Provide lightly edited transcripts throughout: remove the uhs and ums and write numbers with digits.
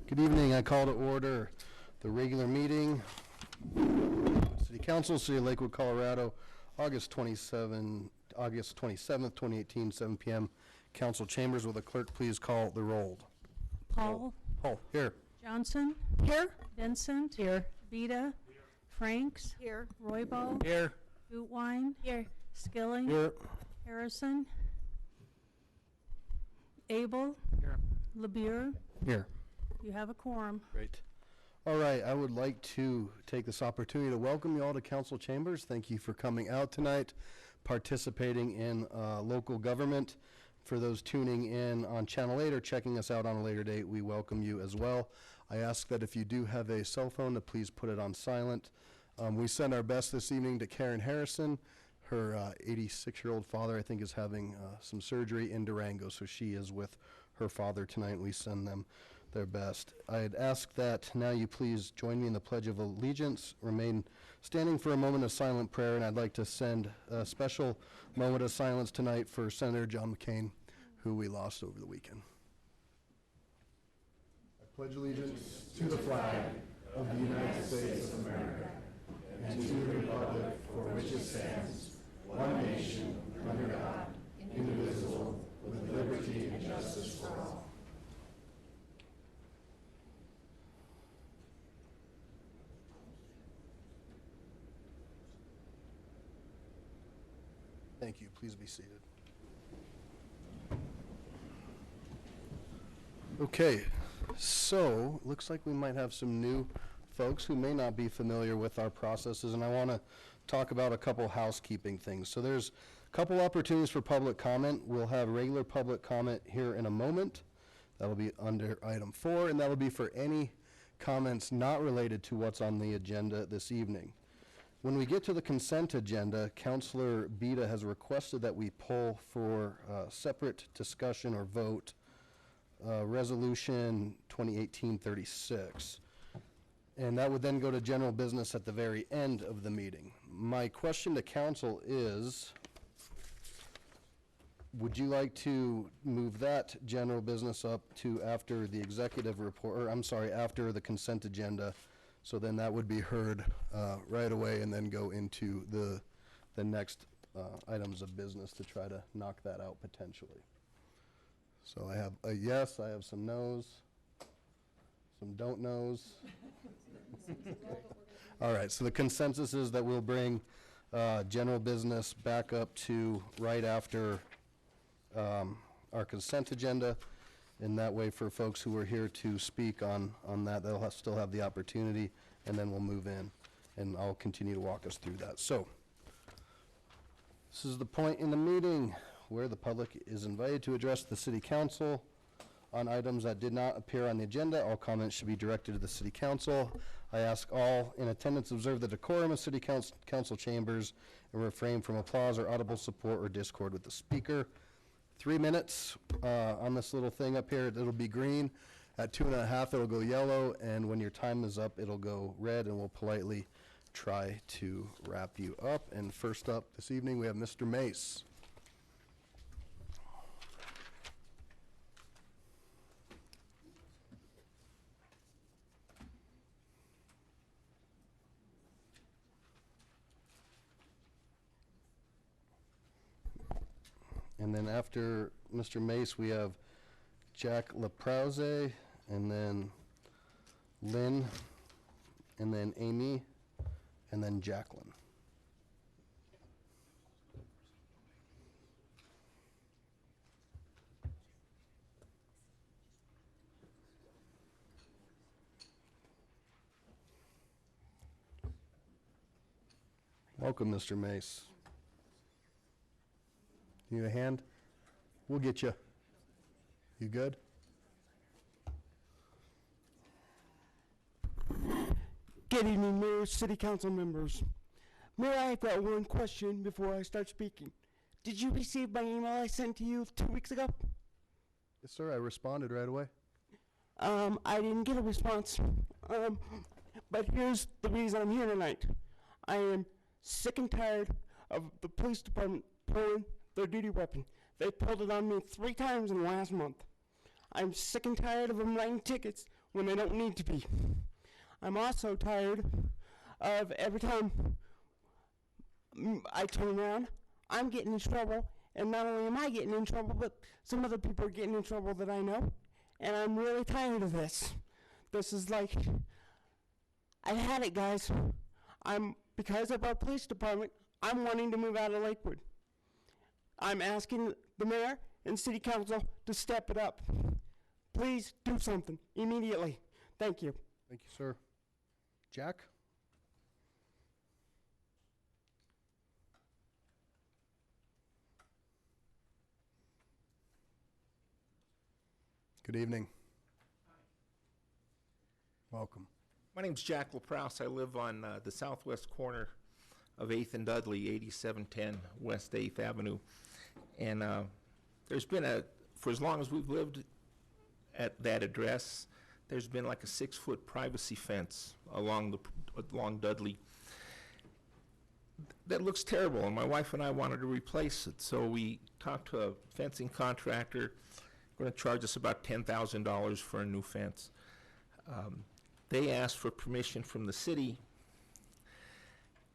Good evening. I call to order the regular meeting. City Council, City of Lakewood, Colorado, August 27th, 2018, 7 p.m. Council chambers. Will the clerk please call the roll? Paul. Paul, here. Johnson. Here. Vincent. Here. Vita. Here. Franks. Here. Roybal. Here. Gutwein. Here. Skilling. Here. Harrison. Abel. Here. LeBure. Here. You have a quorum. Great. All right, I would like to take this opportunity to welcome you all to council chambers. Thank you for coming out tonight, participating in local government. For those tuning in on Channel 8 or checking us out on a later date, we welcome you as well. I ask that if you do have a cell phone, to please put it on silent. We send our best this evening to Karen Harrison. Her 86-year-old father, I think, is having some surgery in Durango, so she is with her father tonight. We send them their best. I'd ask that now you please join me in the Pledge of Allegiance, remain standing for a moment of silent prayer, and I'd like to send a special moment of silence tonight for Senator John McCain, who we lost over the weekend. I pledge allegiance to the flag of the United States of America and to the republic for which it stands, one nation, under God, indivisible, with liberty and justice for all. Thank you. Please be seated. Okay, so looks like we might have some new folks who may not be familiar with our processes, and I want to talk about a couple housekeeping things. So there's a couple opportunities for public comment. We'll have regular public comment here in a moment. That'll be under item 4, and that'll be for any comments not related to what's on the agenda this evening. When we get to the consent agenda, Councilor Bida has requested that we pull for separate discussion or vote Resolution 2018-36. And that would then go to general business at the very end of the meeting. My question to council is, would you like to move that general business up to after the executive report, or I'm sorry, after the consent agenda? So then that would be heard right away and then go into the next items of business to try to knock that out potentially. So I have a yes, I have some no's, some don't knows. All right, so the consensus is that we'll bring general business back up to right after our consent agenda. And that way for folks who are here to speak on that, they'll still have the opportunity, and then we'll move in, and I'll continue to walk us through that. So, this is the point in the meeting where the public is invited to address the City Council on items that did not appear on the agenda. All comments should be directed to the City Council. I ask all in attendance observe the decorum of City Council chambers and refrain from applause or audible support or discord with the speaker. 3 minutes on this little thing up here. It'll be green. At 2.5, it'll go yellow, and when your time is up, it'll go red, and we'll politely try to wrap you up. And first up this evening, we have Mr. Mace. And then after Mr. Mace, we have Jack LaPrause, and then Lynn, and then Amy, and then Jacqueline. Welcome, Mr. Mace. Need a hand? We'll get you. You good? Good evening, Mayor, City Council members. Mayor, I've got one question before I start speaking. Did you receive my email I sent to you 2 weeks ago? Yes, sir. I responded right away. I didn't get a response. But here's the reason I'm here tonight. I am sick and tired of the police department pulling their duty weapon. They pulled it on me 3 times in the last month. I'm sick and tired of them writing tickets when they don't need to be. I'm also tired of every time I turn around, I'm getting in trouble, and not only am I getting in trouble, but some other people are getting in trouble that I know, and I'm really tired of this. This is like, I've had it, guys. Because of our police department, I'm wanting to move out of Lakewood. I'm asking the mayor and city council to step it up. Please do something immediately. Thank you. Thank you, sir. Jack? Good evening. Welcome. My name's Jack LaProuse. I live on the southwest corner of 8th and Dudley, 8710 West 8th Avenue. And there's been for as long as we've lived at that address, there's been like a 6-foot privacy fence along Dudley. That looks terrible, and my wife and I wanted to replace it. So we talked to a fencing contractor. Going to charge us about $10,000 for a new fence. They asked for permission from the city.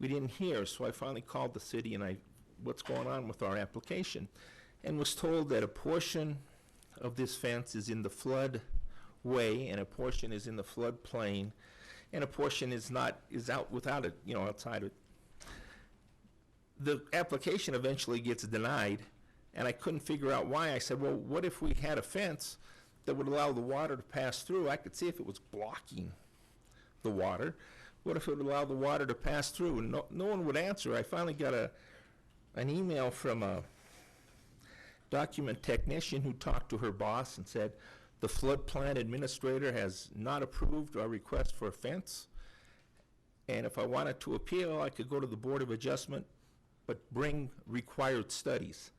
We didn't hear, so I finally called the city and what's going on with our application, and was told that a portion of this fence is in the floodway and a portion is in the floodplain, and a portion is out without it, outside it. The application eventually gets denied, and I couldn't figure out why. I said, well, what if we had a fence that would allow the water to pass through? I could see if it was blocking the water. What if it would allow the water to pass through? And no one would answer. I finally got an email from a document technician who talked to her boss and said, the flood plan administrator has not approved our request for a fence. And if I wanted to appeal, I could go to the Board of Adjustment, but bring required studies.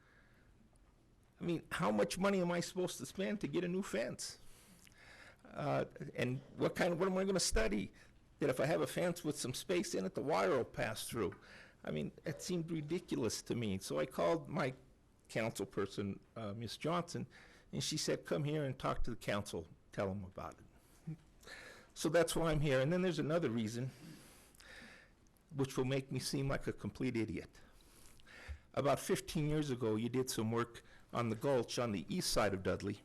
I mean, how much money am I supposed to spend to get a new fence? And what am I going to study? That if I have a fence with some space in it, the wire will pass through. I mean, it seemed ridiculous to me. So I called my council person, Ms. Johnson, and she said, come here and talk to the council, tell them about it. So that's why I'm here. And then there's another reason, which will make me seem like a complete idiot. About 15 years ago, you did some work on the gulch on the east side of Dudley.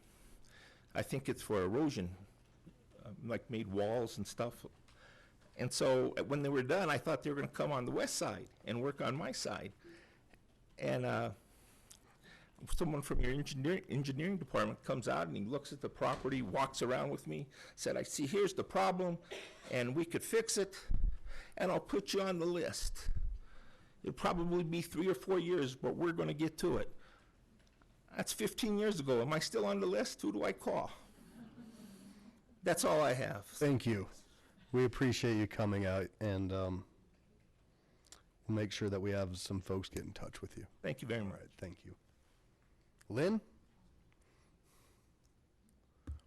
I think it's for erosion, like made walls and stuff. And so when they were done, I thought they were going to come on the west side and work on my side. And someone from your engineering department comes out and he looks at the property, walks around with me, said, I see here's the problem, and we could fix it, and I'll put you on the list. It'll probably be 3 or 4 years, but we're going to get to it. That's 15 years ago. Am I still on the list? Who do I call? That's all I have. Thank you. We appreciate you coming out, and we'll make sure that we have some folks get in touch with you. Thank you very All much. right, thank you. Lynn?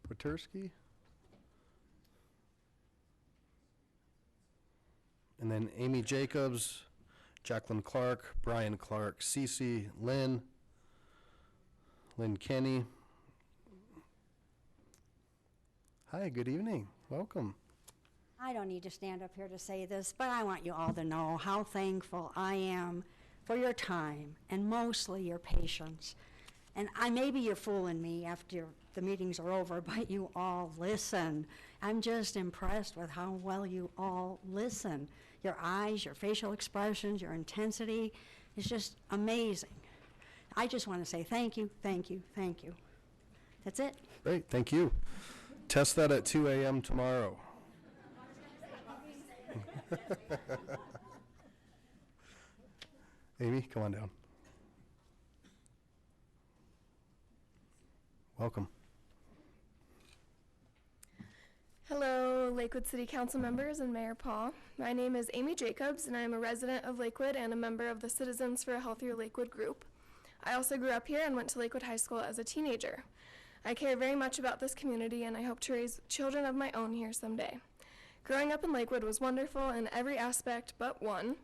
Watursky? And then Amy Jacobs, Jacqueline Clark, Brian Clark, Cece, Lynn Kenny. Hi, good evening. Welcome. I don't need to stand up here to say this, but I want you all to know how thankful I am for your time and mostly your patience. And maybe you're fooling me after the meetings are over, but you all listen. I'm just impressed with how well you all listen. Your eyes, your facial expressions, your intensity is just amazing. I just want to say thank you, thank you, thank you. That's it. Great, thank you. Test that at 2 a.m. tomorrow. Amy, come on down. Welcome. Hello, Lakewood City Council members and Mayor Paul. My name is Amy Jacobs, and I am a resident of Lakewood and a member of the Citizens for a Healthier Lakewood group. I also grew up here and went to Lakewood High School as a teenager. I care very much about this community, and I hope to raise children of my own here someday. Growing up in Lakewood was wonderful in every aspect but one.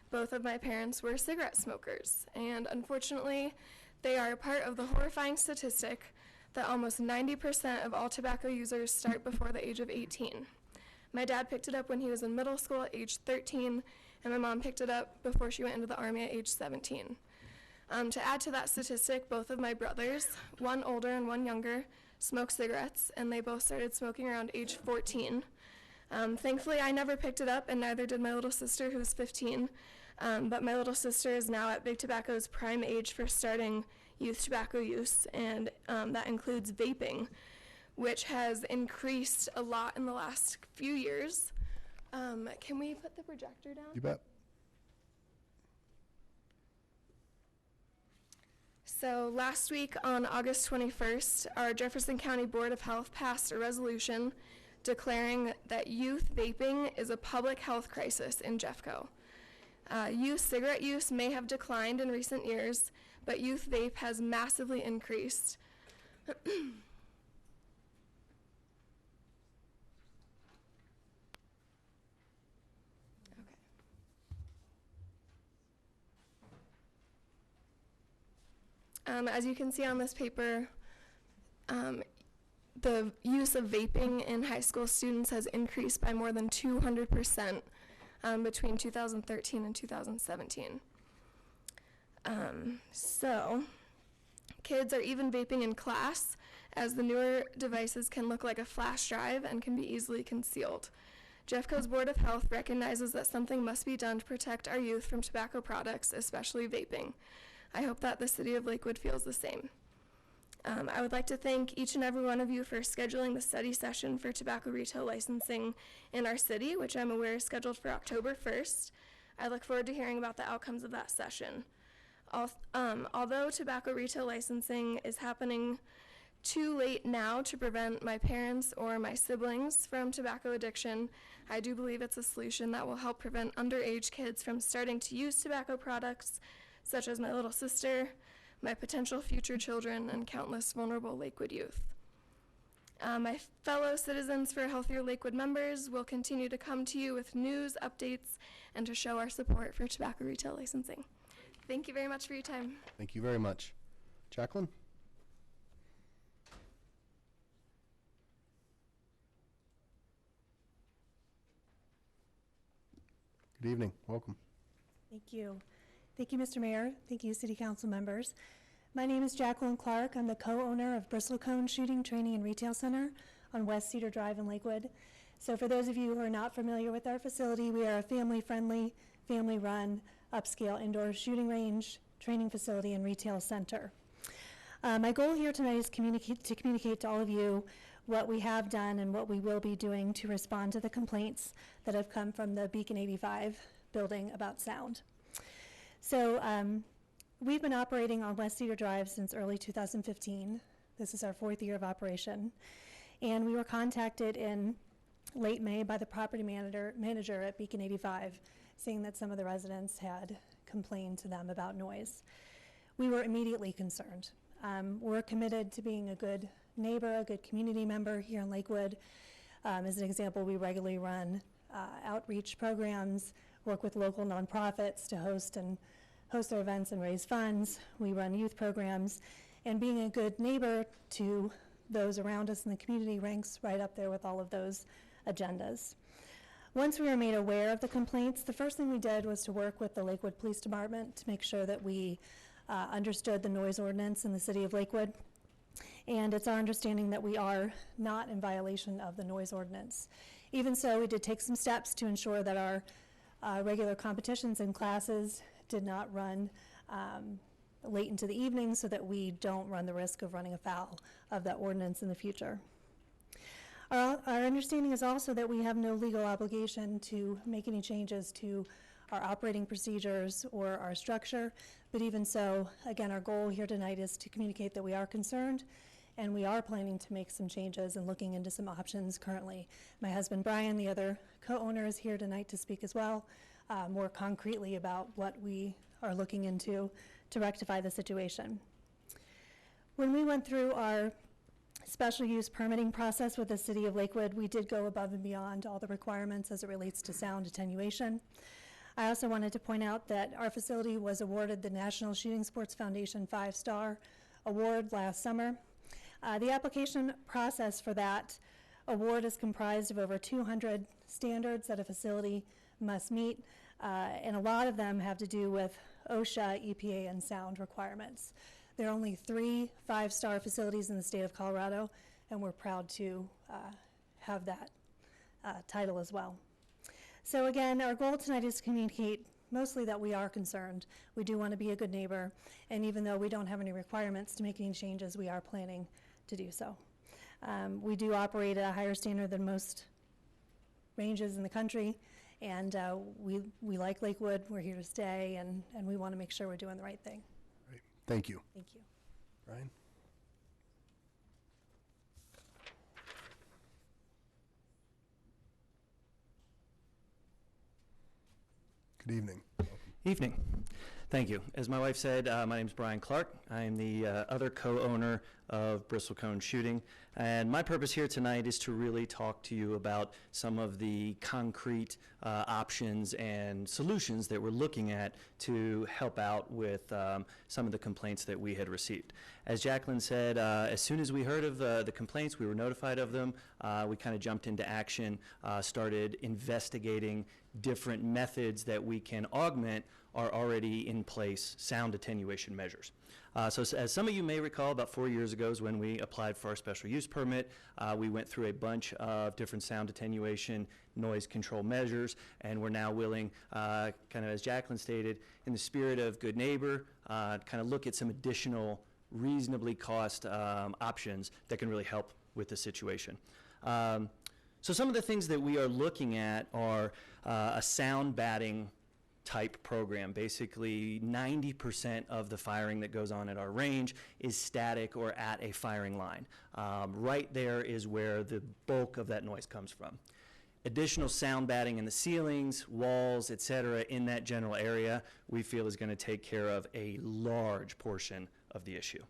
Both of my parents were cigarette smokers, and unfortunately, they are a part of the horrifying statistic that almost 90% of all tobacco users start before the age of 18. My dad picked it up when he was in middle school at age 13, and my mom picked it up before she went into the Army at age 17. To add to that statistic, both of my brothers, one older and one younger, smoke cigarettes, and they both started smoking around age 14. Thankfully, I never picked it up, and neither did my little sister, who was 15. But my little sister is now at Big Tobacco's prime age for starting youth tobacco use, and that includes vaping, which has increased a lot in the last few years. Can we put the projector down? You bet. So last week on August 21st, our Jefferson County Board of Health passed a resolution declaring that youth vaping is a public health crisis in Jeffco. Youth cigarette use may have declined in recent years, but youth vape has massively increased. As you can see on this paper, the use of vaping in high school students has increased by more than 200% between 2013 and 2017. So, kids are even vaping in class, as the newer devices can look like a flash drive and can be easily concealed. Jeffco's Board of Health recognizes that something must be done to protect our youth from tobacco products, especially vaping. I hope that the City of Lakewood feels the same. I would like to thank each and every one of you for scheduling the study session for tobacco retail licensing in our city, which I'm aware is scheduled for October 1st. I look forward to hearing about the outcomes of that session. Although tobacco retail licensing is happening too late now to prevent my parents or my siblings from tobacco addiction, I do believe it's a solution that will help prevent underage kids from starting to use tobacco products, such as my little sister, my potential future children, and countless vulnerable Lakewood youth. My fellow Citizens for a Healthier Lakewood members will continue to come to you with news, updates, and to show our support for tobacco retail licensing. Thank you very much for your time. Thank you very much. Jacqueline? Good evening. Welcome. Thank you. Thank you, Mr. Mayor. Thank you, City Council members. My name is Jacqueline Clark. I'm the co-owner of Bristlecone Shooting, Training, and Retail Center on West Cedar Drive in Lakewood. So for those of you who are not familiar with our facility, we are a family-friendly, family-run, upscale indoor shooting range, training facility, and retail center. My goal here tonight is to communicate to all of you what we have done and what we will be doing to respond to the complaints that have come from the Beacon 85 building about sound. So we've been operating on West Cedar Drive since early 2015. This is our 4th year of operation. And we were contacted in late May by the property manager at Beacon 85, saying that some of the residents had complained to them about noise. We were immediately concerned. We're committed to being a good neighbor, a good community member here in Lakewood. As an example, we regularly run outreach programs, work with local nonprofits to host their events and raise funds. We run youth programs, and being a good neighbor to those around us in the community ranks right up there with all of those agendas. Once we were made aware of the complaints, the first thing we did was to work with the Lakewood Police Department to make sure that we understood the noise ordinance in the city of Lakewood. And it's our understanding that we are not in violation of the noise ordinance. Even so, we did take some steps to ensure that our regular competitions and classes did not run late into the evening, so that we don't run the risk of running afoul of that ordinance in the future. Our understanding is also that we have no legal obligation to make any changes to our operating procedures or our structure, but even so, again, our goal here tonight is to communicate that we are concerned and we are planning to make some changes and looking into some options currently. My husband Brian, the other co-owner, is here tonight to speak as well, more concretely about what we are looking into to rectify the situation. When we went through our special use permitting process with the City of Lakewood, we did go above and beyond all the requirements as it relates to sound attenuation. I also wanted to point out that our facility was awarded the National Shooting Sports Foundation 5-Star Award last summer. The application process for that award is comprised of over 200 standards that a facility must meet, and a lot of them have to do with OSHA, EPA, and sound requirements. There are only 3 5-star facilities in the state of Colorado, and we're proud to have that title as well. So again, our goal tonight is to communicate mostly that we are concerned. We do want to be a good neighbor, and even though we don't have any requirements to make any changes, we are planning to do so. We do operate at a higher standard than most ranges in the country, and we like Lakewood. We're here to stay, and we want to make sure we're doing the right thing. Great. Thank you. Thank you. Brian? Good evening. Evening. Thank you. As my wife said, my name is Brian Clark. I am the other co-owner of Bristlecone Shooting, and my purpose here tonight is to really talk to you about some of the concrete options and solutions that we're looking at to help out with some of the complaints that we had received. As Jacqueline said, as soon as we heard of the complaints, we were notified of them. We kind of jumped into action, started investigating different methods that we can augment our already in place sound attenuation measures. So as some of you may recall, about 4 years ago is when we applied for our special use permit. We went through a bunch of different sound attenuation noise control measures, and we're now willing, kind of as Jacqueline stated, in the spirit of good neighbor, kind of look at some additional reasonably cost options that can really help with the situation. So some of the things that we are looking at are a sound batting type program. Basically, 90% of the firing that goes on at our range is static or at a firing line. Right there is where the bulk of that noise comes from. Additional sound batting in the ceilings, walls, etc., in that general area, we feel is going to take care of a large portion of the issue.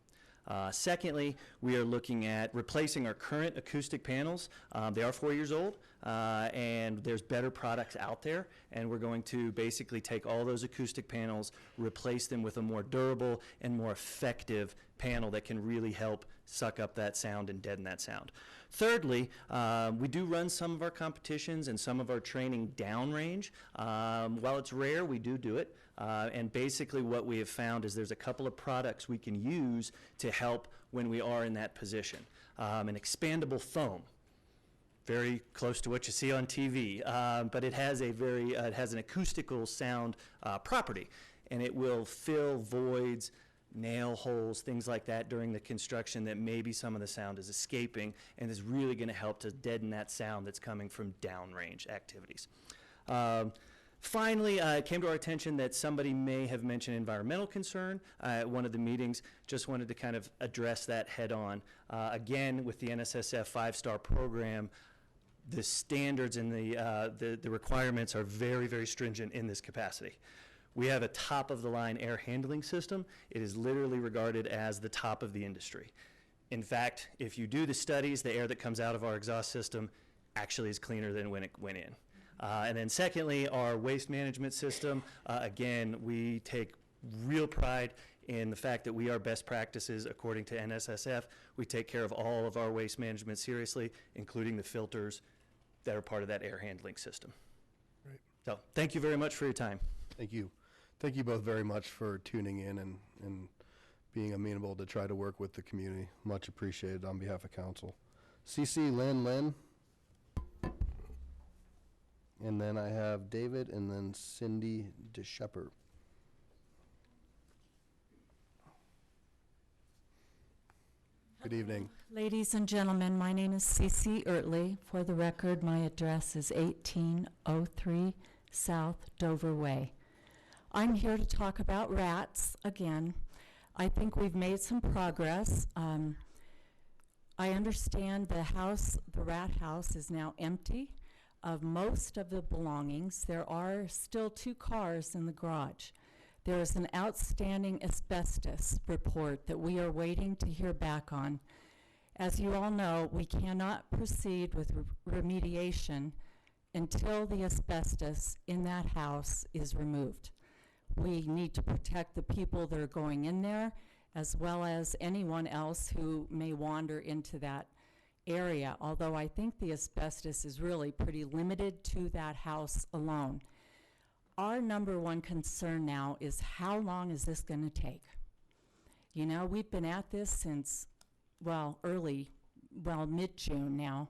Secondly, we are looking at replacing our current acoustic panels. They are 4 years old, and there's better products out there, and we're going to basically take all those acoustic panels, replace them with a more durable and more effective panel that can really help suck up that sound and deaden that sound. Thirdly, we do run some of our competitions and some of our training downrange. While it's rare, we do it. And basically what we have found is there's a couple of products we can use to help when we are in that position. An expandable foam, very close to what you see on TV, but it has a it has an acoustical sound property, and it will fill voids, nail holes, things like that during the construction that maybe some of the sound is escaping, and is really going to help to deaden that sound that's coming from downrange activities. Finally, it came to our attention that somebody may have mentioned environmental concern at one of the meetings. Just wanted to kind of address that head on. Again, with the NSSF 5-star program, the standards and the requirements are very, very stringent in this capacity. We have a top-of-the-line air handling system. It is literally regarded as the top of the industry. In fact, if you do the studies, the air that comes out of our exhaust system actually is cleaner than when it went in. And then secondly, our waste management system, again, we take real pride in the fact that we are best practices according to NSSF. We take care of all of our waste management seriously, including the filters that are part of that air handling system. Great. So thank you very much for your time. Thank you. Thank you both very much for tuning in and being amenable to try to work with the community. Much appreciated on behalf of council. CC, Lynn. And then I have David and then Cindy DeShepper. Good evening. Ladies and gentlemen, my name is Cece Ertley. For the record, my address is 1803 South Dover Way. I'm here to talk about rats again. I think we've made some progress. I understand the rat house is now empty of most of the belongings. There are still 2 cars in the garage. There is an outstanding asbestos report that we are waiting to hear back on. As you all know, we cannot proceed with remediation until the asbestos in that house is removed. We need to protect the people that are going in there, as well as anyone else who may wander into that area, although I think the asbestos is really pretty limited to that house alone. Our number one concern now is how long is this going to take? You know, we've been at this since, well, mid-June now,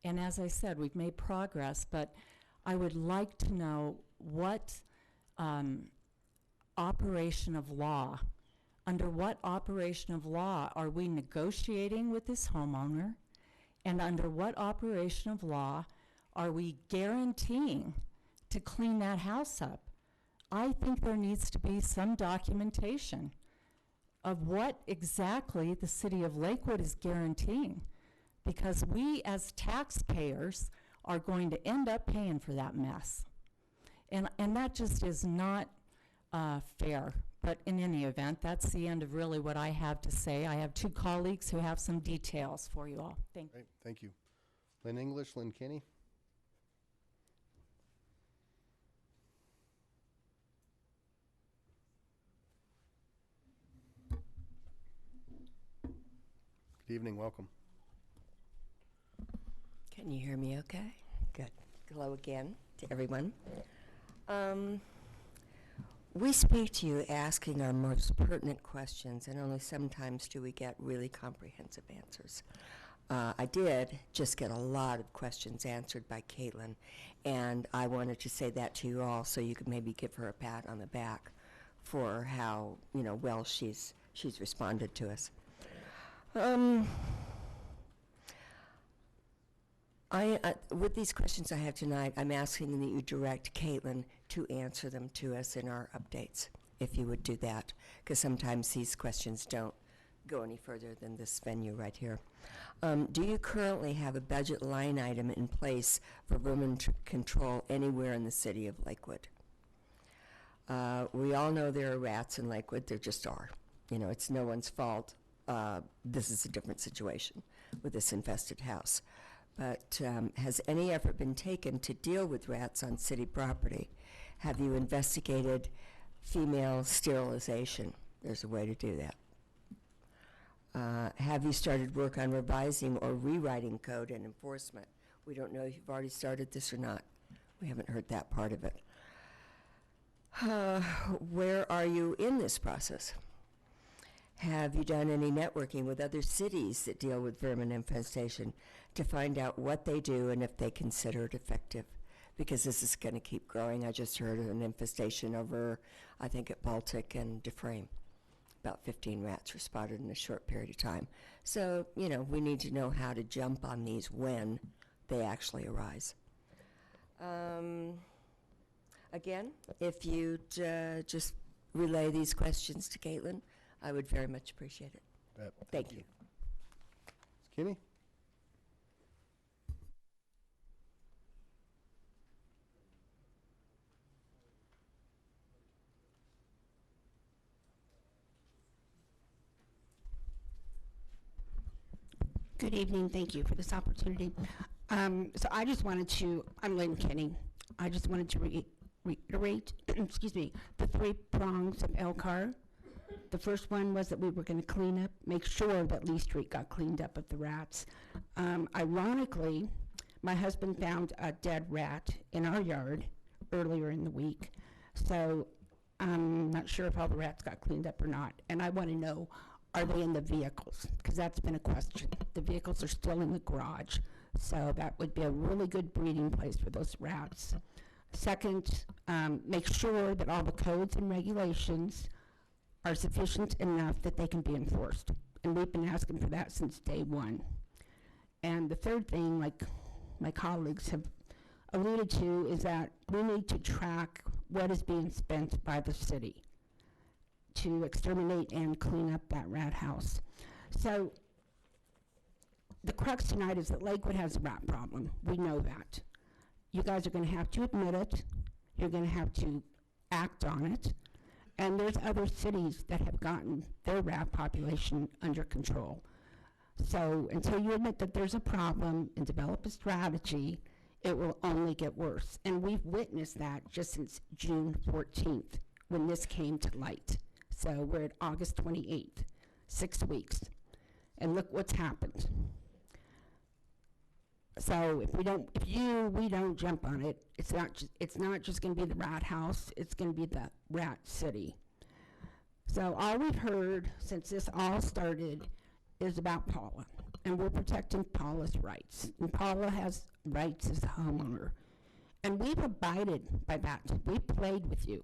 and as I said, we've made progress, but I would like to know what operation of law, under what operation of law are we negotiating with this homeowner? And under what operation of law are we guaranteeing to clean that house up? I think there needs to be some documentation of what exactly the city of Lakewood is guaranteeing, because we as taxpayers are going to end up paying for that mess. And that just is not fair. But in any event, that's the end of really what I have to say. I have two colleagues who have some details for you all. Thank you. Great, thank you. Lynn English, Lynn Kinney. Good evening, welcome. Can you hear me okay? Good. Hello again to everyone. We speak to you asking our most pertinent questions, and only sometimes do we get really comprehensive answers. I did just get a lot of questions answered by Caitlin, and I wanted to say that to you all so you could maybe give her a pat on the back for how, well she's responded to us. With these questions I have tonight, I'm asking that you direct Caitlin to answer them to us in our updates, if you would do that, because sometimes these questions don't go any further than this venue right here. Do you currently have a budget line item in place for vermin control anywhere in the city of Lakewood? We all know there are rats in Lakewood. There just are. It's no one's fault. This is a different situation with this infested house. But has any effort been taken to deal with rats on city property? Have you investigated female sterilization? There's a way to do that. Have you started work on revising or rewriting code and enforcement? We don't know if you've already started this or not. We haven't heard that part of it. Where are you in this process? Have you done any networking with other cities that deal with vermin infestation to find out what they do and if they consider it effective? Because this is going to keep growing. I just heard of an infestation over, I think, at Baltic and Dufresne. About 15 rats were spotted in a short period of time. So, we need to know how to jump on these when they actually arise. Again, if you'd just relay these questions to Caitlin, I would very much appreciate it. Thank you. Ms. Kinney? Good evening. Thank you for this opportunity. So I just wanted to, I'm Lynn Kinney. I just wanted to reiterate, excuse me, the 3 prongs of LCAR. The first one was that we were going to clean up, make sure that Lee Street got cleaned up of the rats. Ironically, my husband found a dead rat in our yard earlier in the week. So I'm not sure if all the rats got cleaned up or not. And I want to know, are they in the vehicles? Because that's been a question. The vehicles are still in the garage. So that would be a really good breeding place for those rats. Second, make sure that all the codes and regulations are sufficient enough that they can be enforced. And we've been asking for that since day one. And the third thing, like my colleagues have alluded to, is that we need to track what is being spent by the city to exterminate and clean up that rat house. So the crux tonight is that Lakewood has a rat problem. We know that. You guys are going to have to admit it. You're going to have to act on it. And there's other cities that have gotten their rat population under control. So until you admit that there's a problem and develop a strategy, it will only get worse. And we've witnessed that just since June 14th when this came to light. So we're at August 28th. 6 weeks. And look what's happened. So if we don't jump on it, it's not just going to be the rat house, it's going to be the rat city. So all we've heard since this all started is about Paula, and we're protecting Paula's rights. And Paula has rights as a homeowner. And we've abided by that. We've played with you.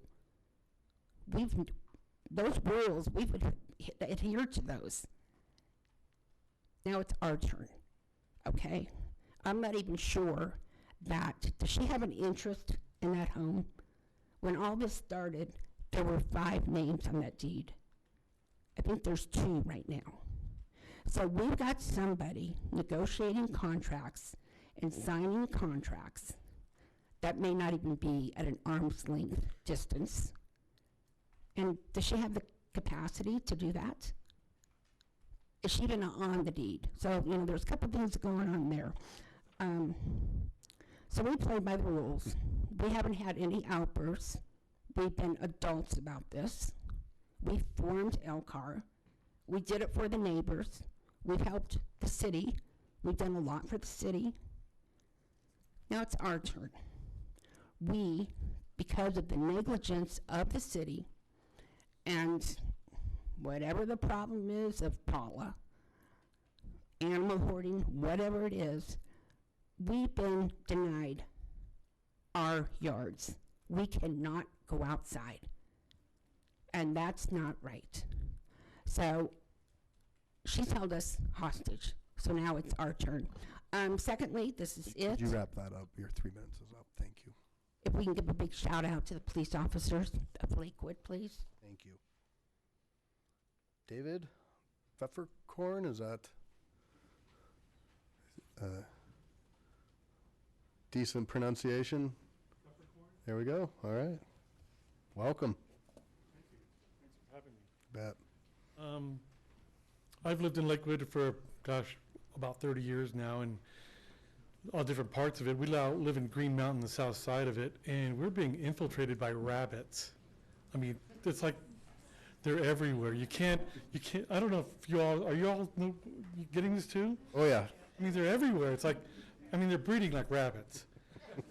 Those rules, we've adhered to those. Now it's our turn, okay? I'm not even sure does she have an interest in that home? When all this started, there were 5 names on that deed. I think there's 2 right now. So we've got somebody negotiating contracts and signing contracts that may not even be at an arm's length distance. And does she have the capacity to do that? Is she even on the deed? So, there's a couple things going on there. So we play by the rules. We haven't had any outbursts. We've been adults about this. We formed Elkhart. We did it for the neighbors. We've helped the city. We've done a lot for the city. Now it's our turn. We, because of the negligence of the city and whatever the problem is of Paula, animal hoarding, whatever it is, we've been denied our yards. We cannot go outside. And that's not right. So she's held us hostage. So now it's our turn. Secondly, this is it. Could you wrap that up? Your 3 minutes is up. Thank you. If we can give a big shout out to the police officers of Lakewood, please. Thank you. David Pfefferkorn, is that decent pronunciation? There we go. All right. Welcome. Thanks for having me. Bet. I've lived in Lakewood for, about 30 years now, and all different parts of it. We now live in Green Mountain, the south side of it, and we're being infiltrated by rabbits. I mean, it's like they're everywhere. You can't, I don't know if are you all getting this too? Oh, yeah. I mean, they're everywhere. It's like, they're breeding like rabbits.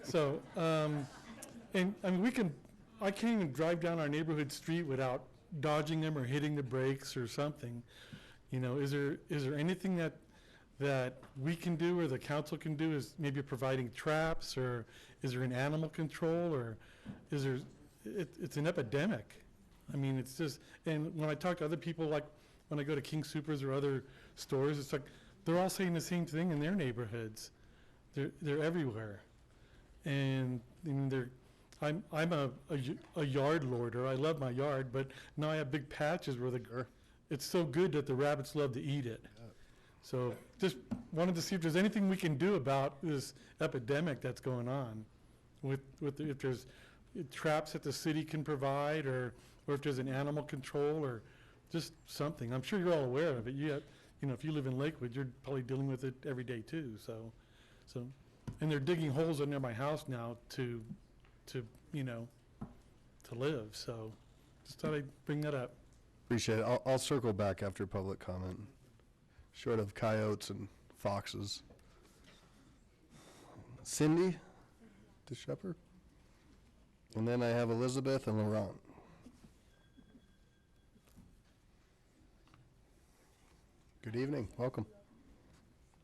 So, and I mean, I can't even drive down our neighborhood street without dodging them or hitting the brakes or something. Is there anything that we can do or the council can do, is maybe providing traps, or is there an animal control, or is there, it's an epidemic. I mean, it's just, and when I talk to other people, like when I go to King Soopers or other stores, it's like, they're all saying the same thing in their neighborhoods. They're everywhere. And I mean, I'm a yard lorder. I love my yard, but now I have big patches where it's so good that the rabbits love to eat it. So just wanted to see if there's anything we can do about this epidemic that's going on if there's traps that the city can provide, or if there's an animal control, or just something. I'm sure you're all aware of it. If you live in Lakewood, you're probably dealing with it every day too. So, and they're digging holes under my house now to live. So just thought I'd bring that up. Appreciate it. I'll circle back after public comment. Short of coyotes and foxes. Cindy DeShepard. And then I have Elizabeth and Laurent. Good evening. Welcome.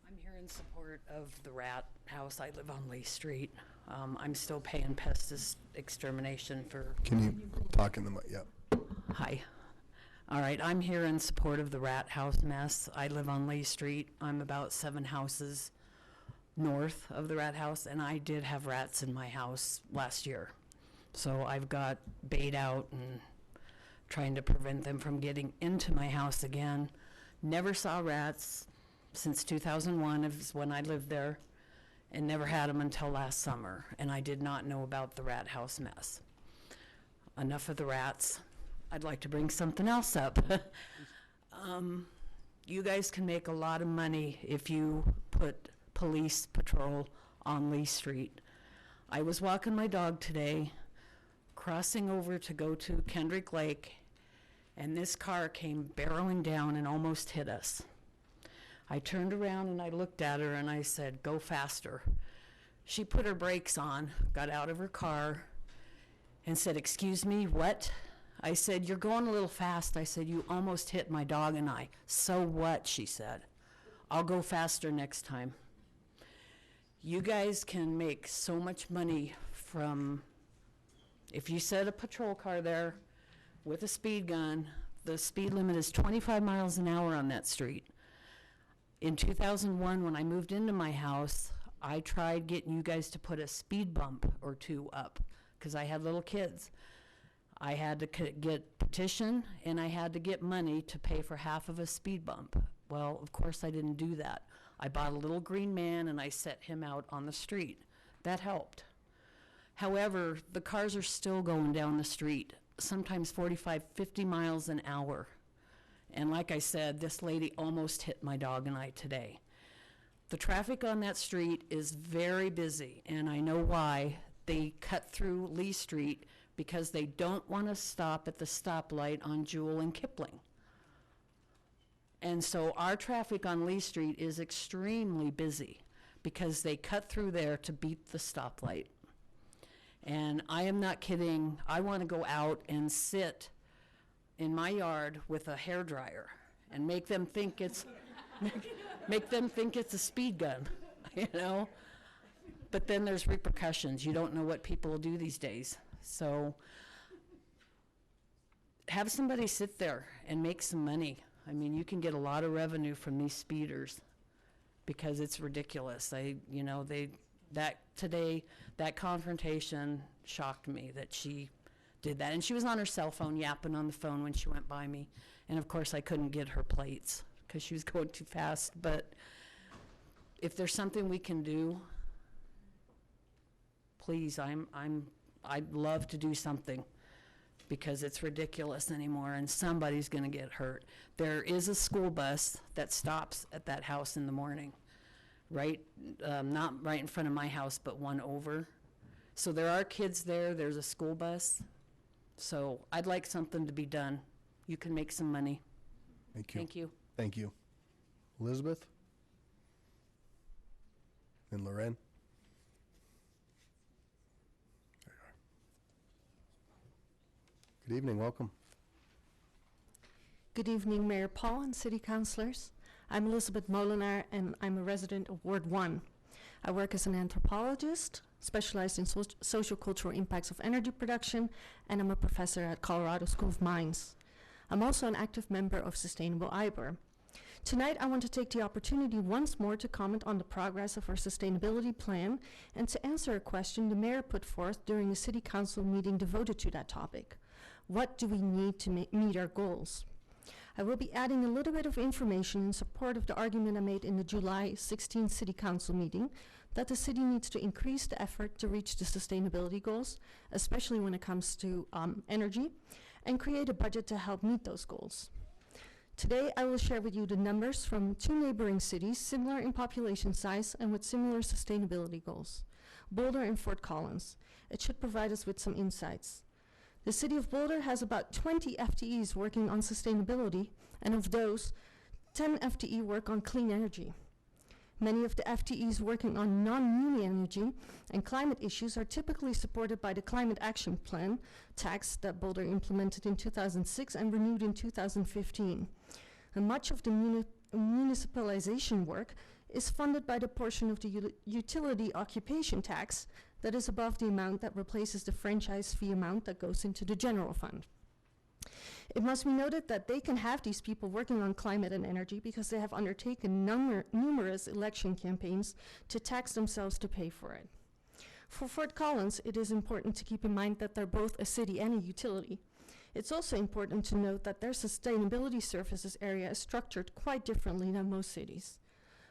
I'm here in support of the rat house. I live on Lee Street. I'm still paying pest extermination for... Can you talk in the mic? Yeah. Hi. All right, I'm here in support of the rat house mess. I live on Lee Street. I'm about 7 houses north of the rat house, and I did have rats in my house last year. So I've got bait out and trying to prevent them from getting into my house again. Never saw rats since 2001 is when I lived there, and never had them until last summer, and I did not know about the rat house mess. Enough of the rats. I'd like to bring something else up. You guys can make a lot of money if you put police patrol on Lee Street. I was walking my dog today, crossing over to go to Kendrick Lake, and this car came barreling down and almost hit us. I turned around and I looked at her and I said, "Go faster." She put her brakes on, got out of her car, and said, "Excuse me, what?" I said, "You're going a little fast." I said, "You almost hit my dog and I." "So what?" she said. "I'll go faster next time." You guys can make so much money from, if you set a patrol car there with a speed gun, the speed limit is 25 miles an hour on that street. In 2001, when I moved into my house, I tried getting you guys to put a speed bump or two up because I had little kids. I had to get petition and I had to get money to pay for half of a speed bump. Well, of course I didn't do that. I bought a little green man and I set him out on the street. That helped. However, the cars are still going down the street, sometimes 45, 50 miles an hour. And like I said, this lady almost hit my dog and I today. The traffic on that street is very busy, and I know why. They cut through Lee Street because they don't want to stop at the stoplight on Jewel and Kipling. And so our traffic on Lee Street is extremely busy because they cut through there to beat the stoplight. And I am not kidding. I want to go out and sit in my yard with a hairdryer and make them think it's make them think it's a speed gun, you know? But then there's repercussions. You don't know what people will do these days. So have somebody sit there and make some money. I mean, you can get a lot of revenue from these speeders because it's ridiculous. That confrontation shocked me that she did that. And she was on her cell phone, yapping on the phone when she went by me. And of course I couldn't get her plates because she was going too fast. But if there's something we can do, please, I'd love to do something because it's ridiculous anymore and somebody's gonna get hurt. There is a school bus that stops at that house in the morning, right? Not right in front of my house, but one over. So there are kids there, there's a school bus. So I'd like something to be done. You can make some money. Thank you. Thank you. Thank you. Elizabeth? And Loren? Good evening, welcome. Good evening, Mayor Paul and City Councilors. I'm Elizabeth Molinar, and I'm a resident of Ward 1. I work as an anthropologist, specialized in sociocultural impacts of energy production, and I'm a professor at Colorado School of Mines. I'm also an active member of Sustainable IBER. Tonight, I want to take the opportunity once more to comment on the progress of our sustainability plan and to answer a question the mayor put forth during a city council meeting devoted to that topic. What do we need to meet our goals? I will be adding a little bit of information in support of the argument I made in the July 16th City Council meeting that the city needs to increase the effort to reach the sustainability goals, especially when it comes to energy, and create a budget to help meet those goals. Today, I will share with you the numbers from 2 neighboring cities, similar in population size and with similar sustainability goals, Boulder and Fort Collins. It should provide us with some insights. The city of Boulder has about 20 FTEs working on sustainability, and of those, 10 FTE work on clean energy. Many of the FTEs working on non-muni energy and climate issues are typically supported by the Climate Action Plan tax that Boulder implemented in 2006 and renewed in 2015. And much of the municipalization work is funded by the portion of the utility occupation tax that is above the amount that replaces the franchise fee amount that goes into the general fund. It must be noted that they can have these people working on climate and energy because they have undertaken numerous election campaigns to tax themselves to pay for it. For Fort Collins, it is important to keep in mind that they're both a city and a utility. It's also important to note that their sustainability services area is structured quite differently than most cities.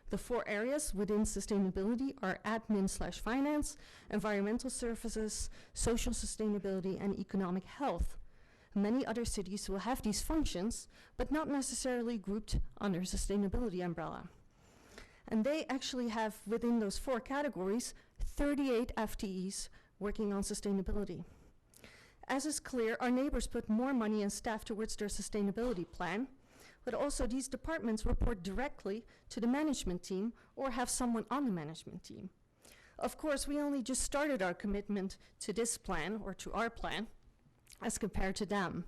The 4 areas within sustainability are admin/finance, environmental services, social sustainability, and economic health. Many other cities will have these functions, but not necessarily grouped under sustainability umbrella. And they actually have, within those 4 categories, 38 FTEs working on sustainability. As is clear, our neighbors put more money and staff towards their sustainability plan, but also these departments report directly to the management team or have someone on the management team. Of course, we only just started our commitment to this plan, or to our plan, as compared to them.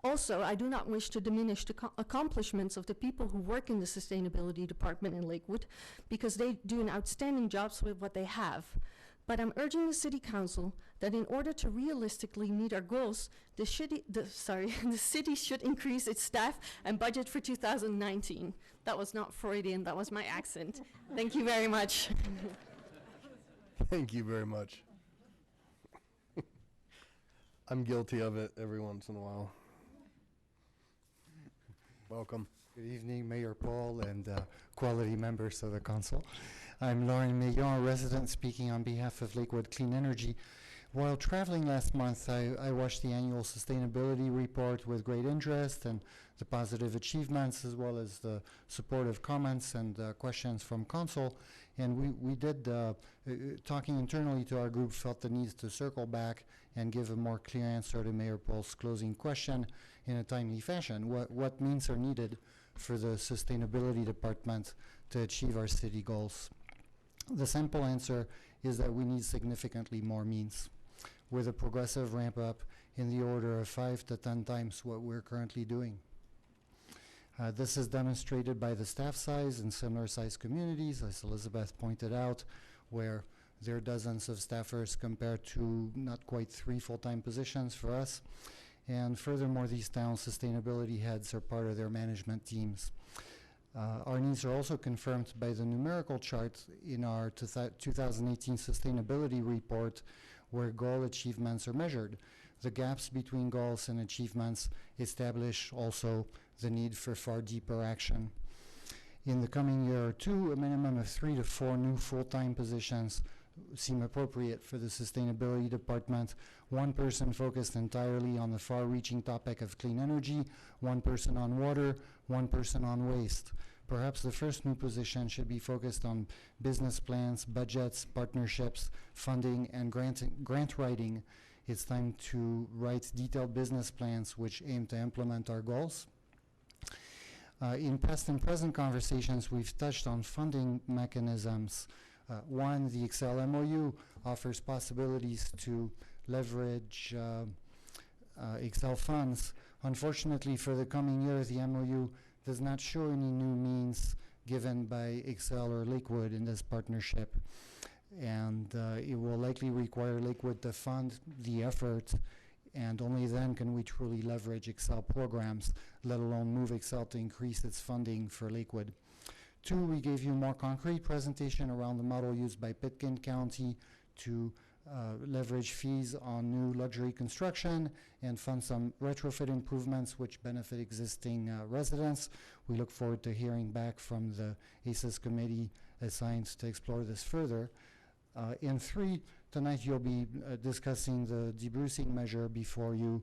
Also, I do not wish to diminish the accomplishments of the people who work in the sustainability department in Lakewood, because they do an outstanding job with what they have. But I'm urging the City Council that in order to realistically meet our goals, the city should increase its staff and budget for 2019. That was not Freudian, that was my accent. Thank you very much. Thank you very much. I'm guilty of it every once in a while. Welcome. Good evening, Mayor Paul and quality members of the council. I'm Lauren Mayon, a resident speaking on behalf of Lakewood Clean Energy. While traveling last month, I watched the annual sustainability report with great interest and the positive achievements, as well as the supportive comments and questions from council. And we did, talking internally to our group, felt the need to circle back and give a more clear answer to Mayor Paul's closing question in a timely fashion. What means are needed for the sustainability department to achieve our city goals? The simple answer is that we need significantly more means, with a progressive ramp up in the order of 5 to 10 times what we're currently doing. This is demonstrated by the staff size in similar sized communities, as Elizabeth pointed out, where there are dozens of staffers compared to not quite 3 full-time positions for us. And furthermore, these towns' sustainability heads are part of their management teams. Our needs are also confirmed by the numerical chart in our 2018 sustainability report, where goal achievements are measured. The gaps between goals and achievements establish also the need for far deeper action. In the coming year or two, a minimum of 3 to 4 new full-time positions seem appropriate for the sustainability department. 1 person focused entirely on the far-reaching topic of clean energy, 1 person on water, 1 person on waste. Perhaps the first new position should be focused on business plans, budgets, partnerships, funding, and grant writing. It's time to write detailed business plans which aim to implement our goals. In past and present conversations, we've touched on funding mechanisms. One, the Excel MOU offers possibilities to leverage Excel funds. Unfortunately, for the coming year, the MOU does not show any new means given by Excel or Lakewood in this partnership. And it will likely require Lakewood to fund the effort, and only then can we truly leverage Excel programs, let alone move Excel to increase its funding for Lakewood. 2, we gave you a more concrete presentation around the model used by Pitkin County to leverage fees on new luxury construction and fund some retrofit improvements which benefit existing residents. We look forward to hearing back from the ACES committee assigned to explore this further. In 3, tonight you'll be discussing the debrucing measure before you,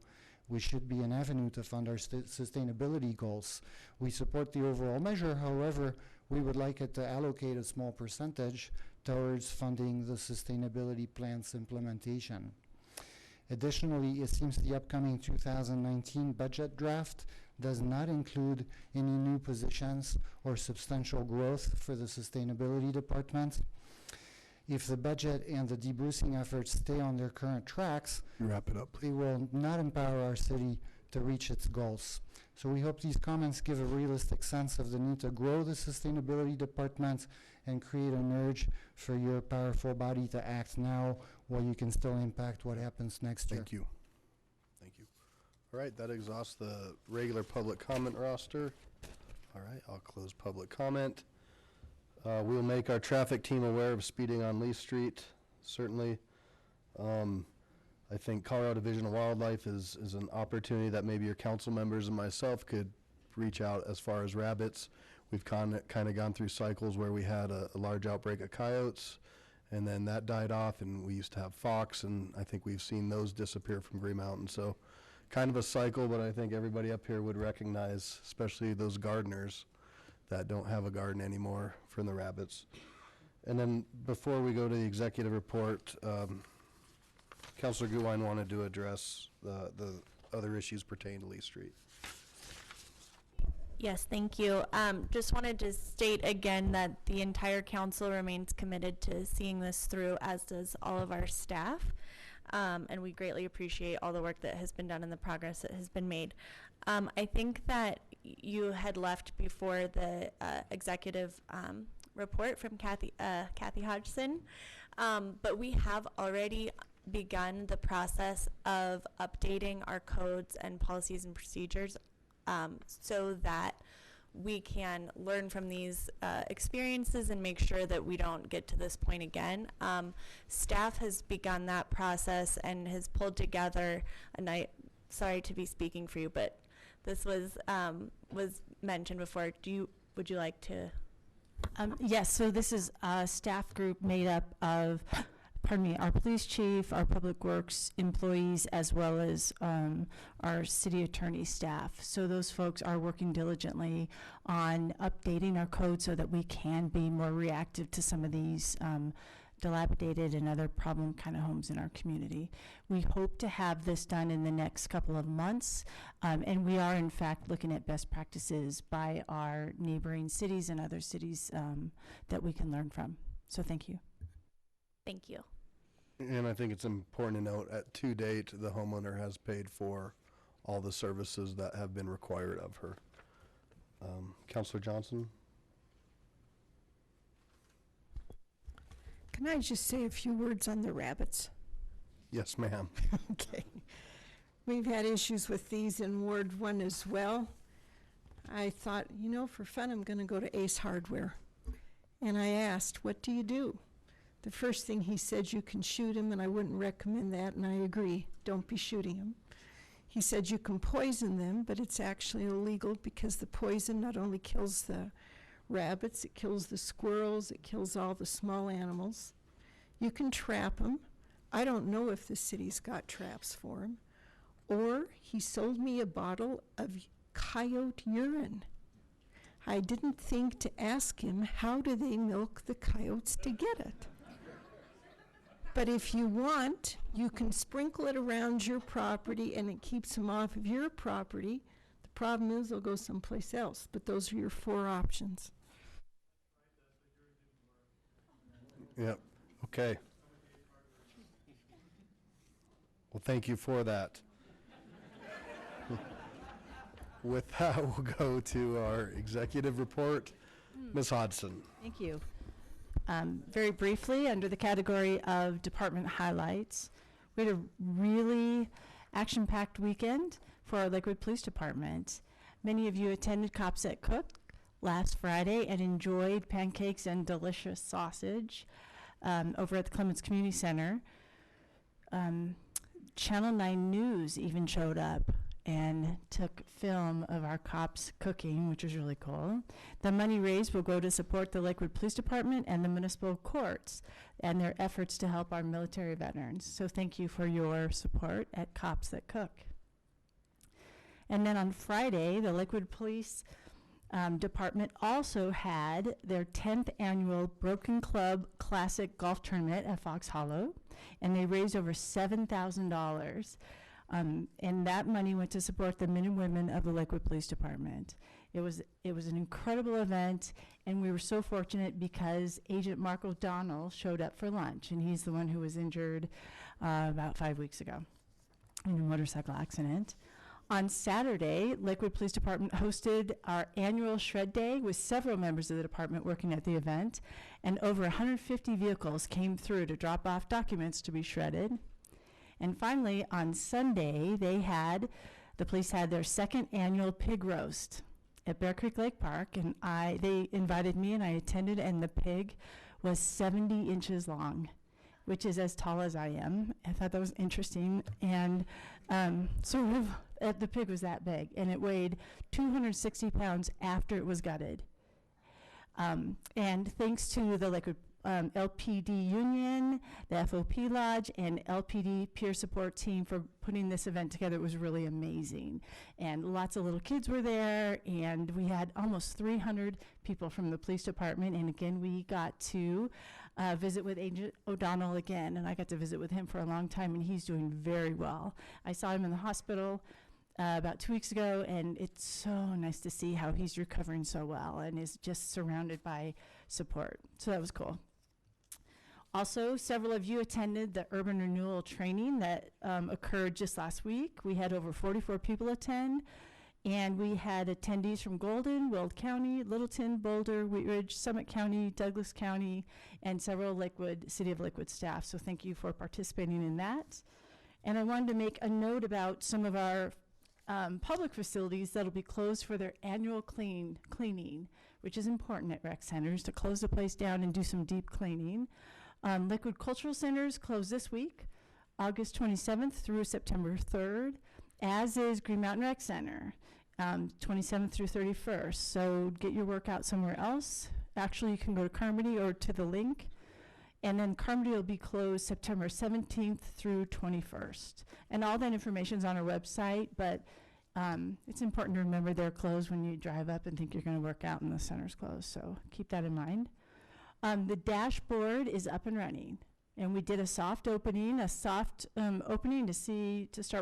which should be an avenue to fund our sustainability goals. We support the overall measure, however, we would like it to allocate a small percentage towards funding the sustainability plan's implementation. Additionally, it seems the upcoming 2019 budget draft does not include any new positions or substantial growth for the sustainability department. If the budget and the debrucing efforts stay on their current tracks, wrap it up, they will not empower our city to reach its goals. So we hope these comments give a realistic sense of the need to grow the sustainability department and create an urge for your powerful body to act now while you can still impact what happens next year. Thank you. Thank you. All right, that exhausts the regular public comment roster. All right, I'll close public comment. We'll make our traffic team aware of speeding on Lee Street, certainly. I think Colorado Division of Wildlife is an opportunity that maybe your council members and myself could reach out as far as rabbits. We've kind of gone through cycles where we had a large outbreak of coyotes, and then that died off, and we used to have fox, and I think we've seen those disappear from Green Mountain. So kind of a cycle, but I think everybody up here would recognize, especially those gardeners that don't have a garden anymore, from the rabbits. And then before we go to the executive report, Counselor Gutwein wanted to address the other issues pertaining to Lee Street. Yes, thank you. Just wanted to state again that the entire council remains committed to seeing this through, as does all of our staff. And we greatly appreciate all the work that has been done and the progress that has been made. I think that you had left before the executive report from Kathy Hodgson, but we have already begun the process of updating our codes and policies and procedures so that we can learn from these experiences and make sure that we don't get to this point again. Staff has begun that process and has pulled together, and sorry to be speaking for you, but this was mentioned before. Would you like to? Yes, so this is a staff group made up of, our police chief, our public works employees, as well as our city attorney staff. So those folks are working diligently on updating our code so that we can be more reactive to some of these dilapidated and other problem kind of homes in our community. We hope to have this done in the next couple of months, and we are in fact looking at best practices by our neighboring cities and other cities that we can learn from. So thank you. Thank you. And I think it's important to note, to date, the homeowner has paid for all the services that have been required of her. Councilor Johnson? Can I just say a few words on the rabbits? Yes, ma'am. Okay. We've had issues with these in Ward 1 as well. I thought, for fun, I'm going to go to Ace Hardware. And I asked, what do you do? The first thing he said, you can shoot him, and I wouldn't recommend that, and I agree. Don't be shooting him. He said you can poison them, but it's actually illegal because the poison not only kills the rabbits, it kills the squirrels, it kills all the small animals. You can trap them. I don't know if the city's got traps for them. Or he sold me a bottle of coyote urine. I didn't think to ask him, how do they milk the coyotes to get it? But if you want, you can sprinkle it around your property and it keeps them off of your property. The problem is they'll go someplace else, but those are your 4 options. Yep. Okay. Well, thank you for that. With that, we'll go to our executive report. Ms. Hodson. Thank you. Very briefly, under the category of department highlights, we had a really action-packed weekend for our Lakewood Police Department. Many of you attended Cops That Cook last Friday and enjoyed pancakes and delicious sausage over at the Clements Community Center. Channel 9 News even showed up and took film of our cops cooking, which was really cool. The money raised will go to support the Lakewood Police Department and the municipal courts and their efforts to help our military veterans. So thank you for your support at Cops That Cook. And then on Friday, the Lakewood Police Department also had their 10th annual Broken Club Classic Golf Tournament at Fox Hollow, and they raised over $7,000. And that money went to support the men and women of the Lakewood Police Department. It was an incredible event, and we were so fortunate because Agent Mark O'Donnell showed up for lunch, and he's the one who was injured about 5 weeks ago in a motorcycle accident. On Saturday, Lakewood Police Department hosted our annual Shred Day with several members of the department working at the event, and over 150 vehicles came through to drop off documents to be shredded. And finally, on Sunday, the police had their 2nd annual pig roast at Bear Creek Lake Park, and they invited me and I attended, and the pig was 70 inches long, which is as tall as I am. I thought that was interesting, and the pig was that big, and it weighed 260 pounds after it was gutted. And thanks to the Lakewood LPD Union, the FOP Lodge, and LPD peer support team for putting this event together. It was really amazing. And lots of little kids were there, and we had almost 300 people from the police department. And again, we got to visit with Agent O'Donnell again, and I got to visit with him for a long time, and he's doing very well. I saw him in the hospital about 2 weeks ago, and it's so nice to see how he's recovering so well and is just surrounded by support. So that was cool. Also, several of you attended the urban renewal training that occurred just last week. We had over 44 people attend, and we had attendees from Golden, Weld County, Littleton, Boulder, Wheat Ridge, Summit County, Douglas County, and several City of Lakewood staff. So thank you for participating in that. And I wanted to make a note about some of our public facilities that'll be closed for their annual cleaning, which is important at rec centers, to close the place down and do some deep cleaning. Lakewood Cultural Centers closed this week, August 27th through September 3rd, as is Green Mountain Rec Center, 27th through 31st. So get your work out somewhere else. Actually, you can go to Carmody or to the link. And then Carmody will be closed September 17th through 21st. And all that information is on our website, but it's important to remember they're closed when you drive up and think you're going to work out and the center's closed. So keep that in mind. The dashboard is up and running. And we did a soft opening to start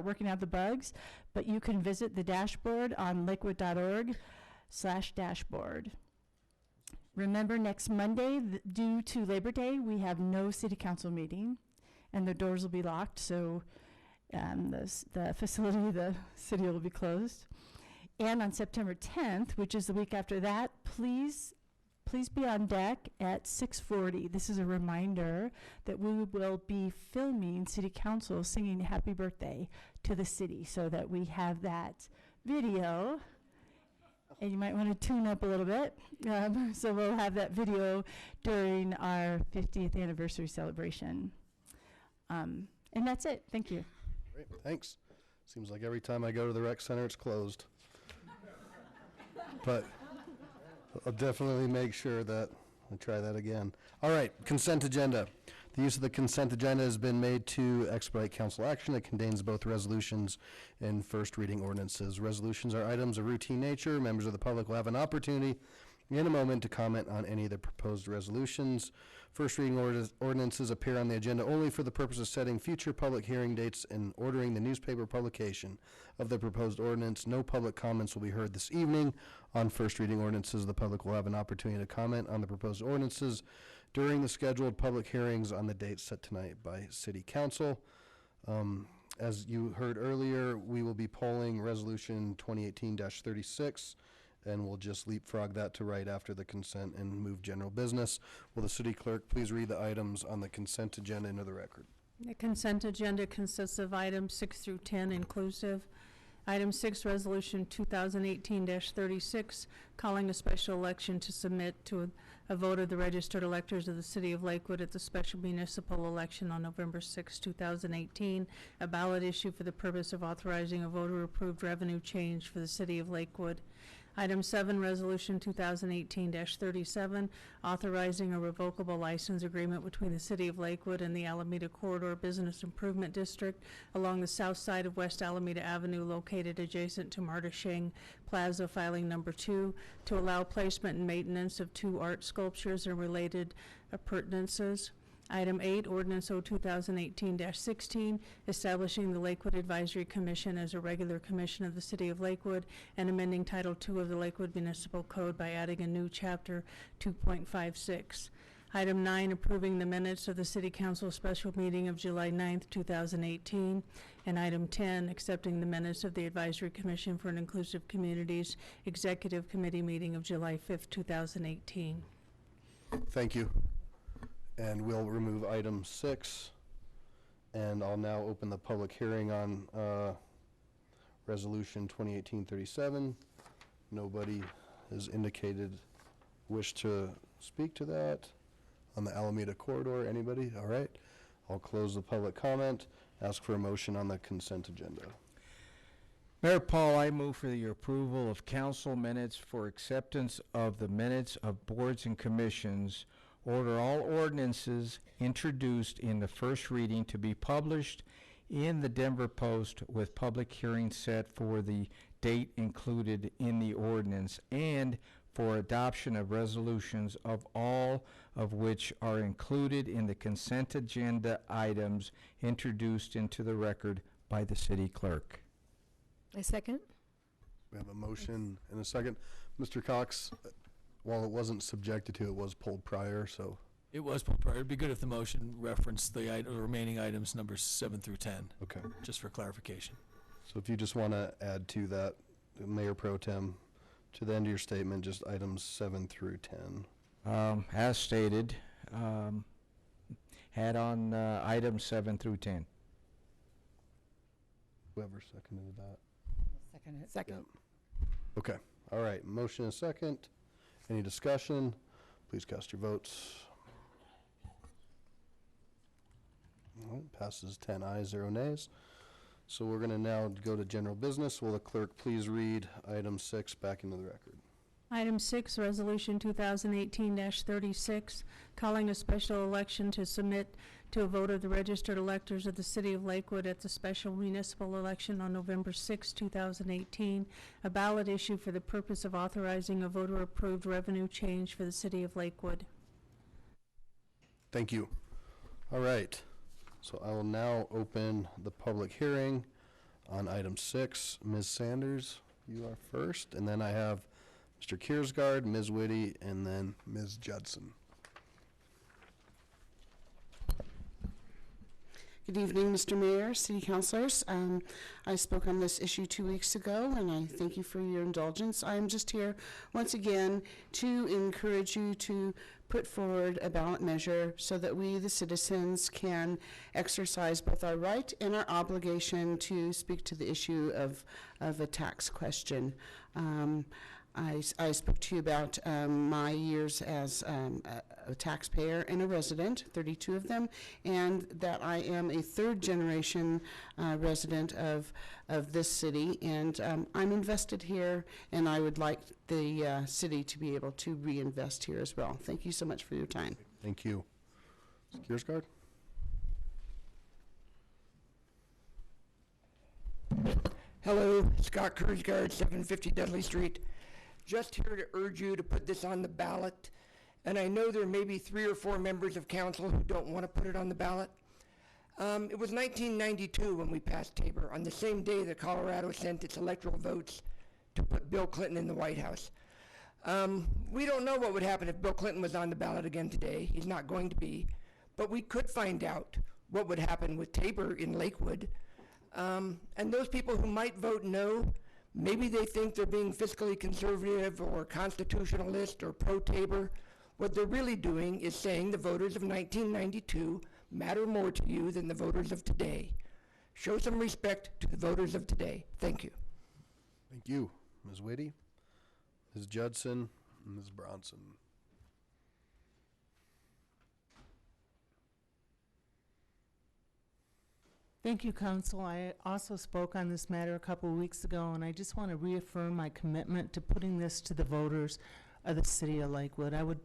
working out the bugs. But you can visit the dashboard on lakewood.org/dashboard. Remember, next Monday, due to Labor Day, we have no city council meeting, and the doors will be locked, so the facility, the city will be closed. And on September 10th, which is the week after that, please be on deck at 6:40. This is a reminder that we will be filming city council singing happy birthday to the city, so that we have that video. And you might want to tune up a little bit. So we'll have that video during our 50th anniversary celebration. And that's it. Thank you. Great, thanks. Seems like every time I go to the rec center, it's closed. But I'll definitely make sure that I try that again. All right, consent agenda. The use of the consent agenda has been made to expedite council action. It contains both resolutions and first reading ordinances. Resolutions are items of routine nature. Members of the public will have an opportunity in a moment to comment on any of the proposed resolutions. First reading ordinances appear on the agenda only for the purpose of setting future public hearing dates and ordering the newspaper publication of the proposed ordinance. No public comments will be heard this evening on first reading ordinances. The public will have an opportunity to comment on the proposed ordinances during the scheduled public hearings on the dates set tonight by City Council. As you heard earlier, we will be polling Resolution 2018-36, and we'll just leapfrog that to right after the consent and move general business. Will the city clerk please read the items on the consent agenda into the record? The consent agenda consists of items 6 through 10 inclusive. Item 6, Resolution 2018-36, calling a special election to submit to a vote of the registered electors of the City of Lakewood at the special municipal election on November 6, 2018, a ballot issue for the purpose of authorizing a voter-approved revenue change for the City of Lakewood. Item 7, Resolution 2018-37, authorizing a revocable license agreement between the City of Lakewood and the Alameda Corridor Business Improvement District along the south side of West Alameda Avenue, located adjacent to Marta Sheng Plaza, filing number 2, to allow placement and maintenance of 2 art sculptures and related appurtenances. Item 8, Ordinance O 2018-16, establishing the Lakewood Advisory Commission as a regular commission of the City of Lakewood and amending Title II of the Lakewood Municipal Code by adding a new Chapter 2.56. Item 9, approving the minutes of the City Council special meeting of July 9th, 2018. And item 10, accepting the minutes of the Advisory Commission for an Inclusive Communities Executive Committee meeting of July 5th, 2018. Thank you. And we'll remove item 6. And I'll now open the public hearing on Resolution 2018-37. Nobody has indicated wish to speak to that. On the Alameda Corridor, anybody? All right. I'll close the public comment. Ask for a motion on the consent agenda. Mayor Paul, I move for the approval of council minutes for acceptance of the minutes of boards and commissions. Order all ordinances introduced in the first reading to be published in the Denver Post with public hearing set for the date included in the ordinance, and for adoption of resolutions of all of which are included in the consent agenda items introduced into the record by the city clerk. I second. We have a motion and a second. Mr. Cox, while it wasn't subjected to, it was pulled prior, so. It was pulled prior. It'd be good if the motion referenced the remaining items, numbers 7 through 10. Okay. Just for clarification. So if you just want to add to that, Mayor Pro Tem, to the end of your statement, just items 7 through 10. As stated, had on items 7 through 10. Whoever seconded that. Second. Second. Okay, all right, motion and second. Any discussion? Please cast your votes. All right, passes 10 ayes, 0 nays. So we're gonna now go to general business. Will the clerk please read item 6 back into the record? Item 6, Resolution 2018-36, calling a special election to submit to a vote of the registered electors of the City of Lakewood at the special municipal election on November 6, 2018, a ballot issue for the purpose of authorizing a voter-approved revenue change for the City of Lakewood. Thank you. All right, so I will now open the public hearing on item 6. Ms. Sanders, you are first, and then I have Mr. Kiersgaard, Ms. Whitty, and then Ms. Judson. Good evening, Mr. Mayor, City Councilors. I spoke on this issue 2 weeks ago, and I thank you for your indulgence. I'm just here once again to encourage you to put forward a ballot measure so that we, the citizens, can exercise both our right and our obligation to speak to the issue of a tax question. I spoke to you about my years as a taxpayer and a resident, 32 of them, and that I am a third-generation resident of this city, and I'm invested here, and I would like the city to be able to reinvest here as well. Thank you so much for your time. Thank you. Mr. Kiersgaard? Hello, Scott Kiersgaard, 750 Dudley Street. Just here to urge you to put this on the ballot. And I know there may be 3 or 4 members of council who don't want to put it on the ballot. It was 1992 when we passed Tabor, on the same day that Colorado sent its electoral votes to put Bill Clinton in the White House. We don't know what would happen if Bill Clinton was on the ballot again today. He's not going to be. But we could find out what would happen with Tabor in Lakewood. And those people who might vote no, maybe they think they're being fiscally conservative or constitutionalist or pro-Tabor. What they're really doing is saying the voters of 1992 matter more to you than the voters of today. Show some respect to the voters of today. Thank you. Thank you. Ms. Whitty, Ms. Judson, and Ms. Bronson. Thank you, Council. I also spoke on this matter a couple of weeks ago, and I just want to reaffirm my commitment to putting this to the voters of the City of Lakewood. I would,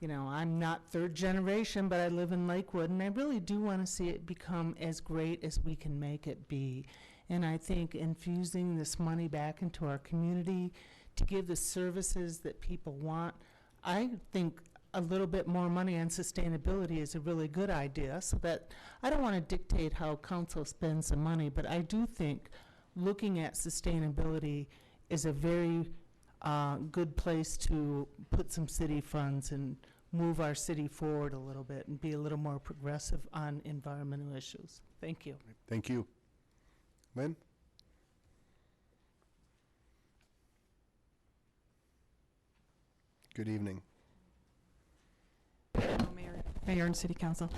I'm not third generation, but I live in Lakewood, and I really do want to see it become as great as we can make it be. And I think infusing this money back into our community to give the services that people want, I think a little bit more money on sustainability is a really good idea, so that I don't want to dictate how council spends the money, but I do think looking at sustainability is a very good place to put some city funds and move our city forward a little bit and be a little more progressive on environmental issues. Thank you. Thank you. Lynn? Good evening. Mayor and City Council.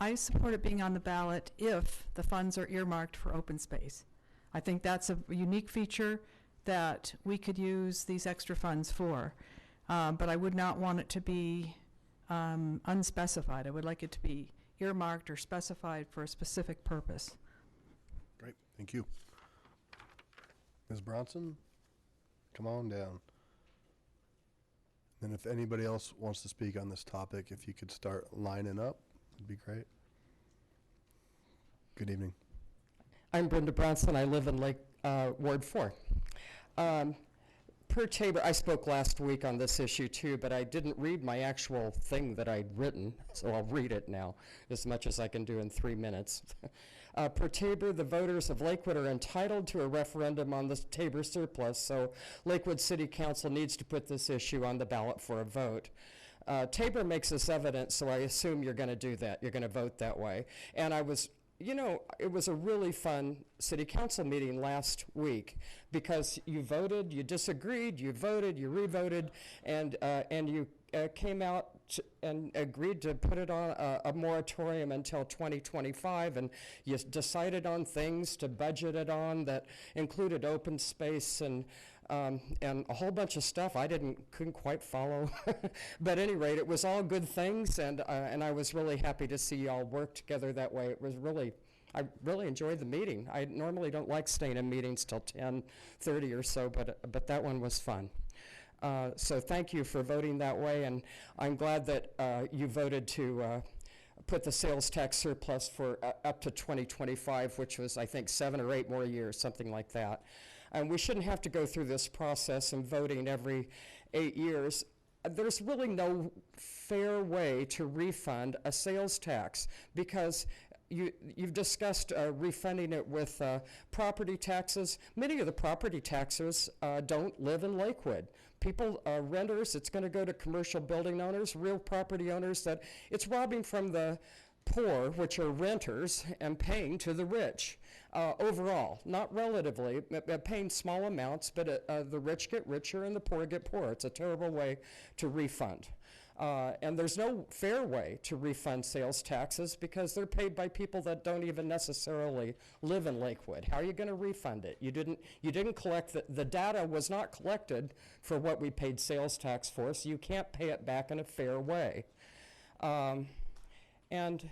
I support it being on the ballot if the funds are earmarked for open space. I think that's a unique feature that we could use these extra funds for. But I would not want it to be unspecified. I would like it to be earmarked or specified for a specific purpose. Great, thank you. Ms. Bronson, come on down. And if anybody else wants to speak on this topic, if you could start lining up, it'd be great. Good evening. I'm Brenda Bronson. I live in Ward 4. Per Tabor, I spoke last week on this issue too, but I didn't read my actual thing that I'd written, so I'll read it now, as much as I can do in 3 minutes. Per Tabor, the voters of Lakewood are entitled to a referendum on the Tabor surplus, so Lakewood City Council needs to put this issue on the ballot for a vote. Tabor makes this evident, so I assume you're going to do that. You're going to vote that way. And it was a really fun city council meeting last week because you voted, you disagreed, you voted, you re-voted, and you came out and agreed to put it on a moratorium until 2025, and you decided on things to budget it on that included open space and a whole bunch of stuff I couldn't quite follow. But at any rate, it was all good things, and I was really happy to see y'all work together that way. I really enjoyed the meeting. I normally don't like staying in meetings till 10:30 or so, but that one was fun. So thank you for voting that way, and I'm glad that you voted to put the sales tax surplus for up to 2025, which was, I think, 7 or 8 more years, something like that. And we shouldn't have to go through this process and voting every 8 years. There's really no fair way to refund a sales tax because you've discussed refunding it with property taxes. Many of the property taxes don't live in Lakewood. People, renters, it's going to go to commercial building owners, real property owners, that it's robbing from the poor, which are renters, and paying to the rich. Overall, not relatively, paying small amounts, but the rich get richer and the poor get poorer. It's a terrible way to refund. And there's no fair way to refund sales taxes because they're paid by people that don't even necessarily live in Lakewood. How are you going to refund it? You didn't collect the data was not collected for what we paid sales tax for, so you can't pay it back in a fair way. And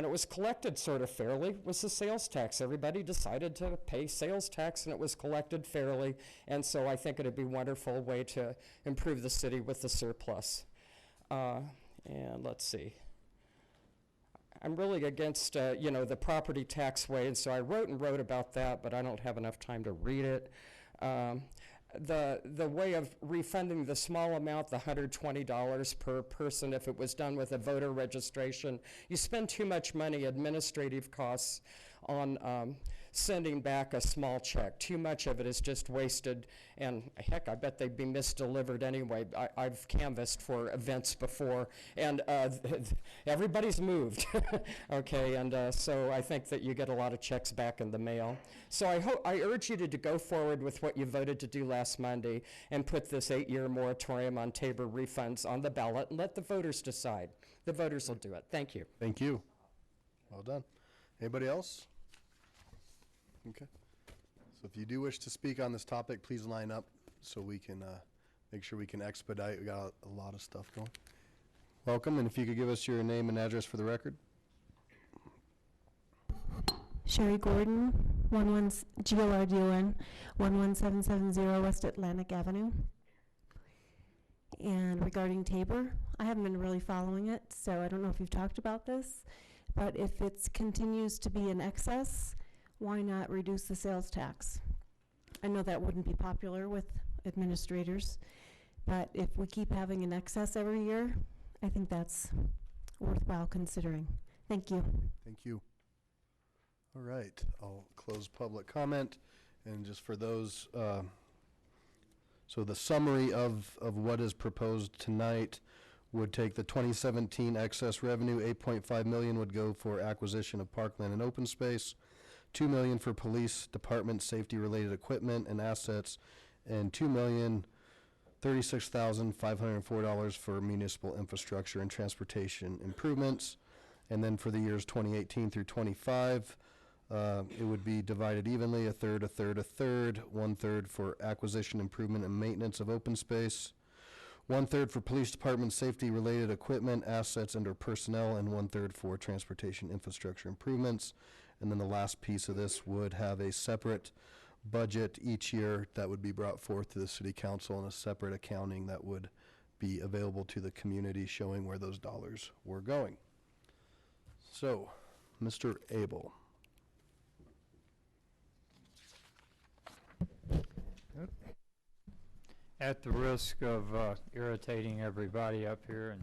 it was collected sort of fairly, was the sales tax. Everybody decided to pay sales tax and it was collected fairly, and so I think it'd be a wonderful way to improve the city with the surplus. And let's see. I'm really against, the property tax way, and so I wrote about that, but I don't have enough time to read it. The way of refunding the small amount, the $120 per person, if it was done with a voter registration, you spend too much money, administrative costs, on sending back a small check. Too much of it is just wasted, and heck, I bet they'd be misdelivered anyway. I've canvassed for events before, and everybody's moved, okay, and so I think that you get a lot of checks back in the mail. So I urge you to go forward with what you voted to do last Monday and put this 8-year moratorium on Tabor refunds on the ballot and let the voters decide. The voters will do it. Thank you. Thank you. Well done. Anybody else? Okay. So if you do wish to speak on this topic, please line up so we can make sure we can expedite. We got a lot of stuff going. Welcome, and if you could give us your name and address for the record. Sherry Gordon, Gordon, 11770 West Atlantic Avenue. And regarding Tabor, I haven't been really following it, so I don't know if you've talked about this, but if it continues to be in excess, why not reduce the sales tax? I know that wouldn't be popular with administrators, but if we keep having an excess every year, I think that's worthwhile considering. Thank you. Thank you. All right, I'll close public comment, and just for those, so the summary of what is proposed tonight would take the 2017 excess revenue, 8.5 million would go for acquisition of parkland and open space, 2 million for police department safety related equipment and assets, and $2,036,504 for municipal infrastructure and transportation improvements. And then for the years 2018 through 25, it would be divided evenly, a third, 1/3 for acquisition, improvement, and maintenance of open space, 1/3 for police department safety related equipment, assets, and/or personnel, and 1/3 for transportation infrastructure improvements. And then the last piece of this would have a separate budget each year that would be brought forth to the city council, and a separate accounting that would be available to the community showing where those dollars were going. So, Mr. Abel. At the risk of irritating everybody up here and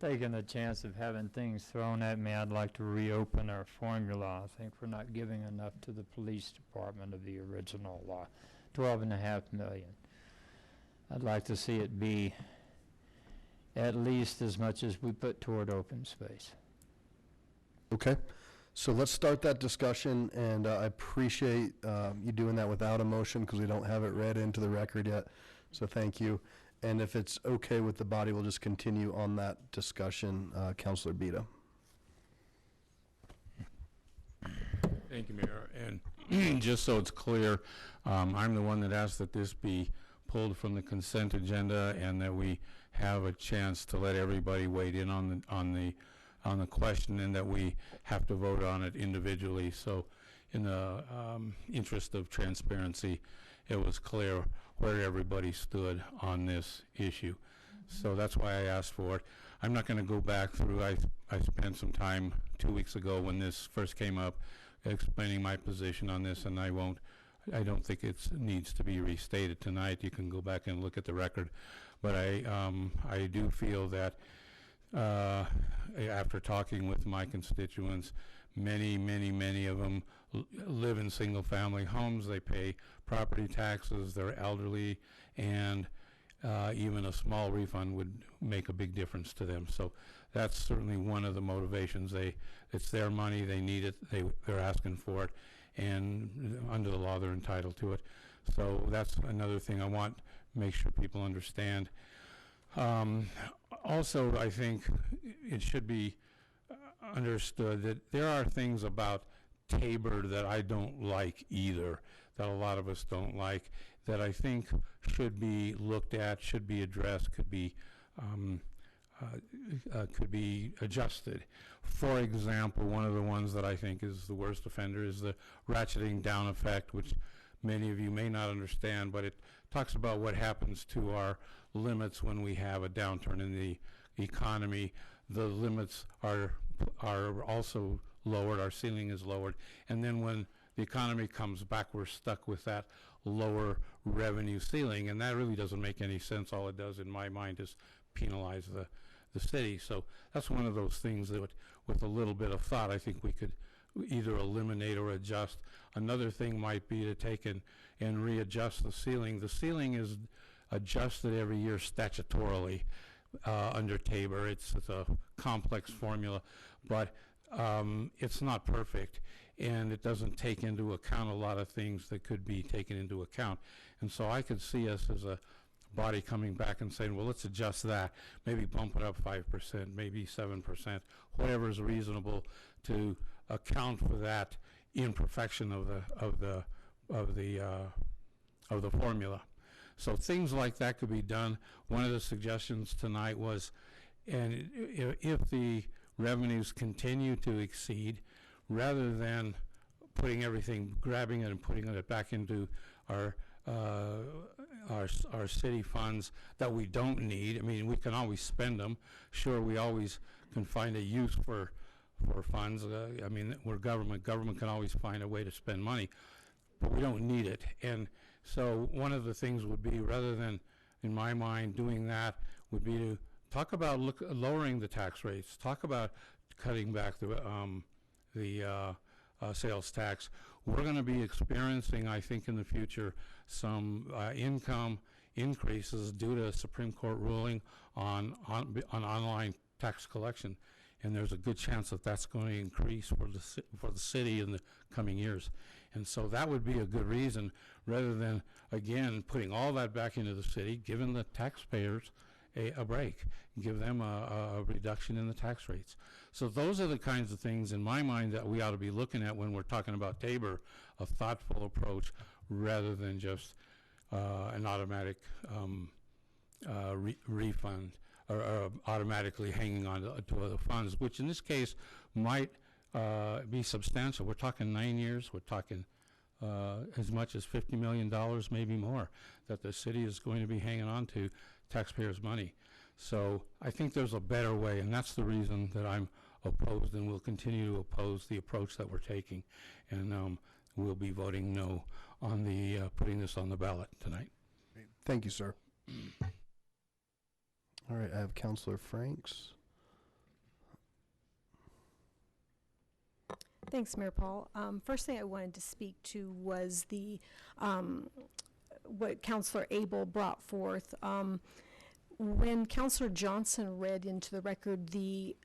taking the chance of having things thrown at me, I'd like to reopen our formula. I think we're not giving enough to the police department of the original law, 12.5 million. I'd like to see it be at least as much as we put toward open space. Okay, so let's start that discussion, and I appreciate you doing that without a motion because we don't have it read into the record yet, so thank you. And if it's okay with the body, we'll just continue on that discussion. Councilor Beta. Thank you, Mayor. And just so it's clear, I'm the one that asked that this be pulled from the consent agenda and that we have a chance to let everybody weigh in on the question, and that we have to vote on it individually. So in the interest of transparency, it was clear where everybody stood on this issue. So that's why I asked for it. I'm not going to go back through. I spent some time 2 weeks ago when this first came up explaining my position on this, and I don't think it needs to be restated tonight. You can go back and look at the record. But I do feel that after talking with my constituents, many of them live in single-family homes. They pay property taxes. They're elderly, and even a small refund would make a big difference to them. So that's certainly one of the motivations. It's their money. They need it. They're asking for it, and under the law, they're entitled to it. So that's another thing I want to make sure people understand. Also, I think it should be understood that there are things about Tabor that I don't like either, that a lot of us don't like, that I think should be looked at, should be addressed, could be adjusted. For example, one of the ones that I think is the worst offender is the ratcheting down effect, which many of you may not understand, but it talks about what happens to our limits when we have a downturn in the economy. The limits are also lowered, our ceiling is lowered, and then when the economy comes back, we're stuck with that lower revenue ceiling, and that really doesn't make any sense. All it does, in my mind, is penalize the city. So that's one of those things that, with a little bit of thought, I think we could either eliminate or adjust. Another thing might be to take and readjust the ceiling. The ceiling is adjusted every year statutorily under Tabor. It's a complex formula, but it's not perfect, and it doesn't take into account a lot of things that could be taken into account. And so I could see us as a body coming back and saying, well, let's adjust that, maybe bump it up 5%, maybe 7%, whatever is reasonable to account for that imperfection of the formula. So things like that could be done. One of the suggestions tonight was, and if the revenues continue to exceed, rather than putting everything, grabbing it and putting it back into our city funds that we don't need. I mean, we can always spend them. Sure, we always can find a use for funds. I mean, we're government. Government can always find a way to spend money, but we don't need it. And so one of the things would be, rather than, in my mind, doing that, would be to talk about lowering the tax rates. Talk about cutting back the sales tax. We're going to be experiencing, I think, in the future, some income increases due to a Supreme Court ruling on online tax collection, and there's a good chance that that's going to increase for the city in the coming years. And so that would be a good reason, rather than, again, putting all that back into the city, giving the taxpayers a break, give them a reduction in the tax rates. So those are the kinds of things, in my mind, that we ought to be looking at when we're talking about Tabor, a thoughtful approach, rather than just an automatic refund or automatically hanging on to other funds, which in this case might be substantial. We're talking 9 years. We're talking as much as $50 million, maybe more, that the city is going to be hanging on to taxpayers' money. So I think there's a better way, and that's the reason that I'm opposed and will continue to oppose the approach that we're taking. And we'll be voting no on the putting this on the ballot tonight. Thank you, sir. All right, I have Counselor Franks. Thanks, Mayor Paul. First thing I wanted to speak to was the what Counselor Abel brought forth. When Counselor Johnson read into the record the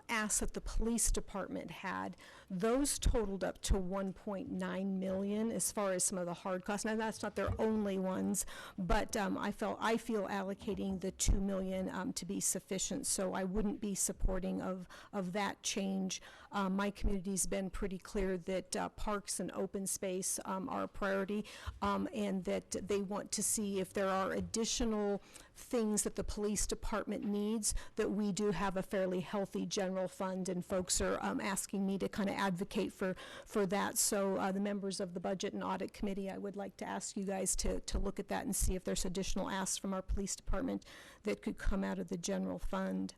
asks that the police department had, those totaled up to 1.9 million as far as some of the hard costs. Now that's not their only ones, but I feel allocating the 2 million to be sufficient, so I wouldn't be supporting of that change. My community's been pretty clear that parks and open space are a priority, and that they want to see if there are additional things that the police department needs, that we do have a fairly healthy general fund, and folks are asking me to kind of advocate for that. So the members of the Budget and Audit Committee, I would like to ask you guys to look at that and see if there's additional asks from our police department that could come out of the general fund.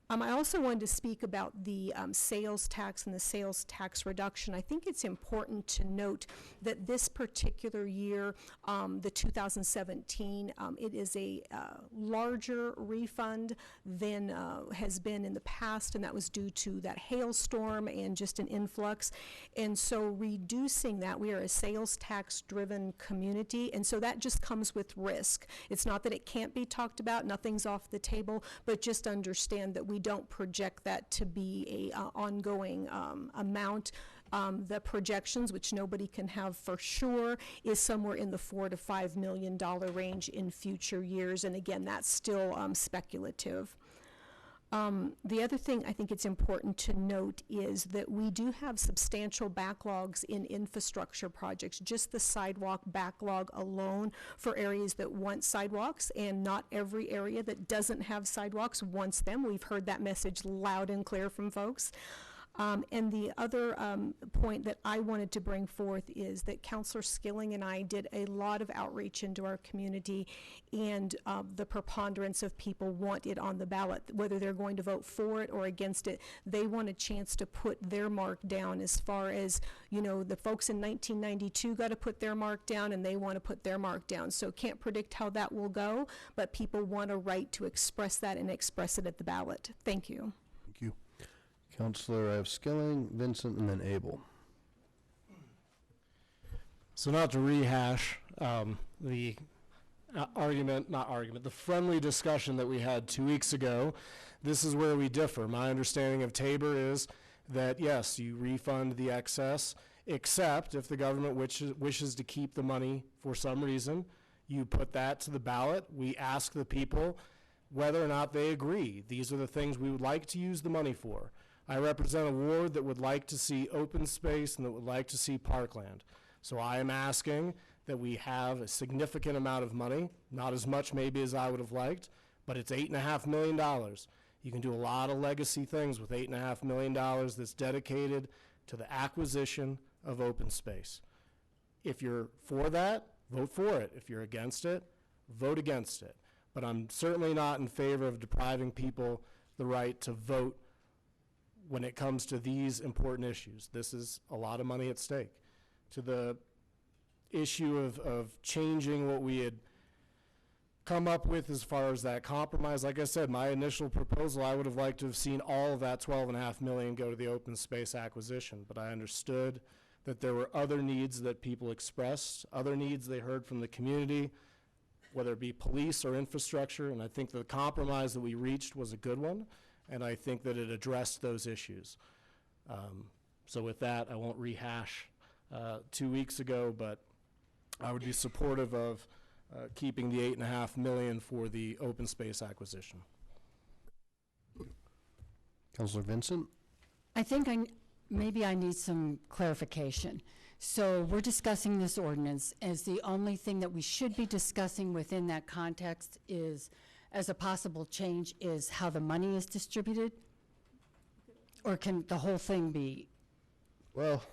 I also wanted to speak about the sales tax and the sales tax reduction. I think it's important to note that this particular year, the 2017, it is a larger refund than has been in the past, and that was due to that hailstorm and just an influx. And so reducing that, we are a sales tax driven community, and so that just comes with risk. It's not that it can't be talked about, nothing's off the table, but just understand that we don't project that to be a ongoing amount. The projections, which nobody can have for sure, is somewhere in the $4 to $5 million range in future years, and again, that's still speculative. The other thing I think it's important to note is that we do have substantial backlogs in infrastructure projects, just the sidewalk backlog alone for areas that want sidewalks, and not every area that doesn't have sidewalks wants them. We've heard that message loud and clear from folks. And the other point that I wanted to bring forth is that Councilor Skilling and I did a lot of outreach into our community, and the preponderance of people want it on the ballot. Whether they're going to vote for it or against it, they want a chance to put their mark down, as far as, you know, the folks in 1992 got to put their mark down, and they want to put their mark down. So can't predict how that will go, but people want a right to express that and express it at the ballot. Thank you. Thank you. Counselor, I have Skilling, Vincent, and then Abel. So not to rehash the the friendly discussion that we had 2 weeks ago, this is where we differ. My understanding of Tabor is that, yes, you refund the excess, except if the government wishes to keep the money for some reason, you put that to the ballot. We ask the people whether or not they agree. These are the things we would like to use the money for. I represent a ward that would like to see open space and that would like to see parkland. So I am asking that we have a significant amount of money, not as much maybe as I would have liked, but it's $8.5 million. You can do a lot of legacy things with $8.5 million that's dedicated to the acquisition of open space. If you're for that, vote for it. If you're against it, vote against it. But I'm certainly not in favor of depriving people the right to vote when it comes to these important issues. This is a lot of money at stake. To the issue of changing what we had come up with as far as that compromise, like I said, my initial proposal, I would have liked to have seen all of that $12.5 million go to the open space acquisition, but I understood that there were other needs that people expressed, other needs they heard from the community, whether it be police or infrastructure, and I think the compromise that we reached was a good one, and I think that it addressed those issues. So with that, I won't rehash 2 weeks ago, but I would be supportive of keeping the $8.5 million for the open space acquisition. Councilor Vincent? I think maybe I need some clarification. So we're discussing this ordinance as the only thing that we should be discussing within that context is, as a possible change, is how the money is distributed? Or can the whole thing be? Well,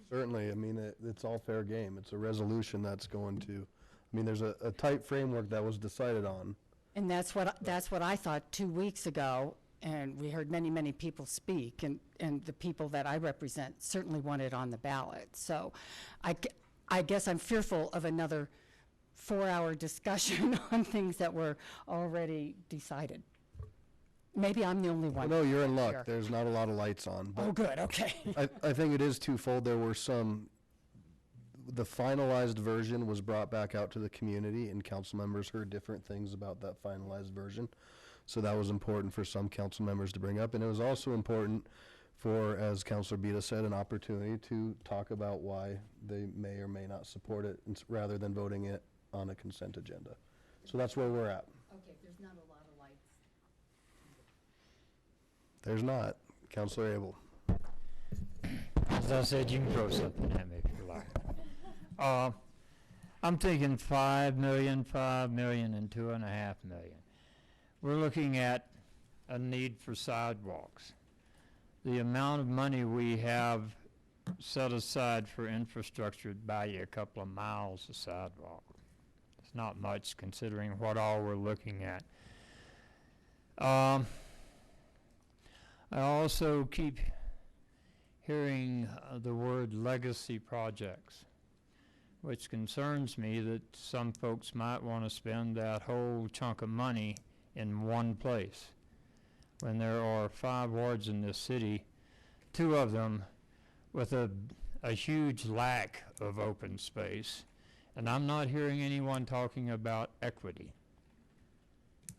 certainly, I mean, it's all fair game. It's a resolution that's going to, I mean, there's a tight framework that was decided on. And that's what I thought 2 weeks ago, and we heard many, many people speak, and the people that I represent certainly want it on the ballot. So I guess I'm fearful of another 4-hour discussion on things that were already decided. Maybe I'm the only one. No, you're in luck. here. There's not a lot of lights on. Oh, but good, okay. I think it is twofold. There were the finalized version was brought back out to the community, and council members heard different things about that finalized version. So that was important for some council members to bring up. And it was also important for, as Councilor Beta said, an opportunity to talk about why they may or may not support it, rather than voting it on a consent agenda. So that's where we're at. Okay, there's not a lot of lights. There's not. Councilor Abel. As I said, you can throw something at me if you like. I'm thinking 5 million, 5 million, and 2.5 million. We're looking at a need for sidewalks. The amount of money we have set aside for infrastructure would buy you a couple of miles of sidewalk. It's not much considering what all we're looking at. I also keep hearing the word legacy projects, which concerns me that some folks might want to spend that whole chunk of money in one place. When there are 5 wards in this city, 2 of them with a huge lack of open space, and I'm not hearing anyone talking about equity.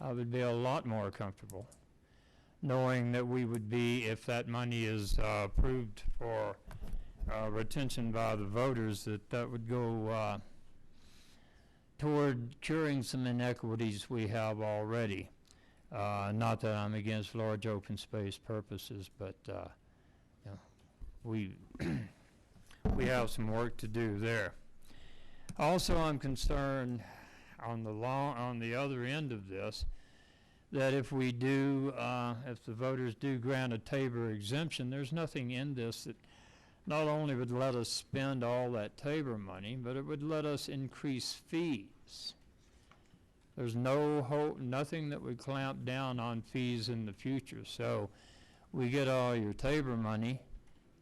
I would be a lot more comfortable knowing that we would be, if that money is approved for retention by the voters, that would go toward curing some inequities we have already. Not that I'm against large open space purposes, but you know, we we have some work to do there. Also, I'm concerned on the other end of this, that if we do, if the voters do grant a Tabor exemption, there's nothing in this that not only would let us spend all that Tabor money, but it would let us increase fees. There's nothing that would clamp down on fees in the future. So we get all your Tabor money,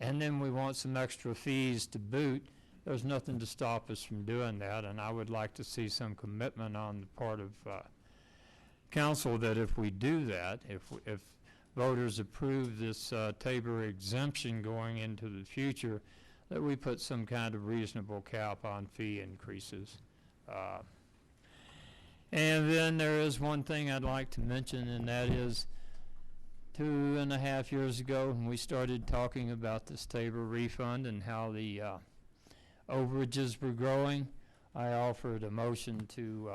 and then we want some extra fees to boot. There's nothing to stop us from doing that, and I would like to see some commitment on the part of council that if we do that, if voters approve this Tabor exemption going into the future, that we put some kind of reasonable cap on fee increases. And then there is one thing I'd like to mention, and that is 2.5 years ago when we started talking about this Tabor refund and how the overages were growing, I offered a motion to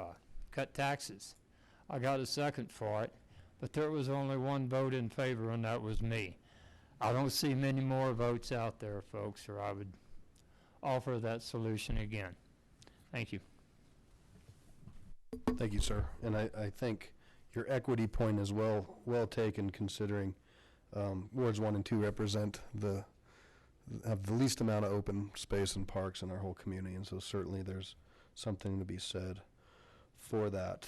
cut taxes. I got a second for it, but there was only one vote in favor, and that was me. I don't see many more votes out there, folks, or I would offer that solution again. Thank you. Thank you, sir. And I think your equity point is well taken, considering wards 1 and 2 represent have the least amount of open space and parks in our whole community, and so certainly there's something to be said for that.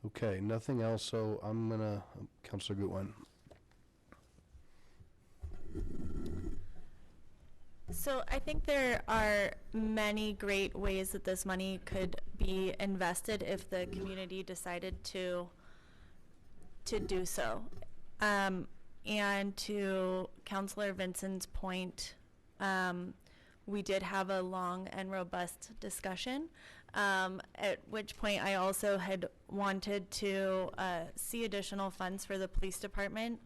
Okay, nothing else, so I'm gonna, Councilor Gutwein. So I think there are many great ways that this money could be invested if the community decided to do so. And to Councilor Vinson's point, we did have a long and robust discussion, at which point I also had wanted to see additional funds for the police department.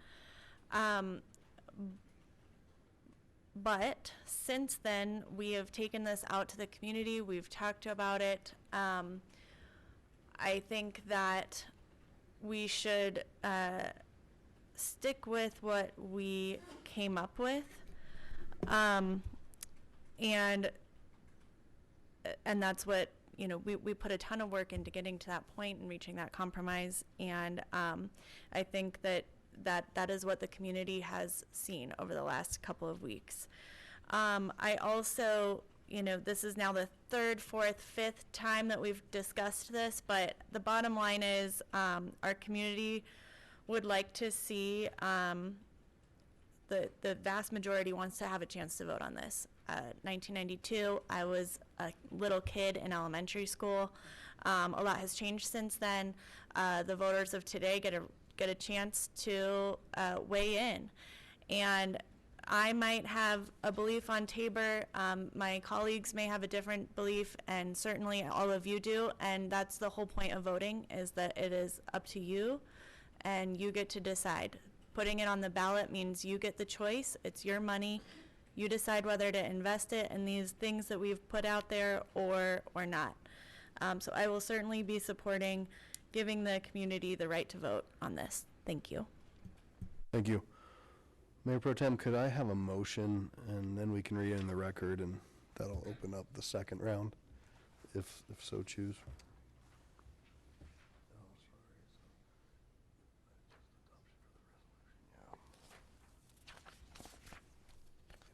But since then, we have taken this out to the community. We've talked about it. I think that we should stick with what we came up with, and that's what, you know, we put a ton of work into getting to that point and reaching that compromise, and I think that is what the community has seen over the last couple of weeks. I also, you know, this is now the 3rd, 4th, 5th time that we've discussed this, but the bottom line is our community would like to see, the vast majority wants to have a chance to vote on this. 1992, I was a little kid in elementary school. A lot has changed since then. The voters of today get a chance to weigh in. And I might have a belief on Tabor. My colleagues may have a different belief, and certainly all of you do. And that's the whole point of voting, is that it is up to you, and you get to decide. Putting it on the ballot means you get the choice. It's your money. You decide whether to invest it in these things that we've put out there or not. So I will certainly be supporting giving the community the right to vote on this. Thank you. Thank you. Mayor Pro Tem, could I have a motion, and then we can read it in the record, and that'll open up the second round, if so choose.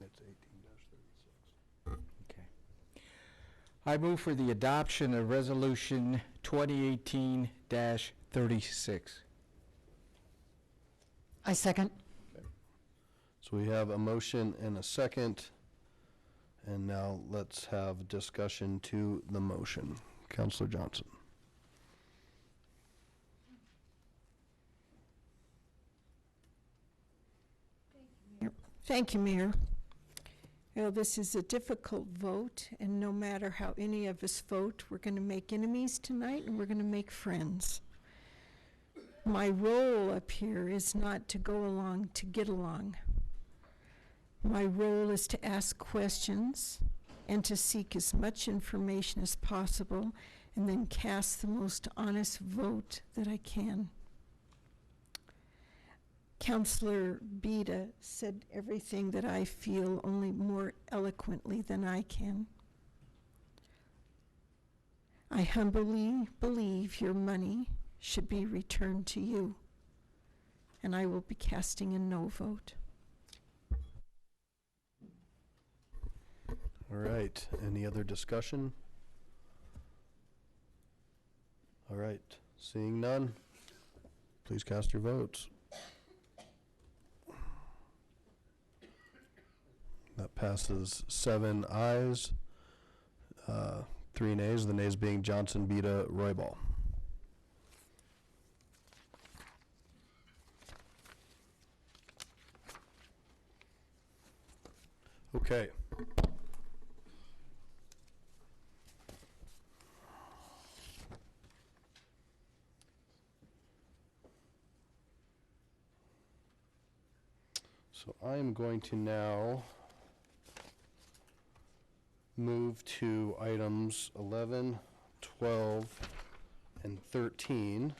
It's 18-36. Okay. I move for the adoption of Resolution 2018-36. I second. So we have a motion and a second, and now let's have discussion to the motion. Councilor Johnson. Thank you, Mayor. Well, this is a difficult vote, and no matter how any of us vote, we're going to make enemies tonight, and we're going to make friends. My role up here is not to go along to get along. My role is to ask questions and to seek as much information as possible, and then cast the most honest vote that I can. Councilor Bida said everything that I feel, only more eloquently than I can. I humbly believe your money should be returned to you, and I will be casting a no vote. All right, any other discussion? All right, seeing none, please cast your votes. That passes 7 ayes, 3 nays, the nays being Johnson, Bida, Roybal. Okay. So I am going to now move to items 11, 12, and 13.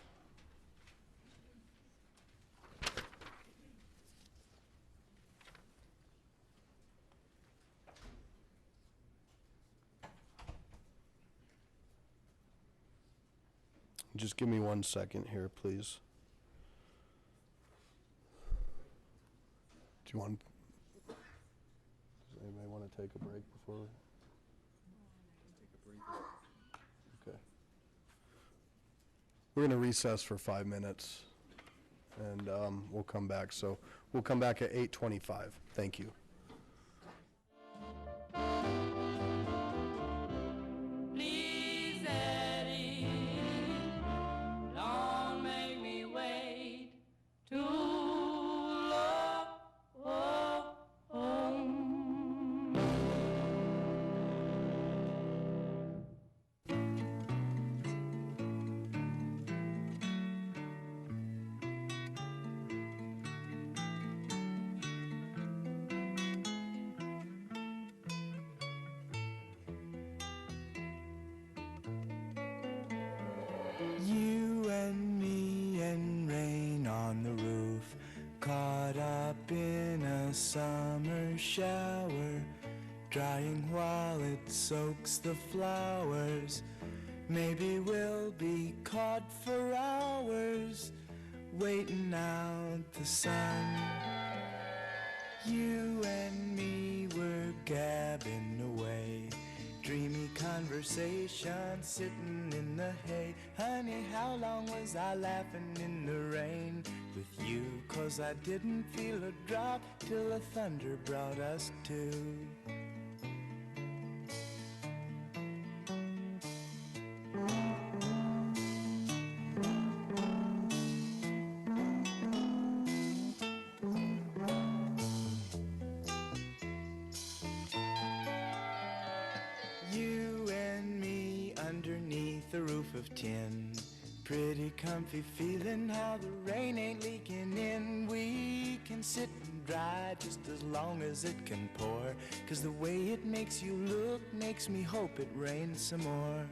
Just give me 1 second here, please. Do you want, does anybody want to take a break before? Okay. We're going to recess for 5 minutes, and we'll come back. So we'll come back at 8:25. Thank you. You and me and rain on the roof, caught up in a summer shower, drying while it soaks the flowers. Maybe we'll be caught for hours, waiting out the sun. You and me were gabbing away, dreamy conversation sitting in the hay. Honey, how long was I laughing in the rain with you? 'Cause I didn't feel a drop till the thunder brought us to. comfy feeling how the rain ain't leaking in. We can sit and dry just as long as it can pour, 'cause the way it makes you look makes me hope it rains some more.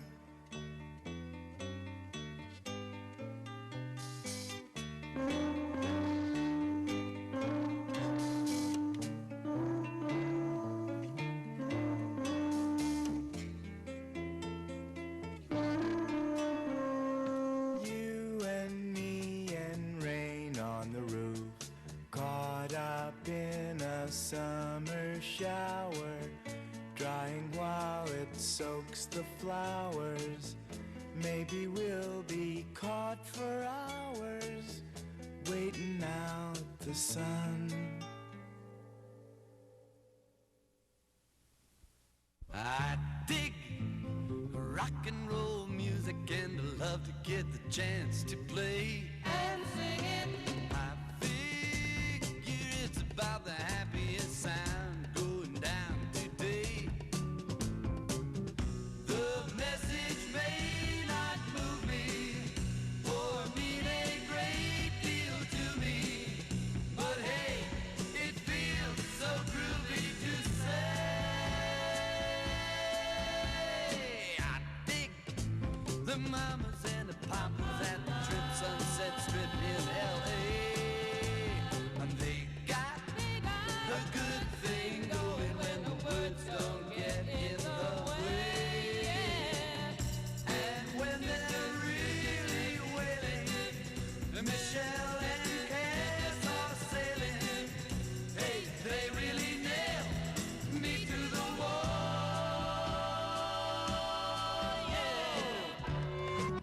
You and me and rain on the roof, caught up in a summer shower, drying while it soaks the flowers. Maybe we'll be caught for hours, waiting out the sun. I dig rock and roll music and I love to get the chance to play and sing it. I figure it's about the happiest sound going down today. The message may not move me or mean a great deal to me, but hey, it feels so groovy to say. I dig the mamas and the papas at the Trip Sunset Strip in L.A. And they got a good thing going when the words don't get in the way. And when they're really wailing, Michelle and Cass are sailing. Hey, they really nail me to the wall. Yeah.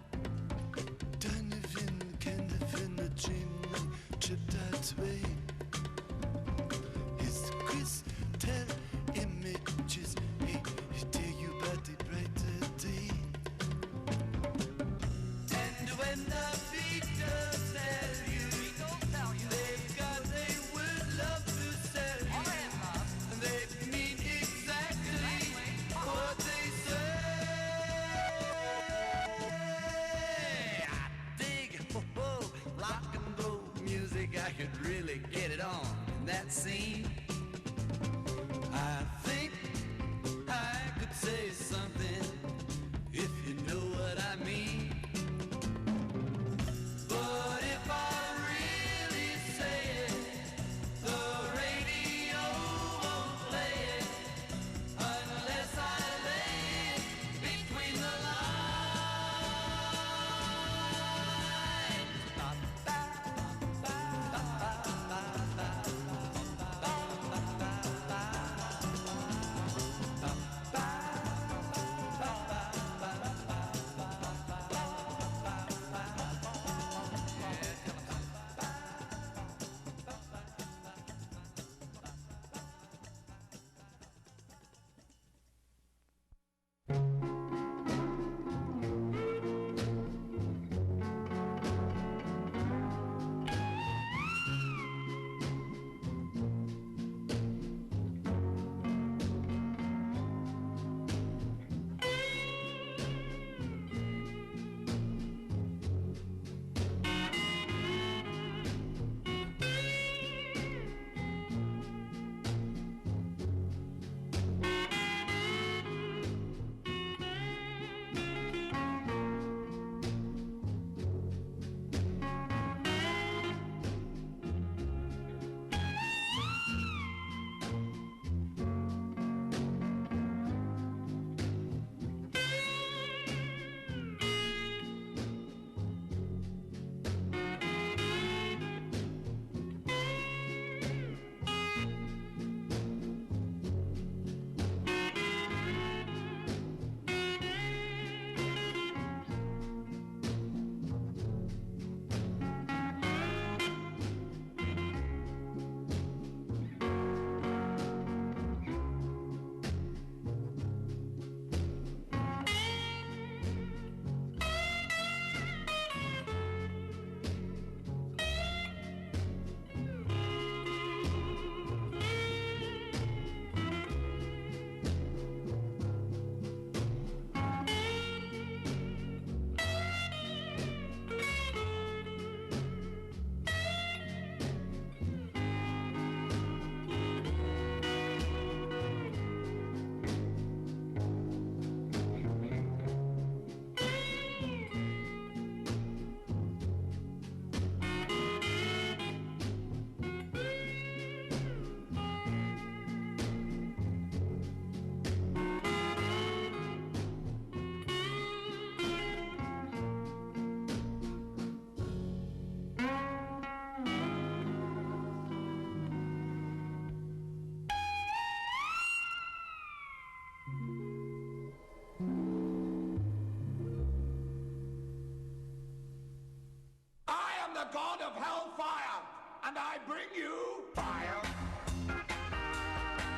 I bring you fire.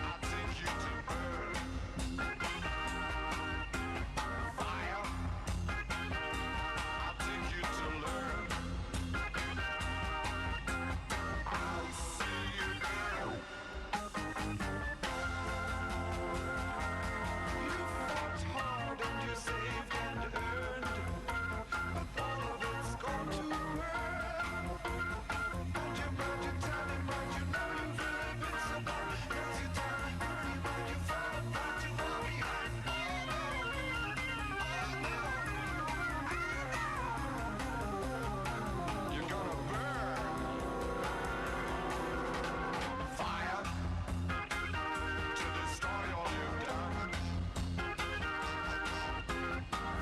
I'll take you to burn. Fire. I'll take you to learn. I'll see you burn. You fought hard and you saved and earned, but all of it's gone to burn. Hold your mind, your time in mind, you know you've really been so bad. Now's your time, burn your mind, you found out you fall behind. You're gonna burn. Fire to destroy all you've done.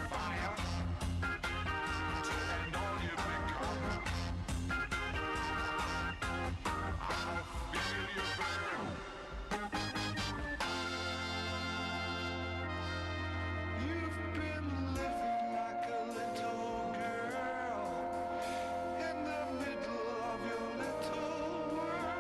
Fire to end all you've become. I'll feel you burn. You've been living like a little girl in the middle of your little world.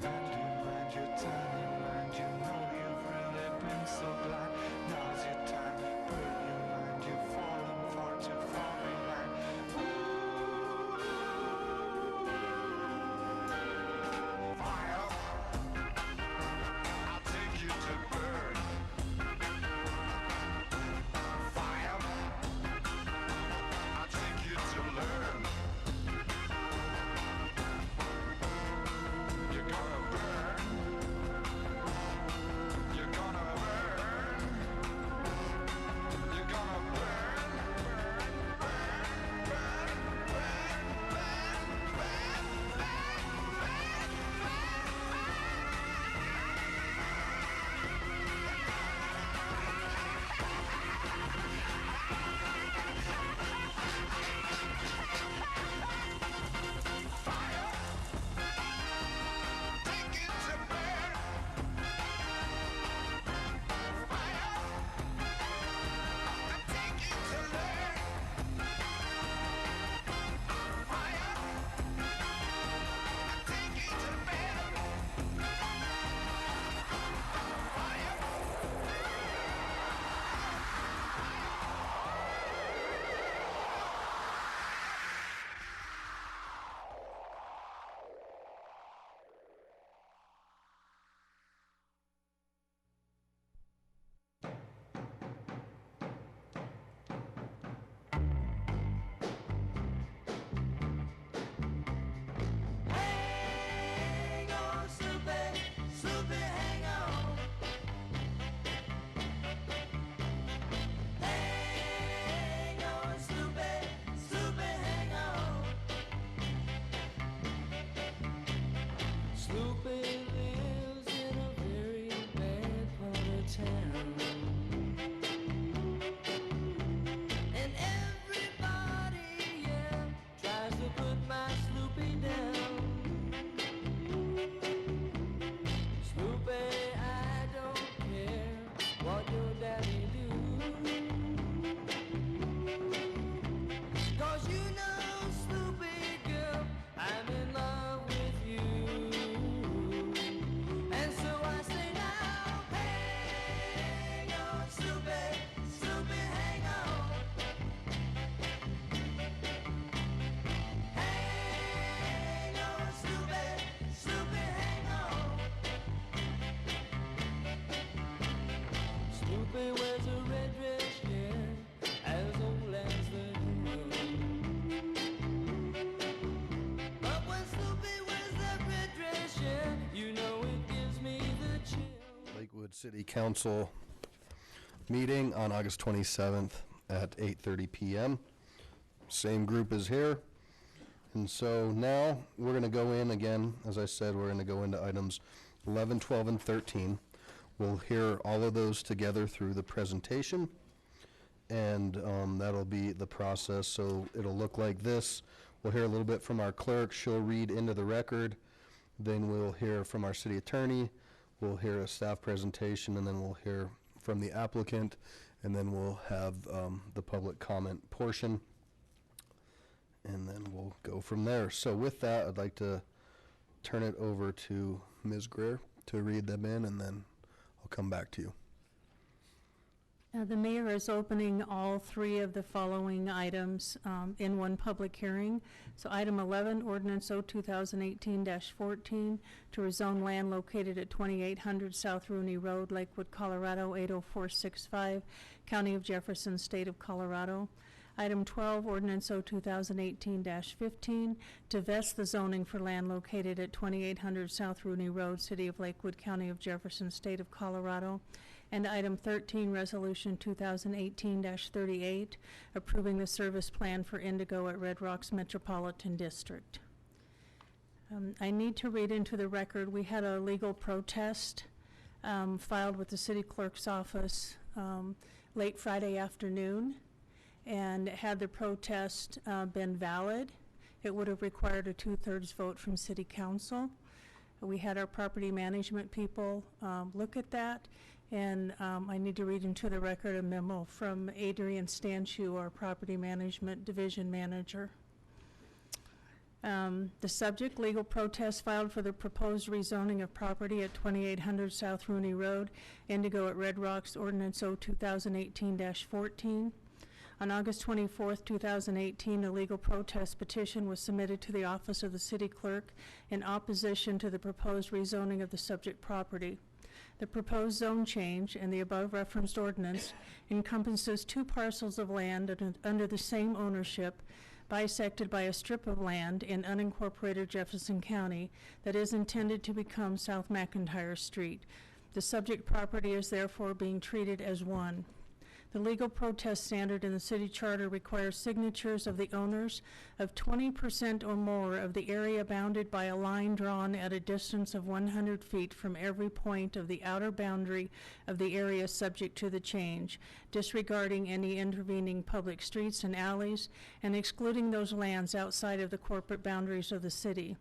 And you mind your tiny mind, you know you've really been so blind. Now's your time, burn your mind, you've fallen far too far behind. Fire, I'll take you to burn. Fire, I'll take you to learn. You're gonna burn. You're gonna burn. You're gonna burn, burn, burn, burn, burn, burn, Fire, take it to burn. Fire, I take it to learn. Fire, I take it to burn. Fire. Hang on, Snoopy, Snoopy, hang on. Hang on, Snoopy, Snoopy, hang on. Snoopy lives in a very bad part of town. And everybody, yeah, tries to put my Snoopy down. Snoopy, I don't care what your daddy do. 'Cause you know, Snoopy girl, I'm in love with you. And so I say now, hang on, Snoopy, Snoopy, hang on. Hang on, Snoopy, Snoopy, hang on. Snoopy wears a red dress, yeah, as old as the hill. But when Snoopy wears that red dress, yeah, you know it gives me the chill. Lakewood City Council meeting on August 27th at 8:30 PM. Same group is here. And so now, we're going to go in again, as I said, we're going to go into items 11, 12, and 13. We'll hear all of those together through the presentation, and that'll be the process. So it'll look like this. We'll hear a little bit from our clerk. She'll read into the record. Then we'll hear from our city attorney. We'll hear a staff presentation, and then we'll hear from the applicant, and then we'll have the public comment portion. and then we'll go from there. So with that, I'd like to turn it over to Ms. Greer to read them in, and then I'll come back to you. The mayor is opening all three of the following items in one public hearing. So item 11, ordinance O 2018-14, to rezone land located at 2800 South Rooney Road, Lakewood, Colorado 80465, County of Jefferson, State of Colorado. Item 12, ordinance O 2018-15, to vest the zoning for land located at 2800 South Rooney Road, City of Lakewood, County of Jefferson, State of Colorado. And item 13, resolution 2018-38, approving the service plan for Indigo at Red Rocks Metropolitan District. I need to read into the record, we had a legal protest filed with the city clerk's office late Friday afternoon. And had the protest been valid, it would have required a 2/3 vote from city council. We had our property management people look at that, and I need to read into the record a memo from Adrian Stanchu, our property management division manager. The subject, legal protest filed for the proposed rezoning of property at 2800 South Rooney Road, Indigo at Red Rocks, ordinance O 2018-14. On August 24th, 2018, a legal protest petition was submitted to the office of the city clerk in opposition to the proposed rezoning of the subject property. The proposed zone change and the above referenced ordinance encompasses 2 parcels of land under the same ownership, bisected by a strip of land in unincorporated Jefferson County that is intended to become South McIntyre Street. The subject property is therefore being treated as one. The legal protest standard in the city charter requires signatures of the owners of 20% or more of the area bounded by a line drawn at a distance of 100 feet from every point of the outer boundary of the area subject to the change, disregarding any intervening public streets and alleys, and excluding those lands outside of the corporate boundaries of the city.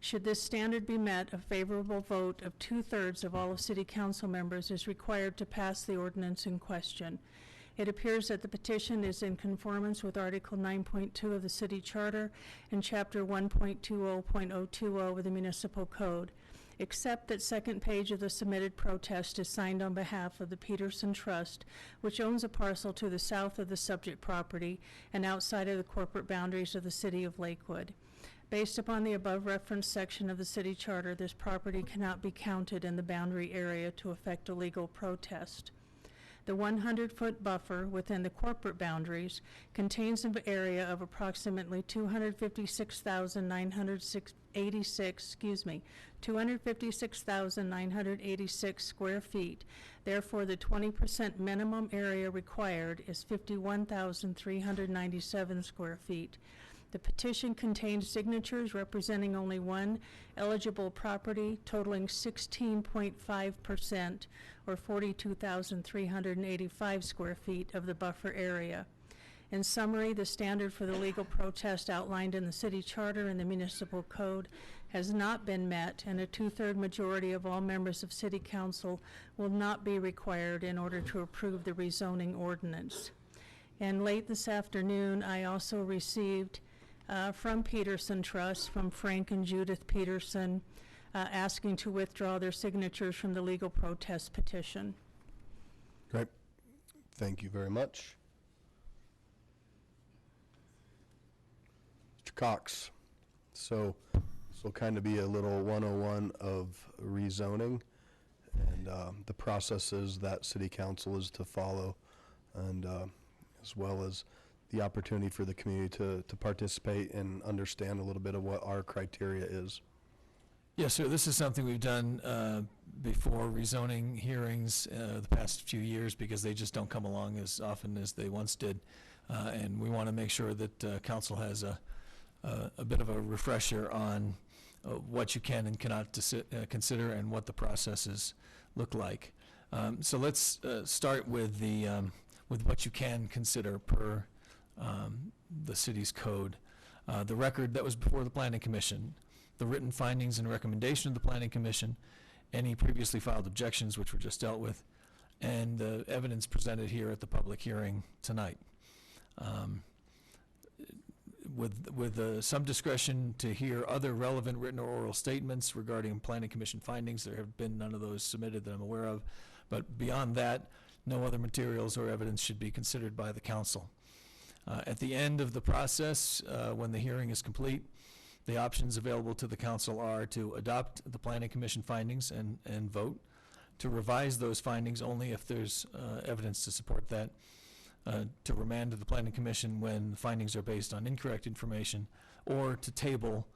Should this standard be met, a favorable vote of 2/3 of all of city council members is required to pass the ordinance in question. It appears that the petition is in conformance with Article 9.2 of the city charter and Chapter 1.20.020 of the municipal code, except that second page of the submitted protest is signed on behalf of the Peterson Trust, which owns a parcel to the south of the subject property and outside of the corporate boundaries of the city of Lakewood. Based upon the above referenced section of the city charter, this property cannot be counted in the boundary area to effect a legal protest. The 100-foot buffer within the corporate boundaries contains an area of approximately 256,986 square feet. Therefore, the 20% minimum area required is 51,397 square feet. The petition contains signatures representing only one eligible property totaling 16.5% or 42,385 square feet of the buffer area. In summary, the standard for the legal protest outlined in the city charter and the municipal code has not been met, and a 2/3 majority of all members of city council will not be required in order to approve the rezoning ordinance. And late this afternoon, I also received from Peterson Trust, from Frank and Judith Peterson, asking to withdraw their signatures from the legal protest petition. Great. Thank you very much. Mr. Cox. So this will kind of be a little 101 of rezoning and the processes that city council is to follow, and as well as the opportunity for the community to participate and understand a little bit of what our criteria is. Yes, sir. This is something we've done before rezoning hearings the past few years, because they just don't come along as often as they once did. And we want to make sure that council has a bit of a refresher on what you can and cannot consider and what the processes look like. So let's start with with what you can consider per the city's code. The record that was before the Planning Commission, the written findings and recommendation of the Planning Commission, any previously filed objections which were just dealt with, and the evidence presented here at the public hearing tonight. with some discretion to hear other relevant written or oral statements regarding planning commission findings. There have been none of those submitted that I'm aware of, but beyond that, no other materials or evidence should be considered by the council. At the end of the process, when the hearing is complete, the options available to the council are to adopt the planning commission findings and vote, to revise those findings only if there's evidence to support that, to remand to the planning commission when the findings are based on incorrect information, or to table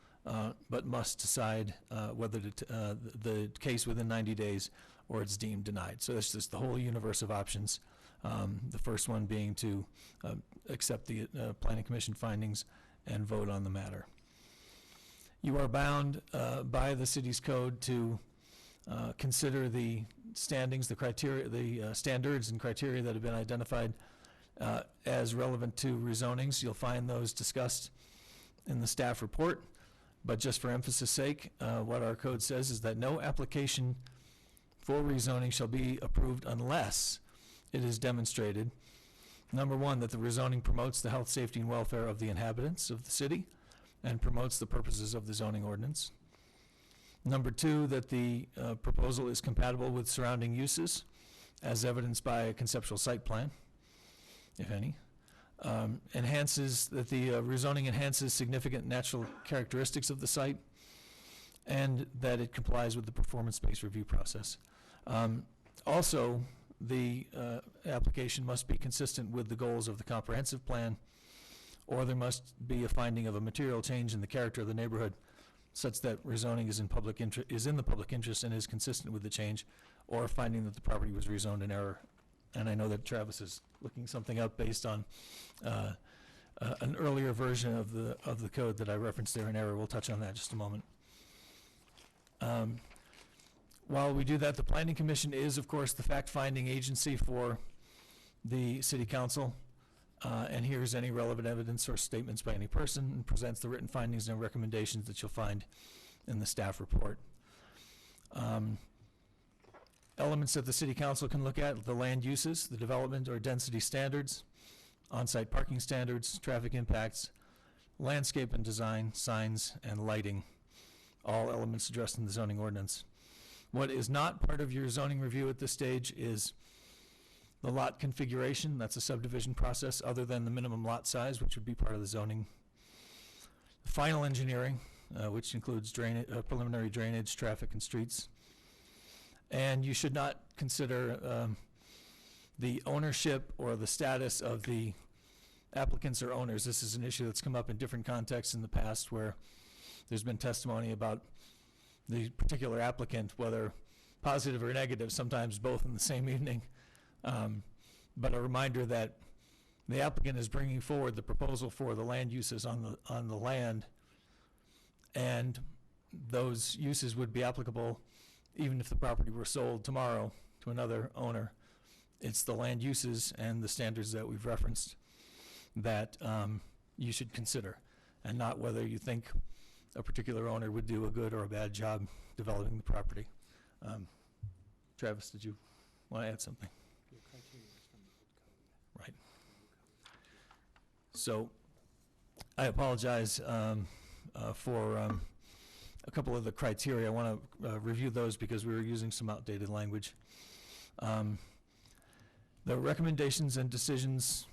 but must decide whether the case within 90 days or it's deemed denied. So that's just the whole universe of options. The first one being to accept the planning commission findings and vote on the matter. You are bound by the city's code to consider the standings, the criteria, the standards and criteria that have been identified as relevant to rezonings. You'll find those discussed in the staff report, but just for emphasis sake, what our code says is that no application for rezoning shall be approved unless it is demonstrated, number one, that the rezoning promotes the health, safety, and welfare of the inhabitants of the city and promotes the purposes of the zoning ordinance. Number two, that the proposal is compatible with surrounding uses as evidenced by a conceptual site plan, if any. Enhances, that the rezoning enhances significant natural characteristics of the site, and that it complies with the performance-based review process. Also, the application must be consistent with the goals of the comprehensive plan, or there must be a finding of a material change in the character of the neighborhood such that rezoning is in the public interest and is consistent with the change, or finding that the property was rezoned in error. And I know that Travis is looking something up based on an earlier version of the code that I referenced there in error. We'll touch on that in just a moment. While we do that, the Planning Commission is, of course, the fact-finding agency for the City Council, and hears any relevant evidence or statements by any person and presents the written findings and recommendations that you'll find in the staff report. Elements that the City Council can look at: the land uses, the development or density standards, on-site parking standards, traffic impacts, landscape and design, signs, and lighting, all elements addressed in the zoning ordinance. What is not part of your zoning review at this stage is the lot configuration. That's a subdivision process other than the minimum lot size, which would be part of the zoning. Final engineering, which includes preliminary drainage, traffic, and streets. And you should not consider the ownership or the status of the applicants or owners. This is an issue that's come up in different contexts in the past where there's been testimony about the particular applicant, whether positive or negative, sometimes both in the same evening. But a reminder that the applicant is bringing forward the proposal for the land uses on the land, and those uses would be applicable even if the property were sold tomorrow to another owner. It's the land uses and the standards that we've referenced that you should consider, and not whether you think a particular owner would do a good or a bad job developing the property. Travis, did you want to add something? Right. So I apologize for a couple of the criteria. I want to review those because we were using some outdated language. The recommendations and decisions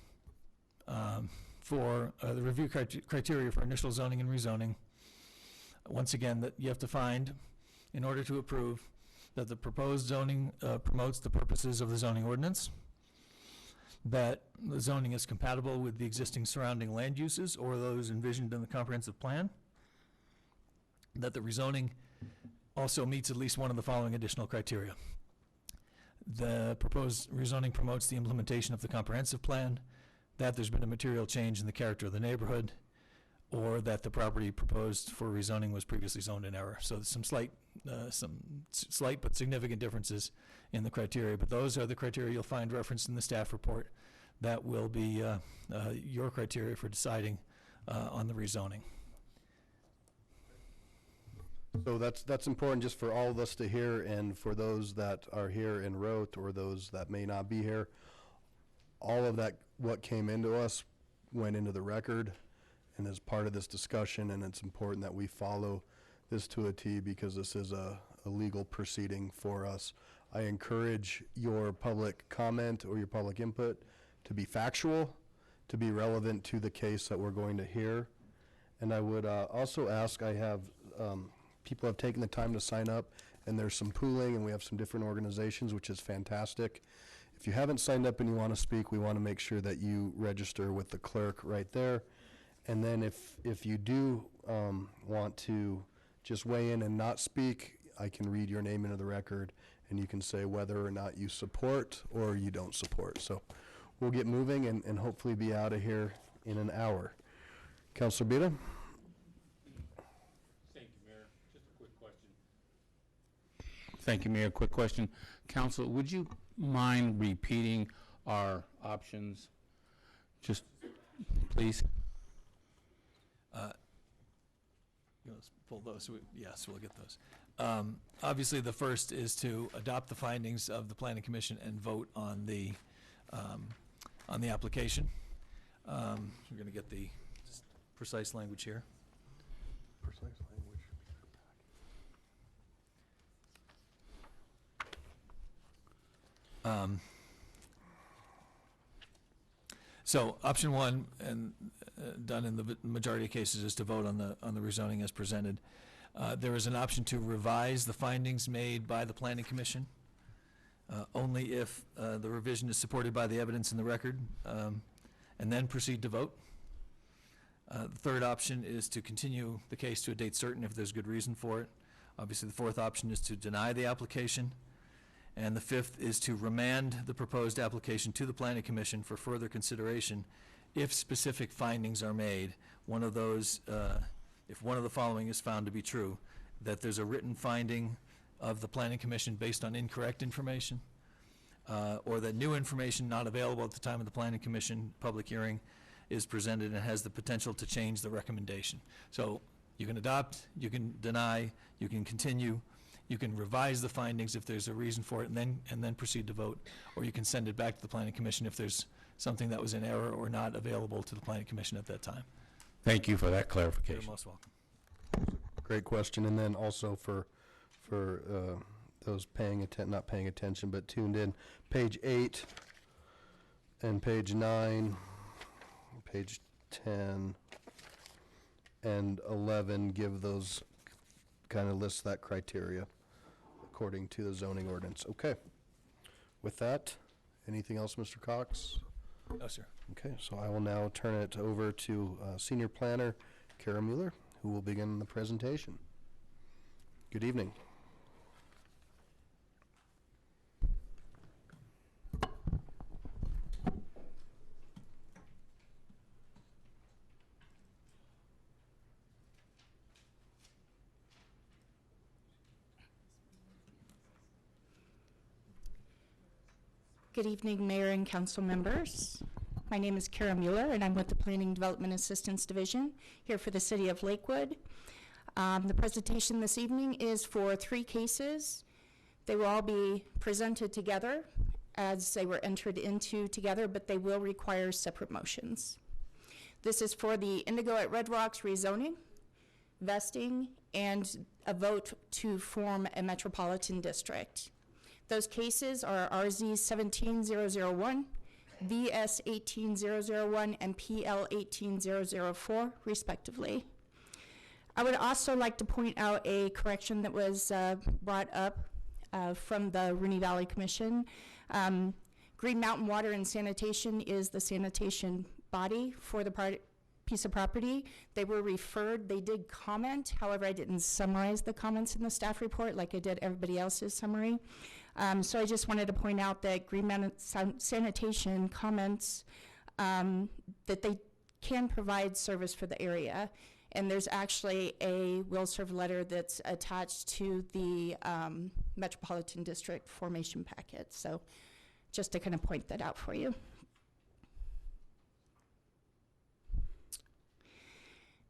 for the review criteria for initial zoning and rezoning, once again, that you have to find, in order to approve, that the proposed zoning promotes the purposes of the zoning ordinance, that the zoning is compatible with the existing surrounding land uses or those envisioned in the comprehensive plan, that the rezoning also meets at least one of the following additional criteria. The proposed rezoning promotes the implementation of the comprehensive plan, that there's been a material change in the character of the neighborhood, or that the property proposed for rezoning was previously zoned in error. So there's some slight but significant differences in the criteria, but those are the criteria you'll find referenced in the staff report. That will be your criteria for deciding on the rezoning. So that's important just for all of us to hear, and for those that are here en route or those that may not be here. All of that, what came into us, went into the record, and as part of this discussion, and it's important that we follow this to a T because this is a legal proceeding for us. I encourage your public comment or your public input to be factual, to be relevant to the case that we're going to hear. And I would also ask, I have, people have taken the time to sign up, and there's some pooling, and we have some different organizations, which is fantastic. If you haven't signed up and you want to speak, we want to make sure that you register with the clerk right there. And then if you do want to just weigh in and not speak, I can read your name into the record, and you can say whether or not you support or you don't support. So we'll get moving and hopefully be out of here in an hour. Councilor Bida? Thank you, Mayor. Just a quick question. Thank you, Mayor. Quick question. Council, would you mind repeating our options? Just, please. Let's pull those. Yes, we'll get those. Obviously, the first is to adopt the findings of the Planning Commission and vote on the application. We're going to get the precise language here. Precise language. So option one, and done in the majority of cases, is to vote on the rezoning as presented. There is an option to revise the findings made by the Planning Commission, only if the revision is supported by the evidence in the record, and then proceed to vote. The third option is to continue the case to a date certain if there's good reason for it. Obviously, the fourth option is to deny the application. And the fifth is to remand the proposed application to the Planning Commission for further consideration if specific findings are made. One of those, if one of the following is found to be true, that there's a written finding of the Planning Commission based on incorrect information, or that new information not available at the time of the Planning Commission public hearing is presented and has the potential to change the recommendation. So you can adopt, you can deny, you can continue, you can revise the findings if there's a reason for it, and then proceed to vote, or you can send it back to the Planning Commission if there's something that was in error or not available to the Planning Commission at that time. Thank you for that clarification. You're most welcome. Great question. And then also for those not paying attention, but tuned in, page 8 and page 9, page 10 and 11 give those, kind of list that criteria according to the zoning ordinance. Okay. With that, anything else, Mr. Cox? No, sir. Okay, so I will now turn it over to Senior Planner Kara Mueller, who will begin the presentation. Good evening. Good evening, Mayor and Council members. My name is Kara Mueller, and I'm with the Planning Development Assistance Division here for the City of Lakewood. The presentation this evening is for 3 cases. They will all be presented together as they were entered into together, but they will require separate motions. This is for the Indigo at Red Rocks rezoning, vesting, and a vote to form a metropolitan district. Those cases are RZ 17001, VS 18001, and PL 18004, respectively. I would also like to point out a correction that was brought up from the Rooney Valley Commission. Green Mountain Water and Sanitation is the sanitation body for the piece of property. They were referred, they did comment, however, I didn't summarize the comments in the staff report like I did everybody else's summary. So I just wanted to point out that Green Mountain Sanitation comments that they can provide service for the area. And there's actually a will serve letter that's attached to the Metropolitan District formation packet. So just to kind of point that out for you.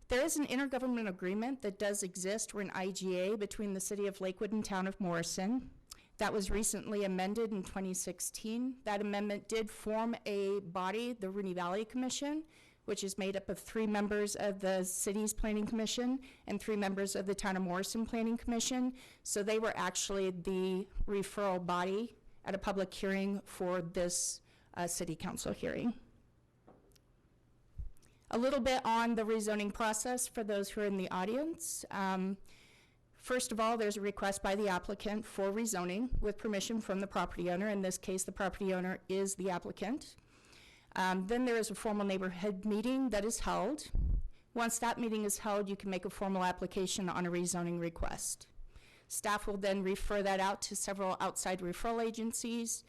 There is an intergovernmental agreement that does exist. We're an IGA between the City of Lakewood and Town of Morrison. That was recently amended in 2016. That amendment did form a body, the Rooney Valley Commission, which is made up of 3 members of the city's planning commission and 3 members of the town of Morrison Planning Commission. So they were actually the referral body at a public hearing for this city council hearing. A little bit on the rezoning process for those who are in the audience. First of all, there's a request by the applicant for rezoning with permission from the property owner. In this case, the property owner is the applicant. Then there is a formal neighborhood meeting that is held. Once that meeting is held, you can make a formal application on a rezoning request. Staff will then refer that out to several outside referral agencies,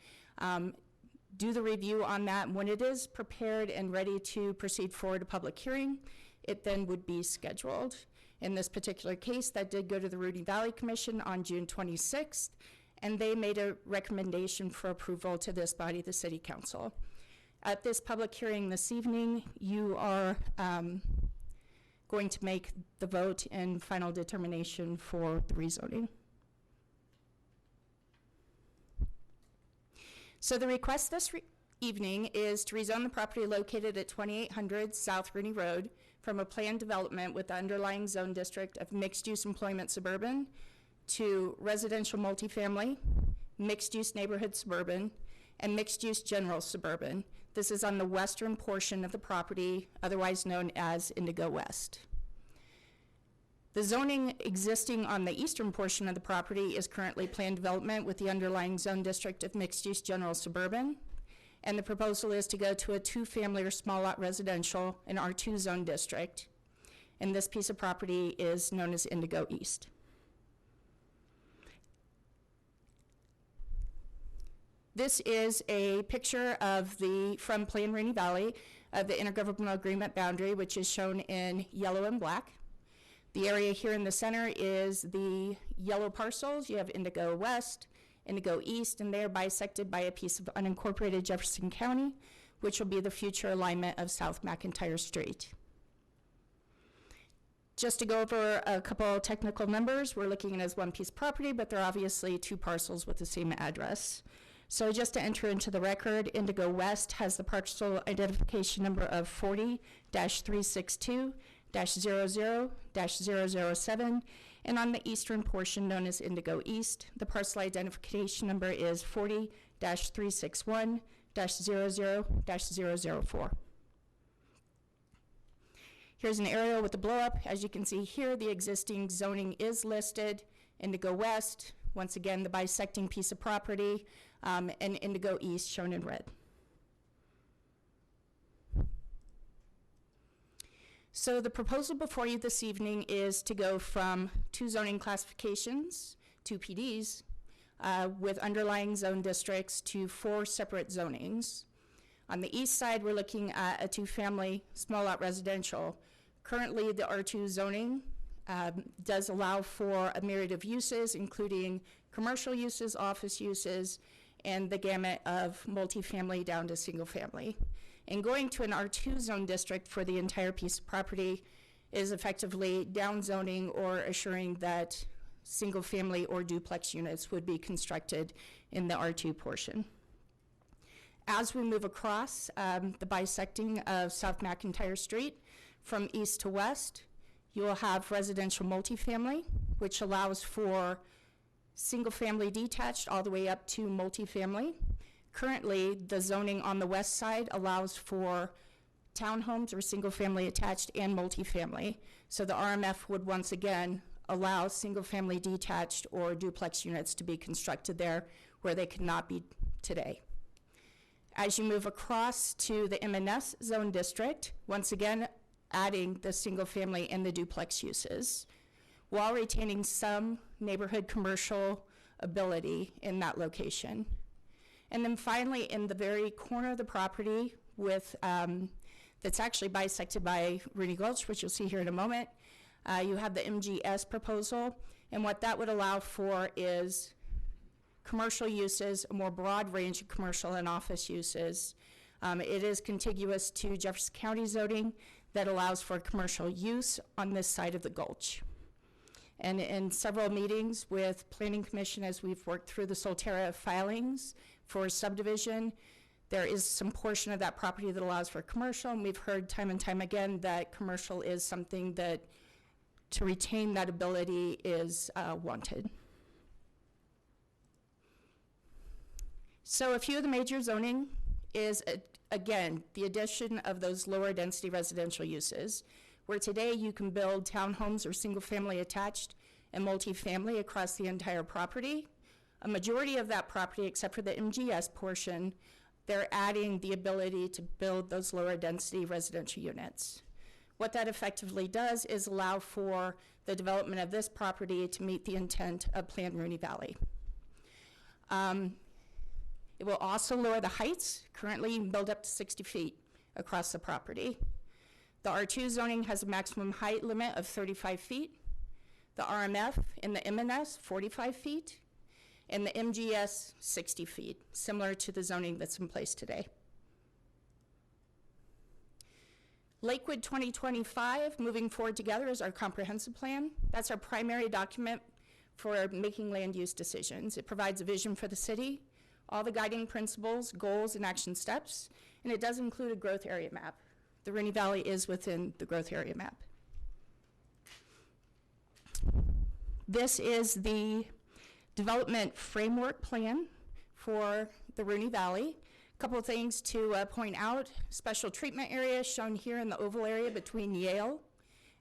do the review on that. When it is prepared and ready to proceed forward to public hearing, it then would be scheduled. In this particular case, that did go to the Rudy Valley Commission on June 26th, and they made a recommendation for approval to this body, the City Council. At this public hearing this evening, you are going to make the vote and final determination for the rezoning. So the request this evening is to rezone the property located at 2800 South Rooney Road from a planned development with the underlying zone district of mixed-use employment suburban to residential multifamily, mixed-use neighborhood suburban, and mixed-use general suburban. This is on the western portion of the property, otherwise known as Indigo West. The zoning existing on the eastern portion of the property is currently planned development with the underlying zone district of mixed-use general suburban, and the proposal is to go to a 2-family or small lot residential, an R2 zone district, and this piece of property is known as Indigo East. This is a picture of from Plan Rainy Valley of the intergovernmental agreement boundary, which is shown in yellow and black. The area here in the center is the yellow parcels. You have Indigo West, Indigo East, and they are bisected by a piece of unincorporated Jefferson County, which will be the future alignment of South McIntyre Street. Just to go over a couple technical numbers, we're looking at it as one piece of property, but they're obviously 2 parcels with the same address. So just to enter into the record, Indigo West has the parcel identification number of 40-362-00-007, and on the eastern portion known as Indigo East, the parcel identification number is 40-361-00-004. Here's an aerial with the blow up. As you can see here, the existing zoning is listed. Indigo West, once again, the bisecting piece of property, and Indigo East shown in red. So the proposal before you this evening is to go from 2 zoning classifications, 2 PDs, with underlying zone districts to 4 separate zonings. On the east side, we're looking at a 2-family small lot residential. Currently, the R2 zoning does allow for a myriad of uses, including commercial uses, office uses, and the gamut of multifamily down to single family. And going to an R2 zone district for the entire piece of property is effectively downzoning or assuring that single family or duplex units would be constructed in the R2 portion. As we move across the bisecting of South McIntyre Street from east to west, you will have residential multifamily, which allows for single family detached all the way up to multifamily. Currently, the zoning on the west side allows for townhomes or single family attached and multifamily. So the RMF would once again allow single family detached or duplex units to be constructed there where they could not be today. As you move across to the M&S zone district, once again, adding the single family and the duplex uses, while retaining some neighborhood commercial ability in that location. And then finally, in the very corner of the property with, that's actually bisected by Rooney Gulch, which you'll see here in a moment, you have the MGS proposal. And what that would allow for is commercial uses, a more broad range of commercial and office uses. It is contiguous to Jefferson County zoning that allows for commercial use on this side of the gulch. And in several meetings with Planning Commission as we've worked through the Solterra filings for subdivision, There is some portion of that property that allows for commercial, and we've heard time and time again that commercial is something that, to retain that ability, is wanted. So a few of the major zoning is, again, the addition of those lower density residential uses, where today you can build townhomes or single-family attached and multifamily across the entire property. A majority of that property, except for the MGS portion, they're adding the ability to build those lower density residential units. What that effectively does is allow for the development of this property to meet the intent of Plan Rooney Valley. It will also lower the heights. Currently, you can build up to 60 feet across the property. The R2 zoning has a maximum height limit of 35 feet. The RMF and the MNS, 45 feet. And the MGS, 60 feet, similar to the zoning that's in place today. Lakewood 2025, moving forward together, is our comprehensive plan. That's our primary document for making land use decisions. It provides a vision for the city, all the guiding principles, goals, and action steps, and it does include a growth area map. The Rooney Valley is within the growth area map. This is the development framework plan for the Rooney Valley. A couple of things to point out. Special treatment area shown here in the oval area between Yale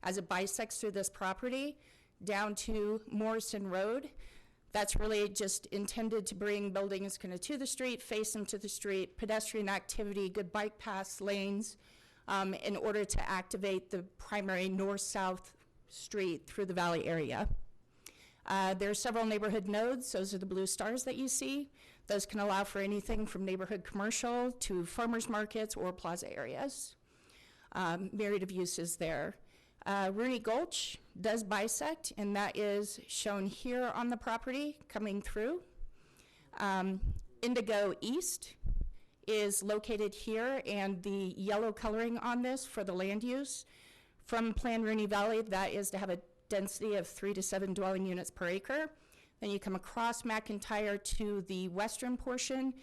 as it bisects through this property down to Morrison Road. That's really just intended to bring buildings kind of to the street, face them to the street, pedestrian activity, good bike paths, lanes, in order to activate the primary north-south street through the valley area. There are several neighborhood nodes. Those are the blue stars that you see. Those can allow for anything from neighborhood commercial to farmers markets or plaza areas. Myriad of uses there. Rooney Gulch does bisect, and that is shown here on the property coming through. Indigo East is located here, and the yellow coloring on this for the land use from Plan Rooney Valley, that is to have a density of 3 to 7 dwelling units per acre. Then you come across McIntyre to the western portion,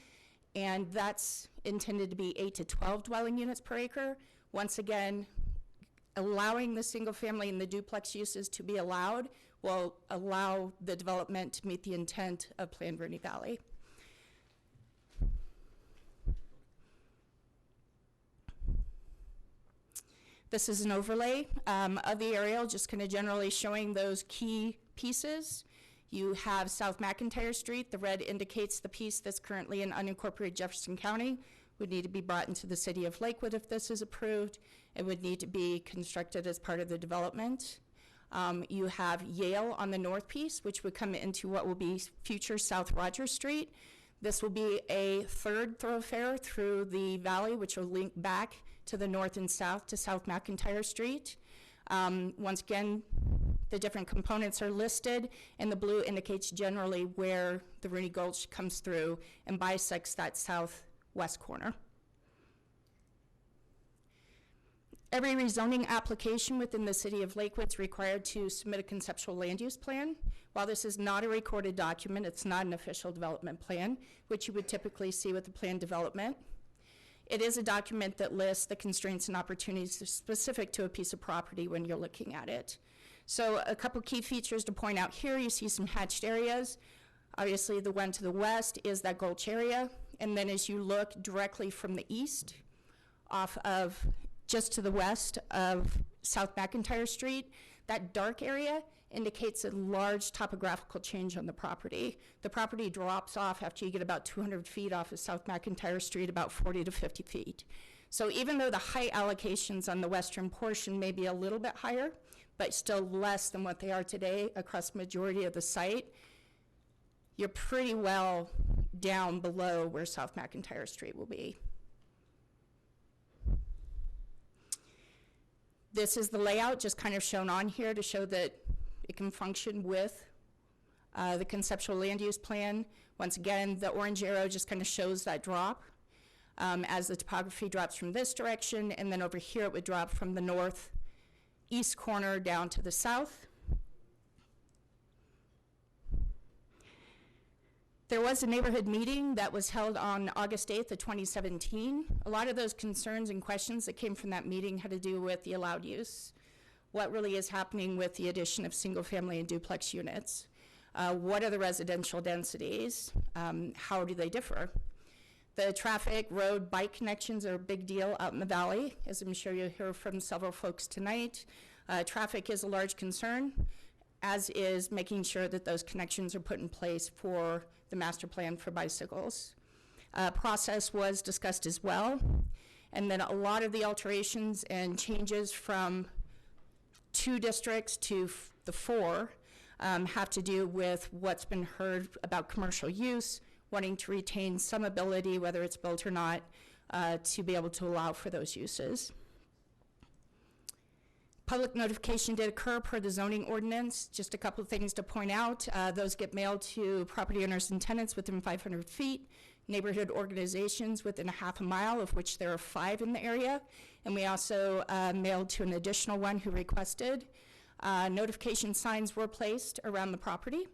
and that's intended to be 8 to 12 dwelling units per acre. Once again, allowing the single family and the duplex uses to be allowed will allow the development to meet the intent of Plan Rooney Valley. This is an overlay of the aerial, just kind of generally showing those key pieces. You have South McIntyre Street. The red indicates the piece that's currently in unincorporated Jefferson County. Would need to be brought into the city of Lakewood if this is approved. It would need to be constructed as part of the development. You have Yale on the north piece, which would come into what will be future South Rogers Street. This will be a third thoroughfare through the valley, which will link back to the north and south to South McIntyre Street. Once again, the different components are listed, and the blue indicates generally where the Rooney Gulch comes through and bisects that southwest corner. Every rezoning application within the city of Lakewood is required to submit a conceptual land use plan. While this is not a recorded document, it's not an official development plan, which you would typically see with the plan development. It is a document that lists the constraints and opportunities specific to a piece of property when you're looking at it. So a couple key features to point out here, you see some hatched areas. Obviously the one to the west is that Gulch area, and then as you look directly from the east, off of just to the west of South McIntyre Street, that dark area indicates a large topographical change on the property. The property drops off after you get about 200 feet off of South McIntyre Street, about 40 to 50 feet. So even though the height allocations on the western portion may be a little bit higher, but still less than what they are today across the majority of the site, you're pretty well down below where South McIntyre Street will be. This is the layout just kind of shown on here to show that it can function with the conceptual land use plan. Once again, the orange arrow just kind of shows that drop as the topography drops from this direction, and then over here it would drop from the northeast corner down to the south. There was a neighborhood meeting that was held on August 8th of 2017. A lot of those concerns and questions that came from that meeting had to do with the allowed use, what really is happening with the addition of single-family and duplex units, what are the residential densities, how do they differ? The traffic, road, bike connections are a big deal out in the valley, as I'm sure you'll hear from several folks tonight. Traffic is a large concern, as is making sure that those connections are put in place for the master plan for bicycles. Process was discussed as well, and then a lot of the alterations and changes from 2 districts to the 4 have to do with what's been heard about commercial use, wanting to retain some ability, whether it's built or not, to be able to allow for those uses. Public notification did occur per the zoning ordinance. Just a couple of things to point out. Those get mailed to property owners and tenants within 500 feet, neighborhood organizations within a half a mile, of which there are 5 in the area. And we also mailed to an additional one who requested. Notification signs were placed around the property.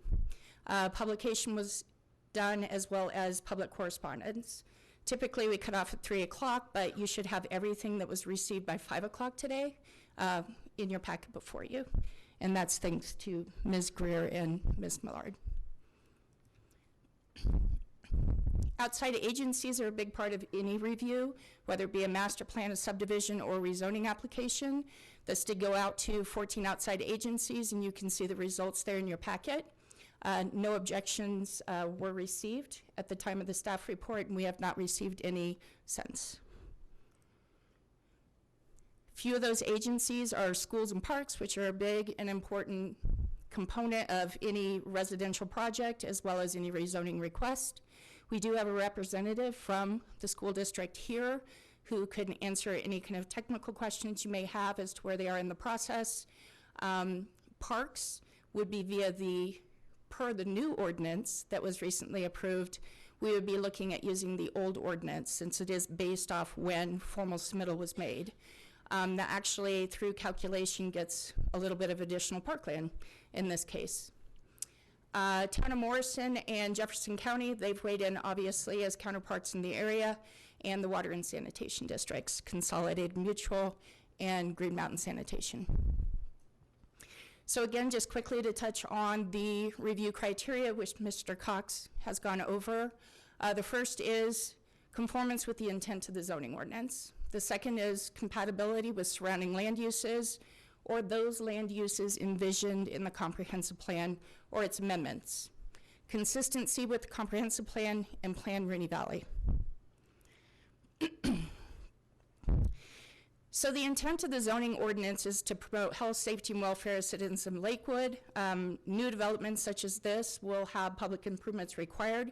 Publication was done, as well as public correspondence. Typically, we cut off at 3 o'clock, but you should have everything that was received by 5 o'clock today in your packet before you. And that's thanks to Ms. Greer and Ms. Millard. Outside agencies are a big part of any review, whether it be a master plan, a subdivision, or rezoning application. This did go out to 14 outside agencies, and you can see the results there in your packet. No objections were received at the time of the staff report, and we have not received any since. Few of those agencies are schools and parks, which are a big and important component of any residential project, as well as any rezoning request. We do have a representative from the school district here who can answer any kind of technical questions you may have as to where they are in the process. Parks would be via per the new ordinance that was recently approved. We would be looking at using the old ordinance, since it is based off when formal submittal was made. That actually, through calculation, gets a little bit of additional parkland in this case. Town of Morrison and Jefferson County, they've weighed in obviously as counterparts in the area, and the Water and Sanitation Districts, Consolidated Mutual and Green Mountain Sanitation. So again, just quickly to touch on the review criteria, which Mr. Cox has gone over. The first is conformance with the intent of the zoning ordinance. The second is compatibility with surrounding land uses, or those land uses envisioned in the comprehensive plan or its amendments. Consistency with the comprehensive plan and Plan Rooney Valley. So the intent of the zoning ordinance is to promote health, safety, and welfare of citizens in Lakewood. New developments such as this will have public improvements required.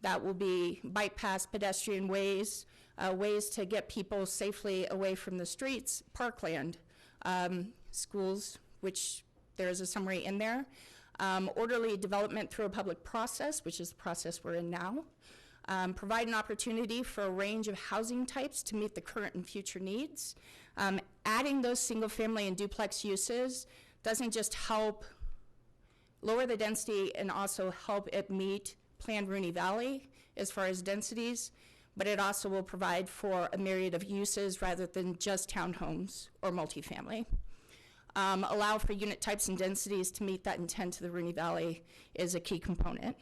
That will be bike paths, pedestrian ways, ways to get people safely away from the streets, parkland, schools, which there is a summary in there. Orderly development through a public process, which is the process we're in now. Provide an opportunity for a range of housing types to meet the current and future needs. Adding those single family and duplex uses doesn't just help lower the density and also help it meet Plan Rooney Valley as far as densities, but it also will provide for a myriad of uses rather than just townhomes or multifamily. Allow for unit types and densities to meet that intent of the Rooney Valley is a key component.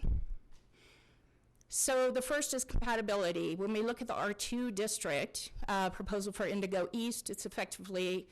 So the first is compatibility. When we look at the R2 district, proposal for Indigo East, it's effectively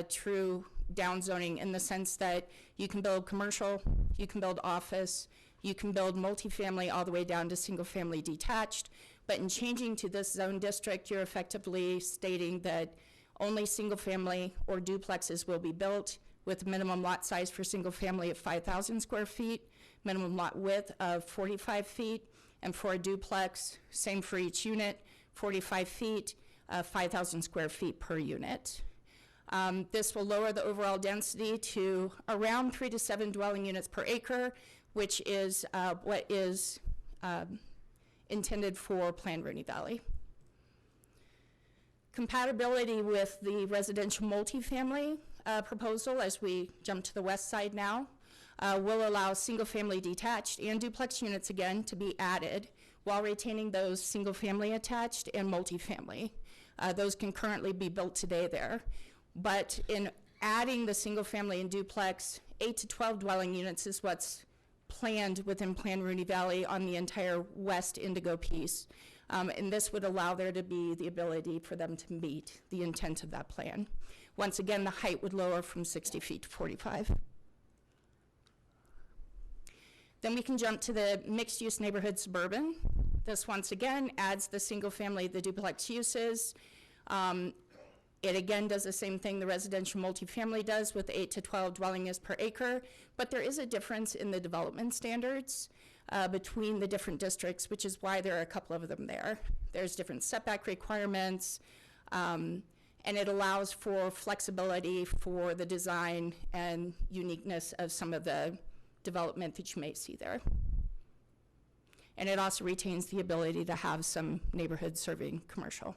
true downzoning in the sense that you can build commercial, you can build office, you can build multifamily all the way down to single family detached. But in changing to this zone district, you're effectively stating that only single family or duplexes will be built with a minimum lot size for single family of 5,000 square feet, minimum lot width of 45 feet, and for a duplex, same for each unit, 45 feet, 5,000 square feet per unit. This will lower the overall density to around 3 to 7 dwelling units per acre, which is what is intended for Plan Rooney Valley. Compatibility with the residential multifamily proposal as we jump to the west side now. will allow single-family detached and duplex units again to be added while retaining those single-family attached and multifamily. Those can currently be built today there. But in adding the single-family and duplex, 8 to 12 dwelling units is what's planned within Plan Rooney Valley on the entire West Indigo piece. And this would allow there to be the ability for them to meet the intent of that plan. Once again, the height would lower from 60 feet to 45. Then we can jump to the mixed-use neighborhood suburban. This once again adds the single-family, the duplex uses. It again does the same thing the residential multifamily does with 8 to 12 dwelling units per acre, but there is a difference in the development standards between the different districts, which is why there are a couple of them there. There's different setback requirements, and it allows for flexibility for the design and uniqueness of some of the development that you may see there. And it also retains the ability to have some neighborhood serving commercial.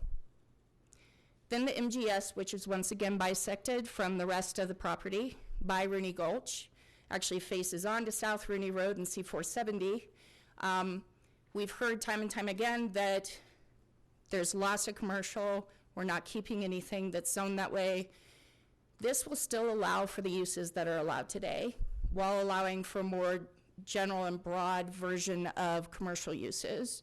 Then the MGS, which is once again bisected from the rest of the property by Rooney Gulch, actually faces onto South Rooney Road and C470. We've heard time and time again that there's lots of commercial. We're not keeping anything that's zoned that way. This will still allow for the uses that are allowed today, while allowing for more general and broad version of commercial uses.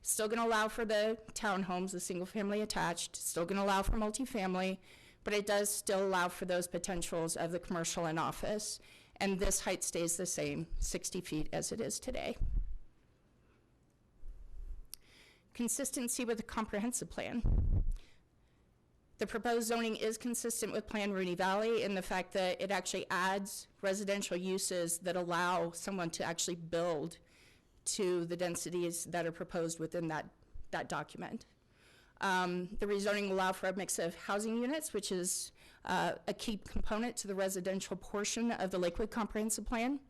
Still gonna allow for the townhomes, the single family attached, still gonna allow for multifamily, but it does still allow for those potentials of the commercial and office. And this height stays the same, 60 feet as it is today. Consistency with the comprehensive plan. The proposed zoning is consistent with Plan Rooney Valley in the fact that it actually adds residential uses that allow someone to actually build to the densities that are proposed within that document. The rezoning will allow for a mix of housing units, which is a key component to the residential portion of the Lakewood Comprehensive Plan.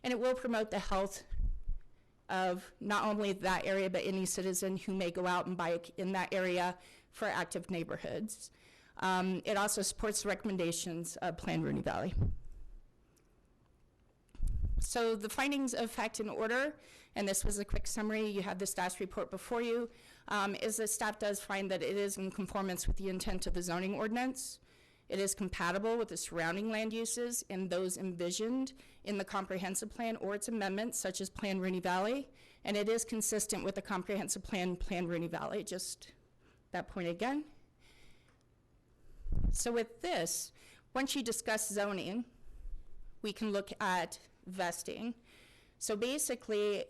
And it will promote the health of not only that area, but any citizen who may go out and buy in that area for active neighborhoods. It also supports the recommendations of Plan Rooney Valley. So the findings of fact and order, and this was a quick summary, you have the staff's report before you, is that staff does find that it is in conformance with the intent of the zoning ordinance. It is compatible with the surrounding land uses and those envisioned in the comprehensive plan or its amendments, such as Plan Rooney Valley, and it is consistent with the comprehensive plan, Plan Rooney Valley, just that point again. So with this, once you discuss zoning, we can look at vesting. So basically,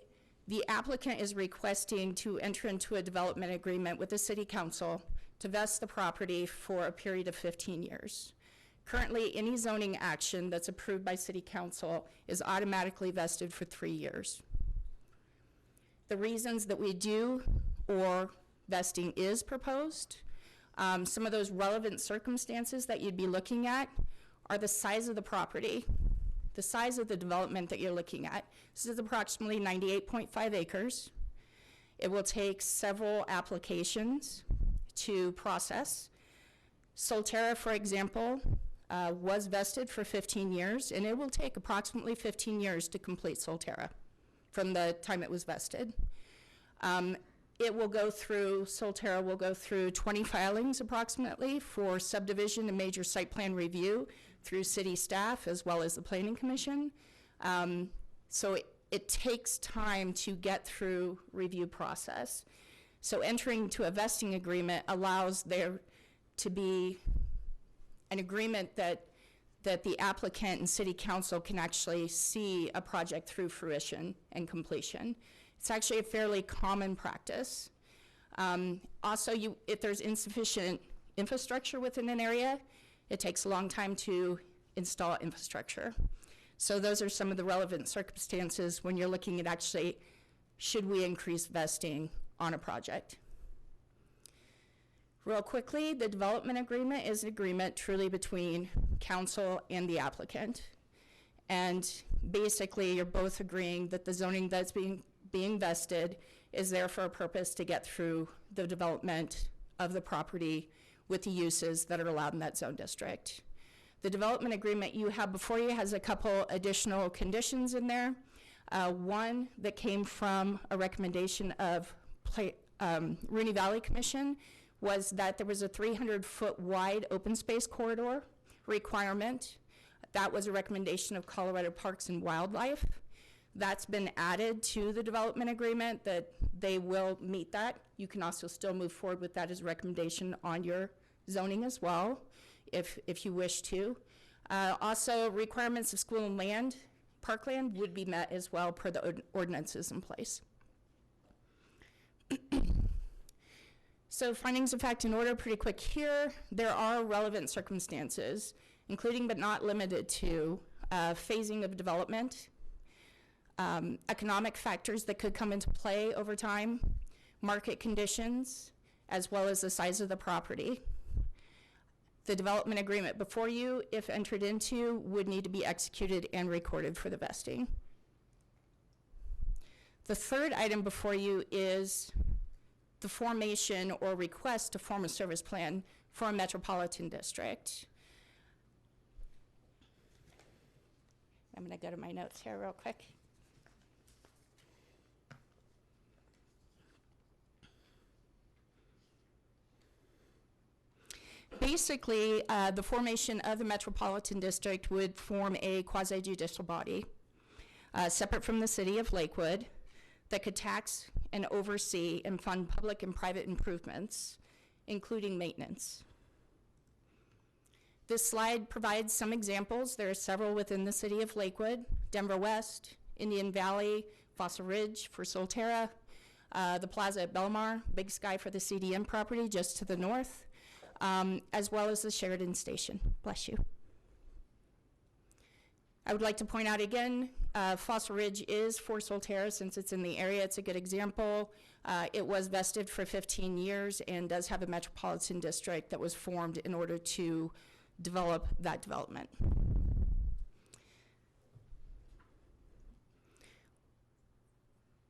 the applicant is requesting to enter into a development agreement with the city council to vest the property for a period of 15 years. Currently, any zoning action that's approved by city council is automatically vested for 3 years. The reasons that we do or vesting is proposed, some of those relevant circumstances that you'd be looking at are the size of the property, the size of the development that you're looking at. This is approximately 98.5 acres. It will take several applications to process. Solterra, for example, was vested for 15 years, and it will take approximately 15 years to complete Solterra from the time it was vested. Solterra will go through 20 filings approximately for subdivision and major site plan review through city staff as well as the planning commission. So it takes time to get through review process. So entering to a vesting agreement allows there to be an agreement that the applicant and city council can actually see a project through fruition and completion. It's actually a fairly common practice. Also, if there's insufficient infrastructure within an area, it takes a long time to install infrastructure. So those are some of the relevant circumstances when you're looking at actually, should we increase vesting on a project? Real quickly, the development agreement is an agreement truly between council and the applicant. And basically, you're both agreeing that the zoning that's being vested is there for a purpose to get through the development of the property with the uses that are allowed in that zone district. The development agreement you have before you has a couple additional conditions in there. One that came from a recommendation of Rooney Valley Commission was that there was a 300-foot wide open space corridor requirement. That was a recommendation of Colorado Parks and Wildlife. That's been added to the development agreement, that they will meet that. You can also still move forward with that as a recommendation on your zoning as well, if you wish to. Also, requirements of school and land, parkland would be met as well per the ordinances in place. So findings of fact in order, pretty quick here. There are relevant circumstances, including but not limited to phasing of development, economic factors that could come into play over time, market conditions, as well as the size of the property. The development agreement before you, if entered into, would need to be executed and recorded for the vesting. The third item before you is the formation or request to form a service plan for a metropolitan district. I'm going to go to my notes here real quick. Basically, the formation of the Metropolitan District would form a quasi-judicial body, separate from the city of Lakewood, that could tax and oversee and fund public and private improvements, including maintenance. This slide provides some examples. There are several within the city of Lakewood: Denver West, Indian Valley, Fossil Ridge for Solterra, the Plaza at Belmar, Big Sky for the CDM property just to the north, as well as the Sheridan Station. Bless you. I would like to point out again, Fossil Ridge is for Solterra. Since it's in the area, it's a good example. It was vested for 15 years and does have a metropolitan district that was formed in order to develop that development.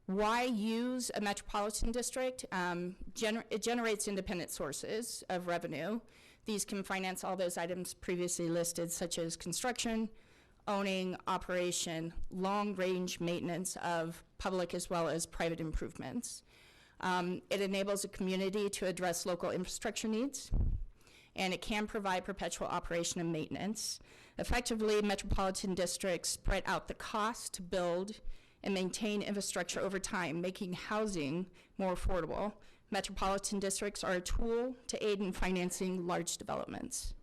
Why use a metropolitan district? It generates independent sources of revenue. These can finance all those items previously listed, such as construction, owning, operation, long-range maintenance of public as well as private improvements. It enables a community to address local infrastructure needs, and it can provide perpetual operation and maintenance. Effectively, metropolitan districts spread out the cost to build and maintain infrastructure over time, making housing more affordable. Metropolitan districts are a tool to aid in financing large developments.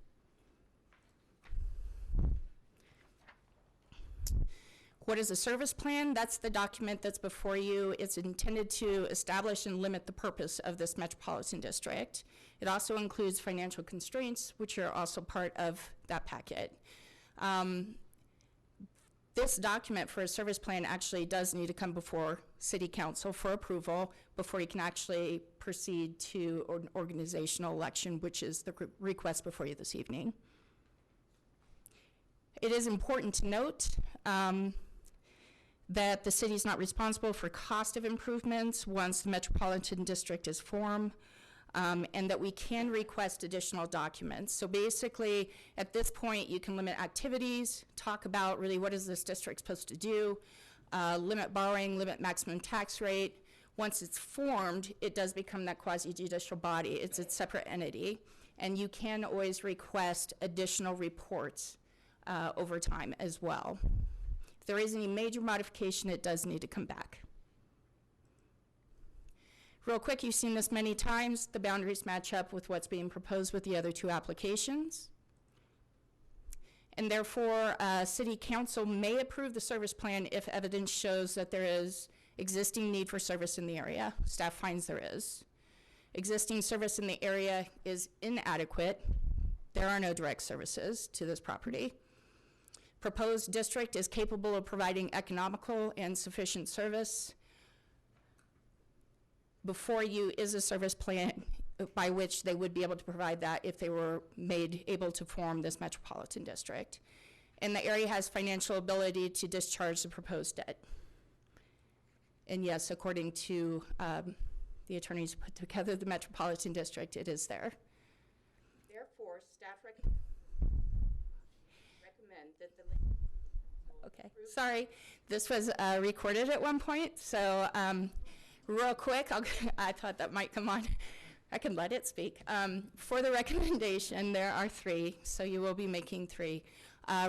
What is a service plan? That's the document that's before you. It's intended to establish and limit the purpose of this metropolitan district. It also includes financial constraints, which are also part of that packet. This document for a service plan actually does need to come before City Council for approval before you can actually proceed to an organizational election, which is the request before you this evening. It is important to note that the city is not responsible for cost of improvements once the metropolitan district is formed, and that we can request additional documents. So basically, at this point, you can limit activities, talk about really what is this district supposed to do, limit borrowing, limit maximum tax rate. Once it's formed, it does become that quasi-judicial body. It's a separate entity, and you can always request additional reports over time as well. If there is any major modification, it does need to come back. Real quick, you've seen this many times. The boundaries match up with what's being proposed with the other two applications. And therefore, City Council may approve the service plan if evidence shows that there is existing need for service in the area. Staff finds there is. Existing service in the area is inadequate. There are no direct services to this property. Proposed district is capable of providing economical and sufficient service. Before you is a service plan by which they would be able to provide that if they were made able to form this metropolitan district. And the area has financial ability to discharge the proposed debt. And yes, according to the attorneys who put together the metropolitan district, it is there. Therefore, staff Okay, sorry. This was recorded at one point, so real quick, I thought that might come on. I can let it speak. For the recommendation, there are three, so you will be making three.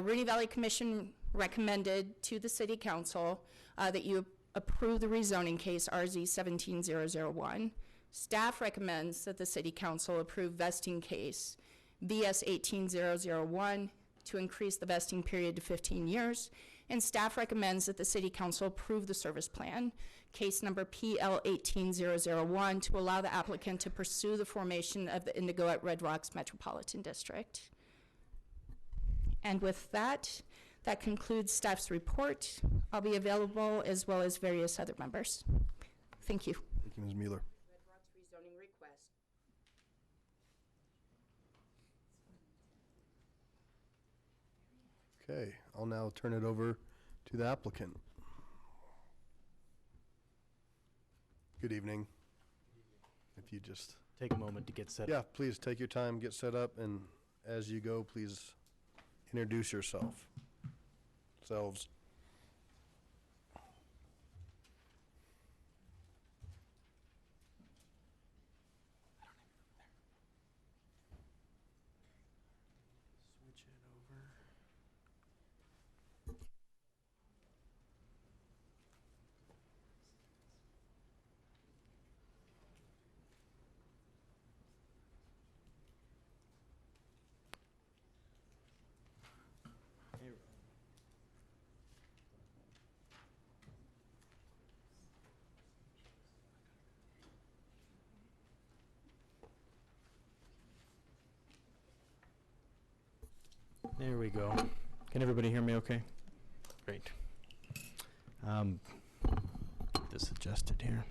Rooney Valley Commission recommended to the City Council that you approve the rezoning case RZ 17001. Staff recommends that the City Council approve vesting case VS 18001 to increase the vesting period to 15 years. And staff recommends that the City Council approve the service plan, case number PL 18001, to allow the applicant to pursue the formation of the Indigo at Red Rocks Metropolitan District. And with that, that concludes staff's report. I'll be available as well as various other members. Thank you. Thank you, Ms. Mueller. Red Rocks rezoning request. Okay, I'll now turn it over to the applicant. Good evening. If you just take a moment to get set up. Yeah, please take your time, get set up, and as you go, please introduce yourselves. Switch it over. There we go. Can everybody hear me okay? Great. Get this adjusted here.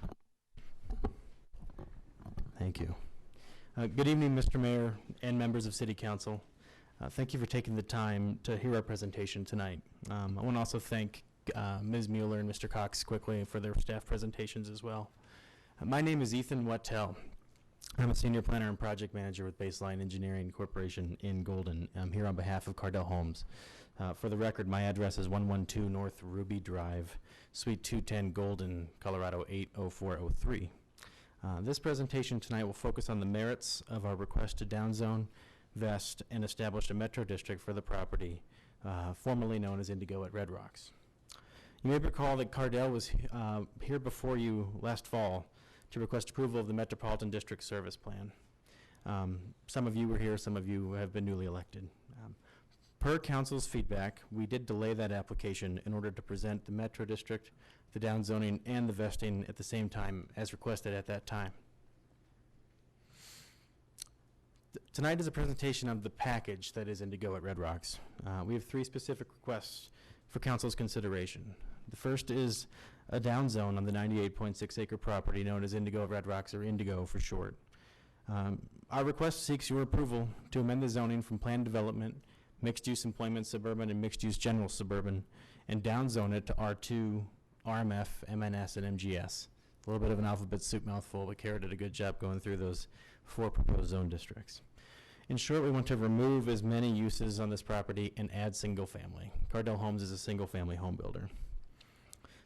Thank you. Good evening, Mr. Mayor and members of City Council. Thank you for taking the time to hear our presentation tonight. I want to also thank Ms. Mueller and Mr. Cox quickly for their staff presentations as well. My name is Ethan Wattell. I'm a senior planner and project manager with Baseline Engineering Corporation in Golden. I'm here on behalf of Cardell Homes. For the record, my address is 112 North Ruby Drive, Suite 210, Golden, Colorado 80403. This presentation tonight will focus on the merits of our request to downzone, vest, and establish a metro district for the property, formerly known as Indigo at Red Rocks. You may recall that Cardell was here before you last fall to request approval of the Metropolitan District Service Plan. Some of you were here, some of you have been newly elected. Per council's feedback, we did delay that application in order to present the Metro District, the downzoning, and the vesting at the same time as requested at that time. Tonight is a presentation of the package that is Indigo at Red Rocks. We have three specific requests for council's consideration. The first is a downzone on the 98.6 acre property known as Indigo at Red Rocks, or Indigo for short. Our request seeks your approval to amend the zoning from planned development, mixed-use employment suburban, and mixed-use general suburban, and downzone it to R2, RMF, MNS, and MGS. A little bit of an alphabet soup mouthful, but Kara did a good job going through those 4 proposed zone districts. In short, we want to remove as many uses on this property and add single family. Cardell Homes is a single family home builder.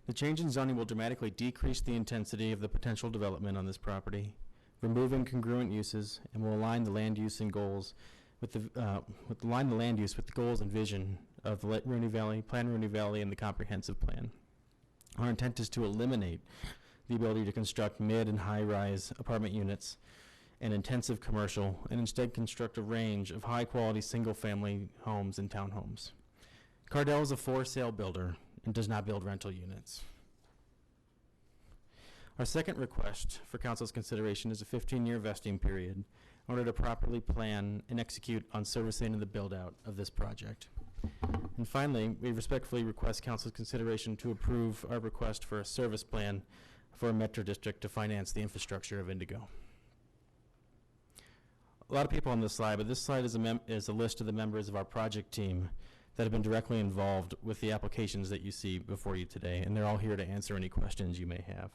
The change in zoning will dramatically decrease the intensity of the potential development on this property, remove incongruent uses, and will align the land use and goals with the land use with the goals and vision of the Rooney Valley, Plan Rooney Valley, and the comprehensive plan. Our intent is to eliminate the ability to construct mid and high-rise apartment units and intensive commercial, and instead construct a range of high-quality single-family homes and townhomes. Cardell is a for-sale builder and does not build rental units. Our second request for council's consideration is a 15-year vesting period in order to properly plan and execute on servicing and the build-out of this project. And finally, we respectfully request council's consideration to approve our request for a service plan for a metro district to finance the infrastructure of Indigo. A lot of people on this slide, but this slide is a list of the members of our project team that have been directly involved with the applications that you see before you today, and they're all here to answer any questions you may have.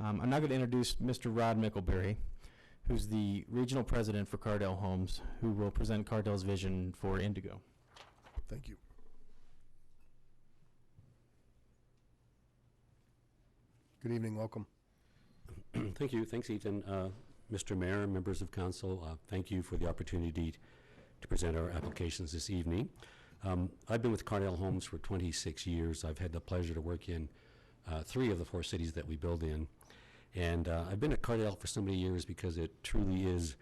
I'm now going to introduce Mr. Rod Mickleberry, who's the regional president for Cardell Homes, who will present Cardell's vision for Indigo. Thank you. Good evening, welcome. Thank you. Thanks, Ethan. Mr. Mayor, members of council, thank you for the opportunity to present our applications this evening. I've been with Cardell Homes for 26 years. I've had the pleasure to work in 3 of the 4 cities that we build in. And I've been at Cardell for so many years because it truly is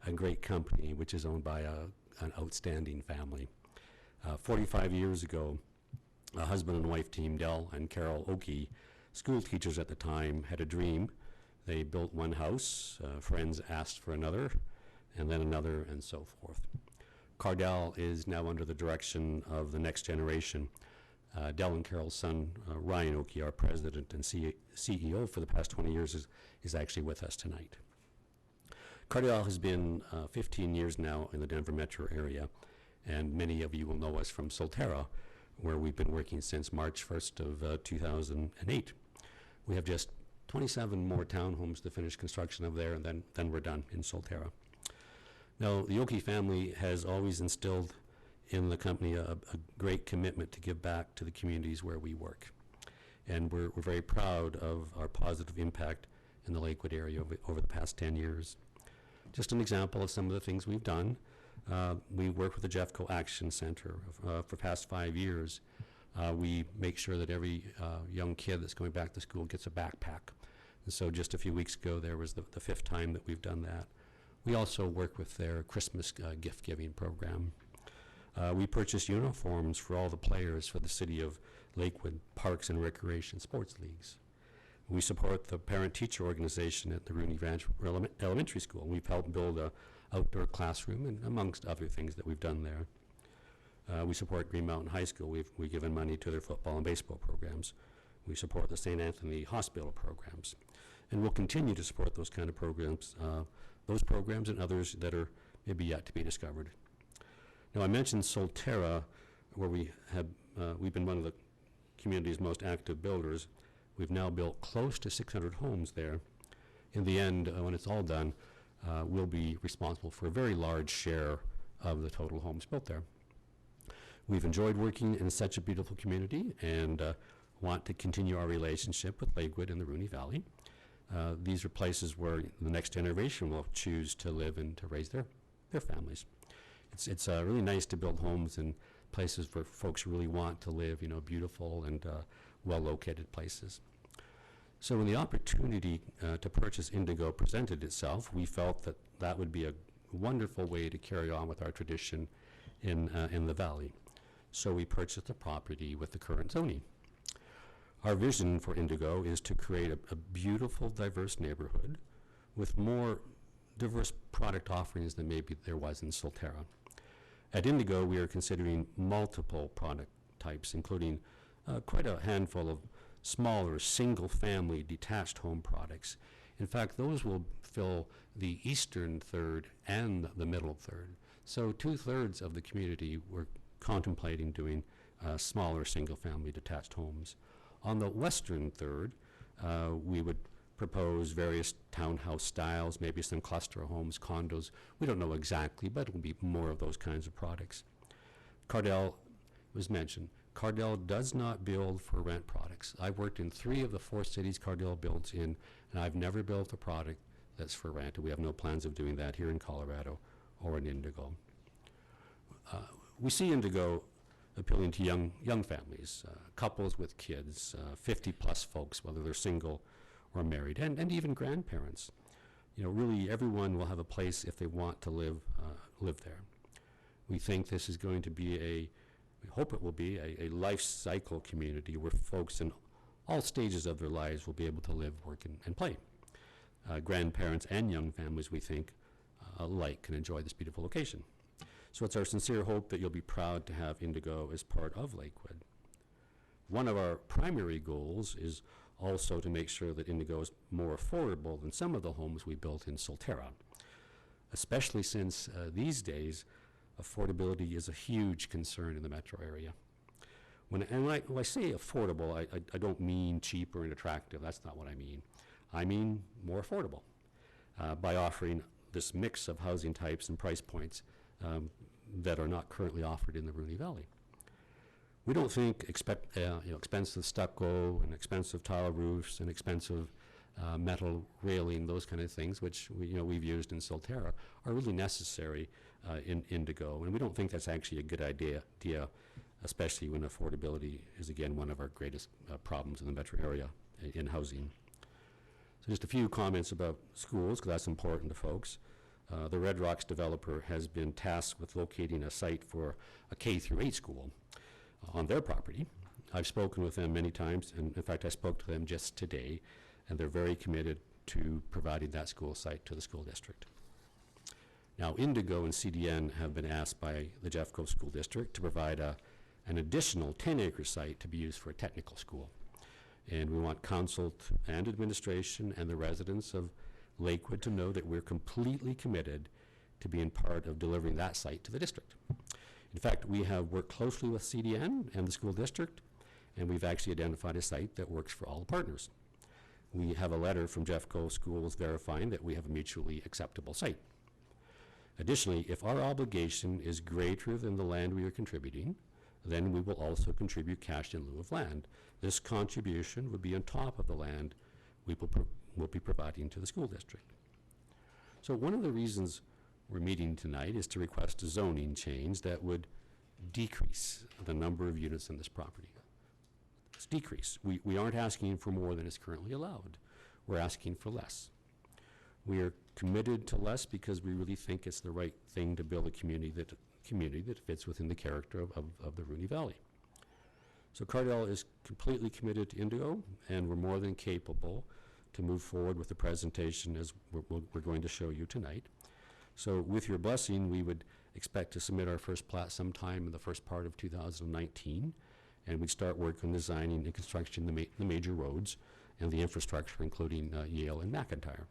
a great company, which is owned by an outstanding family. 45 years ago, a husband and wife team, Del and Carol Oakey, school teachers at the time, had a dream. They built one house, friends asked for another, and then another, and so forth. Cardell is now under the direction of the next generation. Del and Carol's son, Ryan Oakey, our president and CEO for the past 20 years, is actually with us tonight. Cardell has been 15 years now in the Denver metro area, and many of you will know us from Solterra, where we've been working since March 1st of 2008. We have just 27 more townhomes to finish construction of there, and then we're done in Solterra. Now, the Oakey family has always instilled in the company a great commitment to give back to the communities where we work. And we're very proud of our positive impact in the Lakewood area over the past 10 years. Just an example of some of the things we've done. We work with the Jeffco Action Center for the past 5 years. We make sure that every young kid that's going back to school gets a backpack. And so just a few weeks ago, there was the 5th time that we've done that. We also work with their Christmas gift-giving program. We purchase uniforms for all the players for the City of Lakewood Parks and Recreation Sports Leagues. We support the parent-teacher organization at the Rooney Ranch Elementary School. We've helped build an outdoor classroom, and amongst other things that we've done there. We support Green Mountain High School. We've given money to their football and baseball programs. We support the St. Anthony Hospital programs. And we'll continue to support those kind of programs, and others that are maybe yet to be discovered. Now, I mentioned Solterra, where we've been one of the community's most active builders. We've now built close to 600 homes there. In the end, when it's all done, we'll be responsible for a very large share of the total homes built there. We've enjoyed working in such a beautiful community and want to continue our relationship with Lakewood and the Rooney Valley. These are places where the next generation will choose to live and to raise their families. It's really nice to build homes in places where folks really want to live, beautiful and well-located places. So when the opportunity to purchase Indigo presented itself, we felt that that would be a wonderful way to carry on with our tradition in the valley. So we purchased the property with the current zoning. Our vision for Indigo is to create a beautiful, diverse neighborhood with more diverse product offerings than maybe there was in Solterra. At Indigo, we are considering multiple product types, including quite a handful of smaller, single-family, detached home products. In fact, those will fill the eastern third and the middle third. So 2/3 of the community we're contemplating doing smaller, single-family, detached homes. On the western third, we would propose various townhouse styles, maybe some cluster homes, condos. We don't know exactly, but it will be more of those kinds of products. Cardell was mentioned. Cardell does not build for rent products. I've worked in 3 of the 4 cities Cardell builds in, and I've never built a product that's for rent, and we have no plans of doing that here in Colorado or in Indigo. We see Indigo appealing to young families, couples with kids, 50-plus folks, whether they're single or married, and even grandparents. Really everyone will have a place if they want to live there. We think this is going to be we hope it will be a life cycle community where folks in all stages of their lives will be able to live, work, and play. Grandparents and young families, we think, alike can enjoy this beautiful location. So it's our sincere hope that you'll be proud to have Indigo as part of Lakewood. One of our primary goals is also to make sure that Indigo is more affordable than some of the homes we built in Solterra, especially since these days affordability is a huge concern in the metro area. When I say affordable, I don't mean cheap or unattractive. That's not what I mean. I mean more affordable by offering this mix of housing types and price points that are not currently offered in the Rooney Valley. We don't think expensive stucco and expensive tile roofs and expensive metal railing, those kind of things, which we've used in Solterra, are really necessary in Indigo. And we don't think that's actually a good idea, especially when affordability is, again, one of our greatest problems in the metro area in housing. So just a few comments about schools, because that's important to folks. The Red Rocks developer has been tasked with locating a site for a K-8 school on their property. I've spoken with them many times, and in fact, I spoke to them just today, and they're very committed to providing that school site to the school district. Now, Indigo and CDN have been asked by the Jeffco School District to provide an additional 10-acre site to be used for a technical school. And we want council and administration and the residents of Lakewood to know that we're completely committed to being part of delivering that site to the district. In fact, we have worked closely with CDN and the school district, and we've actually identified a site that works for all the partners. We have a letter from Jeffco Schools verifying that we have a mutually acceptable site. Additionally, if our obligation is greater than the land we are contributing, then we will also contribute cash in lieu of land. This contribution would be on top of the land we will be providing to the school district. So one of the reasons we're meeting tonight is to request a zoning change that would decrease the number of units in this property. It's decrease. We aren't asking for more than is currently allowed. We're asking for less. We are committed to less because we really think it's the right thing to build a community that fits within the character of the Rooney Valley. So Cardell is completely committed to Indigo, and we're more than capable to move forward with the presentation as we're going to show you tonight. So with your blessing, we would expect to submit our first plat sometime in the first part of 2019, and we'd start work on designing and construction the major roads and the infrastructure, including Yale and McIntyre.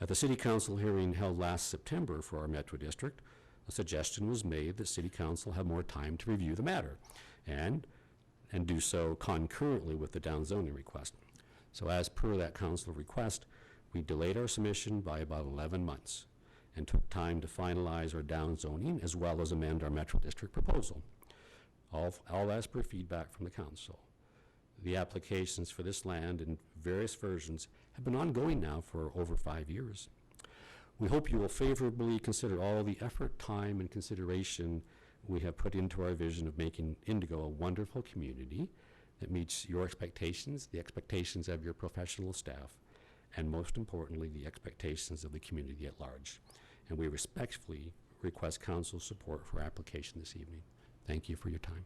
At the City Council hearing held last September for our Metro District, a suggestion was made that City Council have more time to review the matter and do so concurrently with the downzoning request. So as per that council request, we delayed our submission by about 11 months and took time to finalize our downzoning as well as amend our Metro District proposal, all as per feedback from the council. The applications for this land in various versions have been ongoing now for over 5 years. We hope you will favorably consider all the effort, time, and consideration we have put into our vision of making Indigo a wonderful community that meets your expectations, the expectations of your professional staff, and most importantly, the expectations of the community at large. And we respectfully request council's support for our application this evening. Thank you for your time.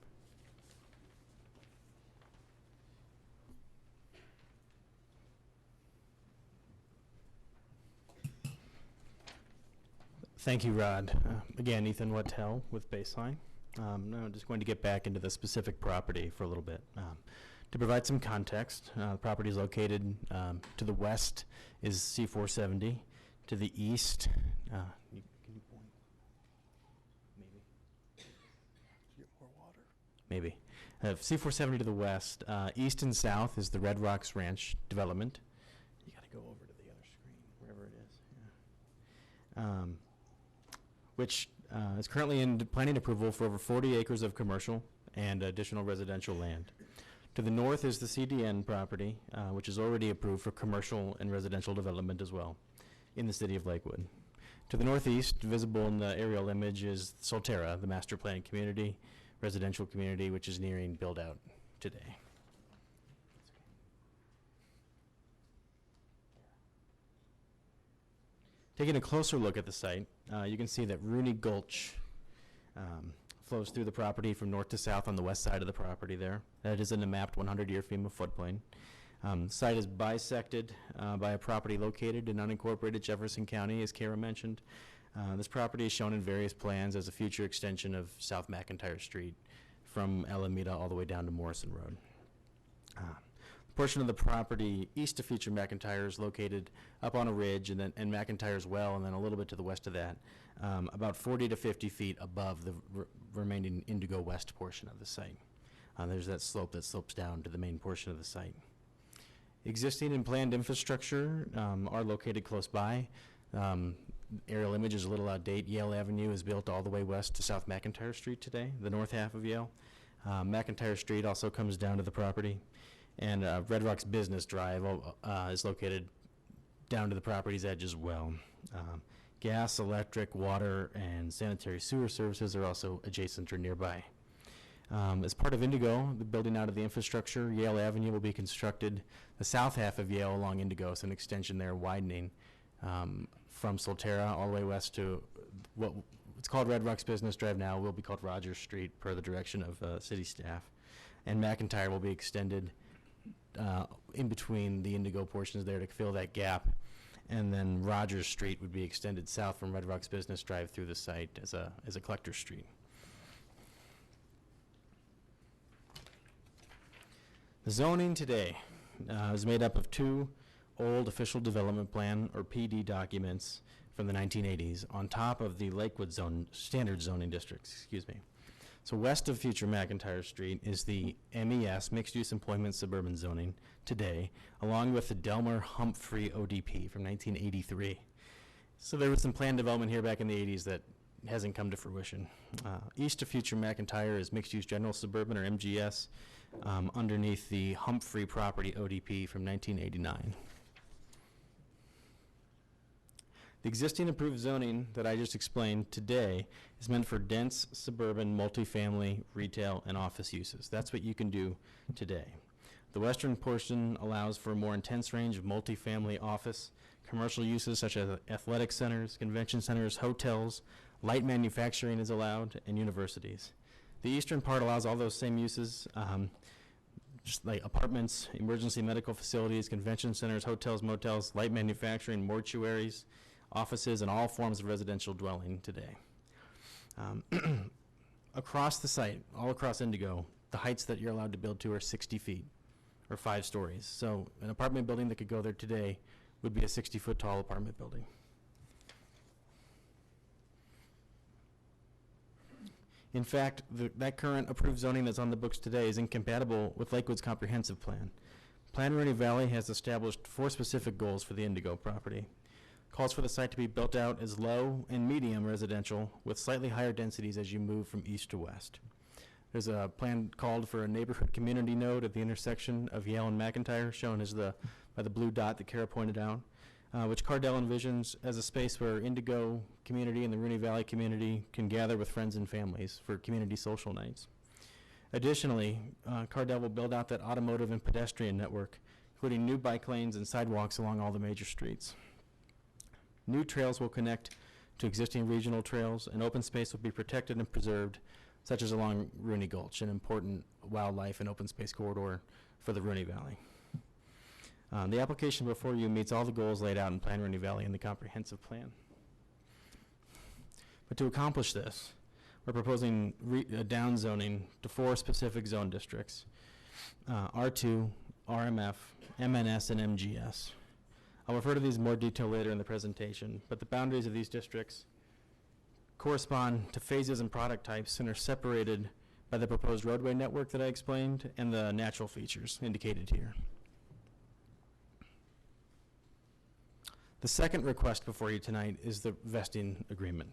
Thank you, Rod. Again, Ethan Wattell with Baseline. Now I'm just going to get back into the specific property for a little bit. To provide some context, the property is located to the west is C470. To the east, can you point? Maybe. Get more water. Maybe. C470 to the west. East and south is the Red Rocks Ranch development. You got to go over to the other screen, wherever it is. Yeah. Which is currently in planning approval for over 40 acres of commercial and additional residential land. To the north is the CDN property, which is already approved for commercial and residential development as well in the city of Lakewood. To the northeast, visible in the aerial image, is Solterra, the master plan community, residential community, which is nearing build out today. Taking a closer look at the site, you can see that Rooney Gulch flows through the property from north to south on the west side of the property there. That is in the mapped 100-year FEMA floodplain. The site is bisected by a property located in unincorporated Jefferson County, as Kara mentioned. This property is shown in various plans as a future extension of South McIntyre Street from Alameda all the way down to Morrison Road. Portion of the property east of future McIntyre is located up on a ridge, and McIntyre's well, and then a little bit to the west of that, about 40 to 50 feet above the remaining Indigo West portion of the site. There's that slope that slopes down to the main portion of the site. Existing and planned infrastructure are located close by. Aerial image is a little outdated. Yale Avenue is built all the way west to South McIntyre Street today, the north half of Yale. McIntyre Street also comes down to the property, and Red Rocks Business Drive is located down to the property's edge as well. Gas, electric, water, and sanitary sewer services are also adjacent or nearby. As part of Indigo, the building out of the infrastructure, Yale Avenue will be constructed. The south half of Yale along Indigo is an extension there, widening from Solterra all the way west to what it's called Red Rocks Business Drive now, will be called Rogers Street per the direction of city staff. And McIntyre will be extended in between the Indigo portions there to fill that gap. And then Rogers Street would be extended south from Red Rocks Business Drive through the site as a collector street. The zoning today is made up of two old official development plan, or PD, documents from the 1980s on top of the Lakewood zone, standard zoning districts, excuse me. So west of future McIntyre Street is the MES, Mixed Use Employment Suburban Zoning, today, along with the Delmer Humphrey ODP from 1983. So there was some planned development here back in the 80s that hasn't come to fruition. East of future McIntyre is Mixed Use General Suburban, or MGS, underneath the Humphrey Property ODP from 1989. The existing approved zoning that I just explained today is meant for dense suburban multifamily retail and office uses. That's what you can do today. The western portion allows for a more intense range of multifamily office, commercial uses such as athletic centers, convention centers, hotels, light manufacturing is allowed, and universities. The eastern part allows all those same uses, just like apartments, emergency medical facilities, convention centers, hotels, motels, light manufacturing, mortuaries, offices, and all forms of residential dwelling today. Across the site, all across Indigo, the heights that you're allowed to build to are 60 feet, or 5 stories. So an apartment building that could go there today would be a 60-foot tall apartment building. In fact, that current approved zoning that's on the books today is incompatible with Lakewood's comprehensive plan. Plan Rooney Valley has established 4 specific goals for the Indigo property. Calls for the site to be built out as low and medium residential with slightly higher densities as you move from east to west. There's a plan called for a neighborhood community node at the intersection of Yale and McIntyre, shown as by the blue dot that Kara pointed out, which Cardell envisions as a space where Indigo community and the Rooney Valley community can gather with friends and families for community social nights. Additionally, Cardell will build out that automotive and pedestrian network, including new bike lanes and sidewalks along all the major streets. New trails will connect to existing regional trails, and open space will be protected and preserved, such as along Rooney Gulch, an important wildlife and open space corridor for the Rooney Valley. The application before you meets all the goals laid out in Plan Rooney Valley in the comprehensive plan. But to accomplish this, we're proposing down zoning to 4 specific zone districts, R2, RMF, MNS, and MGS. I'll refer to these in more detail later in the presentation, but the boundaries of these districts correspond to phases and product types and are separated by the proposed roadway network that I explained and the natural features indicated here. The second request before you tonight is the vesting agreement.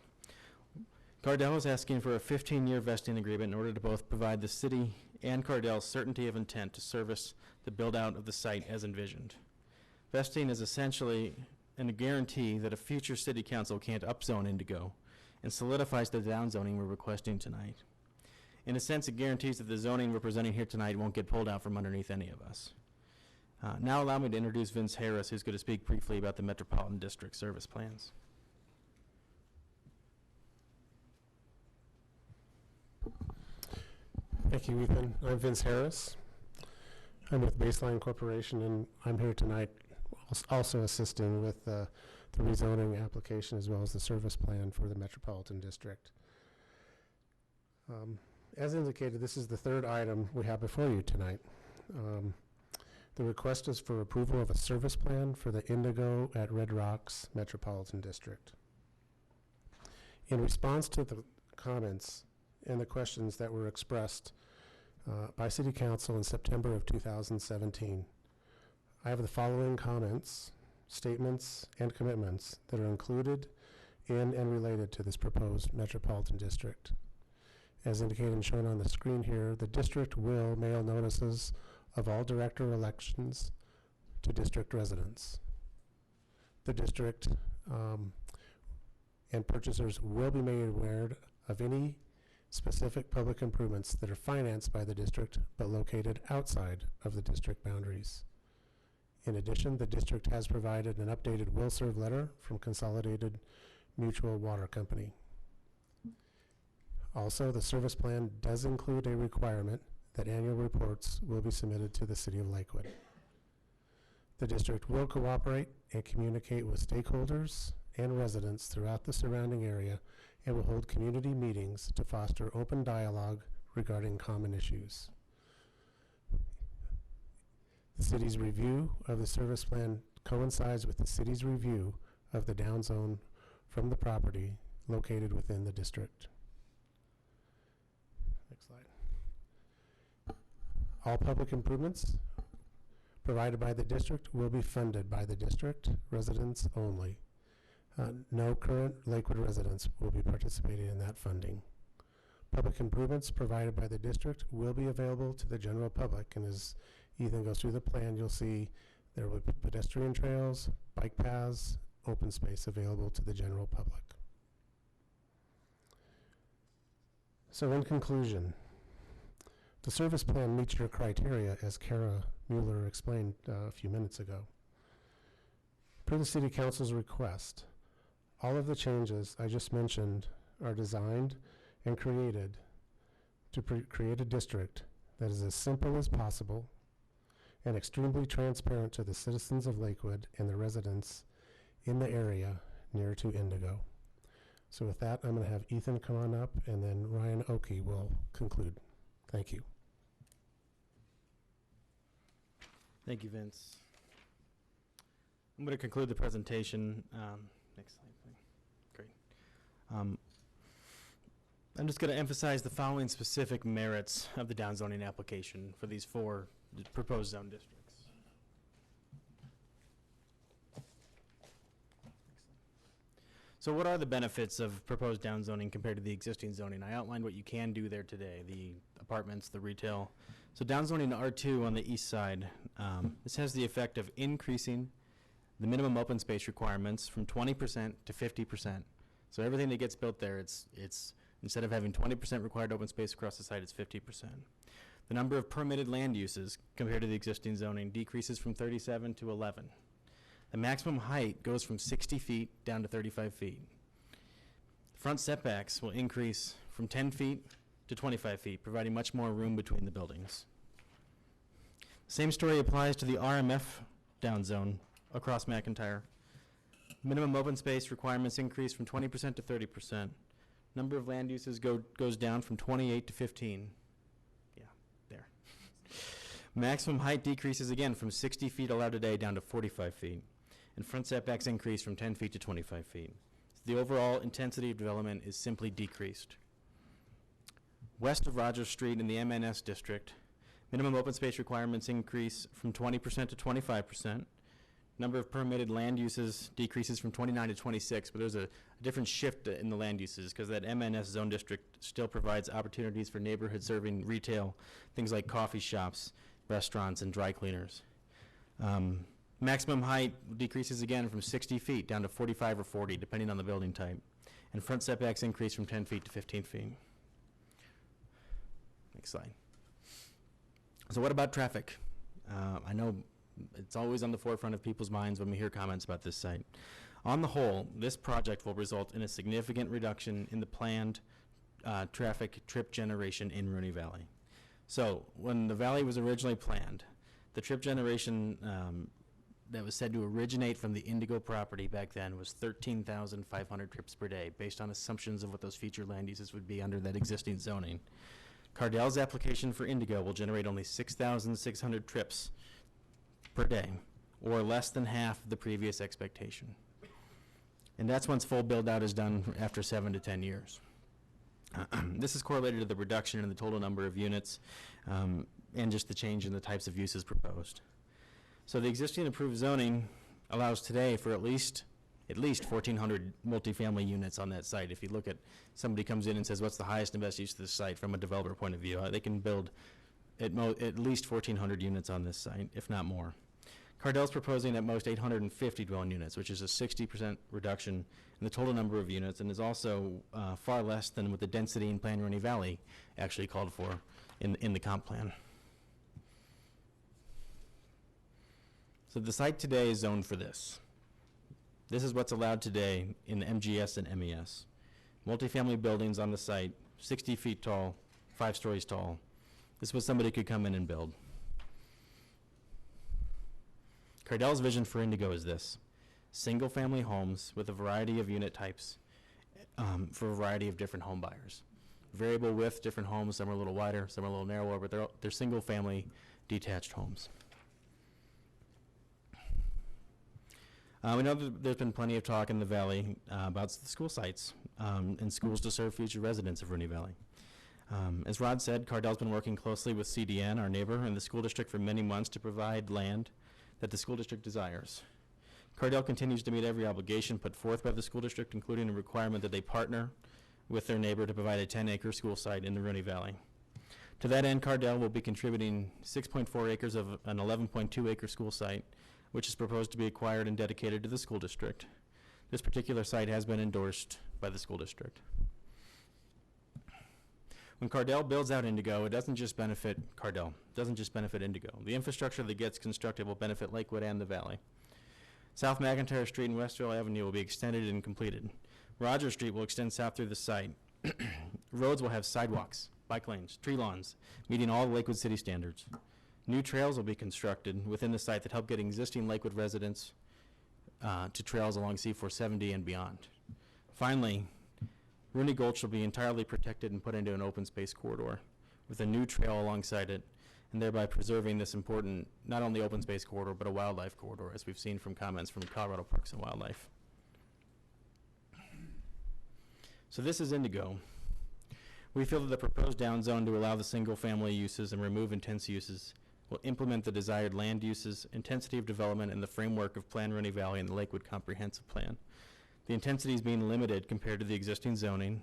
Cardell is asking for a 15-year vesting agreement in order to both provide the city and Cardell certainty of intent to service the build-out of the site as envisioned. Vesting is essentially a guarantee that a future city council can't upzone Indigo and solidifies the downzoning we're requesting tonight. In a sense, it guarantees that the zoning we're presenting here tonight won't get pulled out from underneath any of us. Now allow me to introduce Vince Harris, who's going to speak briefly about the Metropolitan District service plans. Thank you, Ethan. I'm Vince Harris. I'm with Baseline Corporation, and I'm here tonight also assisting with the rezoning application as well as the service plan for the Metropolitan District. As indicated, this is the third item we have before you tonight. The request is for approval of a service plan for the Indigo at Red Rocks Metropolitan District. In response to the comments and the questions that were expressed by City Council in September of 2017, I have the following comments, statements, and commitments that are included in and related to this proposed Metropolitan District. As indicated and shown on the screen here, the district will mail notices of all director elections to district residents. The district and purchasers will be made aware of any specific public improvements that are financed by the district but located outside of the district boundaries. In addition, the district has provided an updated will serve letter from Consolidated Mutual Water Company. Also, the service plan does include a requirement that annual reports will be submitted to the City of Lakewood. The district will cooperate and communicate with stakeholders and residents throughout the surrounding area and will hold community meetings to foster open dialogue regarding common issues. The city's review of the service plan coincides with the city's review of the downzone from the property located within the district. Next slide. All public improvements provided by the district will be funded by the district, residents only. No current Lakewood residents will be participating in that funding. Public improvements provided by the district will be available to the general public, and as Ethan goes through the plan, you'll see there will be pedestrian trails, bike paths, open space available to the general public. So in conclusion, the service plan meets your criteria, as Kara Mueller explained a few minutes ago. Per the City Council's request, all of the changes I just mentioned are designed and created to create a district that is as simple as possible and extremely transparent to the citizens of Lakewood and the residents in the area near to Indigo. So with that, I'm going to have Ethan come on up, and then Ryan Oakey will conclude. Thank you. Thank you, Vince. I'm going to conclude the presentation. Next slide, please. Great. I'm just going to emphasize the following specific merits of the downzoning application for these four proposed zone districts. So what are the benefits of proposed downzoning compared to the existing zoning? I outlined what you can do there today, the apartments, the retail. So downzoning to R2 on the east side, this has the effect of increasing the minimum open space requirements from 20% to 50%. So everything that gets built there, it's instead of having 20% required open space across the site, it's 50%. The number of permitted land uses compared to the existing zoning decreases from 37 to 11. The maximum height goes from 60 feet down to 35 feet. Front setbacks will increase from 10 feet to 25 feet, providing much more room between the buildings. Same story applies to the RMF downzone across McIntyre. Minimum open space requirements increase from 20% to 30%. Number of land uses goes down from 28 to 15. Yeah, there. Maximum height decreases again from 60 feet allowed today down to 45 feet. And front setbacks increase from 10 feet to 25 feet. So the overall intensity of development is simply decreased. West of Rogers Street in the MNS district, minimum open space requirements increase from 20% to 25%. Number of permitted land uses decreases from 29 to 26, but there's a different shift in the land uses because that MNS zone district still provides opportunities for neighborhood serving retail, things like coffee shops, restaurants, and dry cleaners. Maximum height decreases again from 60 feet down to 45 or 40, depending on the building type. And front setbacks increase from 10 feet to 15 feet. Next slide. So what about traffic? I know it's always on the forefront of people's minds when we hear comments about this site. On the whole, this project will result in a significant reduction in the planned traffic trip generation in Rooney Valley. So when the valley was originally planned, the trip generation that was said to originate from the Indigo property back then was 13,500 trips per day, based on assumptions of what those future land uses would be under that existing zoning. Cardell's application for Indigo will generate only 6,600 trips per day, or less than half of the previous expectation. And that's once full build-out is done after 7 to 10 years. This is correlated to the reduction in the total number of units and just the change in the types of uses proposed. So the existing approved zoning allows today for at least at least 1,400 multifamily units on that site. If you look at, somebody comes in and says, what's the highest and best use of this site from a developer point of view, they can build at least 1,400 units on this site, if not more. Cardell's proposing at most 850 dwelling units, which is a 60% reduction in the total number of units, and is also far less than what the density in Plan Rooney Valley actually called for in the comp plan. So the site today is zoned for this. This is what's allowed today in the MGS and MES. Multifamily buildings on the site, 60 feet tall, 5 stories tall. This is what somebody could come in and build. Cardell's vision for Indigo is this: single-family homes with a variety of unit types for a variety of different home buyers. Variable width, different homes, some are a little wider, some are a little narrower, but they're single-family detached homes. We know that there's been plenty of talk in the Valley about the school sites and schools to serve future residents of Rooney Valley. As Rod said, Cardell's been working closely with CDN, our neighbor, and the school district for many months to provide land that the school district desires. Cardell continues to meet every obligation put forth by the school district, including a requirement that they partner with their neighbor to provide a 10-acre school site in the Rooney Valley. To that end, Cardell will be contributing 6.4 acres of an 11.2-acre school site, which is proposed to be acquired and dedicated to the school district. This particular site has been endorsed by the school district. When Cardell builds out Indigo, it doesn't just benefit Cardell, it doesn't just benefit Indigo. The infrastructure that gets constructed will benefit Lakewood and the Valley. South McIntyre Street and Westville Avenue will be extended and completed. Rogers Street will extend south through the site. Roads will have sidewalks, bike lanes, tree lawns, meeting all the Lakewood City standards. New trails will be constructed within the site that help get existing Lakewood residents to trails along C470 and beyond. Finally, Rooney Gulch will be entirely protected and put into an open space corridor with a new trail alongside it, and thereby preserving this important, not only open space corridor, but a wildlife corridor, as we've seen from comments from Colorado Parks and Wildlife. So this is Indigo. We feel that the proposed downzone to allow the single-family uses and remove intense uses will implement the desired land uses, intensity of development, and the framework of Plan Rooney Valley and the Lakewood Comprehensive Plan. The intensity is being limited compared to the existing zoning,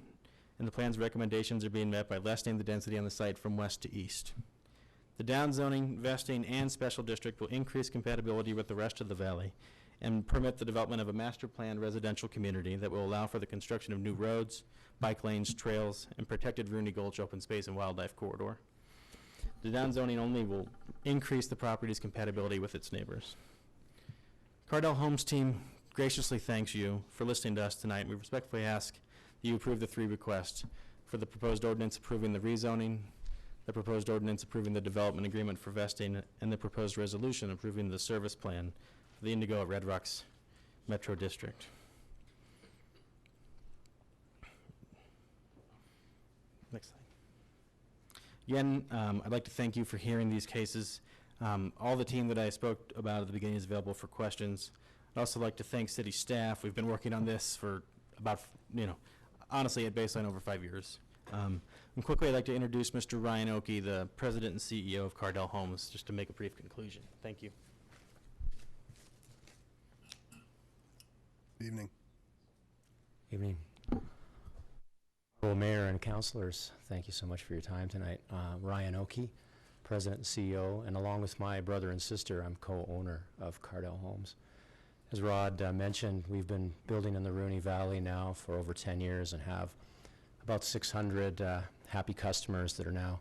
and the plan's recommendations are being met by lessening the density on the site from west to east. The downzoning, vesting, and special district will increase compatibility with the rest of the valley and permit the development of a master planned residential community that will allow for the construction of new roads, bike lanes, trails, and protected Rooney Gulch open space and wildlife corridor. The downzoning only will increase the property's compatibility with its neighbors. Cardell Homes team graciously thanks you for listening to us tonight. We respectfully ask that you approve the 3 requests for the proposed ordinance approving the rezoning, the proposed ordinance approving the development agreement for vesting, and the proposed resolution approving the service plan for the Indigo at Red Rocks Metro District. Next slide. Again, I'd like to thank you for hearing these cases. All the team that I spoke about at the beginning is available for questions. I'd also like to thank city staff. We've been working on this for about, honestly, at baseline over 5 years. And quickly, I'd like to introduce Mr. Ryan Oakey, the president and CEO of Cardell Homes, just to make a brief conclusion. Thank you. Good evening. Evening. Well, Mayor and councilors, thank you so much for your time tonight. Ryan Oakey, President and CEO, and along with my brother and sister, I'm co-owner of Cardell Homes. As Rod mentioned, we've been building in the Rooney Valley now for over 10 years and have about 600 happy customers that are now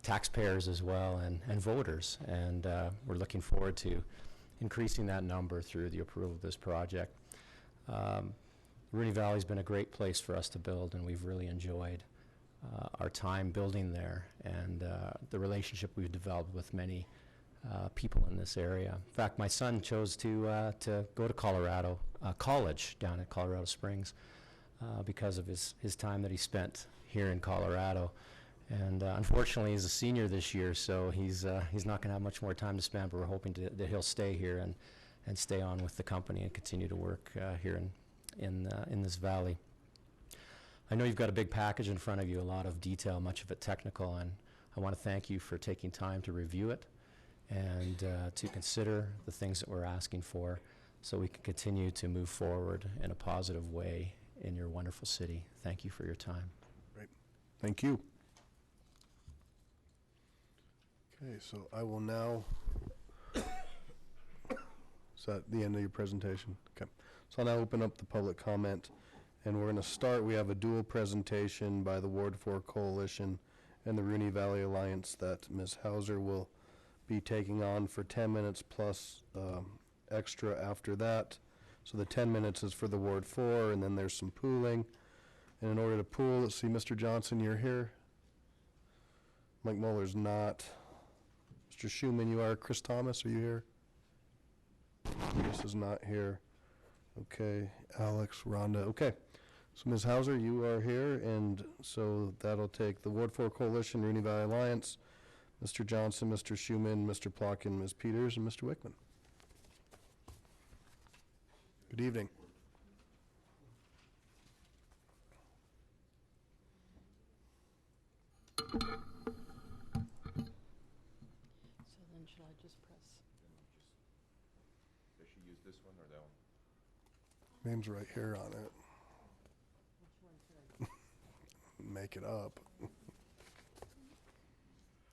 taxpayers as well and voters. And we're looking forward to increasing that number through the approval of this project. Rooney Valley's been a great place for us to build, and we've really enjoyed our time building there and the relationship we've developed with many people in this area. In fact, my son chose to go to Colorado, college down at Colorado Springs because of his time that he spent here in Colorado. And unfortunately, he's a senior this year, so he's not going to have much more time to spend, but we're hoping that he'll stay here and stay on with the company and continue to work here in this valley. I know you've got a big package in front of you, a lot of detail, much of it technical, and I want to thank you for taking time to review it and to consider the things that we're asking for. so we can continue to move forward in a positive way in your wonderful city. Thank you for your time. Thank you. Okay, so I will now, is that the end of your presentation? Okay. So I'll now open up the public comment, and we're going to start, we have a dual presentation by the Ward 4 Coalition and the Rooney Valley Alliance that Ms. Hauser will be taking on for 10 minutes plus extra after that. So the 10 minutes is for the Ward 4, and then there's some pooling. And in order to pool, let's see, Mr. Johnson, you're here. Mike Muller's not. Mr. Schuman, you are. Chris Thomas, are you here? Chris is not here. Okay, Alex, Rhonda, okay. So Ms. Hauser, you are here, and so that'll take the Ward 4 Coalition, Rooney Valley Alliance, Mr. Johnson, Mr. Schuman, Mr. Plotkin, Ms. Peters, and Mr. Wickman. Good evening. So then shall I just press? Does she use this one or that one? Name's right here on it. Make it up. Do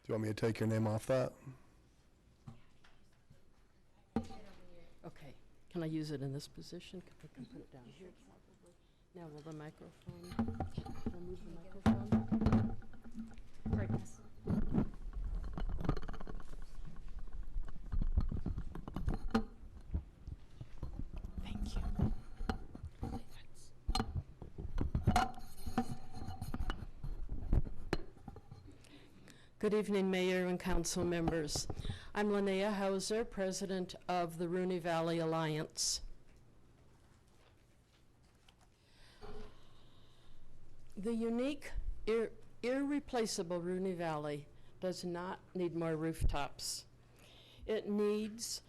you want me to take your name off that? Okay, can I use it in this position? I can put it down here probably. Now will the microphone, can I move the microphone? Right, miss. Thank you. Good evening, Mayor and council members. I'm Linnea Hauser, president of the Rooney Valley Alliance. The unique, irreplaceable Rooney Valley does not need more rooftops. It needs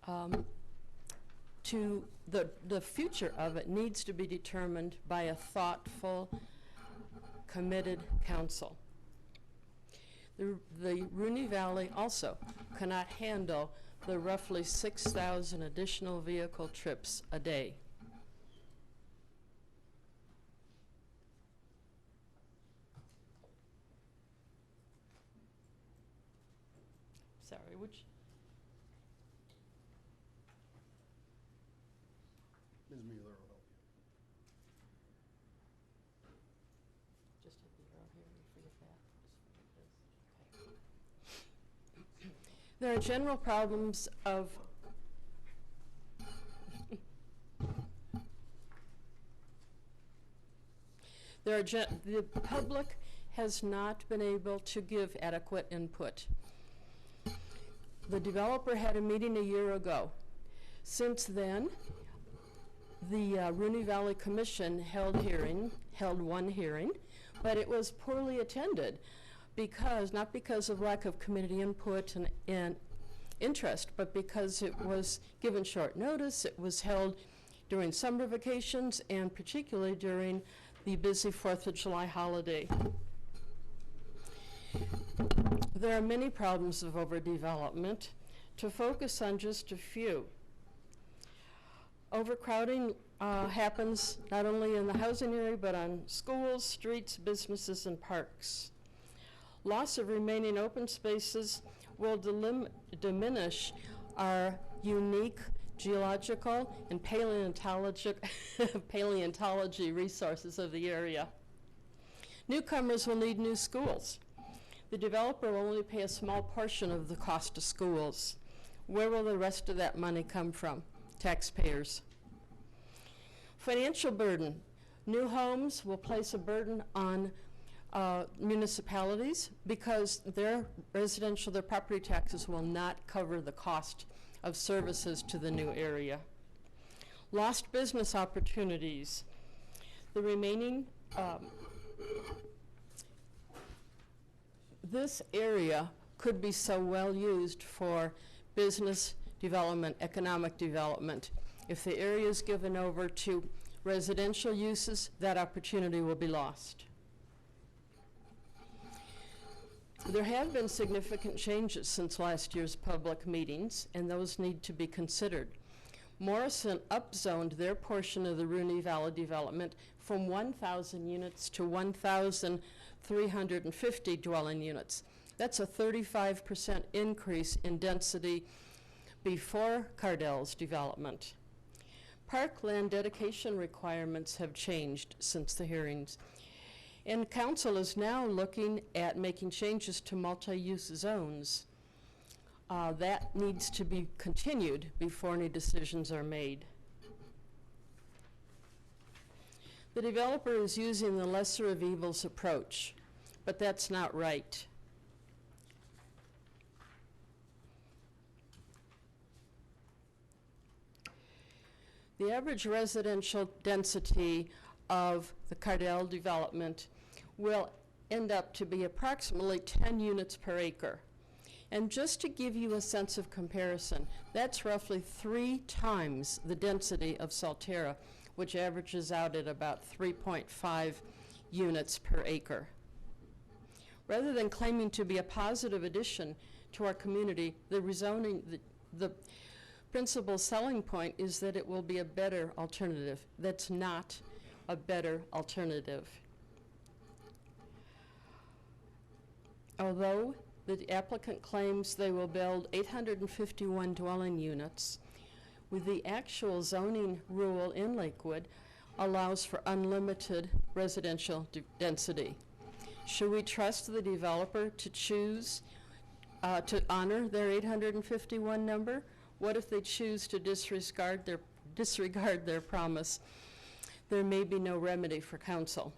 the future of it needs to be determined by a thoughtful, committed council. The Rooney Valley also cannot handle the roughly 6,000 additional vehicle trips a day. Sorry, which? Ms. Mueller will help you. Just hit the arrow here and forget that. Just forget this. Okay. There are general problems of the public has not been able to give adequate input. The developer had a meeting a year ago. Since then, the Rooney Valley Commission held one hearing, but it was poorly attended not because of lack of community input and interest, but because it was given short notice. It was held during summer vacations and particularly during the busy 4th of July holiday. There are many problems of overdevelopment. To focus on just a few, overcrowding happens not only in the housing area, but on schools, streets, businesses, and parks. Loss of remaining open spaces will diminish our unique geological and paleontology resources of the area. Newcomers will need new schools. The developer will only pay a small portion of the cost of schools. Where will the rest of that money come from? Taxpayers. Financial burden. New homes will place a burden on municipalities because their property taxes will not cover the cost of services to the new area. Lost business opportunities. The remaining, this area could be so well used for business development, economic development. If the area is given over to residential uses, that opportunity will be lost. There have been significant changes since last year's public meetings, and those need to be considered. Morrison upzoned their portion of the Rooney Valley development from 1,000 units to 1,350 dwelling units. That's a 35% increase in density before Cardell's development. Parkland dedication requirements have changed since the hearings, and council is now looking at making changes to multi-use zones. That needs to be continued before any decisions are made. The developer is using the lesser of evils approach, but that's not right. The average residential density of the Cardell development will end up to be approximately 10 units per acre. And just to give you a sense of comparison, that's roughly 3 times the density of Salterra, which averages out at about 3.5 units per acre. Rather than claiming to be a positive addition to our community, the rezoning, the principal selling point is that it will be a better alternative. That's not a better alternative. Although the applicant claims they will build 851 dwelling units, with the actual zoning rule in Lakewood allows for unlimited residential density. Should we trust the developer to choose to honor their 851 number? What if they choose to disregard their promise? There may be no remedy for council.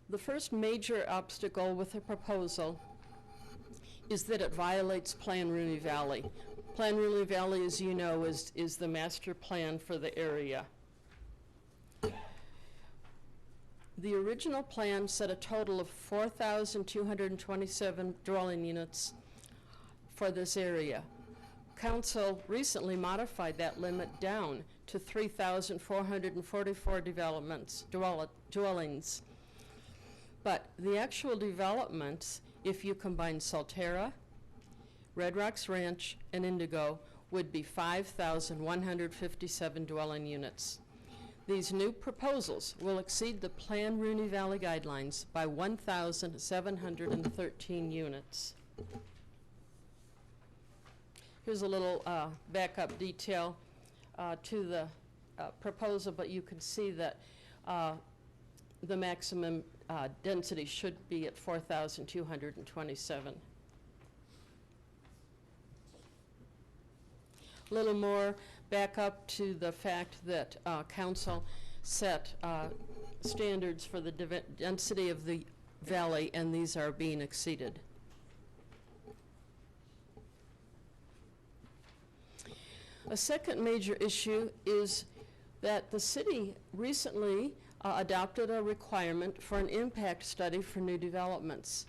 The first major obstacle with the proposal is that it violates Plan Rooney Valley. Plan Rooney Valley, as you know, is the master plan for the area. The original plan set a total of 4,227 dwelling units for this area. Council recently modified that limit down to 3,444 dwellings. But the actual developments, if you combine Salterra, Red Rocks Ranch, and Indigo, would be 5,157 dwelling units. These new proposals will exceed the Plan Rooney Valley guidelines by 1,713 units. Here's a little backup detail to the proposal, but you can see that the maximum density should be at 4,227. A little more back up to the fact that council set standards for the density of the valley, and these are being exceeded. A second major issue is that the city recently adopted a requirement for an impact study for new developments.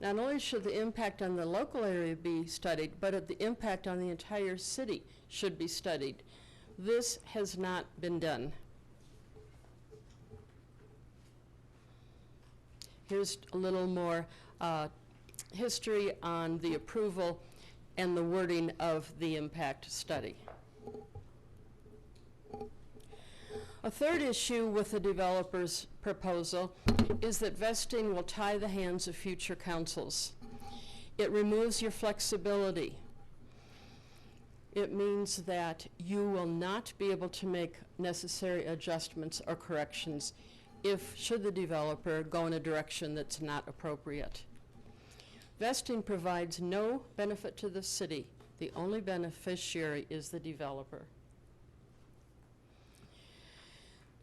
Not only should the impact on the local area be studied, but the impact on the entire city should be studied. This has not been done. Here's a little more history on the approval and the wording of the impact study. A third issue with the developer's proposal is that vesting will tie the hands of future councils. It removes your flexibility. It means that you will not be able to make necessary adjustments or corrections should the developer go in a direction that's not appropriate. Vesting provides no benefit to the city. The only beneficiary is the developer.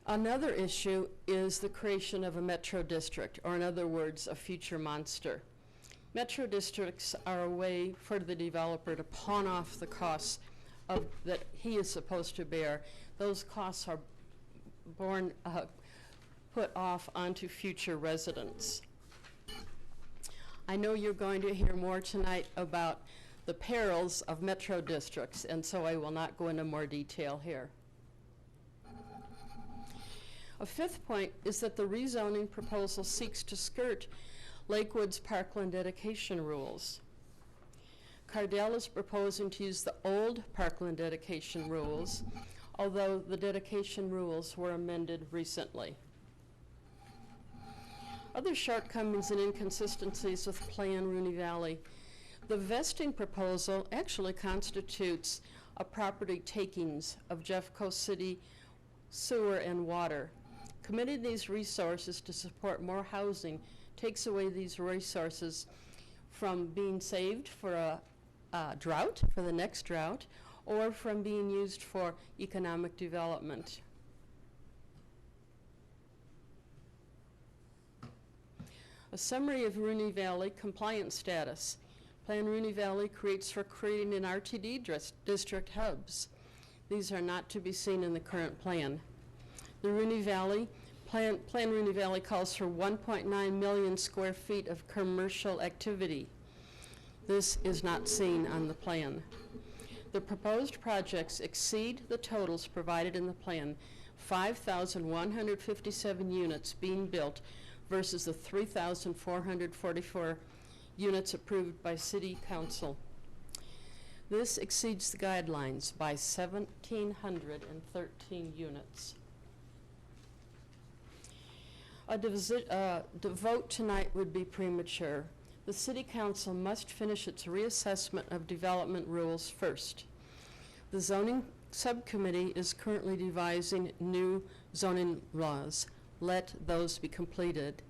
Another issue is the creation of a metro district, or in other words, a future monster. Metro districts are a way for the developer to pawn off the costs that he is supposed to bear. Those costs are put off onto future residents. I know you're going to hear more tonight about the perils of metro districts, and so I will not go into more detail here. A fifth point is that the rezoning proposal seeks to skirt Lakewood's parkland dedication rules. Cardell is proposing to use the old parkland dedication rules, although the dedication rules were amended recently. Other shortcomings and inconsistencies with Plan Rooney Valley. The vesting proposal actually constitutes a property takings of Jeffco City sewer and water. Committing these resources to support more housing takes away these resources from being saved for a drought, for the next drought, or from being used for economic development. A summary of Rooney Valley compliance status. Plan Rooney Valley creates for creating an RTD district hubs. These are not to be seen in the current plan. The Rooney Valley, Plan Rooney Valley calls for 1.9 million square feet of commercial activity. This is not seen on the plan. The proposed projects exceed the totals provided in the plan, 5,157 units being built versus the 3,444 units approved by City Council. This exceeds the guidelines by 1,713 units. A vote tonight would be premature. The City Council must finish its reassessment of development rules first. The zoning subcommittee is currently devising new zoning laws. Let those be completed.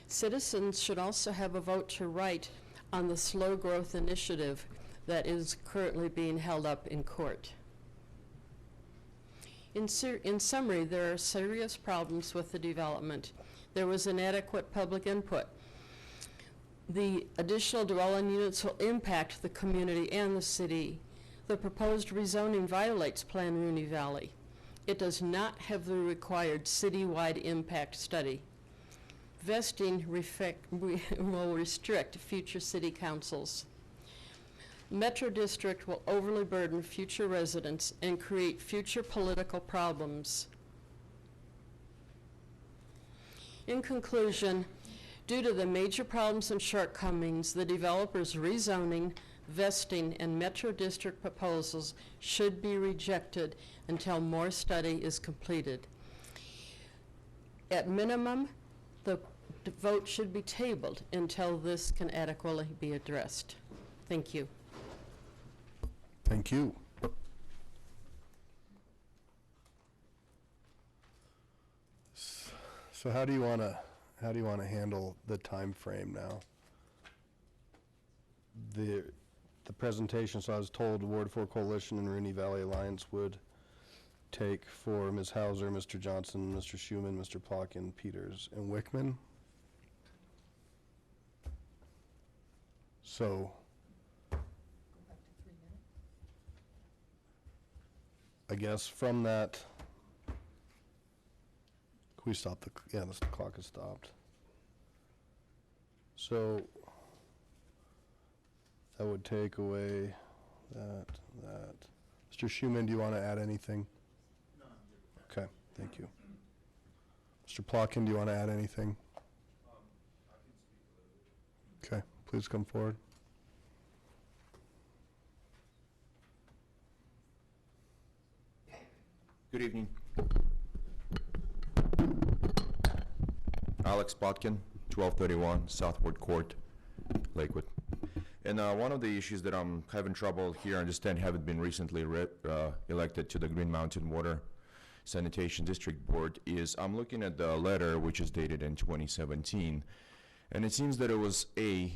Citizens should also have a vote to write on the slow growth initiative that is currently being held up in court. In summary, there are serious problems with the development. There was inadequate public input. The additional dwelling units will impact the community and the city. The proposed rezoning violates Plan Rooney Valley. It does not have the required citywide impact study. Vesting will restrict future city councils. Metro District will overly burden future residents and create future political problems. In conclusion, due to the major problems and shortcomings, the developers' rezoning, vesting, and Metro District proposals should be rejected until more study is completed. At minimum, the vote should be tabled until this can adequately be addressed. Thank you. Thank you. So how do you want to handle the time frame now? The presentation, so I was told Ward 4 Coalition and Rooney Valley Alliance would take for Ms. Hauser, Mr. Johnson, Mr. Schuman, Mr. Plotkin, Peters, and Wickman. So I guess from that, can we stop the, yeah, the clock has stopped. So that would take away that. Mr. Schuman, do you want to add anything? No. Okay, thank you. Mr. Plotkin, do you want to add anything? I can speak a little bit. Okay, please come forward. Good evening. Alex Plotkin, 1231 Southward Court, Lakewood. And one of the issues that I'm having trouble here, I understand haven't been recently elected to the Green Mountain Water Sanitation District Board, is I'm looking at the letter which is dated in 2017. And it seems that it was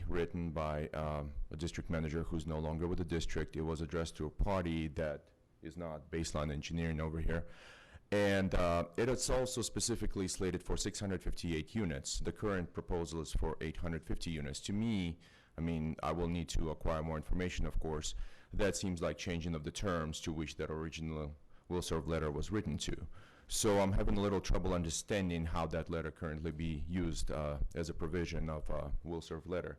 written by a district manager who's no longer with the district. It was addressed to a party that is not Baseline Engineering over here. And it is also specifically slated for 658 units. The current proposal is for 850 units. To me, I mean, I will need to acquire more information, of course. That seems like changing of the terms to which that original will serve letter was written to. So I'm having a little trouble understanding how that letter currently be used as a provision of will serve letter.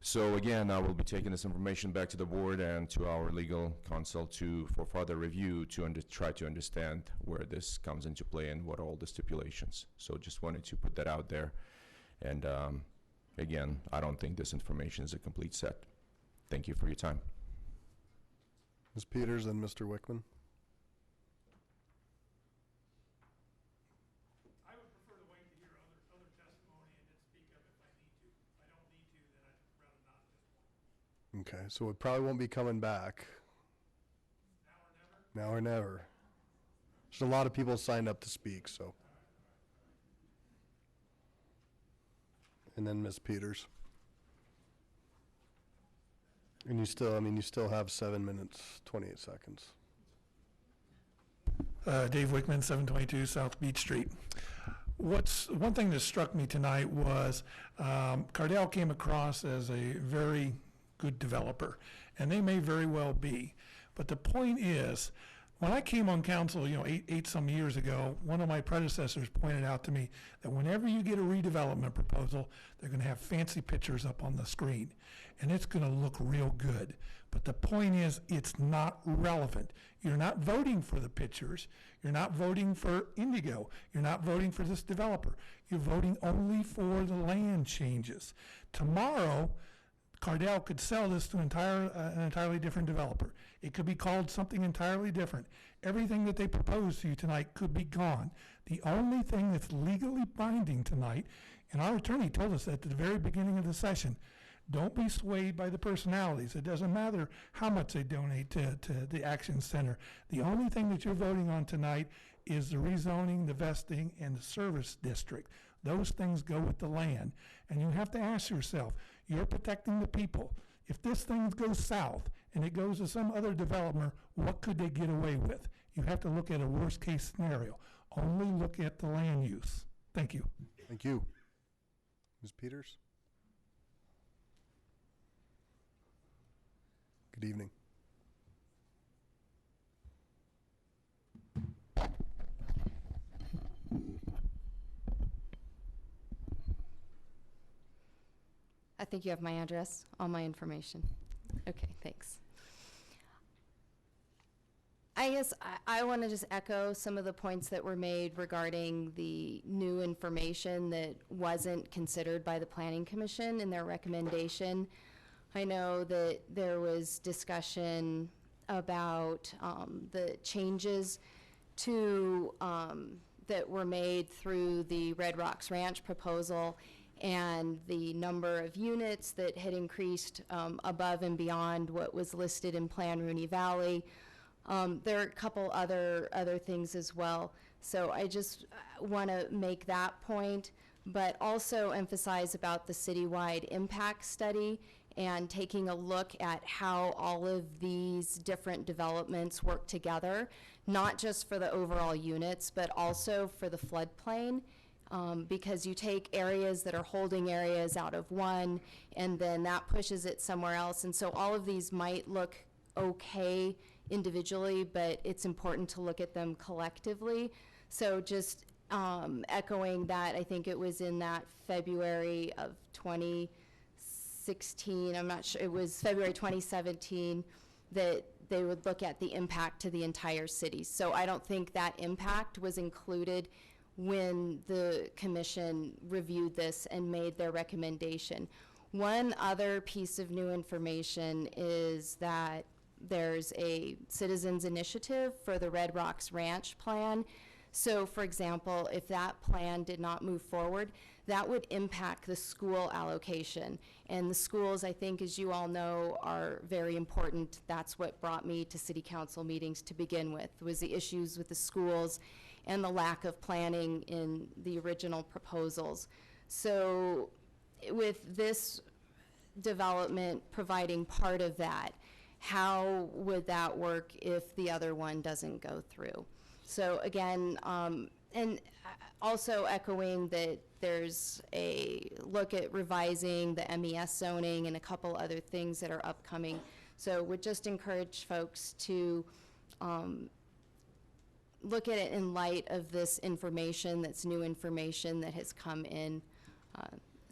So again, I will be taking this information back to the board and to our legal counsel for further review to try to understand where this comes into play and what are all the stipulations. So just wanted to put that out there. And again, I don't think this information is a complete set. Thank you for your time. Ms. Peters and Mr. Wickman. Okay, so we probably won't be coming back. Now or never. There's a lot of people signed up to speak, so. And then Ms. Peters. And you still, you still have 7 minutes, 28 seconds. Dave Wickman, 722 South Beach Street. One thing that struck me tonight was Cardell came across as a very good developer, and they may very well be. But the point is, when I came on council, eight some years ago, one of my predecessors pointed out to me that whenever you get a redevelopment proposal, they're going to have fancy pictures up on the screen, and it's going to look real good. But the point is, it's not relevant. You're not voting for the pictures. You're not voting for Indigo. You're not voting for this developer. You're voting only for the land changes. Tomorrow, Cardell could sell this to an entirely different developer. It could be called something entirely different. Everything that they propose to you tonight could be gone. The only thing that's legally binding tonight, and our attorney told us at the very beginning of the session, don't be swayed by the personalities. It doesn't matter how much they donate to the Action Center. The only thing that you're voting on tonight is the rezoning, the vesting, and the service district. Those things go with the land. And you have to ask yourself, you're protecting the people. If this thing goes south and it goes to some other developer, what could they get away with? You have to look at a worst case scenario. Only look at the land use. Thank you. Thank you. Ms. Peters? Good evening. I think you have my address, all my information. Okay, thanks. I guess I want to just echo some of the points that were made regarding the new information that wasn't considered by the Planning Commission in their recommendation. I know that there was discussion about the changes to that were made through the Red Rocks Ranch proposal and the number of units that had increased above and beyond what was listed in Plan Rooney Valley. There are a couple other things as well. So I just want to make that point, but also emphasize about the citywide impact study and taking a look at how all of these different developments work together, not just for the overall units, but also for the floodplain. Because you take areas that are holding areas out of one, and then that pushes it somewhere else. And so all of these might look okay individually, but it's important to look at them collectively. So just echoing that, I think it was in that February of 2016, I'm not sure, it was February 2017, that they would look at the impact to the entire city. So I don't think that impact was included when the commission reviewed this and made their recommendation. One other piece of new information is that there's a citizens initiative for the Red Rocks Ranch plan. So for example, if that plan did not move forward, that would impact the school allocation. And the schools, I think, as you all know, are very important. That's what brought me to city council meetings to begin with, was the issues with the schools and the lack of planning in the original proposals. So with this development providing part of that, how would that work if the other one doesn't go through? So again, and also echoing that there's a look at revising the MES zoning and a couple other things that are upcoming. So would just encourage folks to look at it in light of this information, that's new information that has come in.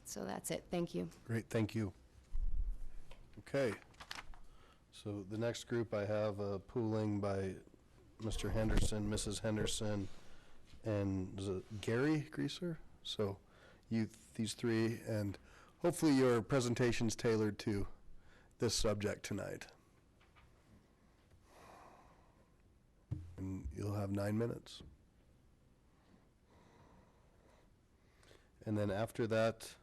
So that's it. Thank you. Great, thank you. Okay. So the next group I have pooling by Mr. Henderson, Mrs. Henderson, and is it Gary Greaser? So these three, and hopefully your presentation's tailored to this subject tonight. And you'll have 9 minutes. And then after that,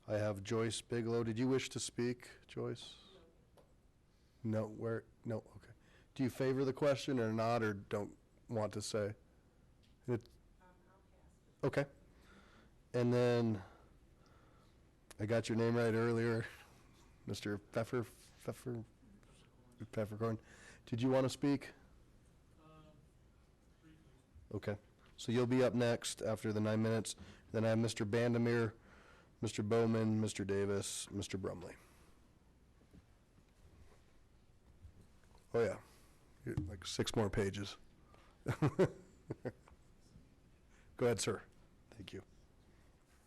I have Joyce Bigelow. Did you wish to speak, Joyce? No, where? No, okay. Do you favor the question or not, or don't want to say? Okay. And then, I got your name right earlier, Mr. Pfeffercorn. Did you want to speak? Okay. So you'll be up next after the 9 minutes. Then I have Mr. Bandemir, Mr. Bowman, Mr. Davis, Mr. Brumley. Oh yeah, you're like 6 more pages. Go ahead, sir. Thank you.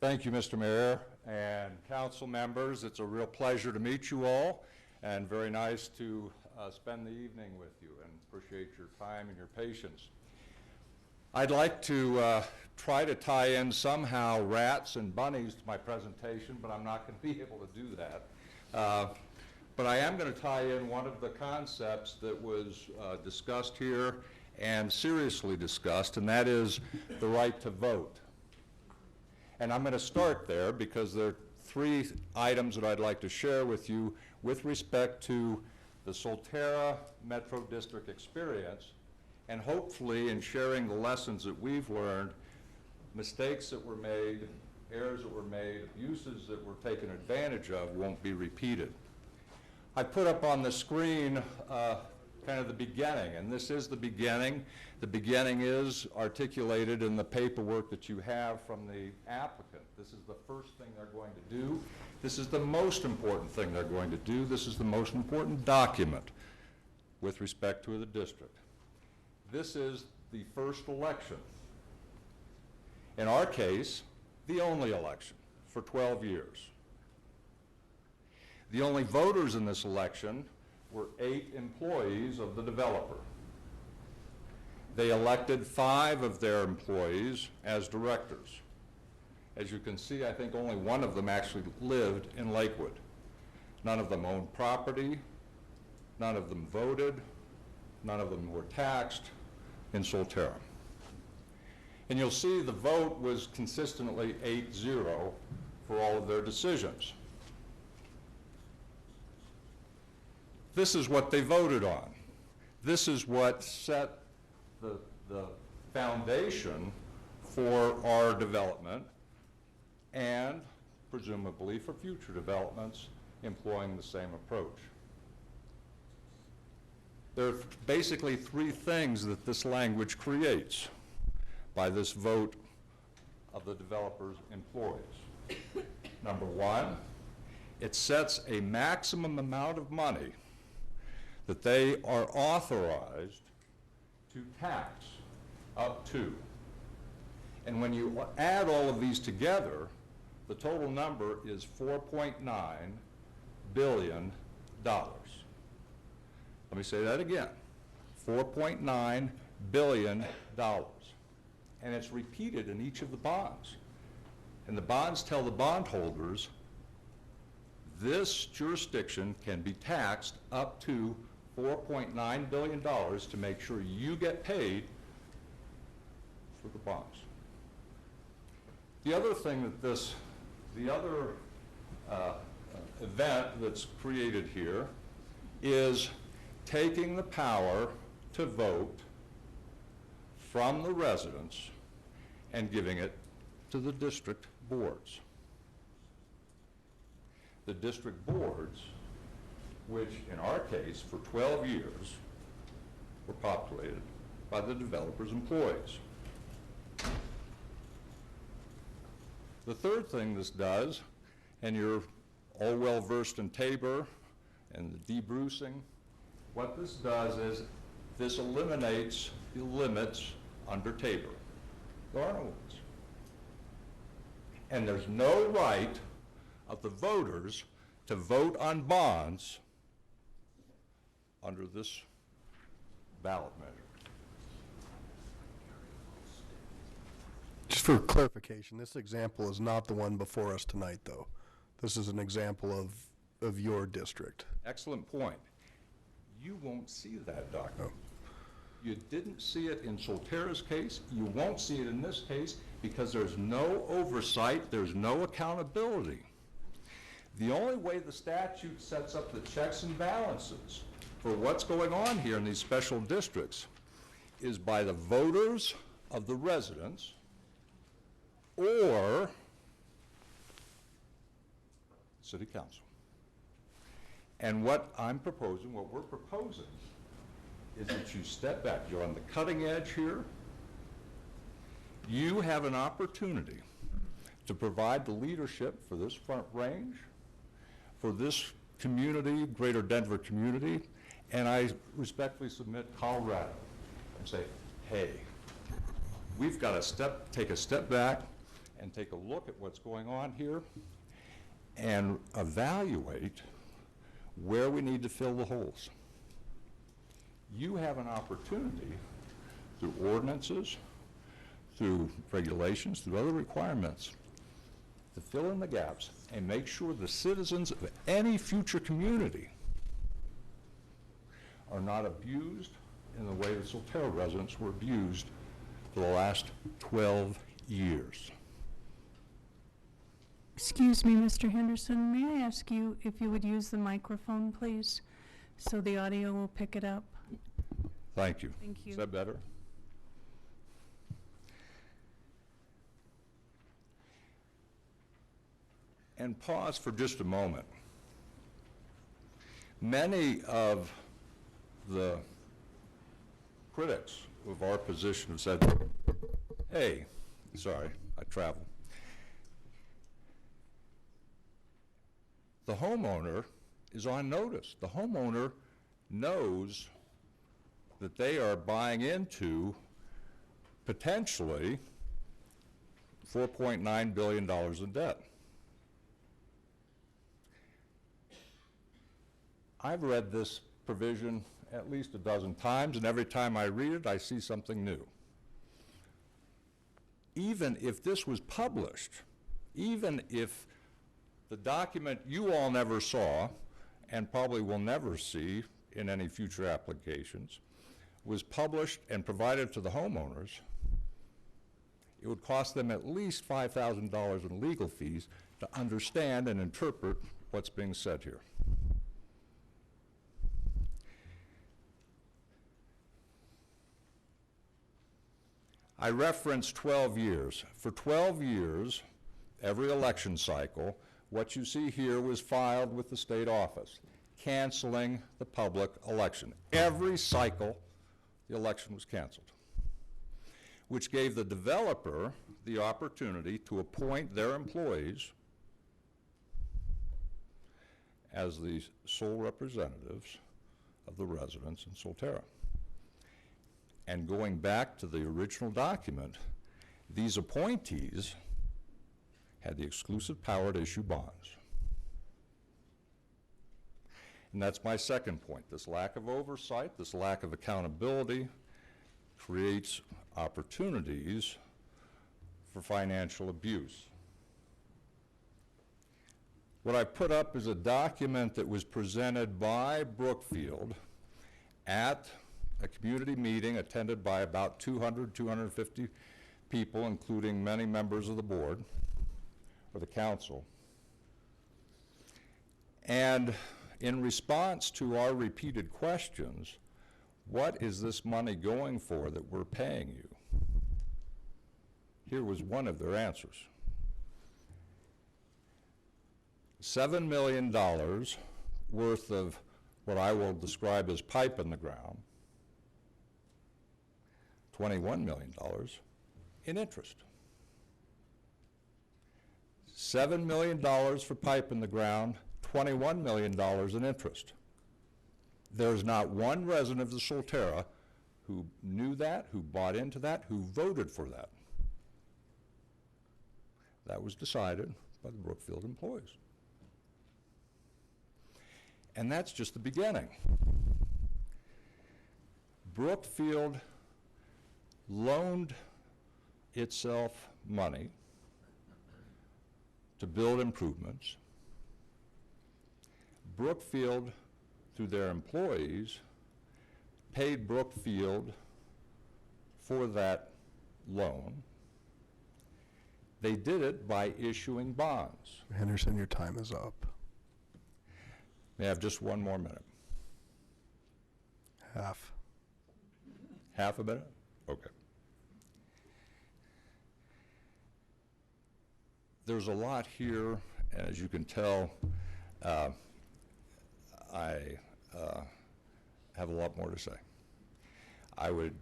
Thank you, Mr. Mayor and council members. It's a real pleasure to meet you all, and very nice to spend the evening with you, and appreciate your time and your patience. I'd like to try to tie in somehow rats and bunnies to my presentation, but I'm not going to be able to do that. But I am going to tie in one of the concepts that was discussed here and seriously discussed, and that is the right to vote. And I'm going to start there because there are 3 items that I'd like to share with you with respect to the Solterra Metro District experience, and hopefully in sharing the lessons that we've learned, mistakes that were made, errors that were made, abuses that were taken advantage of won't be repeated. I put up on the screen kind of the beginning, and this is the beginning. The beginning is articulated in the paperwork that you have from the applicant. This is the first thing they're going to do. This is the most important thing they're going to do. This is the most important document with respect to the district. This is the first election. In our case, the only election for 12 years. The only voters in this election were 8 employees of the developer. They elected 5 of their employees as directors. As you can see, I think only one of them actually lived in Lakewood. None of them owned property, none of them voted, none of them were taxed in Solterra. And you'll see the vote was consistently 8-0 for all of their decisions. This is what they voted on. This is what set the foundation for our development and presumably for future developments employing the same approach. There are basically 3 things that this language creates by this vote of the developer's employees. Number 1, it sets a maximum amount of money that they are authorized to tax up to. And when you add all of these together, the total number is $4.9 billion. Let me say that again, $4.9 billion. And it's repeated in each of the bonds. And the bonds tell the bondholders this jurisdiction can be taxed up to $4.9 billion to make sure you get paid for the bonds. The other thing that the other event that's created here is taking the power to vote from the residents and giving it to the district boards. The district boards, which in our case for 12 years were populated by the developer's employees. The third thing this does, and you're all well versed in Tabor and the debrucing, what this does is this eliminates the limits under Tabor. There are no limits. And there's no right of the voters to vote on bonds under this ballot measure. Just for clarification, this example is not the one before us tonight, though. This is an example of your district. Excellent point. You won't see that document. You didn't see it in Solterra's case. You won't see it in this case because there's no oversight, there's no accountability. The only way the statute sets up the checks and balances for what's going on here in these special districts is by the voters of the residents or city council. And what I'm proposing, what we're proposing, is that you step back. You're on the cutting edge here. You have an opportunity to provide the leadership for this Front Range, for this community, Greater Denver community, and I respectfully submit Colorado and say, hey, we've got to take a step back and take a look at what's going on here and evaluate where we need to fill the holes. You have an opportunity through ordinances, through regulations, through other requirements to fill in the gaps and make sure the citizens of any future community are not abused in the way the Solterra residents were abused for the last 12 years. Excuse me, Mr. Henderson, may I ask you if you would use the microphone, please, so the audio will pick it up? Thank you. Thank you. Is that better? And pause for just a moment. Many of the critics of our position have said, hey, sorry, I travel. The homeowner is on notice. The homeowner knows that they are buying into potentially $4.9 billion in debt. I've read this provision at least a dozen times, and every time I read it, I see something new. Even if this was published, even if the document you all never saw, and probably will never see in any future applications, was published and provided to the homeowners, it would cost them at least $5,000 in legal fees to understand and interpret what's being said here. I referenced 12 years. For 12 years, every election cycle, what you see here was filed with the state office, canceling the public election. Every cycle, the election was canceled, which gave the developer the opportunity to appoint their employees as the sole representatives of the residents in Solterra. And going back to the original document, these appointees had the exclusive power to issue bonds. And that's my second point. This lack of oversight, this lack of accountability creates opportunities for financial abuse. What I put up is a document that was presented by Brookfield at a community meeting attended by about 200, 250 people, including many members of the board or the council. And in response to our repeated questions, what is this money going for that we're paying you? Here was one of their answers. $7 million worth of what I will describe as pipe in the ground, $21 million in interest. $7 million for pipe in the ground, $21 million in interest. There's not one resident of the Solterra who knew that, who bought into that, who voted for that. That was decided by the Brookfield employees. And that's just the beginning. Brookfield loaned itself money to build improvements. Brookfield, through their employees, paid Brookfield for that loan. They did it by issuing bonds. Henderson, your time is up. May I have just one more minute? Half. Half a minute? Okay. There's a lot here, and as you can tell, I have a lot more to say. I would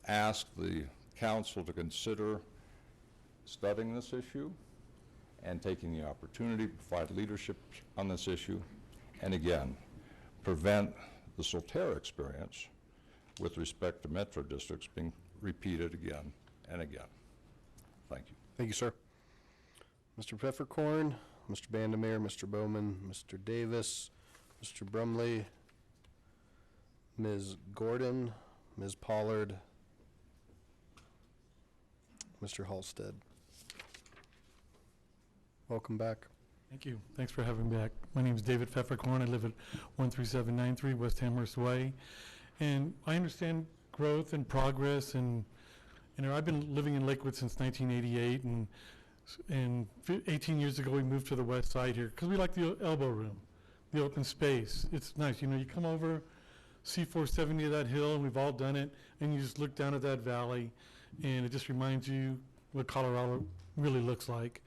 ask the council to consider studying this issue and taking the opportunity to provide leadership on this issue, and again, prevent the Solterra experience with respect to metro districts being repeated again and again. Thank you. Thank you, sir. Mr. Pfefferkorn, Mr. Vandermeer, Mr. Bowman, Mr. Davis, Mr. Brumley, Ms. Gordon, Ms. Pollard, Mr. Halsted. Welcome back. Thank you. Thanks for having me back. My name is David Pfefferkorn. I live at 13793 West Amherst Way. And I understand growth and progress, and I've been living in Lakewood since 1988, and 18 years ago we moved to the west side here because we like the elbow room, the open space. It's nice. You know, you come over, see 470 of that hill, and we've all done it, and you just look down at that valley, and it just reminds you what Colorado really looks like.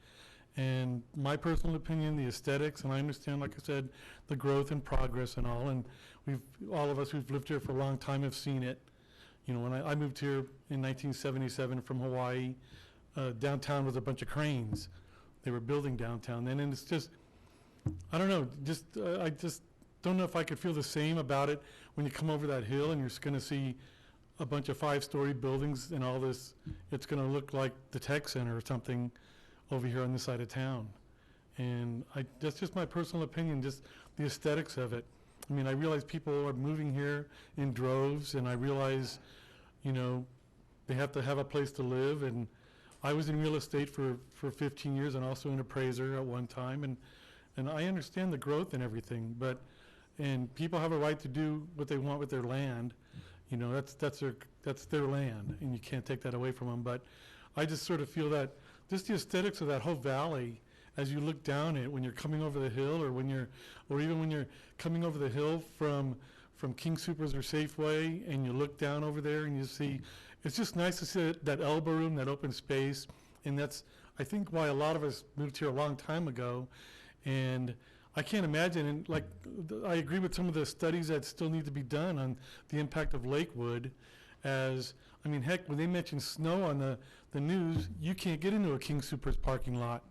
And my personal opinion, the aesthetics, and I understand, like I said, the growth and progress and all, and all of us who've lived here for a long time have seen it. You know, when I moved here in 1977 from Hawaii, downtown was a bunch of cranes. They were building downtown then, and it's just, I don't know, I just don't know if I could feel the same about it when you come over that hill and you're just gonna see a bunch of 5-story buildings and all this. It's gonna look like the tech center or something over here on this side of town. And that's just my personal opinion, just the aesthetics of it. I mean, I realize people are moving here in droves, and I realize, you know, they have to have a place to live. And I was in real estate for 15 years and also an appraiser at one time. And I understand the growth and everything, and people have a right to do what they want with their land. You know, that's their land, and you can't take that away from them. But I just sort of feel that just the aesthetics of that whole valley, as you look down it when you're coming over the hill, or even when you're coming over the hill from King Soopers or Safeway, and you look down over there and you see, it's just nice to see that elbow room, that open space. And that's, I think, why a lot of us moved here a long time ago. And I can't imagine, and like, I agree with some of the studies that still need to be done on the impact of Lakewood. As, I mean, heck, when they mention snow on the news, you can't get into a King Soopers parking lot.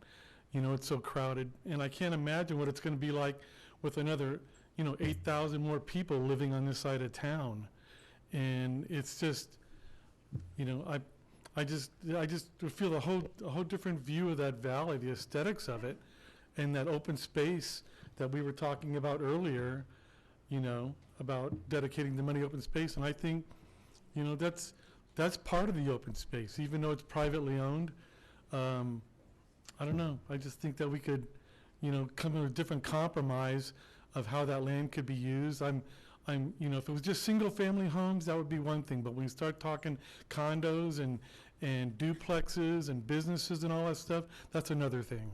You know, it's so crowded. And I can't imagine what it's going to be like with another, 8,000 more people living on this side of town. And it's just, I just feel a whole different view of that valley, the aesthetics of it, and that open space that we were talking about earlier, about dedicating the money open space. And I think, that's part of the open space, even though it's privately owned. I don't know. I just think that we could, come to a different compromise of how that land could be used. If it was just single-family homes, that would be one thing. But when you start talking condos and duplexes and businesses and all that stuff, that's another thing.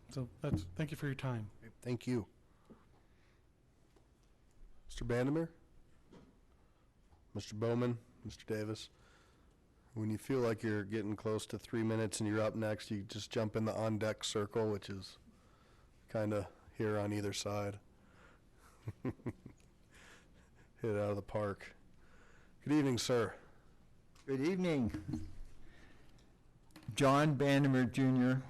So thank you for your time. Thank you. Mr. Vandermeer? Mr. Bowman? Mr. Davis? When you feel like you're getting close to 3 minutes and you're up next, you just jump in the on-deck circle, which is kind of here on either side. Hit it out of the park. Good evening, sir. Good evening. John Vandermeer Jr.,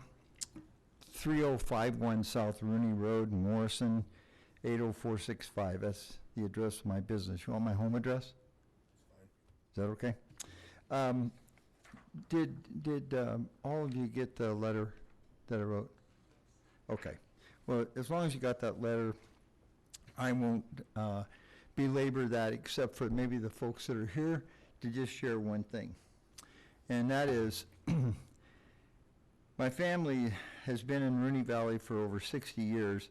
3051 South Rooney Road, Morrison, 80465. That's the address of my business. You want my home address? Is that okay? Did all of you get the letter that I wrote? Okay. Well, as long as you got that letter, I won't belabor that, except for maybe the folks that are here, to just share one thing. And that is, My family has been in Rooney Valley for over 60 years,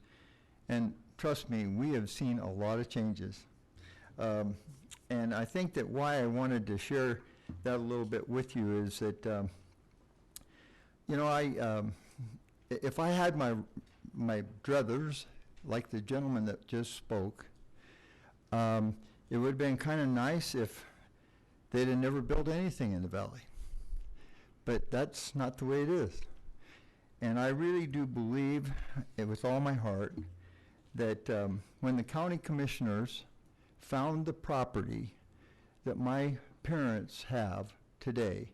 and trust me, we have seen a lot of changes. And I think that why I wanted to share that a little bit with you is that, you know, if I had my druthers, like the gentleman that just spoke, it would have been kind of nice if they'd have never built anything in the valley. But that's not the way it is. And I really do believe, with all my heart, that when the county commissioners found the property that my parents have today,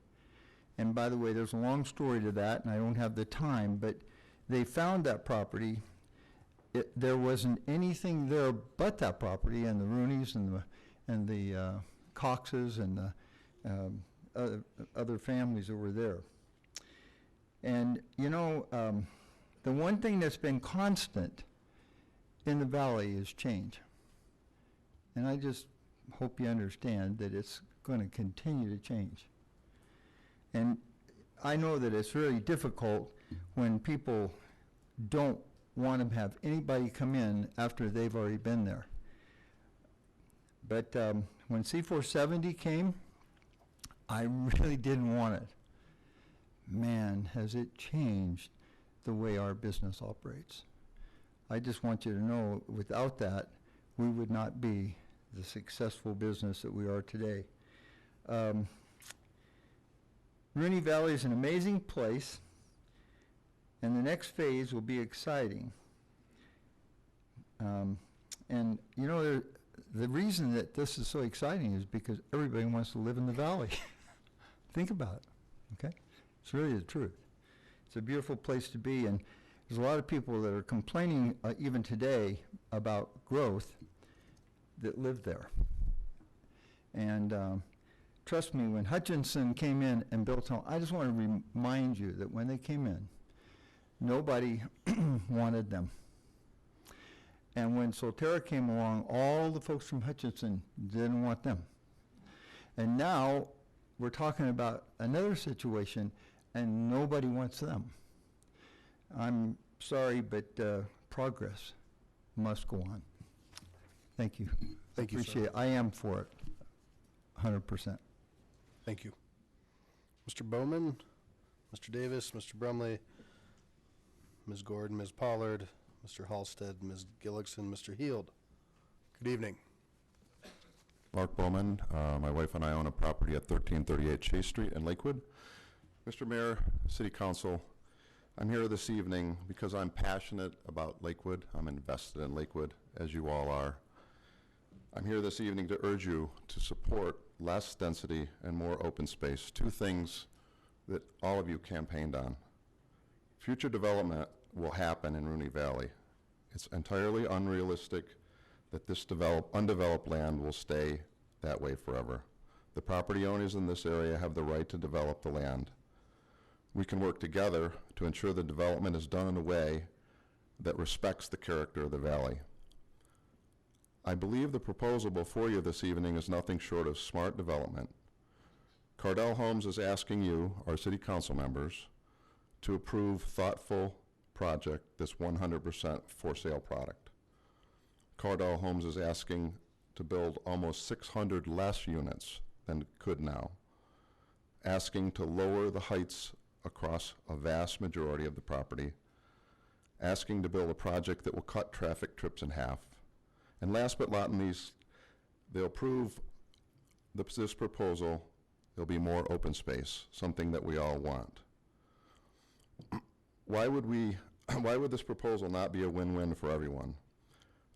and by the way, there's a long story to that, and I don't have the time, but they found that property. There wasn't anything there but that property, and the Rooneys and the Coxes and the other families that were there. And you know, the one thing that's been constant in the valley is change. And I just hope you understand that it's going to continue to change. And I know that it's really difficult when people don't want to have anybody come in after they've already been there. But when C470 came, I really didn't want it. Man, has it changed the way our business operates. I just want you to know, without that, we would not be the successful business that we are today. Rooney Valley is an amazing place, and the next phase will be exciting. And you know, the reason that this is so exciting is because everybody wants to live in the valley. Think about it, okay? It's really the truth. It's a beautiful place to be, and there's a lot of people that are complaining even today about growth that live there. And trust me, when Hutchinson came in and built home, I just want to remind you that when they came in, nobody wanted them. And when Solterra came along, all the folks from Hutchinson didn't want them. And now we're talking about another situation, and nobody wants them. I'm sorry, but progress must go on. Thank you. Thank you, sir. Appreciate it. I am for it, 100%. Thank you. Mr. Bowman, Mr. Davis, Mr. Brumley, Ms. Gordon, Ms. Pollard, Mr. Halsted, Ms. Gillickson, Mr. Heald. Good evening. Mark Bowman, my wife and I own a property at 1338 Chase Street in Lakewood. Mr. Mayor, City Council, I'm here this evening because I'm passionate about Lakewood. I'm invested in Lakewood, as you all are. I'm here this evening to urge you to support less density and more open space, two things that all of you campaigned on. Future development will happen in Rooney Valley. It's entirely unrealistic that this undeveloped land will stay that way forever. The property owners in this area have the right to develop the land. We can work together to ensure the development is done in a way that respects the character of the valley. I believe the proposal before you this evening is nothing short of smart development. Cardell Homes is asking you, our city council members, to approve thoughtful project, this 100% for sale product. Cardell Homes is asking to build almost 600 less units than it could now, asking to lower the heights across a vast majority of the property, asking to build a project that will cut traffic trips in half. And last but not least, they'll approve this proposal. There'll be more open space, something that we all want. Why would this proposal not be a win-win for everyone?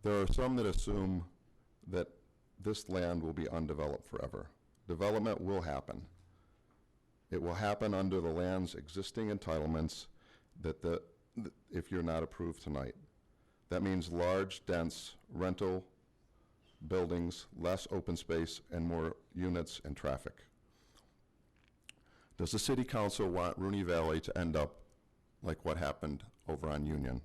There are some that assume that this land will be undeveloped forever. Development will happen. It will happen under the land's existing entitlements if you're not approved tonight. That means large, dense rental buildings, less open space, and more units and traffic. Does the City Council want Rooney Valley to end up like what happened over on Union?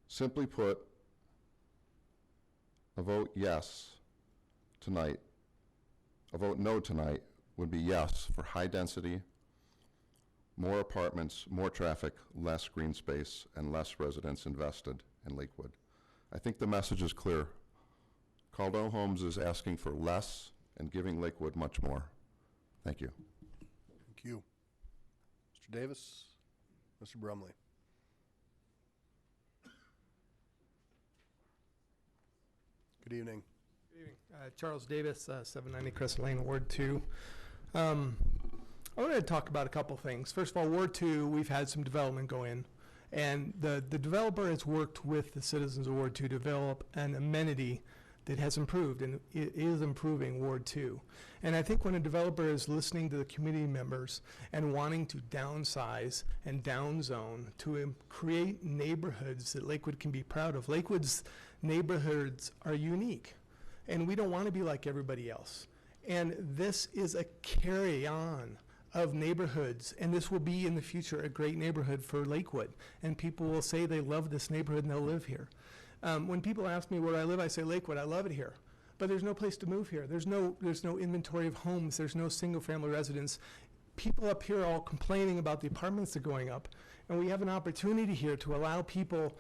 Simply put, a vote yes tonight, a vote no tonight would be yes for high density, more apartments, more traffic, less green space, and less residents invested in Lakewood. I think the message is clear. Cardell Homes is asking for less and giving Lakewood much more. Thank you. Thank you. Mr. Davis, Mr. Brumley. Good evening. Good evening. Charles Davis, 790 Crescent Lane, Ward 2. I wanted to talk about a couple things. First of all, Ward 2, we've had some development go in, and the developer has worked with the citizens of Ward 2 to develop an amenity that has improved, and it is improving Ward 2. And I think when a developer is listening to the community members and wanting to downsize and downzone to create neighborhoods that Lakewood can be proud of, Lakewood's neighborhoods are unique, and we don't want to be like everybody else. And this is a carry-on of neighborhoods, and this will be in the future a great neighborhood for Lakewood. And people will say they love this neighborhood and they'll live here. When people ask me where I live, I say Lakewood. I love it here, but there's no place to move here. There's no inventory of homes. There's no single-family residence. People up here are all complaining about the apartments that are going up, and we have an opportunity here to allow people,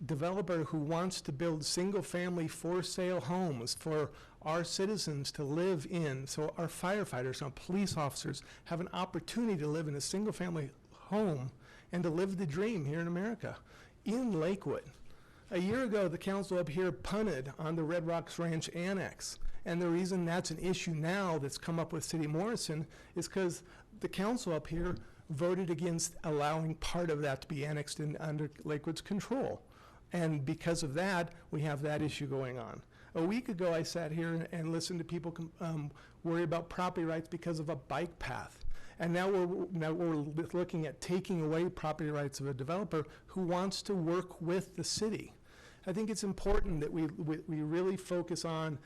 developer who wants to build single-family for-sale homes for our citizens to live in, so our firefighters and our police officers have an opportunity to live in a single-family home and to live the dream here in America, in Lakewood. A year ago, the council up here punted on the Red Rocks Ranch Annex, and the reason that's an issue now that's come up with City Morrison is because the council up here voted against allowing part of that to be annexed in under Lakewood's control. And because of that, we have that issue going on. A week ago, I sat here and listened to people worry about property rights because of a bike path. And now we're looking at taking away property rights of a developer who wants to work with the city. I think it's important that we really focus on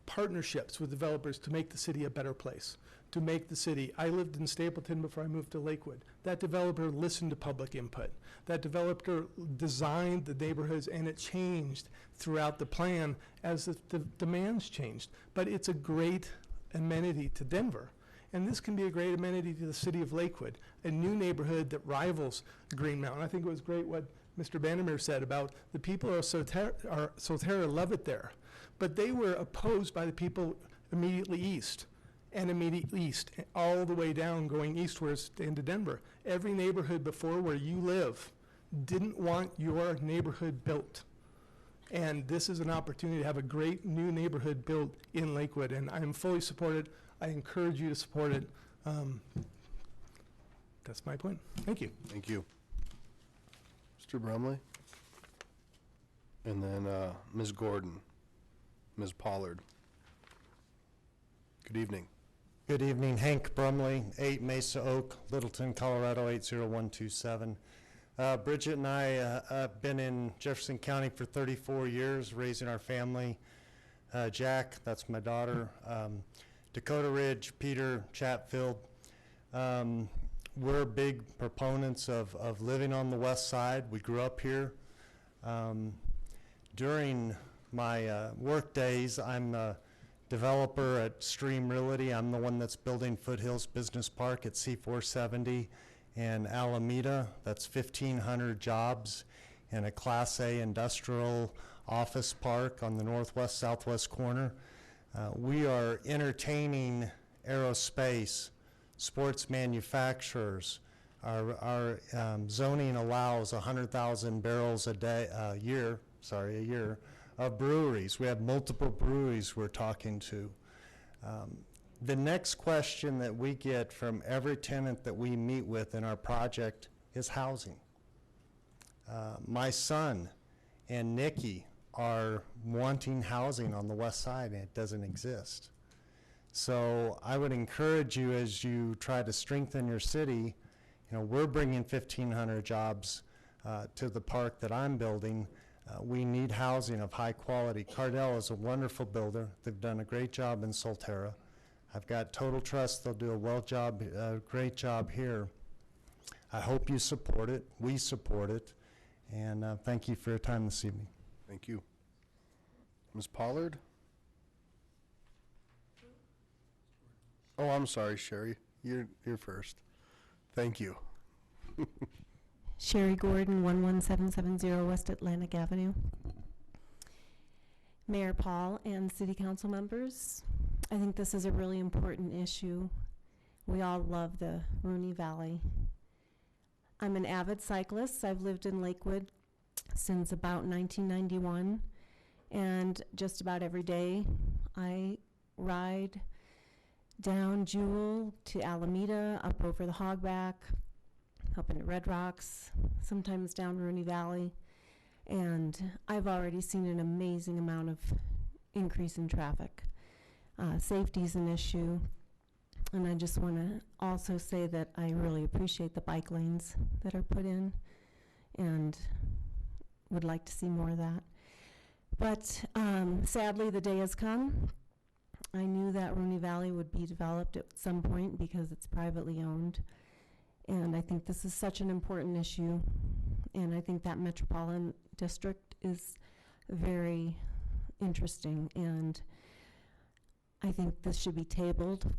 partnerships with developers to make the city a better place, to make the city. I lived in Stapleton before I moved to Lakewood. That developer listened to public input. That developer designed the neighborhoods, and it changed throughout the plan as the demands changed. But it's a great amenity to Denver. And this can be a great amenity to the city of Lakewood, a new neighborhood that rivals Green Mountain. I think it was great what Mr. Vandermeer said about the people of Solterra love it there. But they were opposed by the people immediately east and immediately east, all the way down going eastwards into Denver. Every neighborhood before where you live didn't want your neighborhood built. And this is an opportunity to have a great new neighborhood built in Lakewood, and I am fully supported. I encourage you to support it. That's my point. Thank you. Thank you. Mr. Brumley? And then Ms. Gordon, Ms. Pollard. Good evening. Good evening, Hank Brumley, 8 Mesa Oak, Littleton, Colorado, 80127. Bridget and I have been in Jefferson County for 34 years, raising our family. Jack, that's my daughter, Dakota Ridge, Peter, Chatfield. We're big proponents of living on the west side. We grew up here. During my work days, I'm a developer at Stream Realty. I'm the one that's building Foothills Business Park at C470 and Alameda. That's 1,500 jobs in a Class A industrial office park on the northwest, southwest corner. We are entertaining aerospace, sports manufacturers. Our zoning allows 100,000 barrels a year of breweries. We have multiple breweries we're talking to. The next question that we get from every tenant that we meet with in our project is housing. My son and Nikki are wanting housing on the west side, and it doesn't exist. So I would encourage you, as you try to strengthen your city, we're bringing 1,500 jobs to the park that I'm building. We need housing of high quality. Cardell is a wonderful builder. They've done a great job in Solterra. I've got total trust they'll do a great job here. I hope you support it. We support it. And thank you for your time this evening. Thank you. Ms. Pollard? Oh, I'm sorry, Sherry. You're first. Thank you. Sherry Gordon, 11770 West Atlantic Avenue. Mayor Paul and City Council members, I think this is a really important issue. We all love the Rooney Valley. I'm an avid cyclist. I've lived in Lakewood since about 1991, and just about every day I ride down Jewel to Alameda, up over the Hogback, up into Red Rocks, sometimes down Rooney Valley, and I've already seen an amazing amount of increase in traffic. Safety is an issue, and I just want to also say that I really appreciate the bike lanes that are put in and would like to see more of that. But sadly, the day has come. I knew that Rooney Valley would be developed at some point because it's privately owned. And I think this is such an important issue. And I think that metropolitan district is very interesting. And I think this should be tabled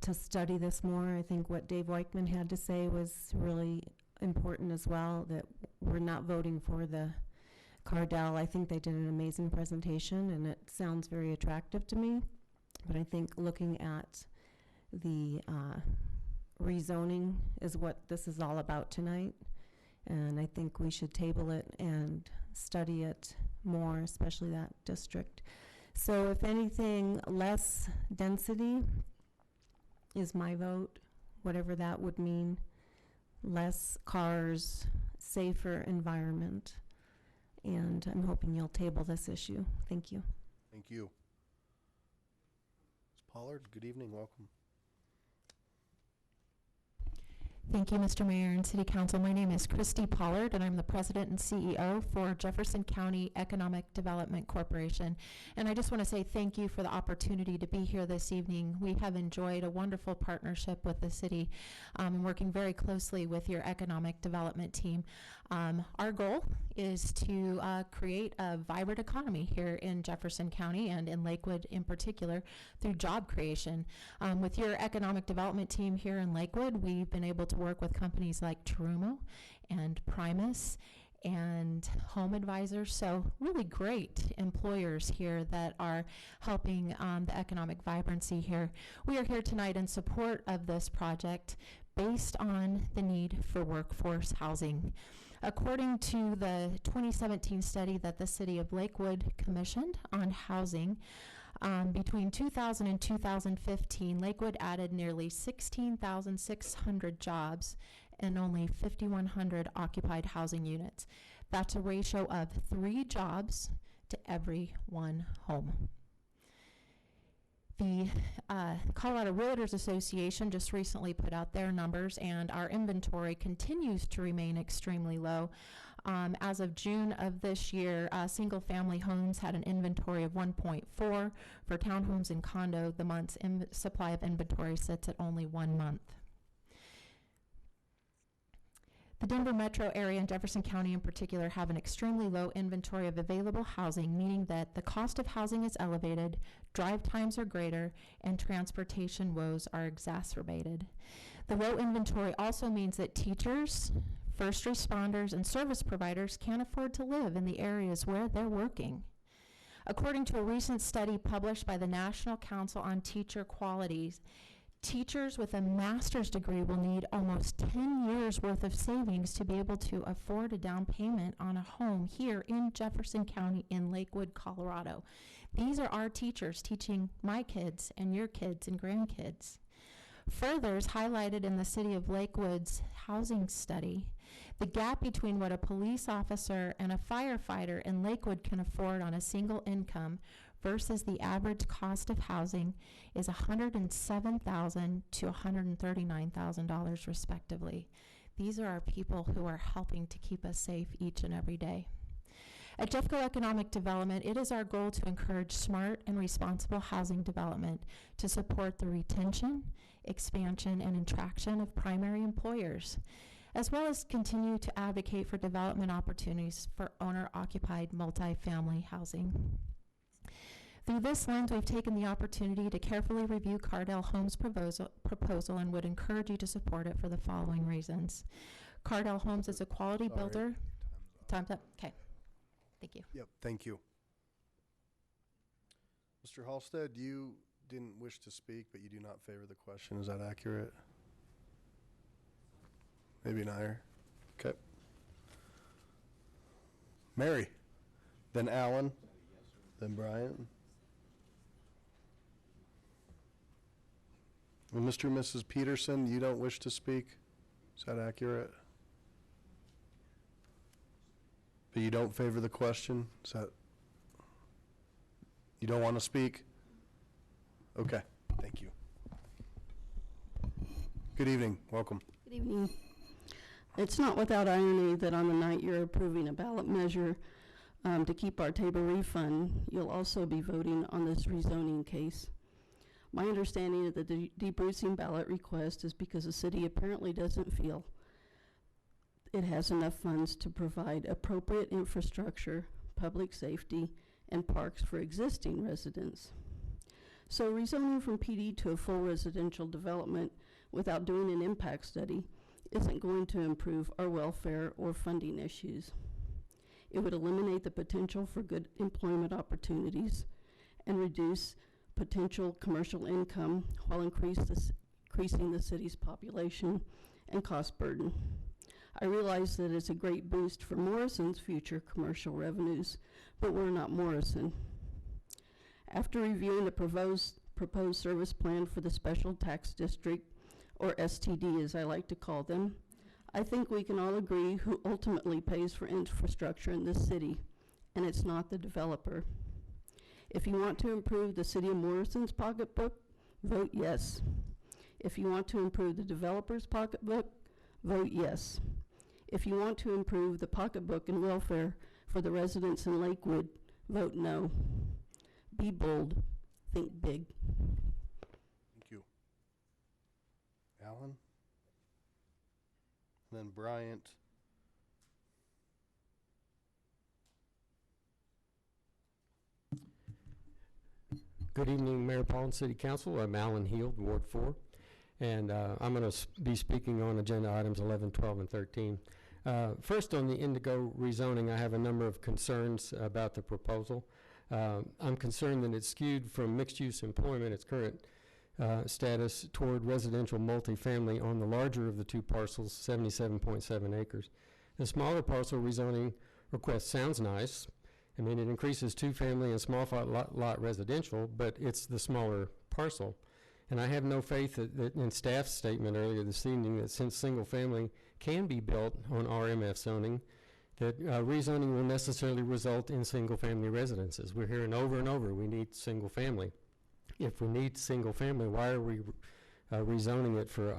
to study this more. I think what Dave Weichman had to say was really important as well, that we're not voting for the Cardell. I think they did an amazing presentation and it sounds very attractive to me. But I think looking at the rezoning is what this is all about tonight. And I think we should table it and study it more, especially that district. So if anything, less density is my vote, whatever that would mean. Less cars, safer environment. And I'm hoping you'll table this issue. Thank you. Thank you. Ms. Pollard, good evening, welcome. Thank you, Mr. Mayor and City Council. My name is Christy Pollard, and I'm the President and CEO for Jefferson County Economic Development Corporation. And I just want to say thank you for the opportunity to be here this evening. We have enjoyed a wonderful partnership with the city and working very closely with your economic development team. Our goal is to create a vibrant economy here in Jefferson County and in Lakewood in particular through job creation. With your economic development team here in Lakewood, we've been able to work with companies like Terumo and Primus and Home Advisors, so really great employers here that are helping the economic vibrancy here. We are here tonight in support of this project based on the need for workforce housing. According to the 2017 study that the City of Lakewood commissioned on housing, between 2000 and 2015, Lakewood added nearly 16,600 jobs and only 5,100 occupied housing units. That's a ratio of 3 jobs to every 1 home. The Colorado Realtors Association just recently put out their numbers, and our inventory continues to remain extremely low. As of June of this year, single-family homes had an inventory of 1.4. For townhomes and condo, the month's supply of inventory sits at only 1 month. The Denver metro area and Jefferson County in particular have an extremely low inventory of available housing, meaning that the cost of housing is elevated, drive times are greater, and transportation woes are exacerbated. The low inventory also means that teachers, first responders, and service providers can't afford to live in the areas where they're working. According to a recent study published by the National Council on Teacher Quality, teachers with a master's degree will need almost 10 years worth of savings to be able to afford a down payment on a home here in Jefferson County in Lakewood, Colorado. These are our teachers teaching my kids and your kids and grandkids. Further, as highlighted in the City of Lakewood's housing study, the gap between what a police officer and a firefighter in Lakewood can afford on a single income versus the average cost of housing is $107,000 to $139,000 respectively. These are our people who are helping to keep us safe each and every day. At Jeffco Economic Development, it is our goal to encourage smart and responsible housing development to support the retention, expansion, and attraction of primary employers, as well as continue to advocate for development opportunities for owner-occupied multifamily housing. Through this lens, we've taken the opportunity to carefully review Cardell Homes' proposal and would encourage you to support it for the following reasons. Cardell Homes is a quality Sorry. builder. Time's up. Okay. Thank you. Yep, thank you. Mr. Halsted, you didn't wish to speak, but you do not favor the question. Is that accurate? Maybe an aye. Okay. Mary, then Alan, then Brian. And Mr. and Mrs. Peterson, you don't wish to speak? Is that accurate? But you don't favor the question? Is that, you don't want to speak? Okay, thank you. Good evening, welcome. Good evening. It's not without irony that on the night you're approving a ballot measure to keep our table refund, you'll also be voting on this rezoning case. My understanding of the debrucing ballot request is because the city apparently doesn't feel it has enough funds to provide appropriate infrastructure, public safety, and parks for existing residents. So rezoning from PD to a full residential development without doing an impact study isn't going to improve our welfare or funding issues. It would eliminate the potential for good employment opportunities and reduce potential commercial income while increasing the city's population and cost burden. I realize that it's a great boost for Morrison's future commercial revenues, but we're not Morrison. After reviewing the proposed service plan for the Special Tax District, or STD as I like to call them, I think we can all agree who ultimately pays for infrastructure in this city, and it's not the developer. If you want to improve the city of Morrison's pocketbook, vote yes. If you want to improve the developer's pocketbook, vote yes. If you want to improve the pocketbook and welfare for the residents in Lakewood, vote no. Be bold, think big. Thank you. Alan? And then Bryant. Good evening, Mayor Paul and City Council. I'm Alan Heald, Ward 4, and I'm going to be speaking on agenda items 11, 12, and 13. First, on the Indigo rezoning, I have a number of concerns about the proposal. I'm concerned that it's skewed from mixed-use employment, its current status, toward residential multifamily on the larger of the two parcels, 77.7 acres. The smaller parcel rezoning request sounds nice. I mean, it increases two-family and small lot residential, but it's the smaller parcel. And I have no faith that in staff's statement earlier this evening that since single-family can be built on RMF zoning, that rezoning will necessarily result in single-family residences. We're hearing over and over, we need single-family. If we need single-family, why are we rezoning it for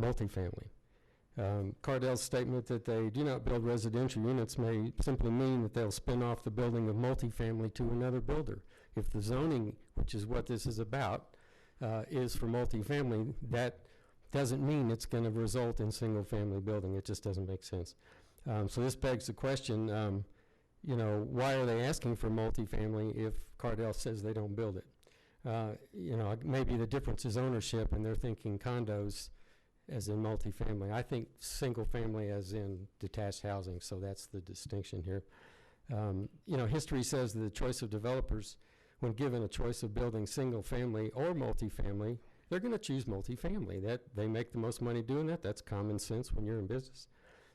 multifamily? Cardell's statement that they do not build residential units may simply mean that they'll spin off the building of multifamily to another builder. If the zoning, which is what this is about, is for multifamily, that doesn't mean it's going to result in single-family building. It just doesn't make sense. So this begs the question, you know, why are they asking for multifamily if Cardell says they don't build it? You know, maybe the difference is ownership and they're thinking condos as in multifamily. I think single family as in detached housing, so that's the distinction here. You know, history says that the choice of developers, when given a choice of building single family or multifamily, they're going to choose multifamily. That they make the most money doing that. That's common sense when you're in business.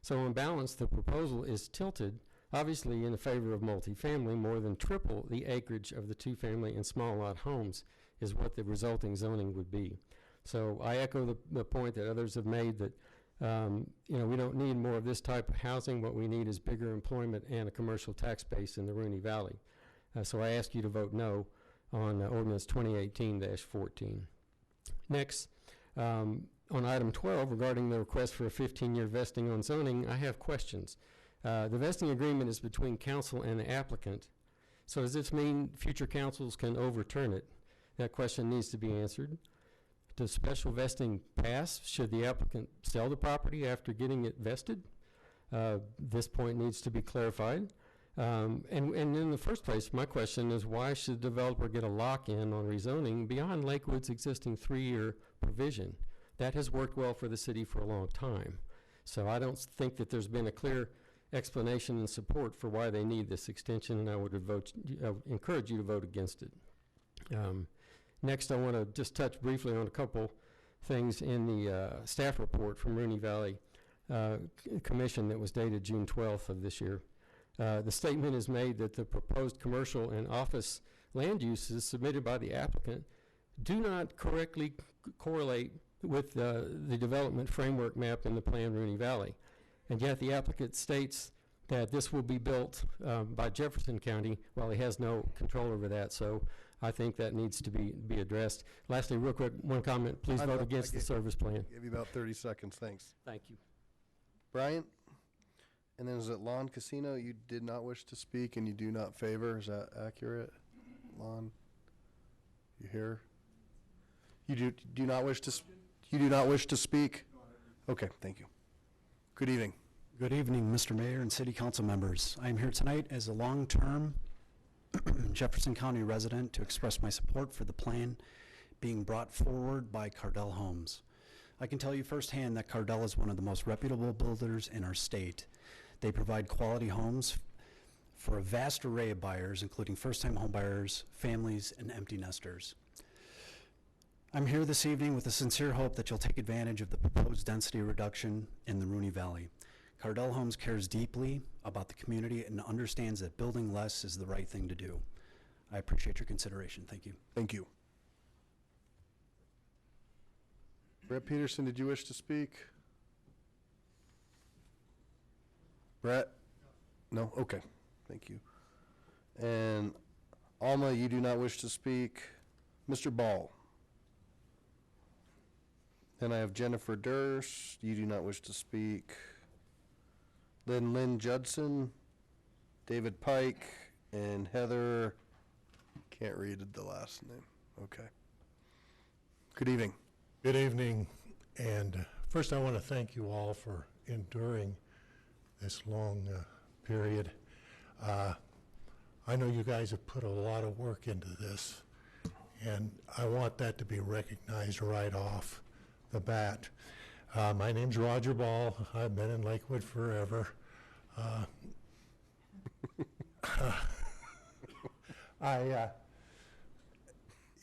So on balance, the proposal is tilted, obviously in favor of multifamily. More than triple the acreage of the two-family and small lot homes is what the resulting zoning would be. So I echo the point that others have made that, you know, we don't need more of this type of housing. What we need is bigger employment and a commercial tax base in the Rooney Valley. So I ask you to vote no on ordinance 2018-14. Next, on item 12, regarding the request for a 15-year vesting on zoning, I have questions. The vesting agreement is between council and the applicant. So does this mean future councils can overturn it? That question needs to be answered. Does special vesting pass? Should the applicant sell the property after getting it vested? This point needs to be clarified. And in the first place, my question is, why should the developer get a lock-in on rezoning beyond Lakewood's existing 3-year provision? That has worked well for the city for a long time. So I don't think that there's been a clear explanation and support for why they need this extension, and I would encourage you to vote against it. Next, I want to just touch briefly on a couple things in the staff report from Rooney Valley Commission that was dated June 12th of this year. The statement is made that the proposed commercial and office land uses submitted by the applicant do not correctly correlate with the development framework map in the Plan Rooney Valley. And yet the applicant states that this will be built by Jefferson County while he has no control over that. So I think that needs to be addressed. Lastly, real quick, one comment. Please vote against the service plan. Give you about 30 seconds. Thanks. Thank you. Bryant? And then is it Lon Casino? You did not wish to speak and you do not favor. Is that accurate? Lon? You here? You do not wish to you do not wish to speak? Okay, thank you. Good evening. Good evening, Mr. Mayor and City Council members. I am here tonight as a long-term Jefferson County resident to express my support for the plan being brought forward by Cardell Homes. I can tell you firsthand that Cardell is one of the most reputable builders in our state. They provide quality homes for a vast array of buyers, including first-time home buyers, families, and empty nesters. I'm here this evening with a sincere hope that you'll take advantage of the proposed density reduction in the Rooney Valley. Cardell Homes cares deeply about the community and understands that building less is the right thing to do. I appreciate your consideration. Thank you. Thank you. Brett Peterson, did you wish to speak? Brett? No? Okay. Thank you. And Alma, you do not wish to speak. Mr. Ball? Then I have Jennifer Durst. You do not wish to speak. Then Lynn Judson, David Pike, and Heather, can't read the last name. Okay. Good evening. Good evening. And first I want to thank you all for enduring this long period. I know you guys have put a lot of work into this, and I want that to be recognized right off the bat. My name's Roger Ball. I've been in Lakewood forever.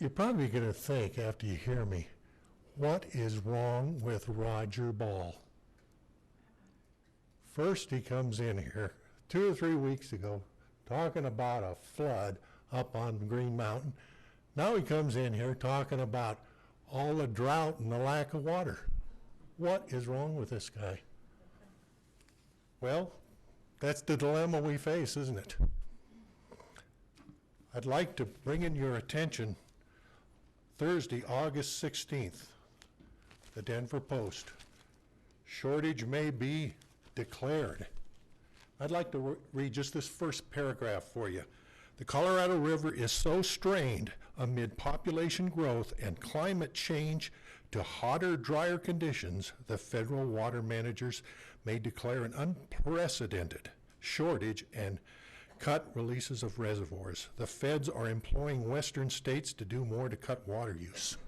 You're probably going to think after you hear me, what is wrong with Roger Ball? First he comes in here 2 or 3 weeks ago talking about a flood up on Green Mountain. Now he comes in here talking about all the drought and the lack of water. What is wrong with this guy? Well, that's the dilemma we face, isn't it? I'd like to bring in your attention Thursday, August 16th, the Denver Post. Shortage may be declared. I'd like to read just this first paragraph for you. The Colorado River is so strained amid population growth and climate change to hotter, drier conditions, the federal water managers may declare an unprecedented shortage and cut releases of reservoirs. The feds are imploring western states to do more to cut water use.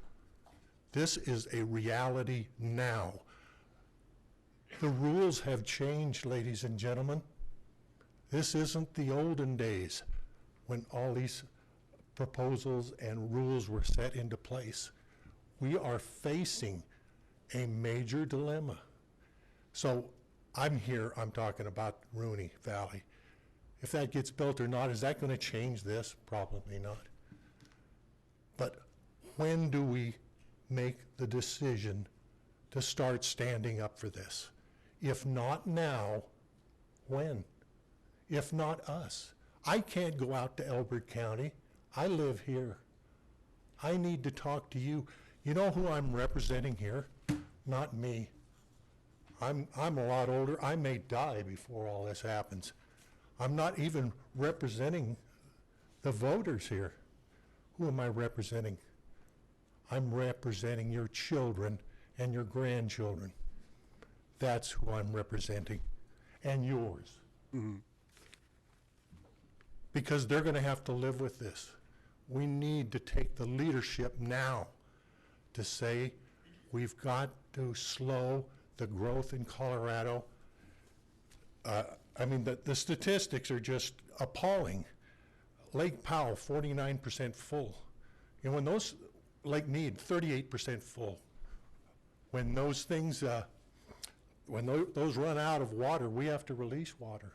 This is a reality now. The rules have changed, ladies and gentlemen. This isn't the olden days when all these proposals and rules were set into place. We are facing a major dilemma. So I'm talking about Rooney Valley. If that gets built or not, is that going to change this? Probably not. But when do we make the decision to start standing up for this? If not now, when? If not us. I can't go out to Elbert County. I live here. I need to talk to you. You know who I'm representing here? Not me. I'm a lot older. I may die before all this happens. I'm not even representing the voters here. Who am I representing? I'm representing your children and your grandchildren. That's who I'm representing, and yours. Mm-hmm. Because they're going to have to live with this. We need to take the leadership now to say we've got to slow the growth in Colorado. I mean, the statistics are just appalling. Lake Powell, 49% full. You know, when those, Lake Mead, 38% full. When those things, when those run out of water, we have to release water.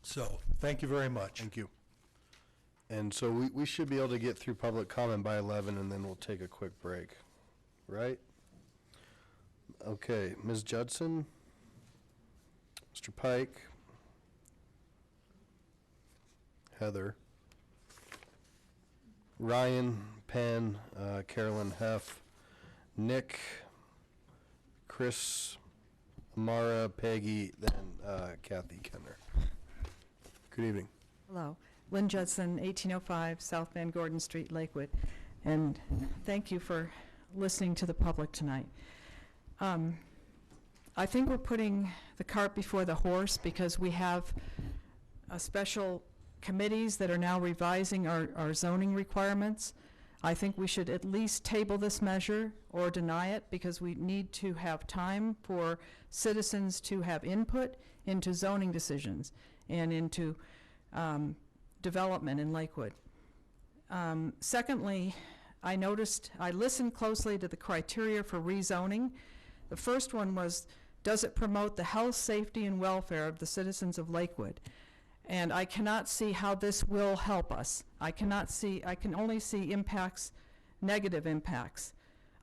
So, thank you very much. Thank you. And so we should be able to get through public comment by 11, and then we'll take a quick break, right? Okay, Ms. Judson, Mr. Pike, Heather, Ryan, Penn, Carolyn Heff, Nick, Chris, Amara, Peggy, then Kathy Kenner. Good evening. Hello. Lynn Judson, 1805 South Van Gordon Street, Lakewood. And thank you for listening to the public tonight. I think we're putting the cart before the horse because we have special committees that are now revising our zoning requirements. I think we should at least table this measure or deny it because we need to have time for citizens to have input into zoning decisions and into development in Lakewood. Secondly, I listened closely to the criteria for rezoning. The first one was, does it promote the health, safety, and welfare of the citizens of Lakewood? And I cannot see how this will help us. I can only see impacts, negative impacts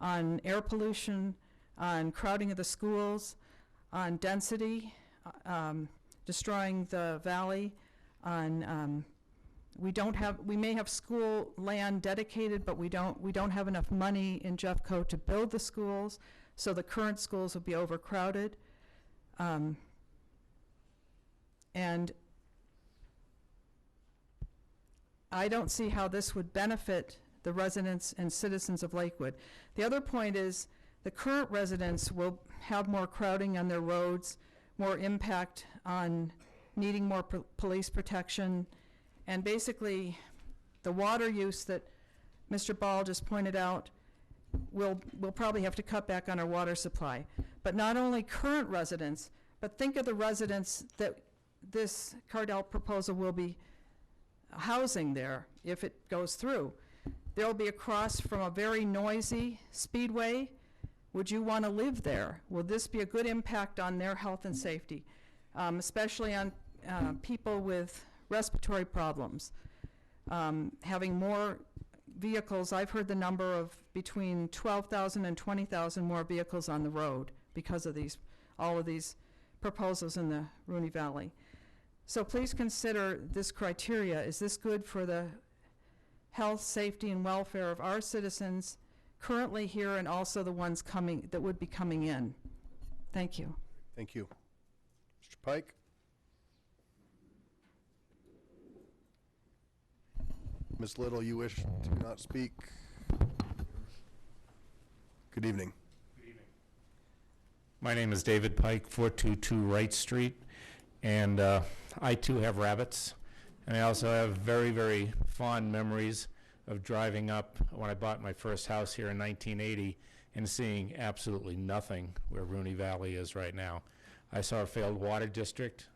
on air pollution, on crowding of the schools, on density, destroying the valley, on we may have school land dedicated, but we don't have enough money in Jeffco to build the schools, so the current schools will be overcrowded. And I don't see how this would benefit the residents and citizens of Lakewood. The other point is the current residents will have more crowding on their roads, more impact on needing more police protection, and basically the water use that Mr. Ball just pointed out, we'll probably have to cut back on our water supply. But not only current residents, but think of the residents that this Cardell proposal will be housing there if it goes through. There'll be a cross from a very noisy speedway. Would you want to live there? Will this be a good impact on their health and safety, especially on people with respiratory problems? Having more vehicles, I've heard the number of between 12,000 and 20,000 more vehicles on the road because of all of these proposals in the Rooney Valley. So please consider this criteria. Is this good for the health, safety, and welfare of our citizens currently here and also the ones that would be coming in? Thank you. Thank you. Mr. Pike? Ms. Little, you wish to not speak? Good evening. My name is David Pike, 422 Wright Street, and I too have rabbits, and I also have very, very fond memories of driving up when I bought my first house here in 1980 and seeing absolutely nothing where Rooney Valley is right now. I saw a failed water district,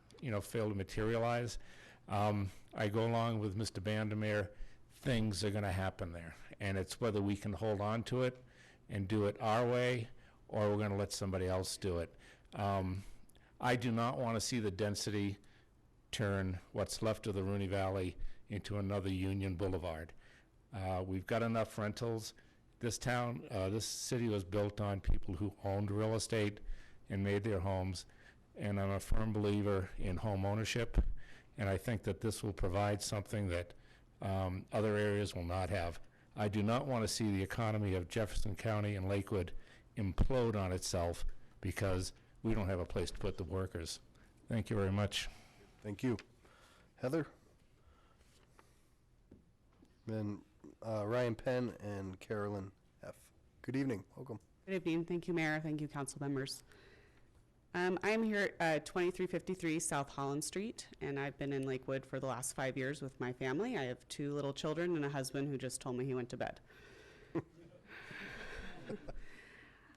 fail to materialize. I go along with Mr. Vandermeer. Things are going to happen there, and it's whether we can hold on to it and do it our way or we're going to let somebody else do it. I do not want to see the density turn what's left of the Rooney Valley into another Union Boulevard. We've got enough rentals. This city was built on people who owned real estate and made their homes, and I'm a firm believer in home ownership, and I think that this will provide something that other areas will not have. I do not want to see the economy of Jefferson County and Lakewood implode on itself because we don't have a place to put the workers. Thank you very much. Thank you. Heather? Then Ryan Penn and Carolyn F. Good evening. Welcome. Good evening. Thank you, Mayor. Thank you, council members. I'm here at 2353 South Holland Street, and I've been in Lakewood for the last 5 years with my family. I have 2 little children and a husband who just told me he went to bed.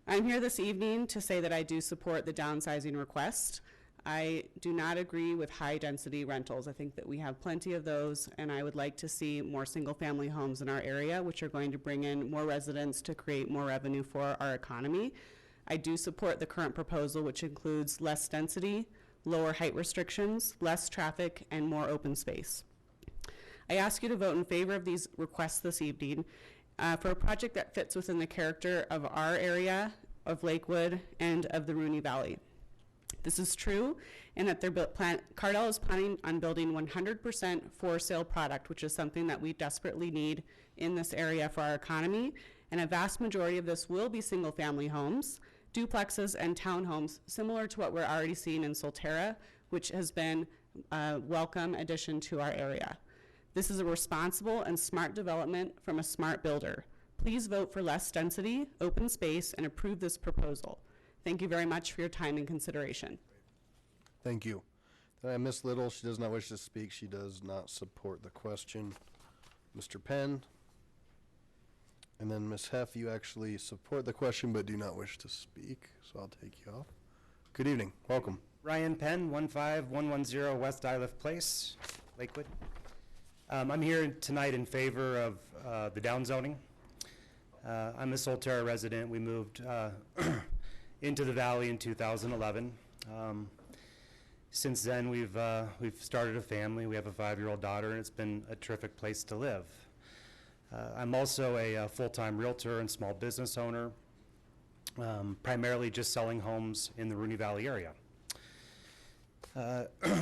I'm here this evening to say that I do support the downsizing request. I do not agree with high-density rentals. I think that we have plenty of those, and I would like to see more single-family homes in our area, which are going to bring in more residents to create more revenue for our economy. I do support the current proposal, which includes less density, lower height restrictions, less traffic, and more open space. I ask you to vote in favor of these requests this evening for a project that fits within the character of our area, of Lakewood, and of the Rooney Valley. This is true in that Cardell is planning on building 100% for sale product, which is something that we desperately need in this area for our economy. And a vast majority of this will be single family homes, duplexes, and townhomes, similar to what we're already seeing in Solterra, which has been a welcome addition to our area. This is a responsible and smart development from a smart builder. Please vote for less density, open space, and approve this proposal. Thank you very much for your time and consideration. Thank you. Ms. Little, she does not wish to speak. She does not support the question. Mr. Penn. And then Ms. Heff, you actually support the question but do not wish to speak, so I'll take you off. Good evening. Welcome. Ryan Penn, 15110 West Iliff Place, Lakewood. I'm here tonight in favor of the downzoning. I'm a Solterra resident. We moved into the valley in 2011. Since then, we've started a family. We have a 5-year-old daughter, and it's been a terrific place to live. I'm also a full-time realtor and small business owner, primarily just selling homes in the Rooney Valley area.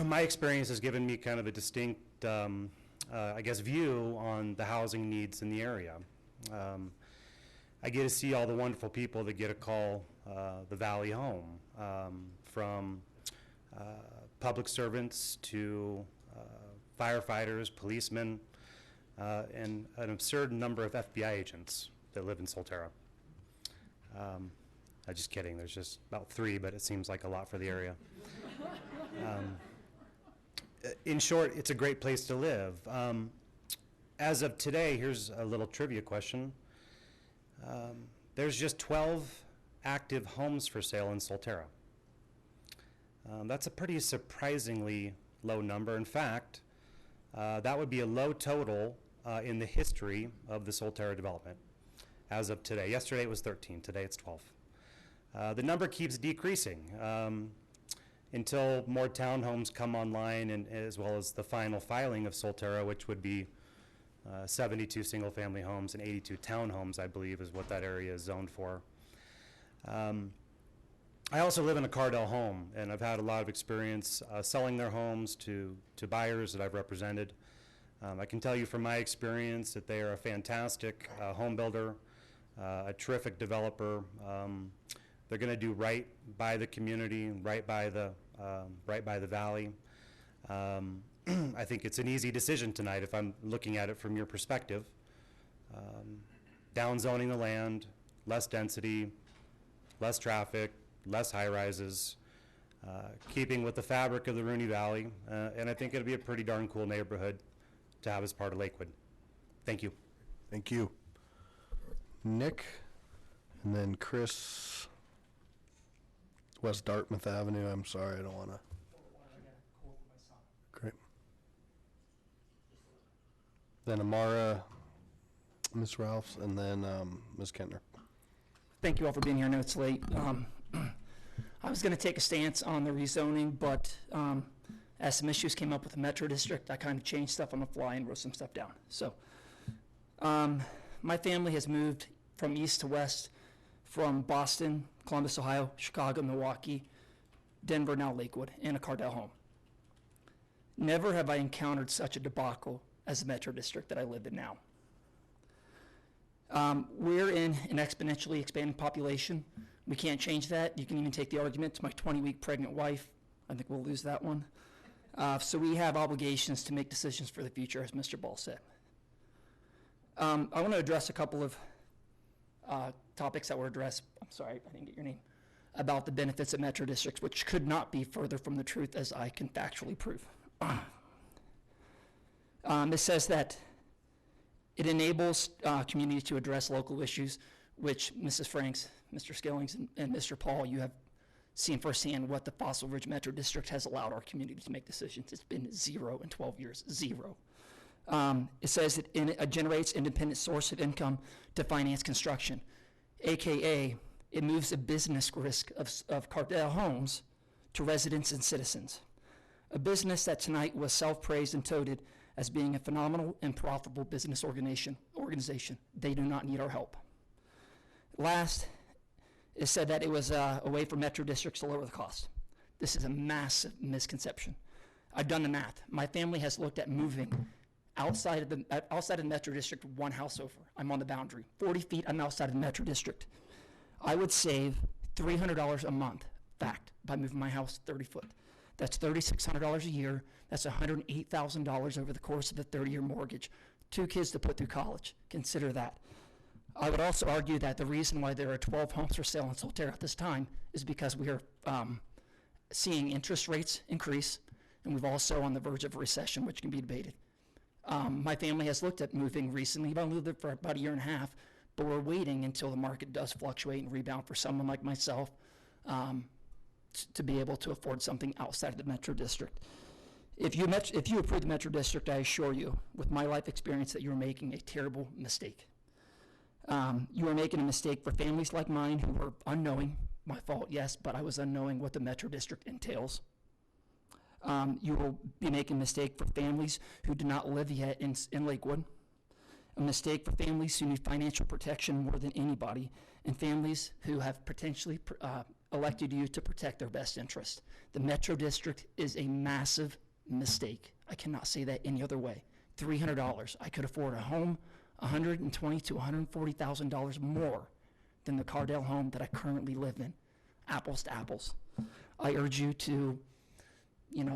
My experience has given me kind of a distinct, I guess, view on the housing needs in the area. I get to see all the wonderful people that get to call the Valley home, from public servants to firefighters, policemen, and an absurd number of FBI agents that live in Solterra. I'm just kidding, there's just about 3, but it seems like a lot for the area. In short, it's a great place to live. As of today, here's a little trivia question. There's just 12 active homes for sale in Solterra. That's a pretty surprisingly low number. In fact, that would be a low total in the history of the Solterra development as of today. Yesterday it was 13, today it's 12. The number keeps decreasing until more townhomes come online, and as well as the final filing of Solterra, which would be 72 single-family homes and 82 townhomes, I believe, is what that area is zoned for. I also live in a Cardell home, and I've had a lot of experience selling their homes to buyers that I've represented. I can tell you from my experience that they are a fantastic home builder, a terrific developer. They're going to do right by the community, right by the valley. I think it's an easy decision tonight if I'm looking at it from your perspective. Downzoning the land, less density, less traffic, less high-rises, keeping with the fabric of the Rooney Valley, and I think it'll be a pretty darn cool neighborhood to have as part of Lakewood. Thank you. Thank you. Nick, and then Chris, West Dartmouth Avenue. I'm sorry, I don't want to. Great. Then Amara, Ms. Ralphs, and then Ms. Kentner. Thank you all for being here. I know it's late. I was going to take a stance on the rezoning, but as some issues came up with the Metro District, I kind of changed stuff on the fly and wrote some stuff down. So my family has moved from east to west, from Boston, Columbus, Ohio, Chicago, Milwaukee, Denver, now Lakewood, and a Cardell home. Never have I encountered such a debacle as the Metro District that I live in now. We're in an exponentially expanding population. We can't change that. You can even take the argument to my 20-week pregnant wife. I think we'll lose that one. So we have obligations to make decisions for the future, as Mr. Ball said. I want to address a couple of topics that were addressed. I'm sorry, I didn't get your name. About the benefits of Metro Districts, which could not be further from the truth, as I can factually prove. It says that it enables communities to address local issues which Mrs. Franks, Mr. Skillings, and Mr. Paul, you have seen firsthand what the Fossil Ridge Metro District has allowed our community to make decisions. It's been 0 in 12 years, 0. It says it generates independent source of income to finance construction, AKA it moves the business risk of Cardell Homes to residents and citizens. A business that tonight was self-praised and touted as being a phenomenal and profitable business organization. They do not need our help. Last, it said that it was a way for metro districts to lower the cost. This is a massive misconception. I've done the math. My family has looked at moving outside of the metro district, one house over. I'm on the boundary. 40 feet, I'm outside of the metro district. I would save $300 a month, fact, by moving my house 30 foot. That's $3,600 a year. That's $108,000 over the course of a 30-year mortgage. 2 kids to put through college. Consider that. I would also argue that the reason why there are 12 homes for sale in Solterra at this time is because we are seeing interest rates increase, and we've also on the verge of a recession, which can be debated. My family has looked at moving recently. I've only lived there for about a year and a half, but we're waiting until the market does fluctuate and rebound for someone like myself to be able to afford something outside of the Metro District. If you approve the Metro District, I assure you, with my life experience, that you're making a terrible mistake. You are making a mistake for families like mine who were unknowing, my fault, yes, but I was unknowing what the Metro District entails. You will be making a mistake for families who do not live yet in Lakewood, a mistake for families who need financial protection more than anybody, and families who have potentially elected you to protect their best interest. The Metro District is a massive mistake. I cannot say that any other way. $300, I could afford a home $120,000 to $140,000 more than the Cardell home that I currently live in, apples to apples. I urge you to,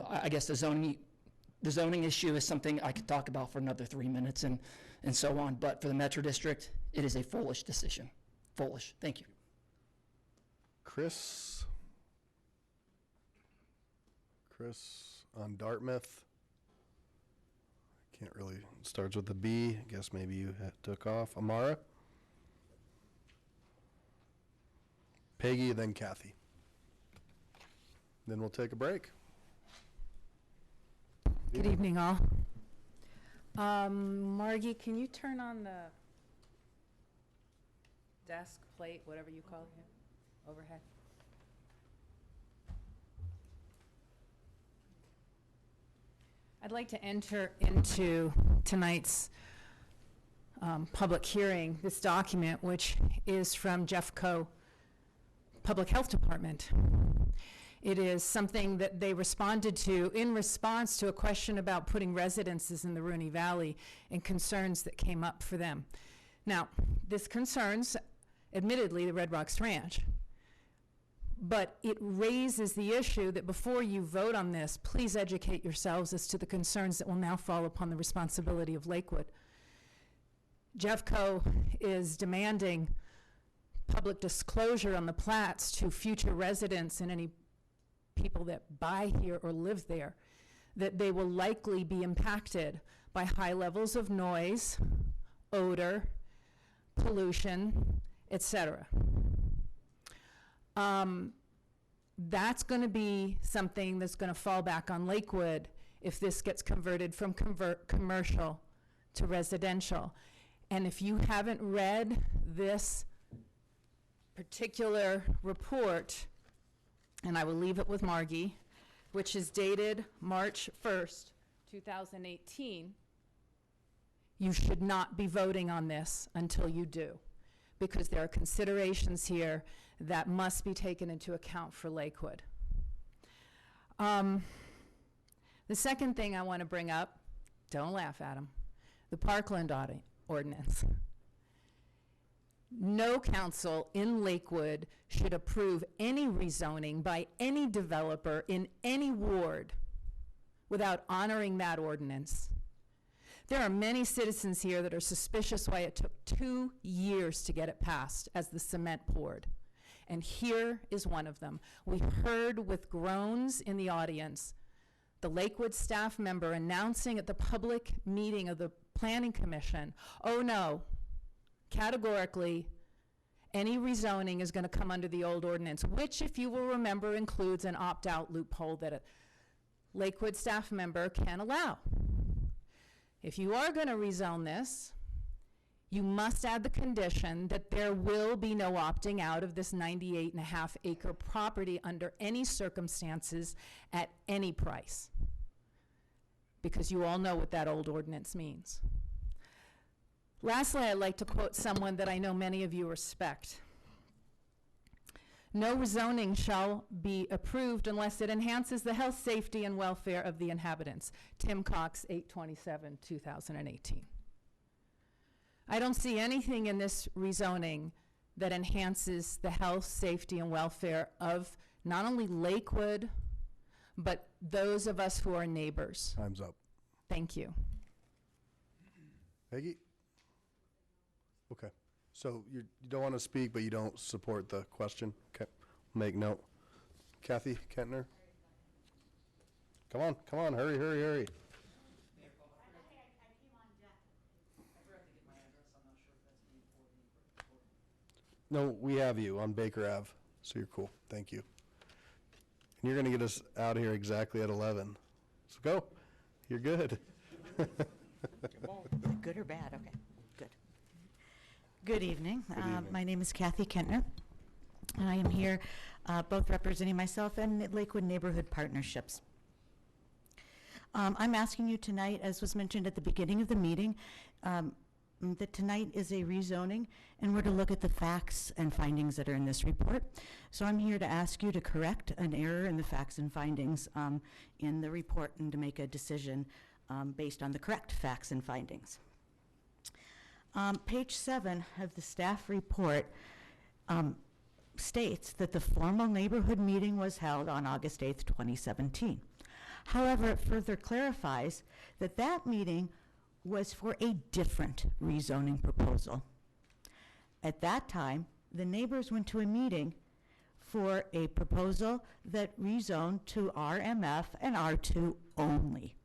I guess the zoning issue is something I could talk about for another 3 minutes and so on, but for the Metro District, it is a foolish decision. Foolish. Thank you. Chris on Dartmouth. Can't really, starts with a B. I guess maybe you took off. Amara? Peggy, then Kathy. Then we'll take a break. Good evening, all. Margie, can you turn on the desk plate, whatever you call it, overhead? I'd like to enter into tonight's public hearing, this document, which is from Jeffco Public Health Department. It is something that they responded to in response to a question about putting residences in the Rooney Valley and concerns that came up for them. Now, this concerns, admittedly, the Red Rocks Ranch, but it raises the issue that before you vote on this, please educate yourselves as to the concerns that will now fall upon the responsibility of Lakewood. Jeffco is demanding public disclosure on the plats to future residents and any people that buy here or live there, that they will likely be impacted by high levels of noise, odor, pollution, etc. That's going to be something that's going to fall back on Lakewood if this gets converted from commercial to residential. And if you haven't read this particular report, and I will leave it with Margie, which is dated March 1st, 2018, you should not be voting on this until you do, because there are considerations here that must be taken into account for Lakewood. The second thing I want to bring up, don't laugh, Adam, the Parkland ordinance. No council in Lakewood should approve any rezoning by any developer in any ward without honoring that ordinance. There are many citizens here that are suspicious why it took 2 years to get it passed as the cement poured. And here is one of them. We heard with groans in the audience the Lakewood staff member announcing at the public meeting of the Planning Commission, oh no, categorically, any rezoning is going to come under the old ordinance, which, if you will remember, includes an opt-out loophole that a Lakewood staff member can allow. If you are going to rezone this, you must add the condition that there will be no opting out of this 98.5 acre property under any circumstances at any price. Because you all know what that old ordinance means. Lastly, I'd like to quote someone that I know many of you respect. No rezoning shall be approved unless it enhances the health, safety, and welfare of the inhabitants. Tim Cox, 8/27/2018. I don't see anything in this rezoning that enhances the health, safety, and welfare of not only Lakewood, but those of us who are neighbors. Time's up. Thank you. Peggy? Okay. So you don't want to speak, but you don't support the question? Okay. Make note. Kathy Kentner? Come on, hurry. No, we have you on Baker Ave, so you're cool. Thank you. And you're going to get us out of here exactly at 11. So go. You're good. Good or bad? Okay, good. Good evening. Good evening. My name is Kathy Kentner, and I am here both representing myself and Lakewood Neighborhood Partnerships. I'm asking you tonight, as was mentioned at the beginning of the meeting, that tonight is a rezoning, and we're to look at the facts and findings that are in this report. So I'm here to ask you to correct an error in the facts and findings in the report and to make a decision based on the correct facts and findings. Page 7 of the staff report states that the formal neighborhood meeting was held on August 8th, 2017. However, it further clarifies that that meeting was for a different rezoning proposal. At that time, the neighbors went to a meeting for a proposal that rezoned to RMF and R2 only.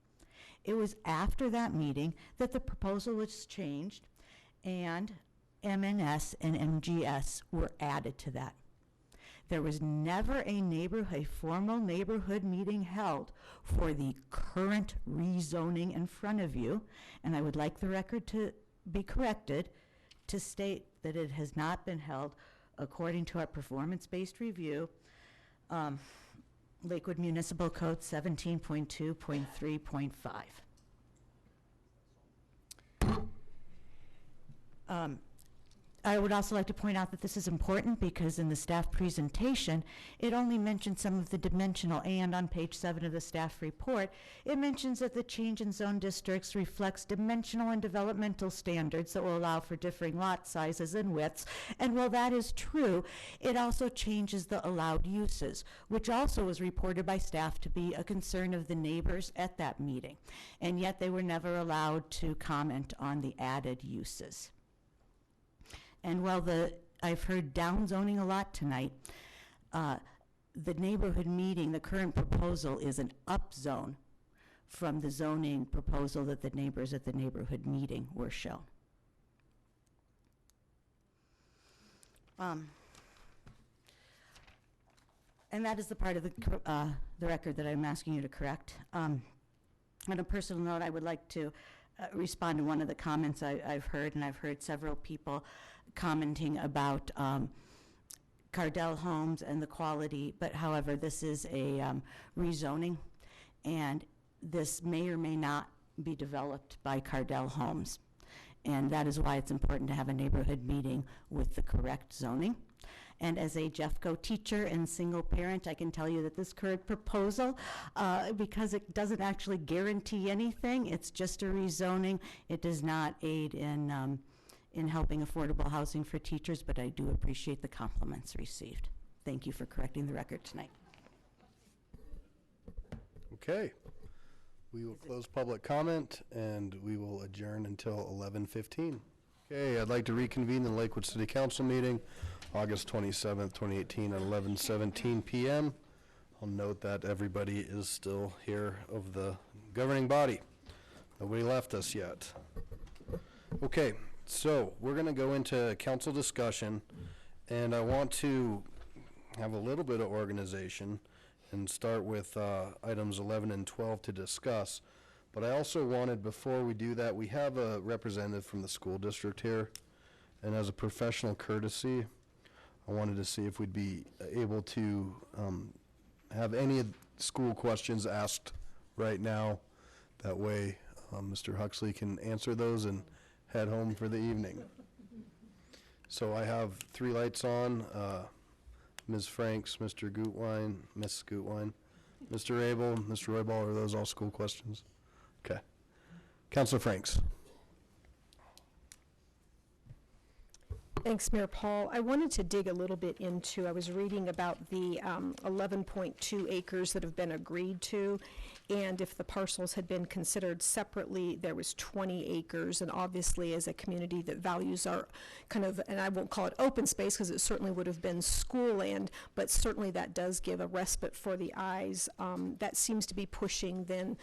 It was after that meeting that the proposal was changed and MNS and MGS were added to that. There was never a formal neighborhood meeting held for the current rezoning in front of you, and I would like the record to be corrected to state that it has not been held according to our performance-based review, Lakewood Municipal Code 17.2.3.5. I would also like to point out that this is important because in the staff presentation, it only mentions some of the dimensional, and on page 7 of the staff report, it mentions that the change in zone districts reflects dimensional and developmental standards that will allow for differing lot sizes and widths. And while that is true, it also changes the allowed uses, which also was reported by staff to be a concern of the neighbors at that meeting. And yet they were never allowed to comment on the added uses. And while I've heard downzoning a lot tonight, the neighborhood meeting, the current proposal is an upzone from the zoning proposal that the neighbors at the neighborhood meeting were shown. And that is the part of the record that I'm asking you to correct. On a personal note, I would like to respond to one of the comments I've heard, and I've heard several people commenting about Cardell Homes and the quality, but however, this is a rezoning, and this may or may not be developed by Cardell Homes. And that is why it's important to have a neighborhood meeting with the correct zoning. And as a Jeffco teacher and single parent, I can tell you that this current proposal, because it doesn't actually guarantee anything, it's just a rezoning. It does not aid in helping affordable housing for teachers, but I do appreciate the compliments received. Thank you for correcting the record tonight. Okay. We will close public comment, and we will adjourn until 11:15. Okay, I'd like to reconvene the Lakewood City Council meeting, August 27th, 2018, at 11:17 p.m. I'll note that everybody is still here of the governing body. Nobody left us yet. Okay, so we're going to go into council discussion, And I want to have a little bit of organization and start with items 11 and 12 to discuss. But I also wanted, before we do that, we have a representative from the school district here. And as a professional courtesy, I wanted to see if we'd be able to have any of the school questions asked right now. That way, Mr. Huxley can answer those and head home for the evening. So I have 3 lights on, Ms. Franks, Mr. Gutwein, Ms. Gutwein, Mr. Abel, Mr. Royball. Are those all school questions? Okay. Councilor Franks. Thanks, Mayor Paul. I wanted to dig a little bit into, I was reading about the 11.2 acres that have been agreed to, and if the parcels had been considered separately, there was 20 acres, and obviously as a community that values our kind of, and I won't call it open space because it certainly would have been school land, but certainly that does give a respite for the eyes. That seems to be pushing then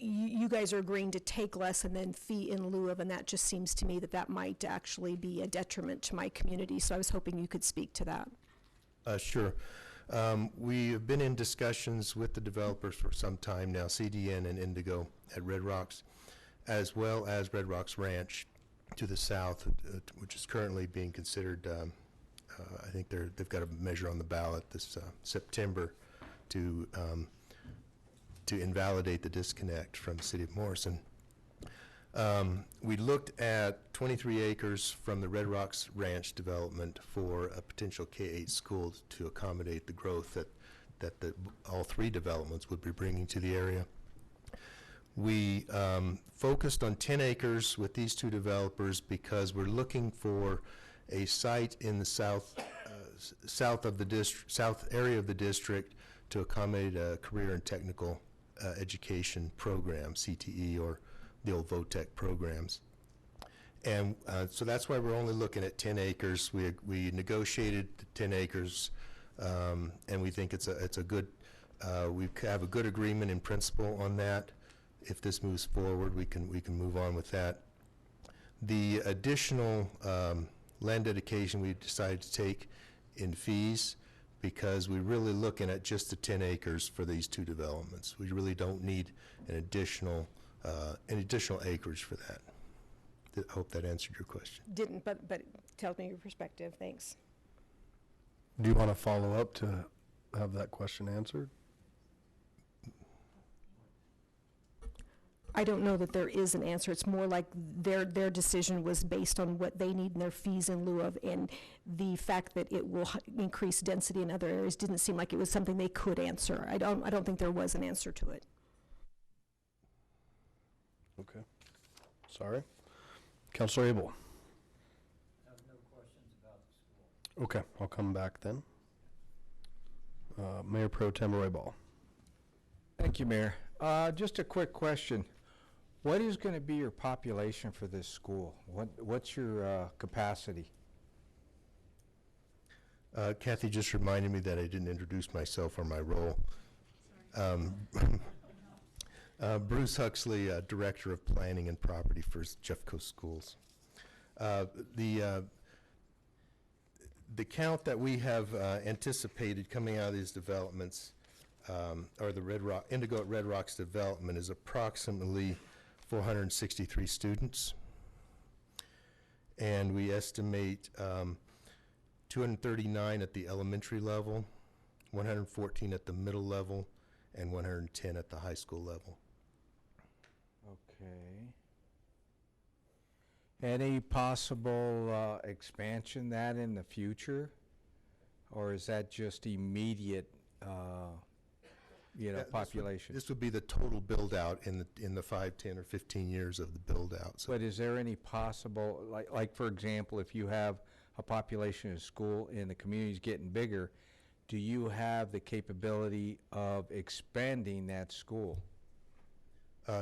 you guys are agreeing to take less and then fee in lieu of, and that just seems to me that that might actually be a detriment to my community. So I was hoping you could speak to that. Sure. We have been in discussions with the developers for some time now, CDN and Indigo at Red Rocks, as well as Red Rocks Ranch to the south, which is currently being considered. I think they've got a measure on the ballot this September to invalidate the disconnect from the city of Morrison. We looked at 23 acres from the Red Rocks Ranch development for a potential K-8 school to accommodate the growth that all 3 developments would be bringing to the area. We focused on 10 acres with these 2 developers because we're looking for a site in the south of the district, south area of the district, to accommodate a career and technical education program, CTE, or the old VOTEC programs. And so that's why we're only looking at 10 acres. We negotiated the 10 acres, and we think it's a good, we have a good agreement in principle on that. If this moves forward, we can move on with that. The additional land dedication we decided to take in fees, because we're really looking at just the 10 acres for these 2 developments. We really don't need an additional acreage for that. I hope that answered your question. Didn't, but tell me your perspective. Thanks. Do you want to follow up to have that question answered? I don't know that there is an answer. It's more like their decision was based on what they need in their fees in lieu of, and the fact that it will increase density in other areas didn't seem like it was something they could answer. I don't think there was an answer to it. Okay. Sorry. Councilor Abel. I have no questions about the school. Okay, I'll come back then. Mayor Pro Tem Royball. Thank you, Mayor. Just a quick question. What is going to be your population for this school? What's your capacity? Kathy just reminded me that I didn't introduce myself or my role. Bruce Huxley, Director of Planning and Property for Jeffco Schools. The count that we have anticipated coming out of these developments, or the Indigo at Red Rocks development, is approximately 463 students. And we estimate 239 at the elementary level, 114 at the middle level, and 110 at the high school level. Okay. Any possible expansion that in the future? Or is that just immediate population? This would be the total build-out in the 5, 10, or 15 years of the build-out. So But is there any possible, like for example, if you have a population in school and the community's getting bigger, do you have the capability of expanding that school?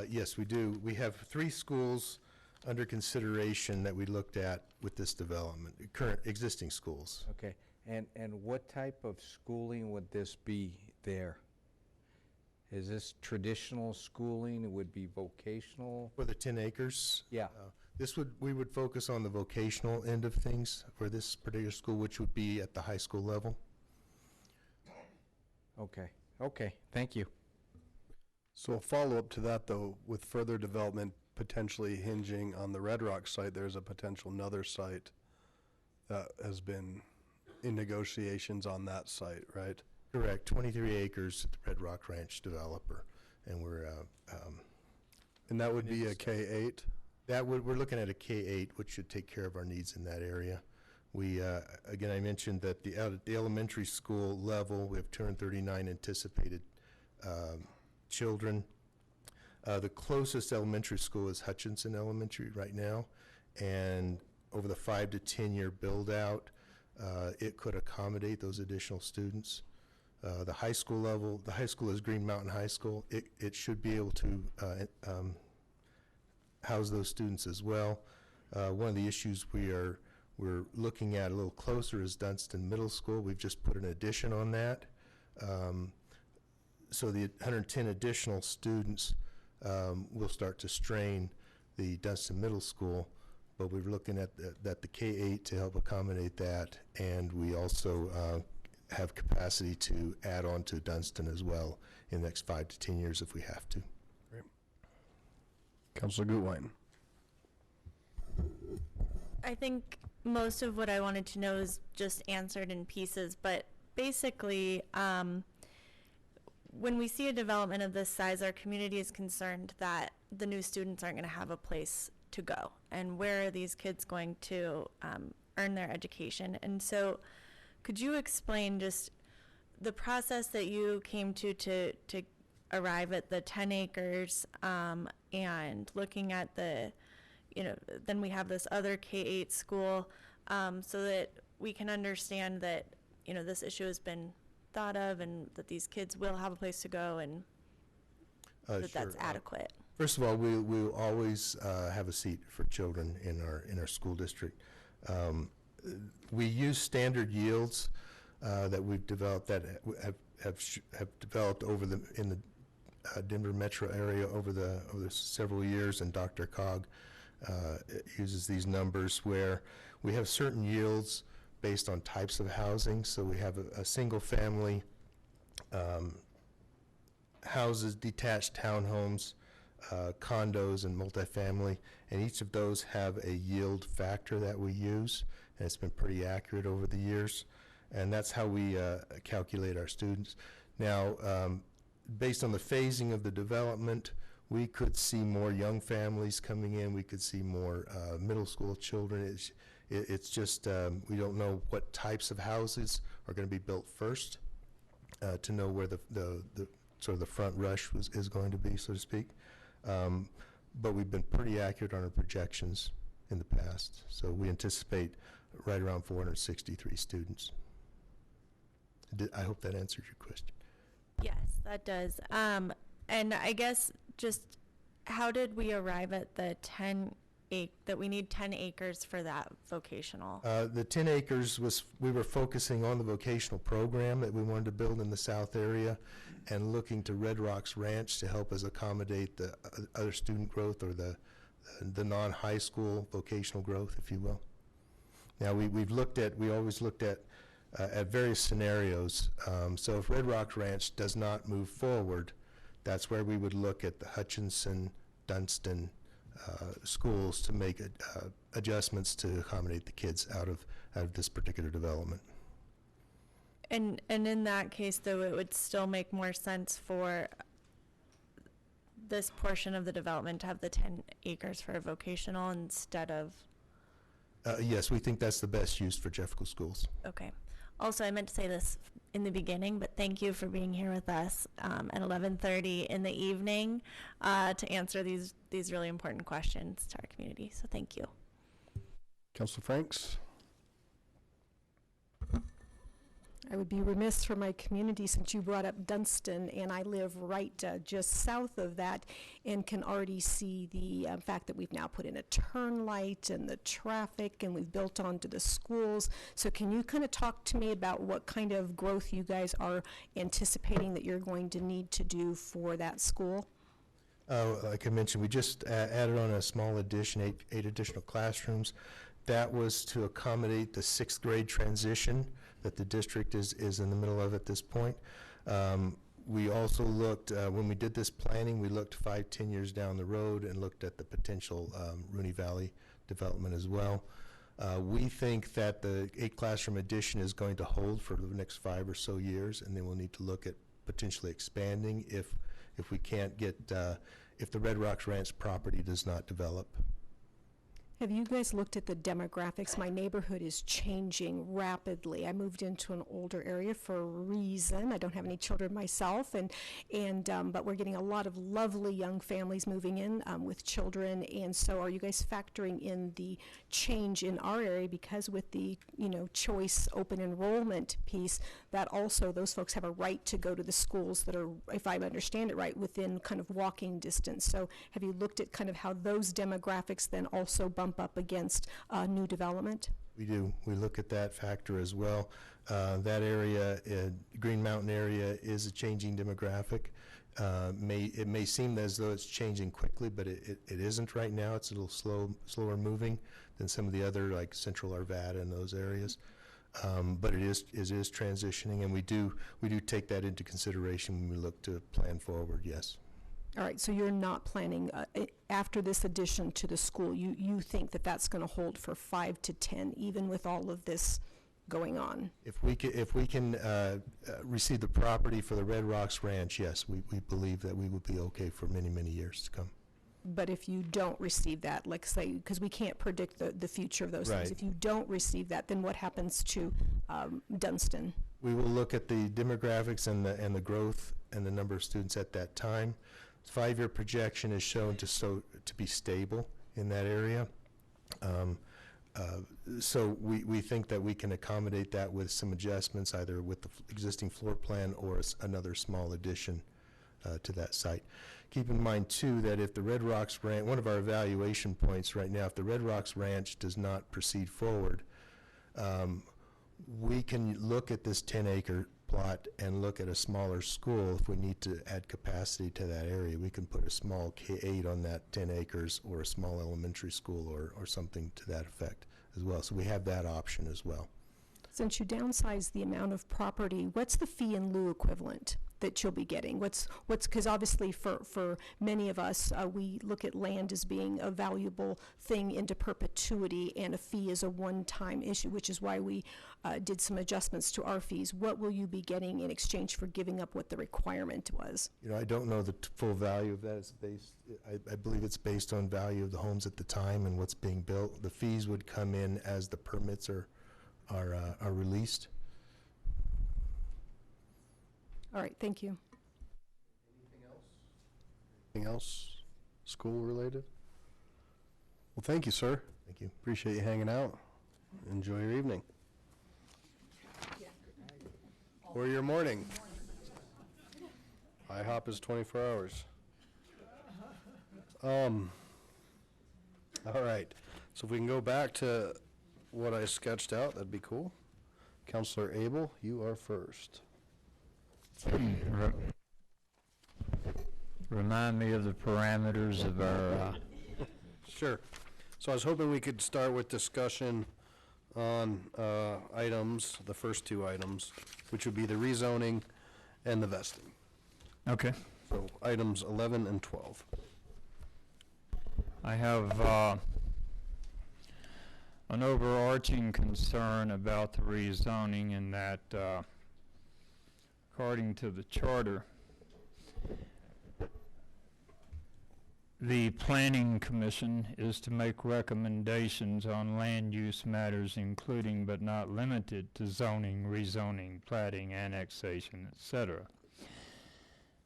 Yes, we do. We have 3 schools under consideration that we looked at with this development, current existing schools. Okay, and what type of schooling would this be there? Is this traditional schooling? It would be vocational? For the 10 acres? Yeah. We would focus on the vocational end of things for this particular school, which would be at the high school level. Okay, thank you. So a follow-up to that, though, with further development potentially hinging on the Red Rock site, there's a potential another site that has been in negotiations on that site, right? Correct, 23 acres at the Red Rock Ranch developer, and and that would be a K-8? We're looking at a K-8, which should take care of our needs in that area. We, again, I mentioned that at the elementary school level, we have 239 anticipated children. The closest elementary school is Hutchinson Elementary right now, and over the 5 to 10 year build out, it could accommodate those additional students. The high school level, the high school is Green Mountain High School. It should be able to house those students as well. One of the issues we're looking at a little closer is Dunston Middle School. We've just put an addition on that. So the 110 additional students will start to strain the Dunston Middle School, but we're looking at the K-8 to help accommodate that, and we also have capacity to add on to Dunston as well in the next 5 to 10 years if we have to. Great. Councilor Gutwein. I think most of what I wanted to know is just answered in pieces, but basically, when we see a development of this size, our community is concerned that the new students aren't going to have a place to go, and where are these kids going to earn their education? And so could you explain just the process that you came to arrive at the 10 acres and looking at the, then we have this other K-8 school, so that we can understand that, this issue has been thought of and that these kids will have a place to go and that that's adequate. First of all, we will always have a seat for children in our school district. We use standard yields that we've developed that have developed in the Denver metro area over the several years, and Dr. Cog uses these numbers where we have certain yields based on types of housing. So we have a single family houses, detached townhomes, condos, and multifamily, and each of those have a yield factor that we use, and it's been pretty accurate over the years, and that's how we calculate our students. Now, based on the phasing of the development, we could see more young families coming in, we could see more middle school children. It's just, we don't know what types of houses are going to be built first to know where the sort of the front rush is going to be, so to speak. But we've been pretty accurate on our projections in the past. So we anticipate right around 463 students. I hope that answers your question. Yes, that does. And I guess just how did we arrive at the that we need 10 acres for that vocational? The 10 acres we were focusing on the vocational program that we wanted to build in the south area, and looking to Red Rocks Ranch to help us accommodate the other student growth, or the non-high school vocational growth, if you will. Now we always looked at various scenarios. So if Red Rocks Ranch does not move forward, that's where we would look at the Hutchinson, Dunston schools to make adjustments to accommodate the kids out of this particular development. And in that case, though, it would still make more sense for this portion of the development to have the 10 acres for a vocational instead of... Yes, we think that's the best use for Jeffco schools. Okay. Also, I meant to say this in the beginning, but thank you for being here with us at 11:30 in the evening to answer these really important questions to our community. So thank you. Councilor Franks? I would be remiss for my community, since you brought up Dunston, and I live right just south of that, and can already see the fact that we've now put in a turn light and the traffic, and we've built onto the schools. So can you kind of talk to me about what kind of growth you guys are anticipating that you're going to need to do for that school? Like I mentioned, we just added on a small addition, eight additional classrooms. That was to accommodate the 6th grade transition that the district is in the middle of at this point. We also looked, when we did this planning, we looked 5-10 years down the road and looked at the potential Rooney Valley development as well. We think that the 8 classroom addition is going to hold for the next 5 or so years, and then we'll need to look at potentially expanding if we can't get, if the Red Rocks Ranch property does not develop. Have you guys looked at the demographics? My neighborhood is changing rapidly. I moved into an older area for a reason. I don't have any children myself, but we're getting a lot of lovely young families moving in with children. And so, are you guys factoring in the change in our area? Because with the choice open enrollment piece, that also those folks have a right to go to the schools that are, if I understand it right, within kind of walking distance. So, have you looked at kind of how those demographics then also bump up against new development? We do. We look at that factor as well. That area, Green Mountain area, is a changing demographic. It may seem as though it's changing quickly, but it isn't right now. It's a little slower moving than some of the other, like Central Arvada and those areas. But it is transitioning, and we do take that into consideration when we look to plan forward. Yes. All right, so you're not planning, after this addition to the school, you think that that's going to hold for 5 to 10, even with all of this going on? If we can receive the property for the Red Rocks Ranch, yes, we believe that we will be okay for many, many years to come. But if you don't receive that, like say, because we can't predict the future of those Right. things, if you don't receive that, then what happens to Dunstan? We will look at the demographics and the growth and the number of students at that time. 5-year projection is shown to be stable in that area. So we think that we can accommodate that with some adjustments, either with the existing floor plan or another small addition to that site. Keep in mind too that if the Red Rocks Ranch, one of our evaluation points right now, if the Red Rocks Ranch does not proceed forward, we can look at this 10-acre plot and look at a smaller school. If we need to add capacity to that area, we can put a small K-8 on that 10 acres or a small elementary school or something to that effect as well. So we have that option as well. Since you downsize the amount of property, what's the fee in lieu equivalent that you'll be getting? What's because obviously for many of us, we look at land as being a valuable thing into perpetuity, and a fee is a one-time issue, which is why we did some adjustments to our fees. What will you be getting in exchange for giving up what the requirement was? I don't know the full value of that. It's based, I believe it's based on value of the homes at the time and what's being built. The fees would come in as the permits are released. All right, thank you. Anything else school related? Well, thank you, sir. Thank you. Appreciate you hanging out. Enjoy your evening. Or your morning. IHOP is 24 hours. All right. So if we can go back to what I sketched out, that'd be cool. Counselor Abel, you are first. Remind me of the parameters of our, Sure. So I was hoping we could start with discussion on items, the first 2 items, which would be the rezoning and the vesting. Okay. So items 11 and 12. I have an overarching concern about the rezoning in that, according to the charter, the Planning Commission is to make recommendations on land use matters, including but not limited to zoning, rezoning, platting, annexation, etc.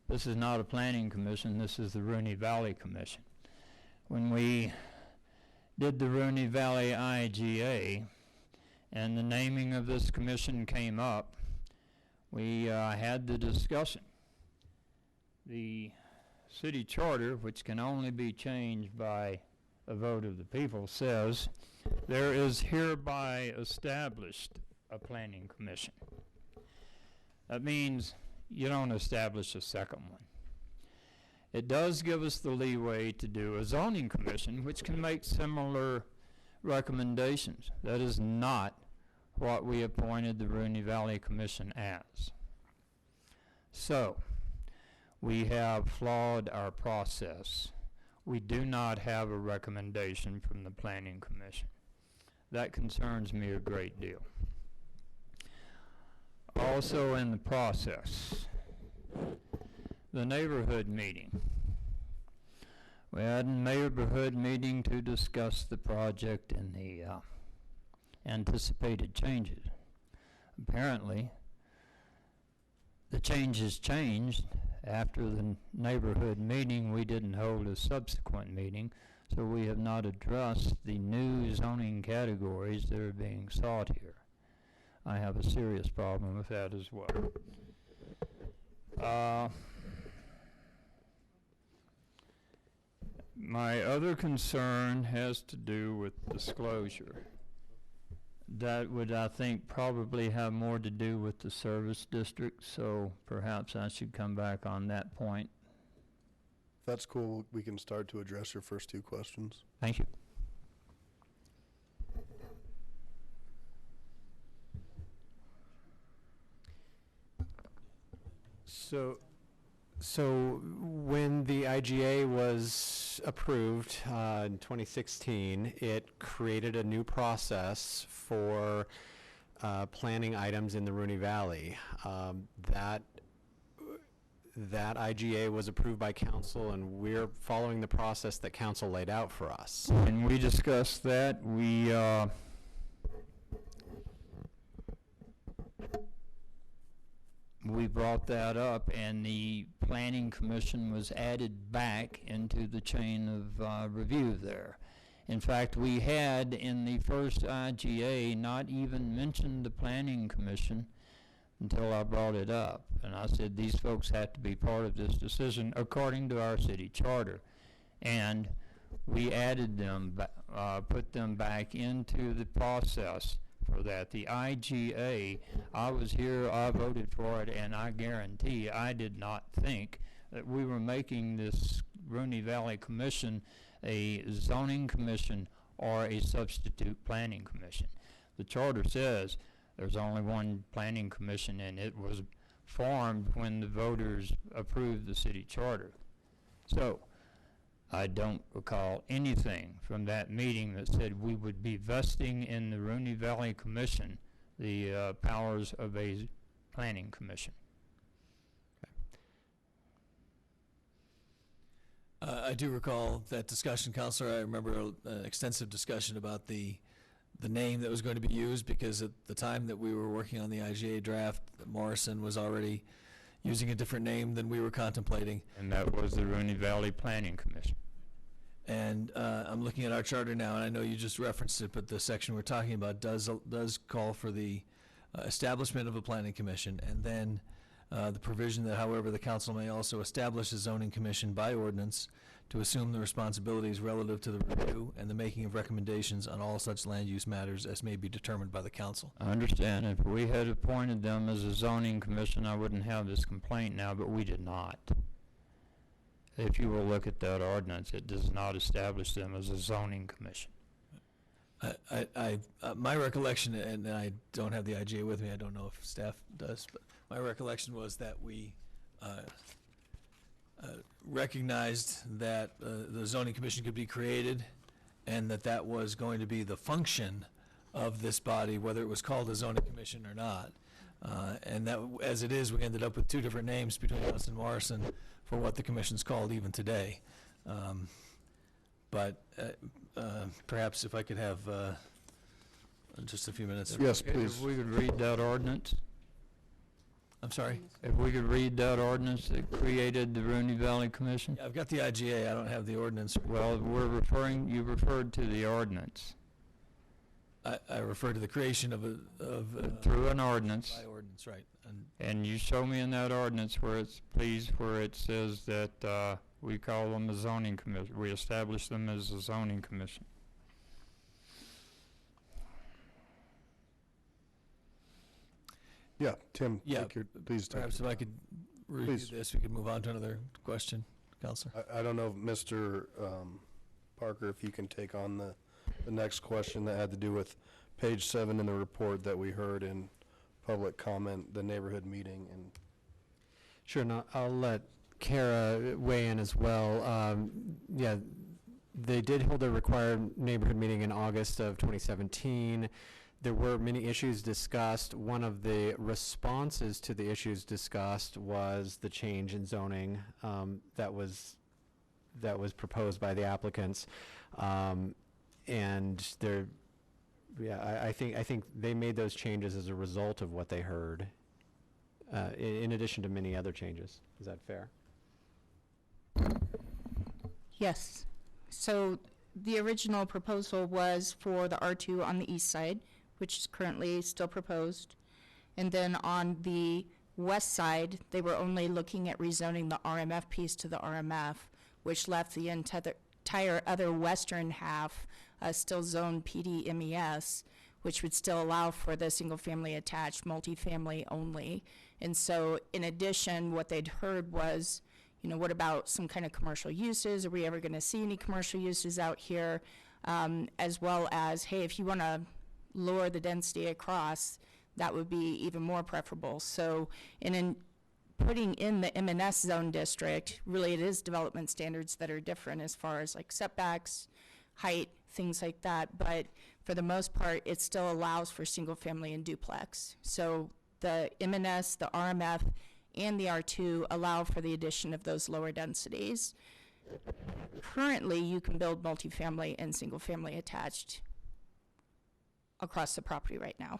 This is not a Planning Commission, this is the Rooney Valley Commission. When we did the Rooney Valley IGA and the naming of this commission came up, we had the discussion. The city charter, which can only be changed by a vote of the people, says there is hereby established a planning commission. That means you don't establish a second one. It does give us the leeway to do a zoning commission, which can make similar recommendations. That is not what we appointed the Rooney Valley Commission as. So, we have flawed our process. We do not have a recommendation from the Planning Commission. That concerns me a great deal. Also in the process, the neighborhood meeting. We had a neighborhood meeting to discuss the project and the anticipated changes. Apparently, the changes changed after the neighborhood meeting. We didn't hold a subsequent meeting, so we have not addressed the new zoning categories that are being sought here. I have a serious problem with that as well. My other concern has to do with disclosure. That would, I think, probably have more to do with the service district, so perhaps I should come back on that point. If that's cool, we can start to address your first two questions. Thank you. So when the IGA was approved in 2016, it created a new process for planning items in the Rooney Valley. That IGA was approved by council, and we're following the process that council laid out for us. And we discussed that. We brought that up, and the Planning Commission was added back into the chain of review there. In fact, we had in the first IGA not even mentioned the Planning Commission until I brought it up. And I said these folks have to be part of this decision according to our city charter. And we added them, put them back into the process for that. The IGA, I was here, I voted for it, and I guarantee I did not think that we were making this Rooney Valley Commission a zoning commission or a substitute planning commission. The charter says there's only one planning commission, and it was formed when the voters approved the city charter. So I don't recall anything from that meeting that said we would be vesting in the Rooney Valley Commission the powers of a planning commission. I do recall that discussion, Counselor. I remember an extensive discussion about the name that was going to be used, because at the time that we were working on the IGA draft, Morrison was already using a different name than we were contemplating. And that was the Rooney Valley Planning Commission. And I'm looking at our charter now, and I know you just referenced it, but the section we're talking about does call for the establishment of a planning commission, and then the provision that, however, the council may also establish a zoning commission by ordinance to assume the responsibilities relative to the review and the making of recommendations on all such land use matters as may be determined by the council. I understand. If we had appointed them as a zoning commission, I wouldn't have this complaint now, but we did not. If you will look at that ordinance, it does not establish them as a zoning commission. My recollection, and I don't have the IGA with me, I don't know if staff does, but my recollection was that we recognized that the zoning commission could be created, and that was going to be the function of this body, whether it was called a zoning commission or not. And that, as it is, we ended up with two different names between us and Morrison for what the commission's called even today. But perhaps if I could have just a few minutes. Yes, please. If we could read that ordinance. I'm sorry? If we could read that ordinance that created the Rooney Valley Commission. I've got the IGA, I don't have the ordinance. Well, you referred to the ordinance. I refer to the creation of through an ordinance. By ordinance, right. And you show me in that ordinance where it says that we call them a zoning commission. We establish them as a zoning commission. Yeah, Tim. Yeah, please. perhaps if I could review this, we could move on to another question. Counselor. I don't know if Mr. Parker, if you can take on the next question that had to do with page 7 in the report that we heard in public comment, the neighborhood meeting, and Sure, and I'll let Kara weigh in as well. Yeah, they did hold a required neighborhood meeting in August of 2017. There were many issues discussed. One of the responses to the issues discussed was the change in zoning that was proposed by the applicants. And there, yeah, I think they made those changes as a result of what they heard, in addition to many other changes. Is that fair? Yes. So the original proposal was for the R2 on the east side, which is currently still proposed. And then on the west side, they were only looking at rezoning the RMF piece to the RMF, which left the entire other western half still zoned PD MES, which would still allow for the single-family attached, multifamily only. And so in addition, what they'd heard was, you know, what about some kind of commercial uses? Are we ever going to see any commercial uses out here? As well as, hey, if you want to lower the density across, that would be even more preferable. So in putting in the M&S zone district, really it is development standards that are different as far as like setbacks, height, things like that. But for the most part, it still allows for single family and duplex. So the M&S, the RMF, and the R2 allow for the addition of those lower densities. Currently, you can build multifamily and single family attached across the property right now.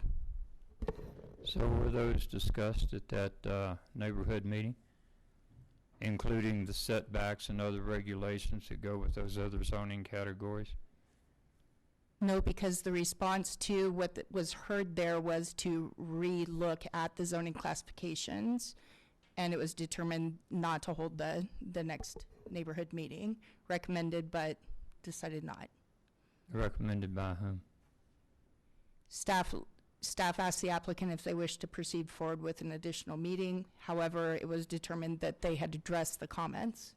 So were those discussed at that neighborhood meeting, including the setbacks and other regulations that go with those other zoning categories? No, because the response to what was heard there was to re-look at the zoning classifications, and it was determined not to hold the next neighborhood meeting. Recommended, but decided not. Recommended by whom? Staff asked the applicant if they wished to proceed forward with an additional meeting. However, it was determined that they had addressed the comments.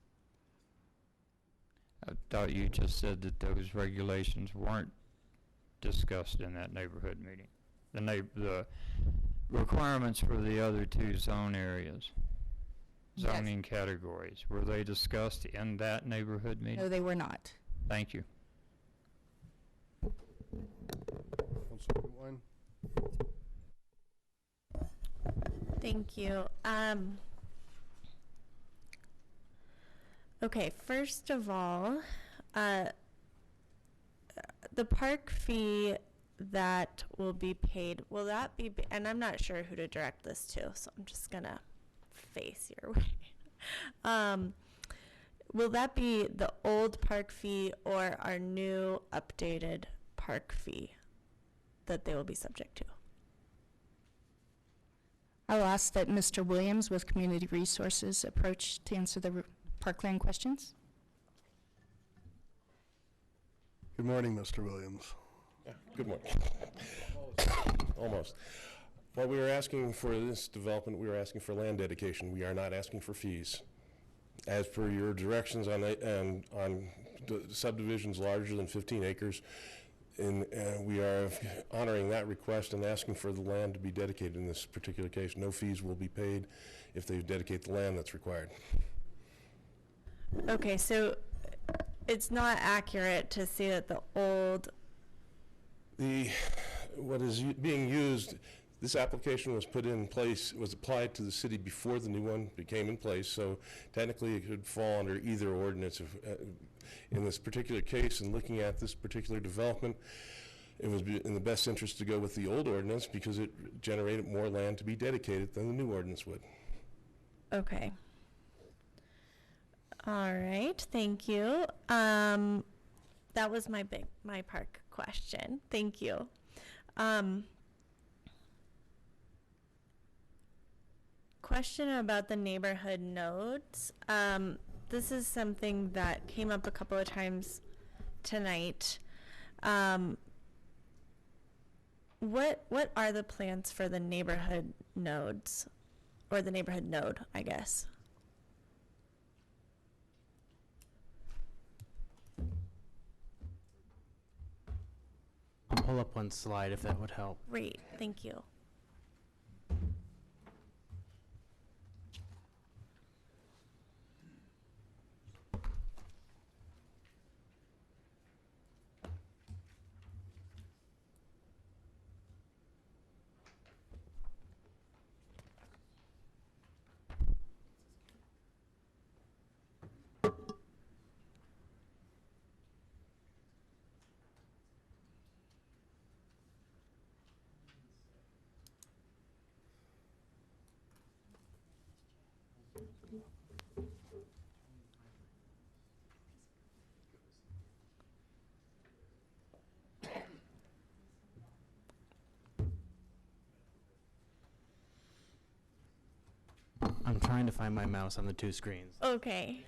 I thought you just said that those regulations weren't discussed in that neighborhood meeting. The requirements for the other two zone areas, zoning categories, were they discussed in that neighborhood meeting? No, they were not. Thank you. Councilor Wine? Thank you. Okay, first of all, the park fee that will be paid, will that be, and I'm not sure who to direct this to, so I'm just gonna face your way. Will that be the old park fee or our new updated park fee that they will be subject to? I'll ask that Mr. Williams with Community Resources approach to answer the parkland questions. Good morning, Mr. Williams. Yeah, good morning. Almost. What we were asking for this development, we were asking for land dedication. We are not asking for fees. As per your directions on the subdivisions larger than 15 acres, we are honoring that request and asking for the land to be dedicated in this particular case. No fees will be paid if they dedicate the land that's required. Okay, so it's not accurate to say that the old... What is being used, this application was put in place, was applied to the city before the new one became in place, so technically it could fall under either ordinance. In this particular case, and looking at this particular development, it was in the best interest to go with the old ordinance because it generated more land to be dedicated than the new ordinance would. Okay. All right, thank you. That was my park question. Thank you. Question about the neighborhood nodes. This is something that came up a couple of times tonight. What are the plans for the neighborhood nodes, or the neighborhood node, I guess? can pull up one slide if that would help. Great, thank you. I'm trying to find my mouse on the two screens. Okay.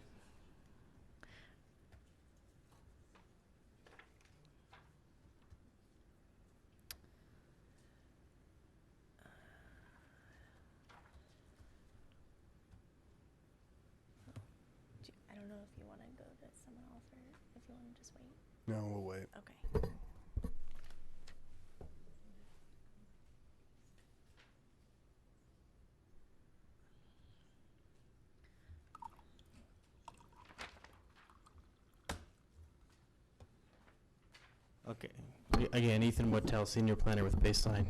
I don't know if you want to go to someone else or if you want to just wait. No, we'll wait. Okay. Okay. Again, Ethan Whittel, Senior Planner with Baseline.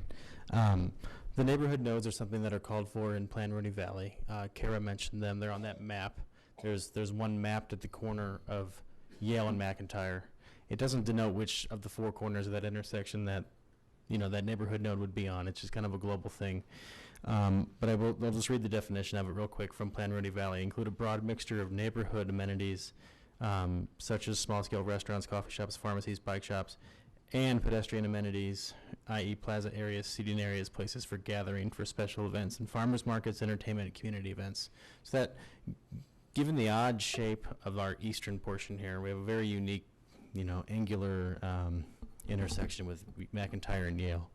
The neighborhood nodes are something that are called for in Plan Rooney Valley. Kara mentioned them. They're on that map. There's one mapped at the corner of Yale and McIntyre. It doesn't denote which of the four corners of that intersection that, that neighborhood node would be on. It's just kind of a global thing. But I'll just read the definition of it real quick from Plan Rooney Valley. Include a broad mixture of neighborhood amenities, such as small-scale restaurants, coffee shops, pharmacies, bike shops, and pedestrian amenities, i.e. plaza areas, seating areas, places for gathering for special events, and farmers markets, entertainment, and community events. So that, given the odd shape of our eastern portion here, we have a very unique, angular intersection with McIntyre and Yale.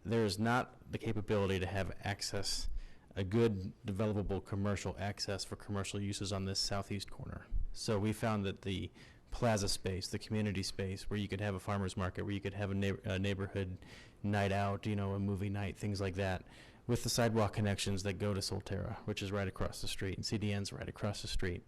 There's not the capability to have access, a good developable commercial access for commercial uses on this southeast corner. So we found that the plaza space, the community space, where you could have a farmer's market, where you could have a neighborhood night out, a movie night, things like that, with the sidewalk connections that go to Solterra, which is right across the street, and CDN's right across the street.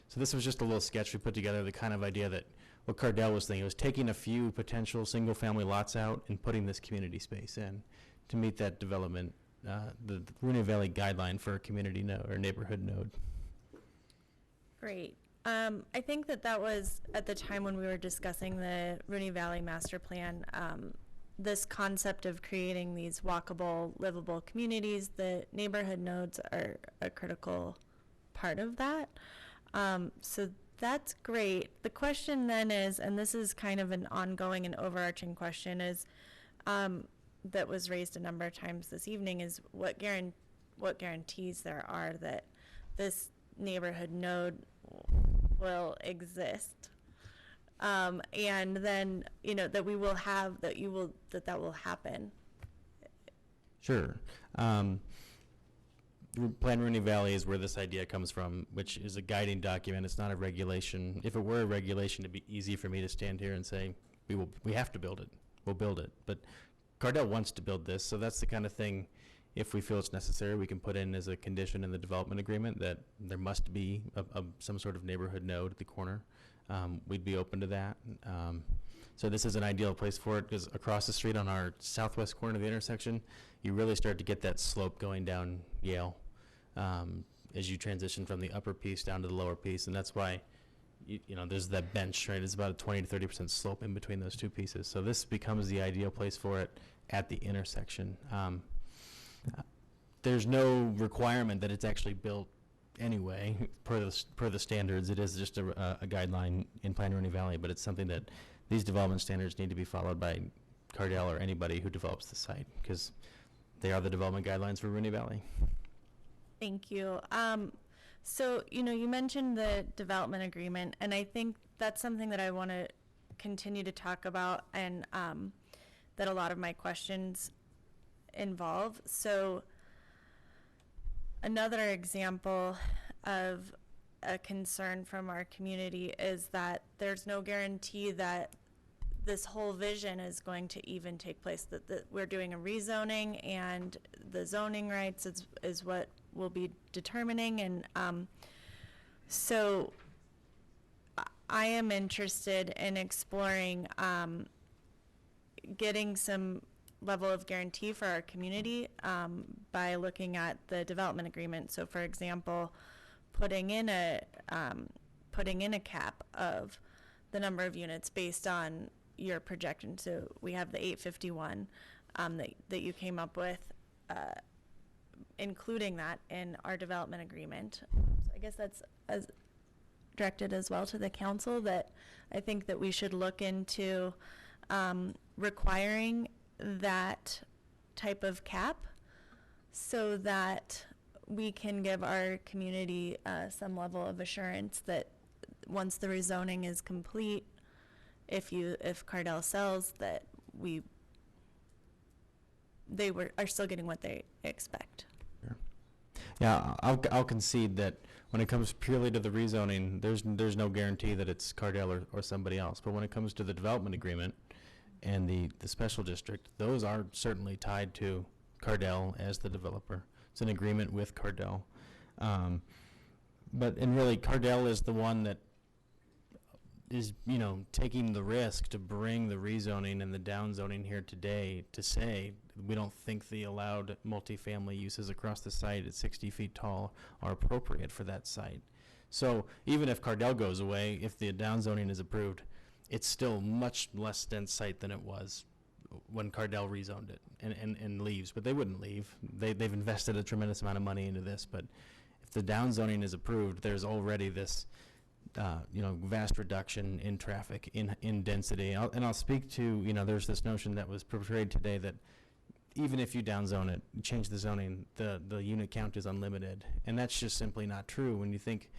So this was just a little sketch we put together, the kind of idea that what Cardell was thinking was taking a few potential single-family lots out and putting this community space in to meet that development, the Rooney Valley guideline for a community node or neighborhood node. Great. I think that was at the time when we were discussing the Rooney Valley Master Plan, this concept of creating these walkable, livable communities. The neighborhood nodes are a critical part of that. So that's great. The question then is, and this is kind of an ongoing and overarching question, is that was raised a number of times this evening, is what guarantees there are that this neighborhood node will exist, and then that we will have that will happen. Sure. Plan Rooney Valley is where this idea comes from, which is a guiding document. It's not a regulation. If it were a regulation, it'd be easy for me to stand here and say we have to build it. We'll build it. But Cardell wants to build this, so that's the kind of thing, if we feel it's necessary, we can put in as a condition in the development agreement that there must be some sort of neighborhood node at the corner. We'd be open to that. So this is an ideal place for it, because across the street on our southwest corner of the intersection, you really start to get that slope going down Yale as you transition from the upper piece down to the lower piece, and that's why there's that bench, right? It's about a 20 to 30% slope in between those two pieces. So this becomes the ideal place for it at the intersection. There's no requirement that it's actually built anyway per the standards. It is just a guideline in Plan Rooney Valley, but it's something that these development standards need to be followed by Cardell or anybody who develops the site, because they are the development guidelines for Rooney Valley. Thank you. So, you mentioned the development agreement, and I think that's something that I want to continue to talk about, and that a lot of my questions involve. So, another example of a concern from our community is that there's no guarantee that this whole vision is going to even take place, that we're doing a rezoning, and the zoning rights is what we'll be determining. And so I am interested in exploring getting some level of guarantee for our community by looking at the development agreement. So for example, putting in a cap of the number of units based on your projection. So we have the 851 that you came up with, including that in our development agreement. So I guess that's directed as well to the council, that I think that we should look into requiring that type of cap so that we can give our community some level of assurance that once the rezoning is complete, if Cardell sells, that they are still getting what they expect. Yeah, I'll concede that when it comes purely to the rezoning, there's no guarantee that it's Cardell or somebody else. But when it comes to the development agreement and the special district, those are certainly tied to Cardell as the developer. It's an agreement with Cardell. And really, Cardell is the one that is, taking the risk to bring the rezoning and the downzoning here today to say we don't think the allowed multifamily uses across the site at 60 feet tall are appropriate for that site. So even if Cardell goes away, if the downzoning is approved, it's still much less dense site than it was when Cardell rezoned it and leaves. But they wouldn't leave. They've invested a tremendous amount of money into this. But if the downzoning is approved, there's already this vast reduction in traffic, in density. I'll speak to, there's this notion that was portrayed today that even if you downzone it, change the zoning, the unit count is unlimited. And that's just simply not true. When you think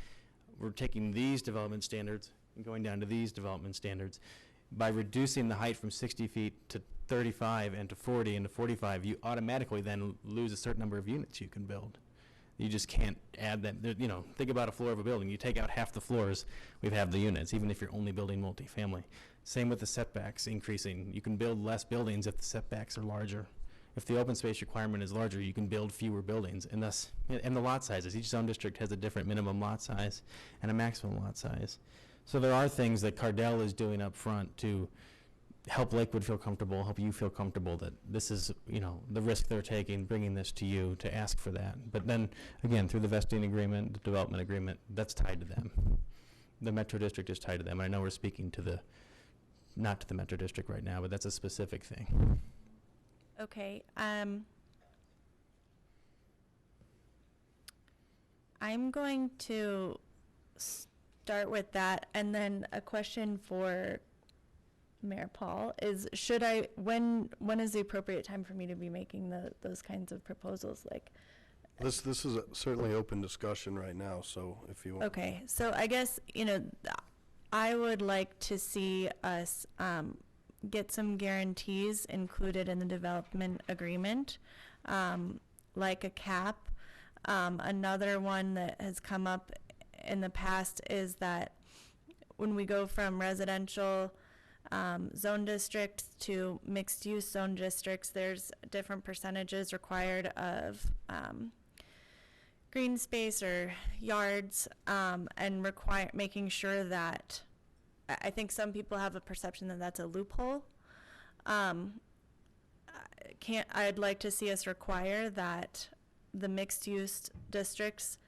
we're taking these development standards and going down to these development standards, by reducing the height from 60 feet to 35 and to 40 and to 45, you automatically then lose a certain number of units you can build. You just can't add that. Think about a floor of a building. You take out half the floors, we have the units, even if you're only building multifamily. Same with the setbacks increasing. You can build less buildings if the setbacks are larger. If the open space requirement is larger, you can build fewer buildings, and thus, and the lot sizes. Each zone district has a different minimum lot size and a maximum lot size. So there are things that Cardell is doing up front to help Lakewood feel comfortable, help you feel comfortable that this is, the risk they're taking, bringing this to you to ask for that. But then, again, through the vesting agreement, the development agreement, that's tied to them. The Metro District is tied to them. I know we're speaking to not to the Metro District right now, but that's a specific thing. Okay. I'm going to start with that, and then a question for Mayor Paul is, when is the appropriate time for me to be making those kinds of proposals? Like, This is certainly open discussion right now, so if you want. okay, so I guess, I would like to see us get some guarantees included in the development agreement, like a cap. Another one that has come up in the past is that when we go from residential zone districts to mixed-use zone districts, there's different percentages required of green space or yards, and making sure that, I think some people have a perception that that's a loophole. I'd like to see us require that the mixed-use districts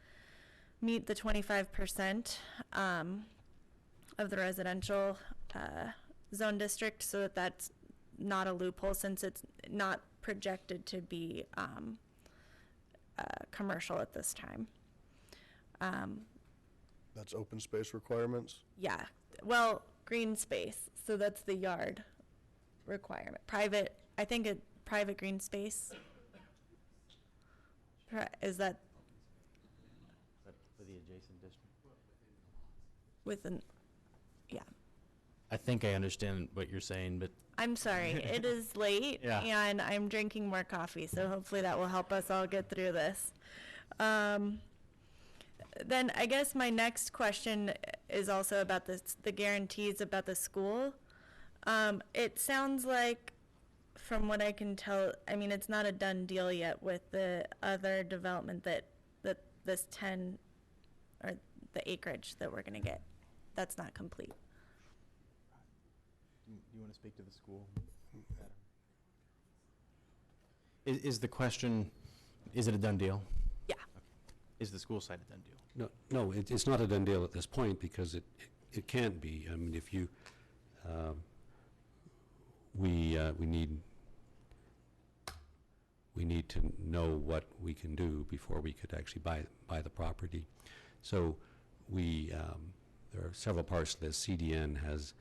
meet the 25% of the residential zone district, so that that's not a loophole, since it's not projected to be commercial at this time. That's open space requirements? Yeah, well, green space, so that's the yard requirement. Private green space. Is that For the adjacent district? yeah. I think I understand what you're saying, but I'm sorry, it is late, Yeah. and I'm drinking more coffee, so hopefully that will help us all get through this. Then I guess my next question is also about the guarantees about the school. It sounds like, from what I can tell, I mean, it's not a done deal yet with the other development that this 10, or the acreage that we're gonna get. That's not complete. You want to speak to the school? Is the question, is it a done deal? Yeah. Is the school site a done deal? No, it's not a done deal at this point because it can't be. I mean, if you, we need to know what we can do before we could actually buy the property. So there are several parcels that CDN has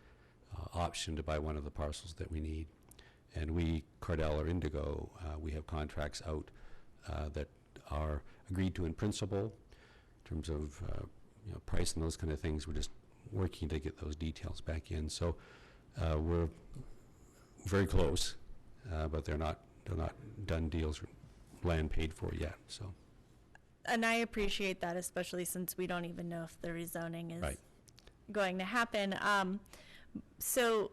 option to buy one of the parcels that we need. And we, Cardell or Indigo, we have contracts out that are agreed to in principle in terms of price and those kind of things. We're just working to get those details back in. So we're very close, but they're not done deals or land paid for yet. So. And I appreciate that, especially since we don't even know if the rezoning is going to happen. So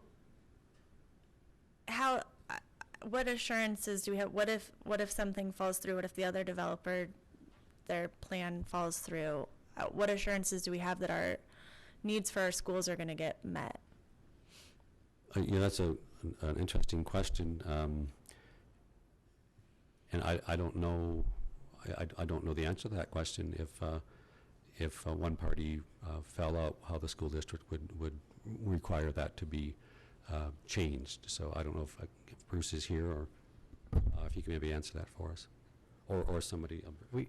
what assurances do we have? What if something falls through? What if the other developer, their plan falls through? What assurances do we have that our needs for our schools are going to get met? That's an interesting question. And I don't know. I don't know the answer to that question. If one party fell out, how the school district would require that to be changed. So I don't know if Bruce is here, or if you can maybe answer that for us, or somebody. We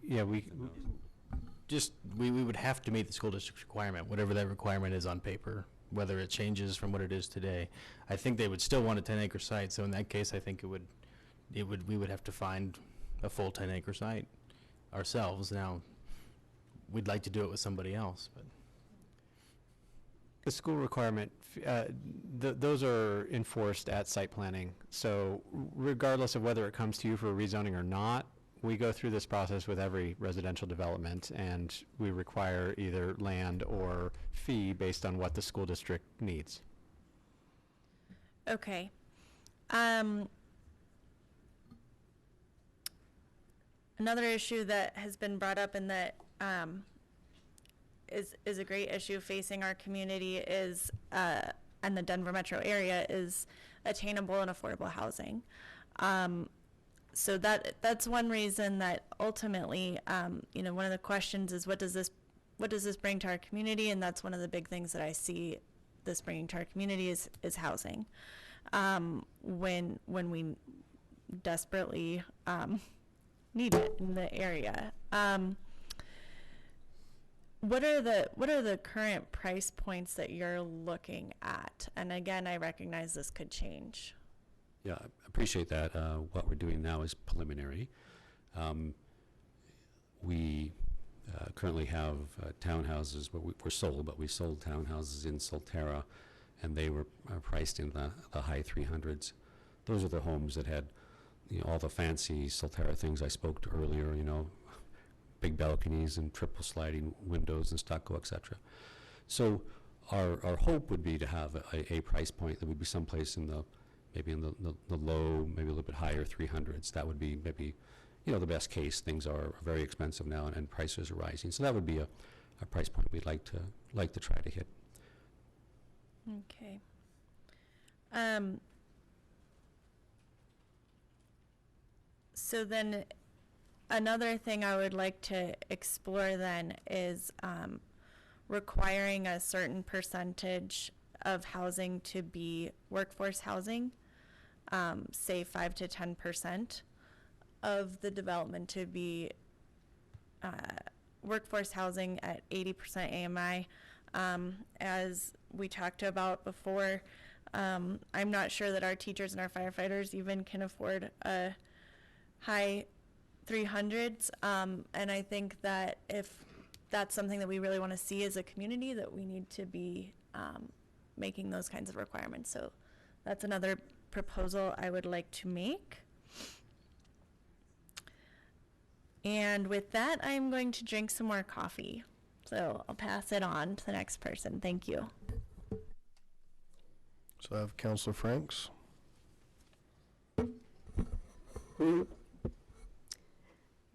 would have to meet the school district's requirement, whatever that requirement is on paper, whether it changes from what it is today. I think they would still want a 10-acre site. So in that case, I think we would have to find a full 10-acre site ourselves. Now, we'd like to do it with somebody else, but. The school requirement, those are enforced at site planning. So regardless of whether it comes to you for rezoning or not, we go through this process with every residential development, and we require either land or fee based on what the school district needs. Okay. Another issue that has been brought up and that is a great issue facing our community is and the Denver metro area is attainable and affordable housing. So that's one reason that ultimately, one of the questions is what does this bring to our community? And that's one of the big things that I see this bringing to our community is housing. When we desperately need it in the area. What are the current price points that you're looking at? And again, I recognize this could change. Yeah, I appreciate that. What we're doing now is preliminary. We currently have townhouses where we're sold, but we sold townhouses in Solterra, and they were priced in the high 300s. Those are the homes that had all the fancy Solterra things I spoke to earlier, big balconies and triple sliding windows and stucco, etc. So our hope would be to have a price point that would be someplace maybe in the low, maybe a little bit higher 300s. That would be maybe, the best case. Things are very expensive now, and prices are rising. So that would be a price point we'd like to try to hit. Okay. So then another thing I would like to explore then is requiring a certain percentage of housing to be workforce housing, say 5 to 10% of the development to be workforce housing at 80% AMI. As we talked about before, I'm not sure that our teachers and our firefighters even can afford a high 300s, and I think that if that's something that we really want to see as a community, that we need to be making those kinds of requirements. So that's another proposal I would like to make. And with that, I'm going to drink some more coffee. So I'll pass it on to the next person. Thank you. So I have Counselor Franks.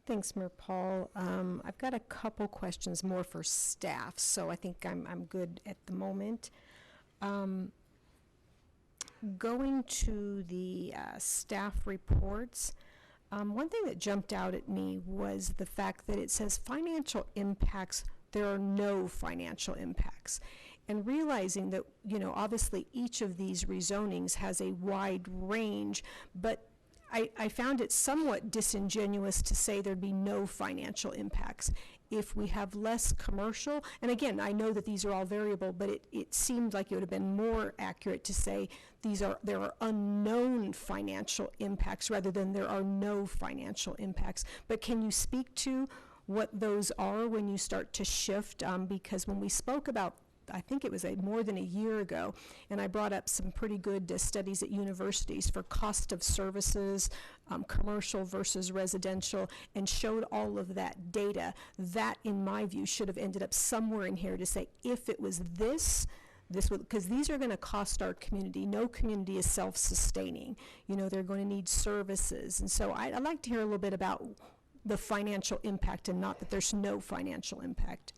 Thanks, Mayor Paul. I've got a couple questions more for staff, so I think I'm good at the moment. Going to the staff reports, one thing that jumped out at me was the fact that it says financial impacts. There are no financial impacts. And realizing that, you know, obviously each of these rezonings has a wide range, but I found it somewhat disingenuous to say there'd be no financial impacts. If we have less commercial, and again, I know that these are all variable, but it seemed like it would have been more accurate to say there are unknown financial impacts rather than there are no financial impacts. But can you speak to what those are when you start to shift? Because when we spoke about, I think it was more than a year ago, and I brought up some pretty good studies at universities for cost of services, commercial versus residential, and showed all of that data. That, in my view, should have ended up somewhere in here to say, if it was this would, because these are going to cost our community. No community is self-sustaining. You know, they're going to need services. And so I'd like to hear a little bit about the financial impact, and not that there's no financial impact.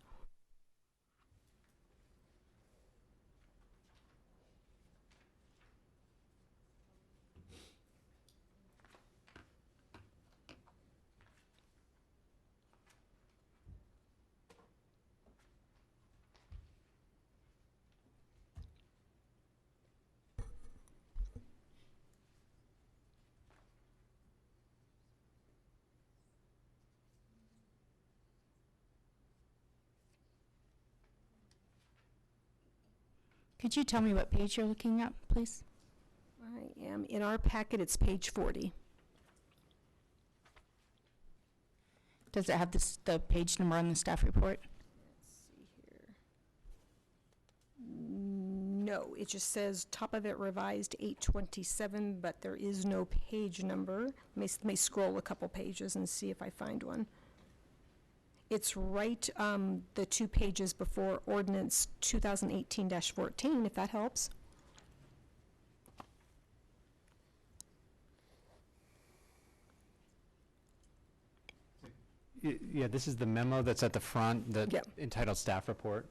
Could you tell me what page you're looking at, please? I am, in our packet, it's page 40. Does it have the page number on the staff report? Let's see here. No, it just says top of it revised 827, but there is no page number. May scroll a couple pages and see if I find one. It's right, the 2 pages before ordinance 2018-14, if that helps. Yeah, this is the memo that's at the front, entitled staff report.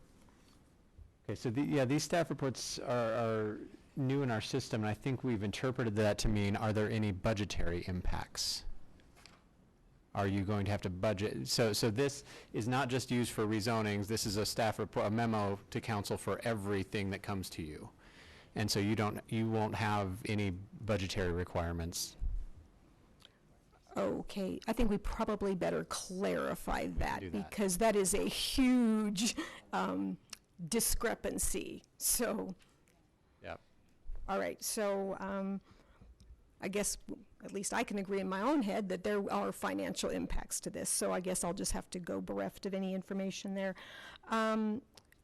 Okay, so these staff reports are new in our system, and I think we've interpreted that to mean, are there any budgetary impacts? Are you going to have to budget? So this is not just used for rezonings. This is a staff report, a memo to council for everything that comes to you. And so you won't have any budgetary requirements. Okay, I think we probably better clarify that, do that. because that is a huge discrepancy. So, yep. All right, so I guess at least I can agree in my own head that there are financial impacts to this. So I guess I'll just have to go bereft of any information there.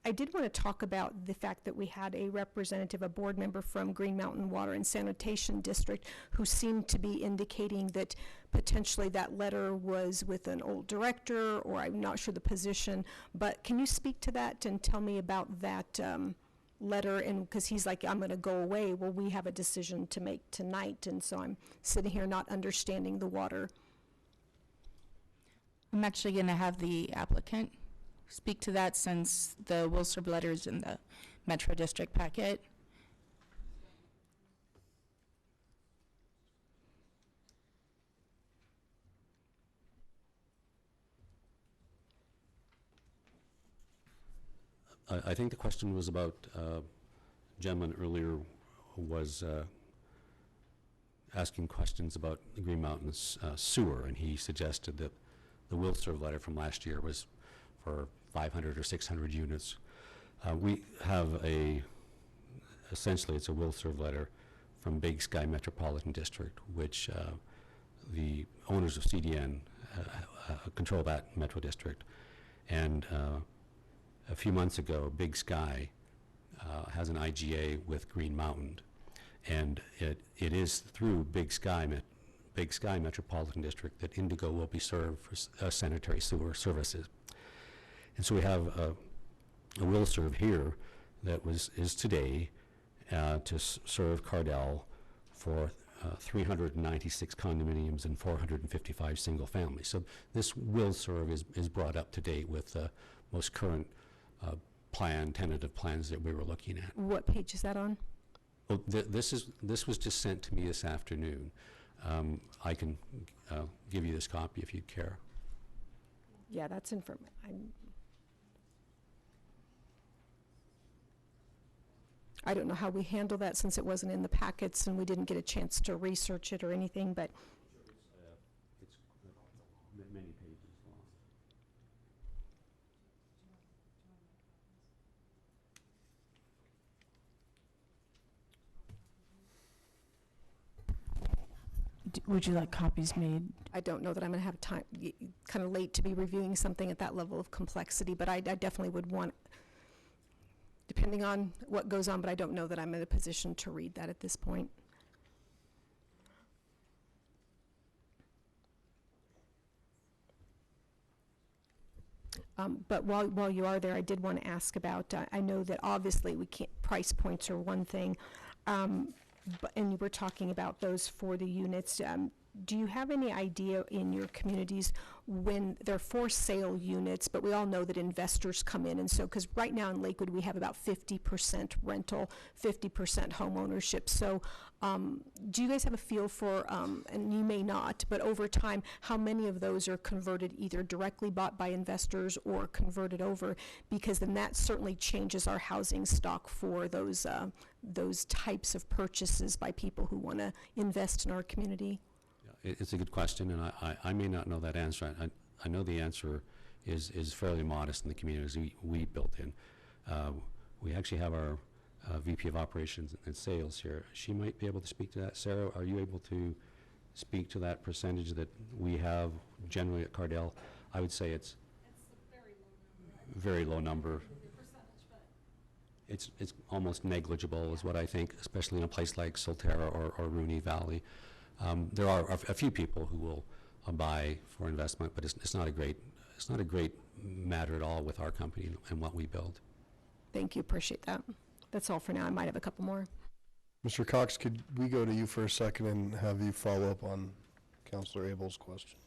I did want to talk about the fact that we had a representative, a board member from Green Mountain Water and Sanitation District, who seemed to be indicating that potentially that letter was with an old director, or I'm not sure the position, but can you speak to that and tell me about that letter? And because he's like, I'm going to go away. Well, we have a decision to make tonight, and so I'm sitting here not understanding the water. I'm actually going to have the applicant speak to that, since the will serve letters in the Metro District packet. I think the question was about, gentleman earlier was asking questions about the Green Mountains sewer, and he suggested that the will serve letter from last year was for 500 or 600 units. We have essentially it's a will serve letter from Big Sky Metropolitan District, which the owners of CDN control that metro district. And a few months ago, Big Sky has an IGA with Green Mountain, and it is through Big Sky Metropolitan District that Indigo will be served for sanitary sewer services. And so we have a will serve here that is today, to serve Cardell for 396 condominiums and 455 single families. So this will serve is brought up to date with the most current tentative plans that we were looking at. What page is that on? Oh, this was just sent to me this afternoon. I can give you this copy if you'd care. Yeah, that's I don't know how we handle that since it wasn't in the packets and we didn't get a chance to research it or anything, but It's many pages long. Would you like copies made? I don't know that I'm going to have time, kind of late to be reviewing something at that level of complexity, but I definitely would want, depending on what goes on, but I don't know that I'm in a position to read that at this point. But while you are there, I did want to ask about, I know that obviously we can't, price points are one thing, and you were talking about those for the units. Do you have any idea in your communities when they're for sale units, but we all know that investors come in, and so, because right now in Lakewood, we have about 50% rental, 50% home ownership. So do you guys have a feel for, and you may not, but over time, how many of those are converted, either directly bought by investors or converted over? Because then that certainly changes our housing stock for those types of purchases by people who want to invest in our community. It's a good question, and I may not know that answer. I know the answer is fairly modest in the communities we built in. We actually have our VP of Operations and Sales here. She might be able to speak to that. Sarah, are you able to speak to that percentage that we have generally at Cardell? I would say it's a very low number. It's almost negligible is what I think, especially in a place like Solterra or Rooney Valley. There are a few people who will buy for investment, but it's not a great matter at all with our company and what we build. Thank you, appreciate that. That's all for now. I might have a couple more. Mr. Cox, could we go to you for a second and have you follow up on Councilor Abel's question?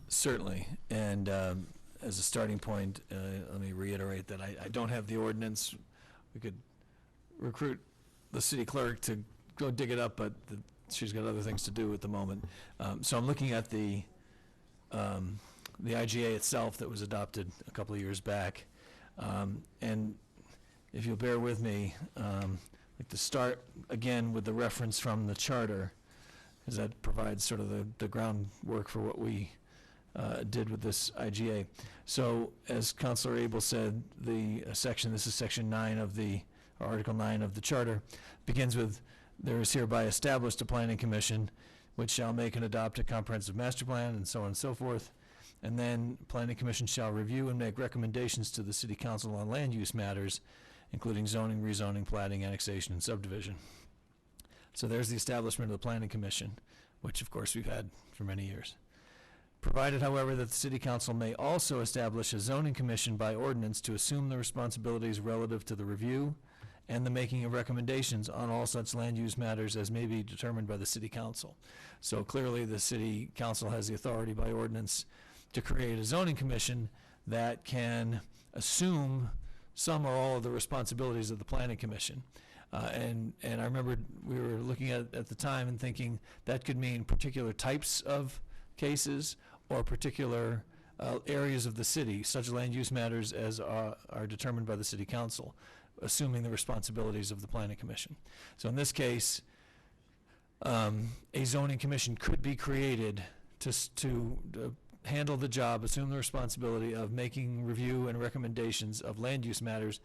Certainly, and as a starting point, let me reiterate that I don't have the ordinance. We could recruit the city clerk to go dig it up, but she's got other things to do at the moment. So I'm looking at the IGA itself that was adopted a couple of years back. And if you'll bear with me, I'd like to start again with the reference from the charter, because that provides sort of the groundwork for what we did with this IGA. So as Councilor Abel said, this is section 9 of Article 9 of the charter, begins with, "There is hereby established a planning commission which shall make and adopt a comprehensive master plan," and so on and so forth. And then planning commission shall review and make recommendations to the city council on land use matters, including zoning, rezoning, platting, annexation, and subdivision. So there's the establishment of the planning commission, which of course we've had for many years. Provided, however, that the city council may also establish a zoning commission by ordinance to assume the responsibilities relative to the review and the making of recommendations on all such land use matters as may be determined by the city council. So clearly the city council has the authority by ordinance to create a zoning commission that can assume some or all of the responsibilities of the planning commission. And I remember we were looking at the time and thinking that could mean particular types of cases or particular areas of the city, such land use matters as are determined by the city council, assuming the responsibilities of the planning commission. So in this case, a zoning commission could be created to handle the job, assume the responsibility of making review and recommendations of land use matters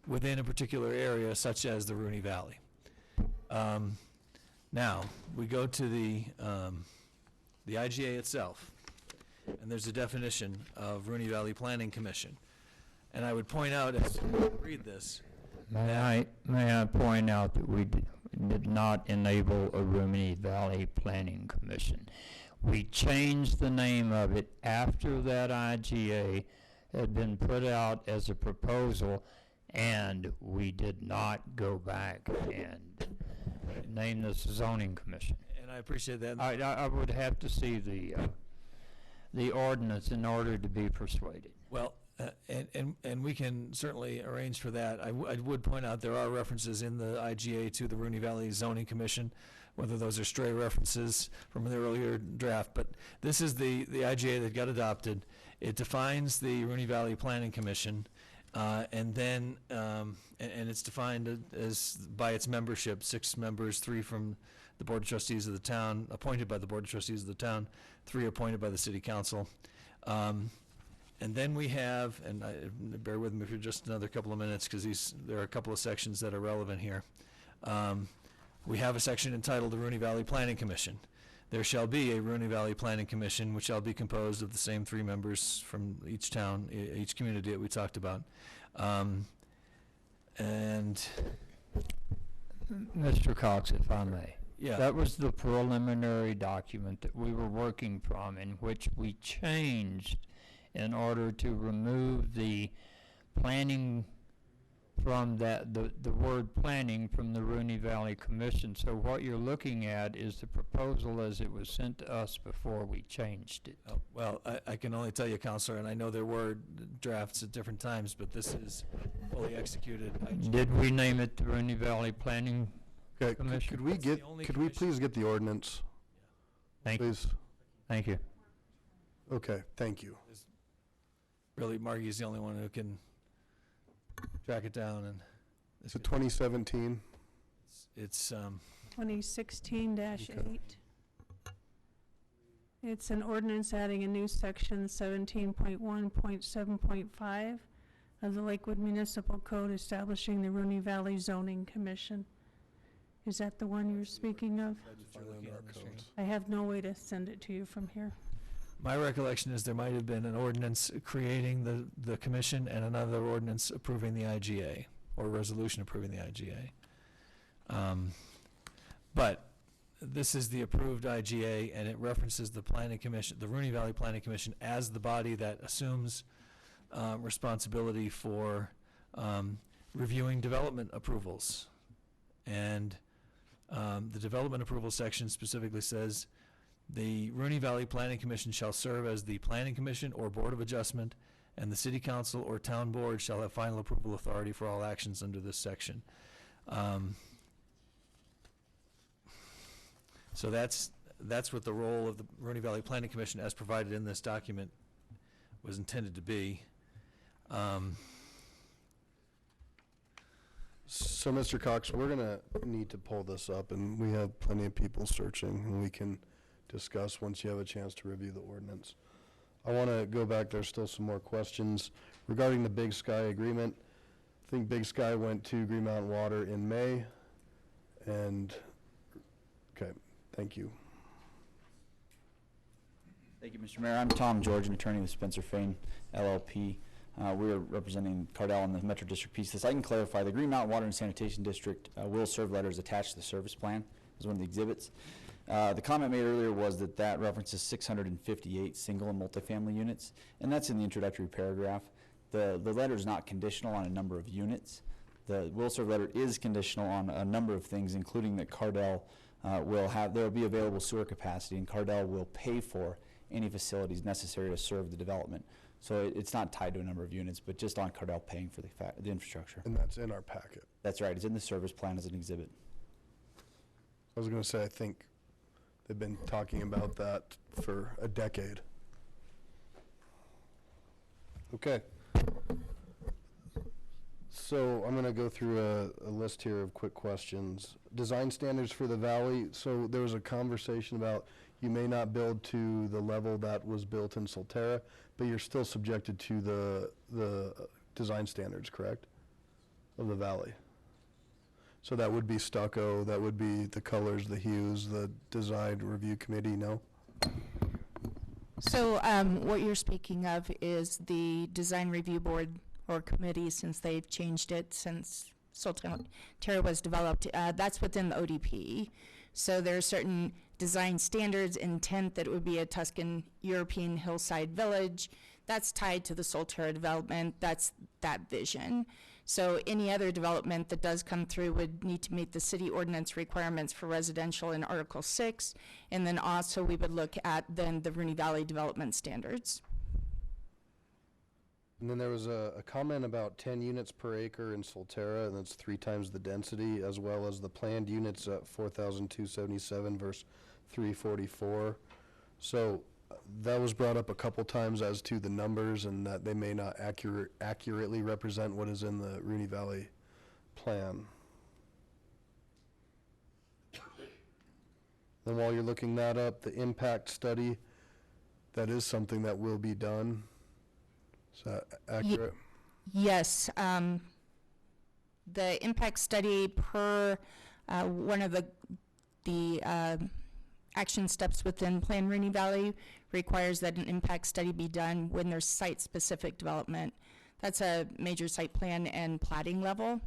within a particular area, such as the Rooney Valley. Now, we go to the IGA itself, and there's a definition of Rooney Valley Planning Commission. And I would point out, as you read this, May I point out that we did not enable a Rooney Valley Planning Commission. We changed the name of it after that IGA had been put out as a proposal, and we did not go back and name this zoning commission. And I appreciate that. I would have to see the ordinance in order to be persuaded. Well, and we can certainly arrange for that. I would point out there are references in the IGA to the Rooney Valley Zoning Commission, whether those are stray references from the earlier draft. But this is the IGA that got adopted. It defines the Rooney Valley Planning Commission, and then and it's defined as by its membership, 6 members, 3 from the Board of Trustees of the town, appointed by the Board of Trustees of the town, 3 appointed by the City Council. And then we have, and bear with me for just another couple of minutes because there are a couple of sections that are relevant here. We have a section entitled the Rooney Valley Planning Commission. There shall be a Rooney Valley Planning Commission, which shall be composed of the same 3 members from each town, each community that we talked about. And Mr. Cox, if I may. Yeah. That was the preliminary document that we were working from, in which we changed in order to remove the planning from the word planning from the Rooney Valley Commission. So what you're looking at is the proposal as it was sent to us before we changed it. Oh, well, I can only tell you, Counselor, and I know there were drafts at different times, but this is fully executed. Did we name it the Rooney Valley Planning Okay, Commission? could we please get the ordinance? Please. Thank you. Okay, thank you. Really, Margie's the only one who can track it down, and Is it 2017? it's 2016-8. It's an ordinance adding a new section 17.1.7.5 of the Lakewood Municipal Code establishing the Rooney Valley Zoning Commission. Is that the one you're speaking of? I have no way to send it to you from here. my recollection is there might have been an ordinance creating the commission and another ordinance approving the IGA, or a resolution approving the IGA. But this is the approved IGA, and it references the Planning Commission, the Rooney Valley Planning Commission, as the body that assumes responsibility for reviewing development approvals. And the development approval section specifically says, the Rooney Valley Planning Commission shall serve as the Planning Commission or Board of Adjustment, and the City Council or Town Board shall have final approval authority for all actions under this section. So that's what the role of the Rooney Valley Planning Commission, as provided in this document, was intended to be. So, Mr. Cox, we're gonna need to pull this up, and we have plenty of people searching, and we can discuss once you have a chance to review the ordinance. I want to go back, there's still some more questions regarding the Big Sky agreement. I think Big Sky went to Green Mountain Water in May, and, okay, thank you. Thank you, Mr. Mayor. I'm Tom George, an attorney with Spencer Fain, LLP. We're representing Cardell in the Metro District piece. This I can clarify. The Green Mountain Water and Sanitation District will serve letters attached to the service plan as one of the exhibits. The comment made earlier was that references 658 single and multifamily units, and that's in the introductory paragraph. The letter is not conditional on a number of units. The will serve letter is conditional on a number of things, including that Cardell there will be available sewer capacity, and Cardell will pay for any facilities necessary to serve the development. So it's not tied to a number of units, but just on Cardell paying for the infrastructure. And that's in our packet. That's right. It's in the service plan as an exhibit. I was gonna say, I think they've been talking about that for a decade. Okay. So I'm gonna go through a list here of quick questions. Design standards for the valley. So there was a conversation about you may not build to the level that was built in Solterra, but you're still subjected to the design standards, correct? Of the valley. So that would be stucco, that would be the colors, the hues, the design review committee, no? So what you're speaking of is the design review board or committee, since they've changed it since Solterra was developed. That's within the ODP. So there are certain design standards, intent that it would be a Tuscan European hillside village. That's tied to the Solterra development. That's that vision. So any other development that does come through would need to meet the city ordinance requirements for residential in Article 6, and then also we would look at then the Rooney Valley development standards. And then there was a comment about 10 units per acre in Solterra, and that's 3 times the density, as well as the planned units at 4,277 versus 344. So that was brought up a couple times as to the numbers and that they may not accurately represent what is in the Rooney Valley plan. Then while you're looking that up, the impact study, that is something that will be done. Is that accurate? Yes, the impact study per one of the action steps within Plan Rooney Valley requires that an impact study be done when there's site-specific development. That's a major site plan and plating level.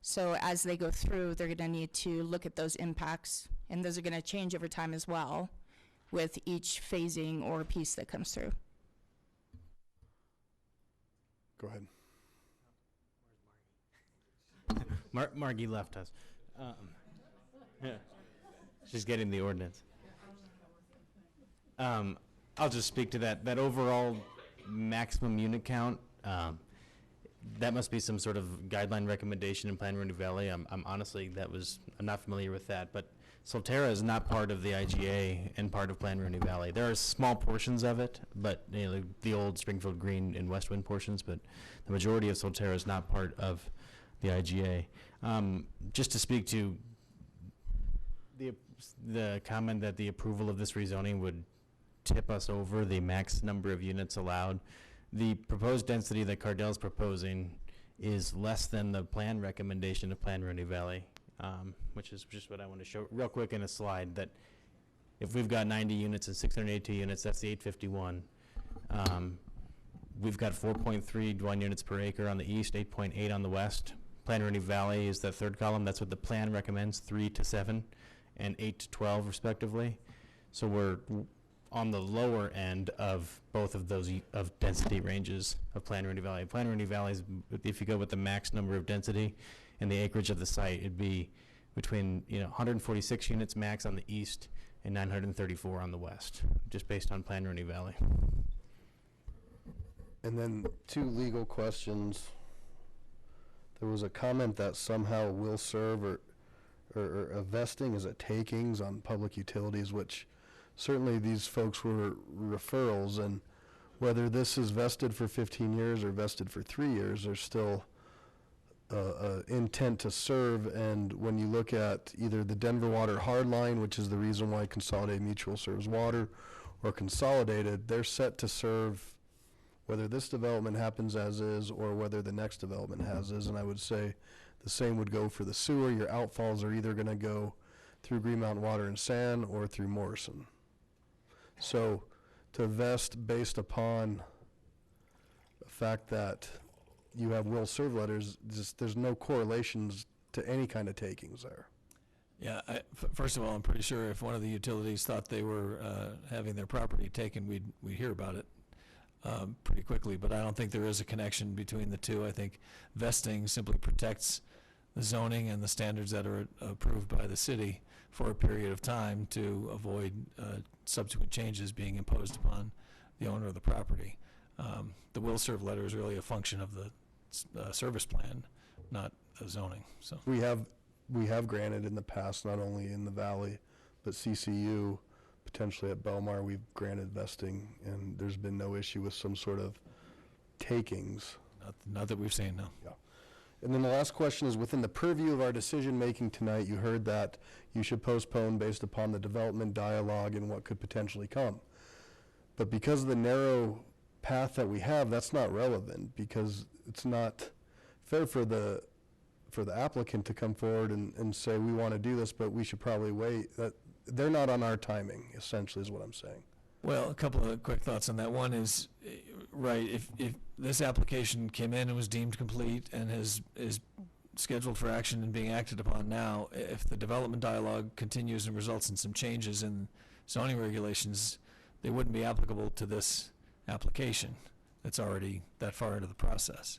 So as they go through, they're going to need to look at those impacts, and those are going to change over time as well with each phasing or piece that comes through. Go ahead. Margie left us. She's getting the ordinance. I'll just speak to that. That overall maximum unit count, that must be some sort of guideline recommendation in Plan Rooney Valley. I'm honestly, I'm not familiar with that, but Solterra is not part of the IGA and part of Plan Rooney Valley. There are small portions of it, but the old Springfield Green and West Wind portions, but the majority of Solterra is not part of the IGA. Just to speak to the comment that the approval of this rezoning would tip us over the max number of units allowed. The proposed density that Cardell's proposing is less than the plan recommendation of Plan Rooney Valley, which is just what I want to show real quick in a slide, that if we've got 90 units and 682 units, that's the 851. We've got 4.3 dwelling units per acre on the east, 8.8 on the west. Plan Rooney Valley is the third column. That's what the plan recommends, 3 to 7 and 8 to 12 respectively. So we're on the lower end of both of those of density ranges of Plan Rooney Valley. Plan Rooney Valley is, if you go with the max number of density and the acreage of the site, it'd be between 146 units max on the east and 934 on the west, just based on Plan Rooney Valley. And then 2 legal questions. There was a comment that somehow will serve or a vesting is a takings on public utilities, which certainly these folks were referrals, and whether this is vested for 15 years or vested for 3 years, there's still intent to serve. And when you look at either the Denver Water Hardline, which is the reason why Consolidated Mutual serves water, or Consolidated, they're set to serve whether this development happens as is or whether the next development has is. And I would say the same would go for the sewer. Your outfalls are either going to go through Green Mountain Water and Sand or through Morrison. So to vest based upon the fact that you have will serve letters, there's no correlations to any kind of takings there. Yeah, first of all, I'm pretty sure if one of the utilities thought they were having their property taken, we'd hear about it pretty quickly, but I don't think there is a connection between the two. I think vesting simply protects the zoning and the standards that are approved by the city for a period of time to avoid subsequent changes being imposed upon the owner of the property. The will serve letter is really a function of the service plan, not the zoning. So we have granted in the past, not only in the valley, but CCU, potentially at Belmar, we've granted vesting, and there's been no issue with some sort of takings. Not that we've seen, no. Yeah. And then the last question is, within the purview of our decision-making tonight, you heard that you should postpone based upon the development dialogue and what could potentially come. But because of the narrow path that we have, that's not relevant, because it's not fair for the applicant to come forward and say, we want to do this, but we should probably wait. That they're not on our timing, essentially, is what I'm saying. Well, a couple of quick thoughts on that. One is, right, if this application came in and was deemed complete and is scheduled for action and being acted upon now, if the development dialogue continues and results in some changes in zoning regulations, they wouldn't be applicable to this application that's already that far into the process.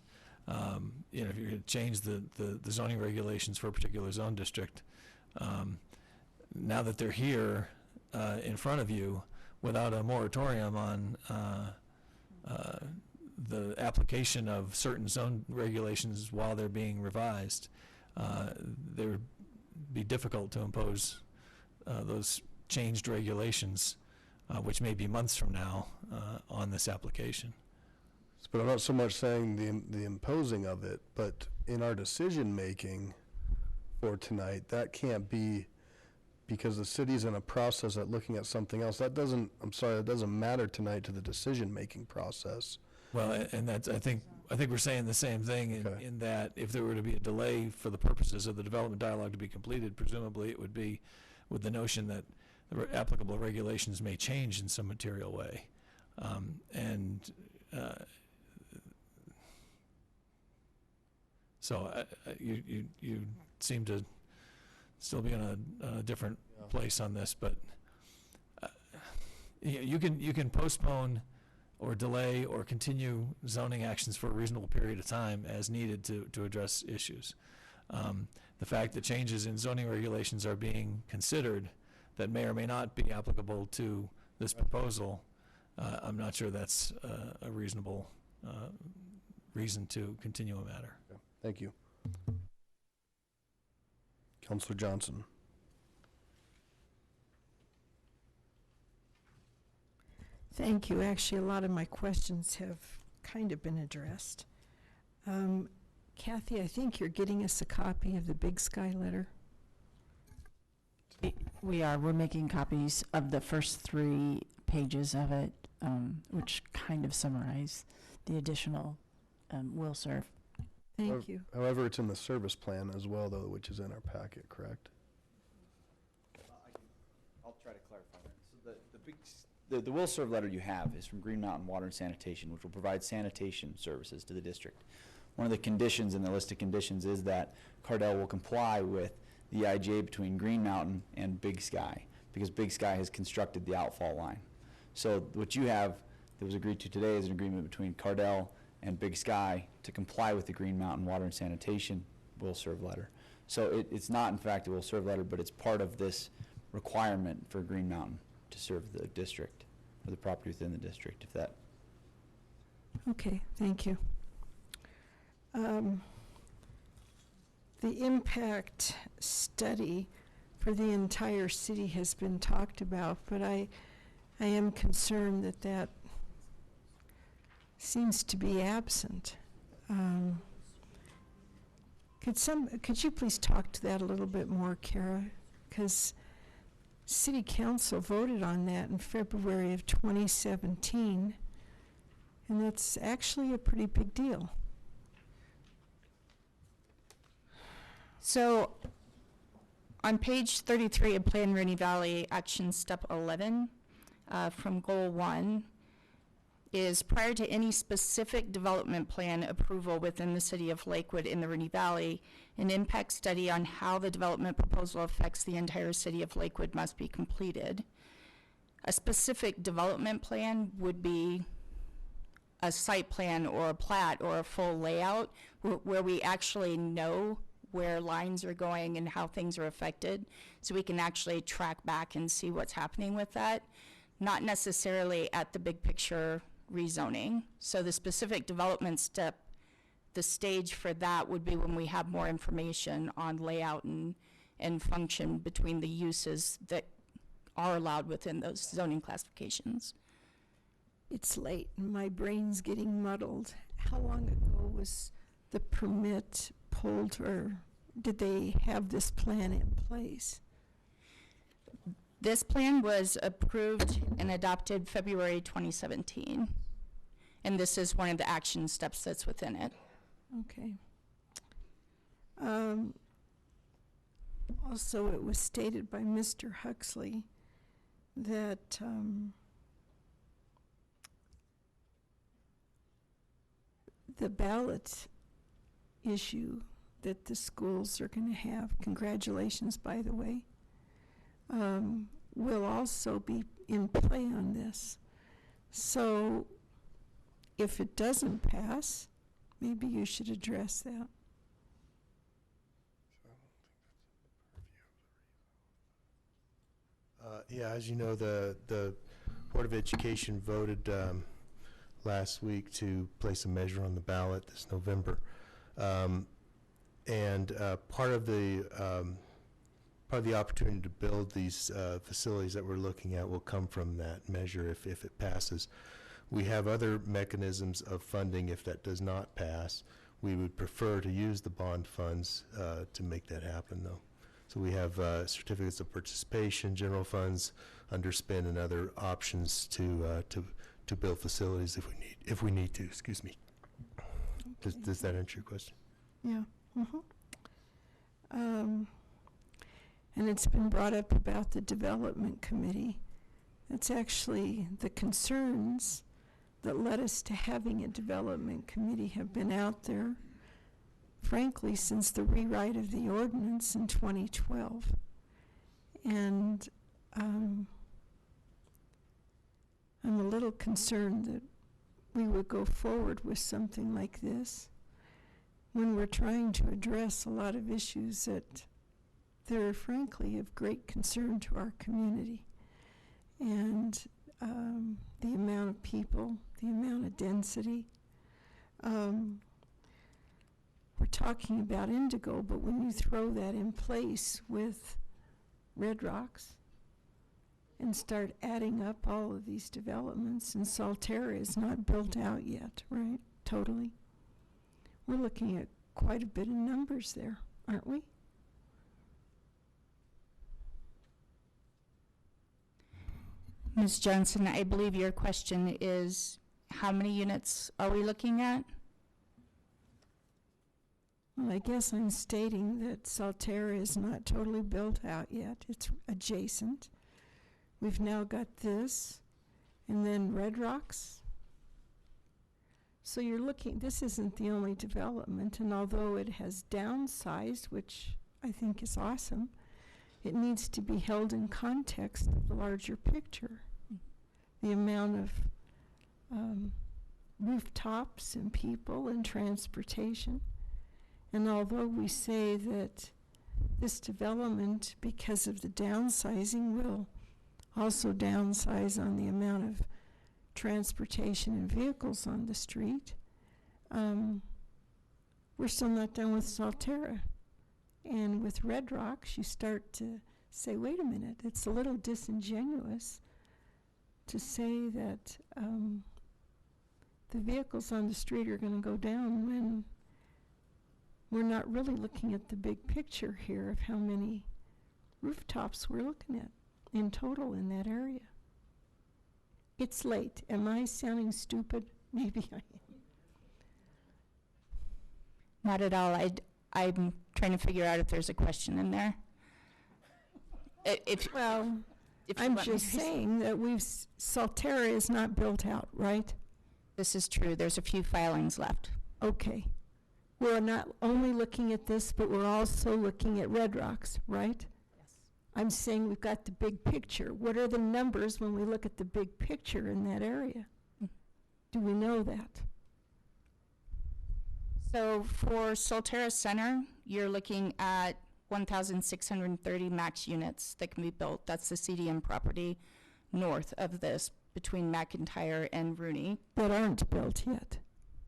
If you're going to change the zoning regulations for a particular zone district, now that they're here in front of you without a moratorium on the application of certain zone regulations while they're being revised, they would be difficult to impose those changed regulations, which may be months from now, on this application. But I'm not so much saying the imposing of it, but in our decision-making for tonight, that can't be because the city's in a process at looking at something else. That doesn't matter tonight to the decision-making process. Well, and that's, I think we're saying the same thing in that if there were to be a delay for the purposes of the development dialogue to be completed, presumably it would be with the notion that the applicable regulations may change in some material way. So you seem to still be in a different place on this, but you can postpone or delay or continue zoning actions for a reasonable period of time as needed to address issues. The fact that changes in zoning regulations are being considered that may or may not be applicable to this proposal, I'm not sure that's a reasonable reason to continue a matter. Yeah. Thank you. Councilor Johnson. Thank you. Actually, a lot of my questions have kind of been addressed. Kathy, I think you're getting us a copy of the Big Sky letter. We are. We're making copies of the first 3 pages of it, which kind of summarize the additional will serve. Thank you. However, it's in the service plan as well, though, which is in our packet, correct? I'll try to clarify that. So the will serve letter you have is from Green Mountain Water and Sanitation, which will provide sanitation services to the district. One of the conditions in the list of conditions is that Cardell will comply with the IGA between Green Mountain and Big Sky, because Big Sky has constructed the outfall line. So what you have that was agreed to today is an agreement between Cardell and Big Sky to comply with the Green Mountain Water and Sanitation will serve letter. So it's not, in fact, a will serve letter, but it's part of this requirement for Green Mountain to serve the district, or the property within the district, if that. Okay, thank you. The impact study for the entire city has been talked about, but I am concerned that that seems to be absent. Could you please talk to that a little bit more, Kara? Because City Council voted on that in February of 2017, and that's actually a pretty big deal. So on page 33 of Plan Rooney Valley, action step 11, from goal 1, is prior to any specific development plan approval within the city of Lakewood in the Rooney Valley, an impact study on how the development proposal affects the entire city of Lakewood must be completed. A specific development plan would be a site plan or a plat or a full layout where we actually know where lines are going and how things are affected, so we can actually track back and see what's happening with that, not necessarily at the big picture rezoning. So the specific development step, the stage for that would be when we have more information on layout and function between the uses that are allowed within those zoning classifications. It's late, and my brain's getting muddled. How long ago was the permit pulled, or did they have this plan in place? This plan was approved and adopted February 2017, and this is one of the action steps that's within it. Okay. Also, it was stated by Mr. Huxley that the ballot issue that the schools are going to have, congratulations, by the way, will also be in play on this. So if it doesn't pass, Maybe you should address that. Yeah, as you know, the Board of Education voted last week to place a measure on the ballot this November. And part of the opportunity to build these facilities that we're looking at will come from that measure if it passes. We have other mechanisms of funding if that does not pass. We would prefer to use the bond funds to make that happen, though. So we have certificates of participation, general funds, underspend, and other options to build facilities if we need to. Excuse me. Does that answer your question? Yeah. And it's been brought up about the development committee. That's actually the concerns that led us to having a development committee have been out there, frankly, since the rewrite of the ordinance in 2012. And I'm a little concerned that we would go forward with something like this when we're trying to address a lot of issues that they're frankly of great concern to our community. And the amount of people, the amount of density. We're talking about Indigo, but when you throw that in place with Red Rocks and start adding up all of these developments, and Salterra is not built out yet, right? Totally. We're looking at quite a bit of numbers there, aren't we? Ms. Johnson, I believe your question is, how many units are we looking at? Well, I guess I'm stating that Salterra is not totally built out yet. It's adjacent. We've now got this, and then Red Rocks. So you're looking, this isn't the only development, and although it has downsized, which I think is awesome, it needs to be held in context of the larger picture. The amount of rooftops and people and transportation. And although we say that this development, because of the downsizing, will also downsize on the amount of transportation and vehicles on the street, we're still not done with Salterra. And with Red Rocks, you start to say, wait a minute, it's a little disingenuous to say that the vehicles on the street are going to go down when we're not really looking at the big picture here of how many rooftops we're looking at in total in that area. It's late. Am I sounding stupid? Maybe I am. Not at all. I'm trying to figure out if there's a question in there. I'm just saying that Salterra is not built out, right? This is true. There's a few filings left. Okay. We're not only looking at this, but we're also looking at Red Rocks, right? Yes. I'm saying we've got the big picture. What are the numbers when we look at the big picture in that area? Do we know that? So for Solterra Center, you're looking at 1,630 max units that can be built. That's the CDM property north of this, between McIntyre and Rooney. That aren't built yet.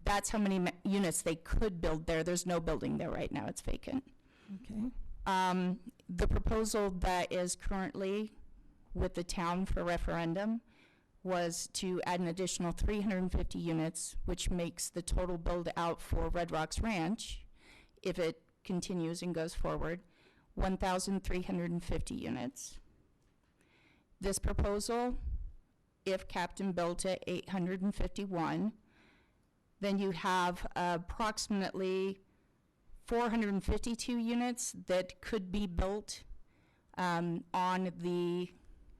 That's how many units they could build there. There's no building there right now. It's vacant. Okay. The proposal that is currently with the town for referendum was to add an additional 350 units, which makes the total build out for Red Rocks Ranch, if it continues and goes forward, 1,350 units. This proposal, if Captain built at 851, then you have approximately 452 units that could be built on the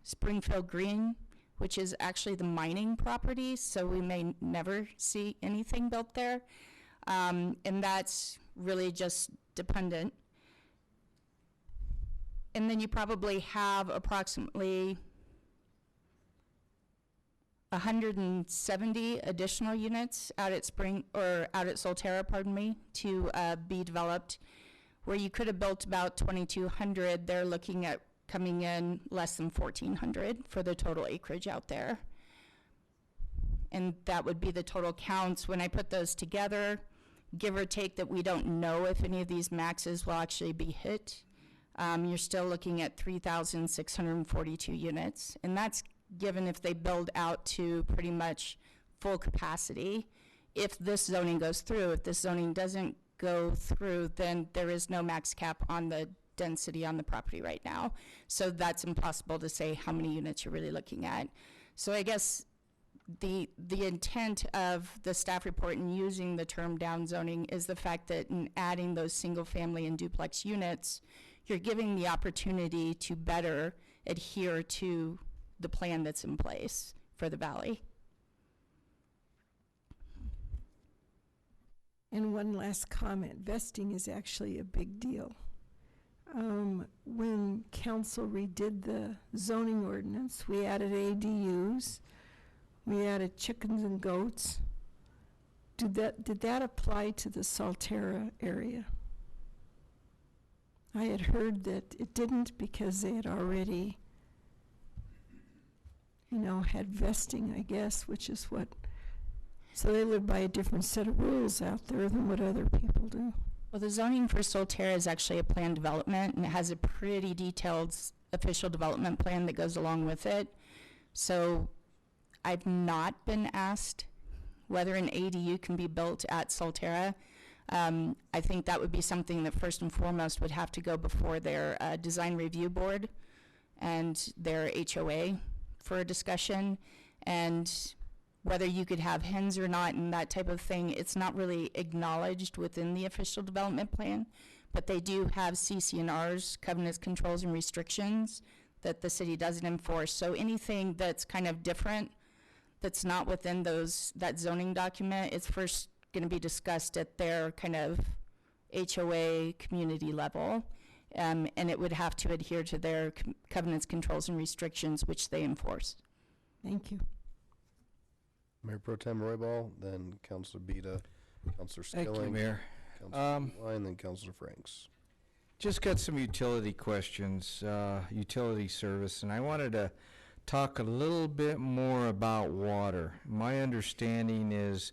Springfield Green, which is actually the mining property, so we may never see anything built there. And that's really just dependent. And then you probably have approximately 170 additional units out at Solterra, pardon me, to be developed. Where you could have built about 2,200, they're looking at coming in less than 1,400 for the total acreage out there. And that would be the total counts. When I put those together, give or take that we don't know if any of these maxes will actually be hit, you're still looking at 3,642 units. And that's given if they build out to pretty much full capacity. If this zoning goes through, if this zoning doesn't go through, then there is no max cap on the density on the property right now. So that's impossible to say how many units you're really looking at. So I guess the intent of the staff report in using the term downzoning is the fact that in adding those single family and duplex units, you're giving the opportunity to better adhere to the plan that's in place for the valley. And one last comment, vesting is actually a big deal. When council redid the zoning ordinance, we added ADUs, we added chickens and goats. Did that apply to the Solterra area? I had heard that it didn't because they had already, had vesting, I guess, which is what, so they live by a different set of rules out there than what other people do. Well, the zoning for Solterra is actually a planned development, and it has a pretty detailed official development plan that goes along with it. So I've not been asked whether an ADU can be built at Solterra. I think that would be something that first and foremost would have to go before their design review board and their HOA for a discussion. And whether you could have hens or not and that type of thing, it's not really acknowledged within the official development plan, but they do have CC&Rs, covenants, controls, and restrictions that the city doesn't enforce. So anything that's kind of different, that's not within that zoning document, it's first going to be discussed at their kind of HOA community level, and it would have to adhere to their covenants, controls, and restrictions, which they enforce. Thank you. Mayor Pro Tem Roybal, then Councilor Beta, Councilor Skilling. Thank you, Mayor. Councilor Wine, then Councilor Franks. Just got some utility questions, utility service, and I wanted to talk a little bit more about water. My understanding is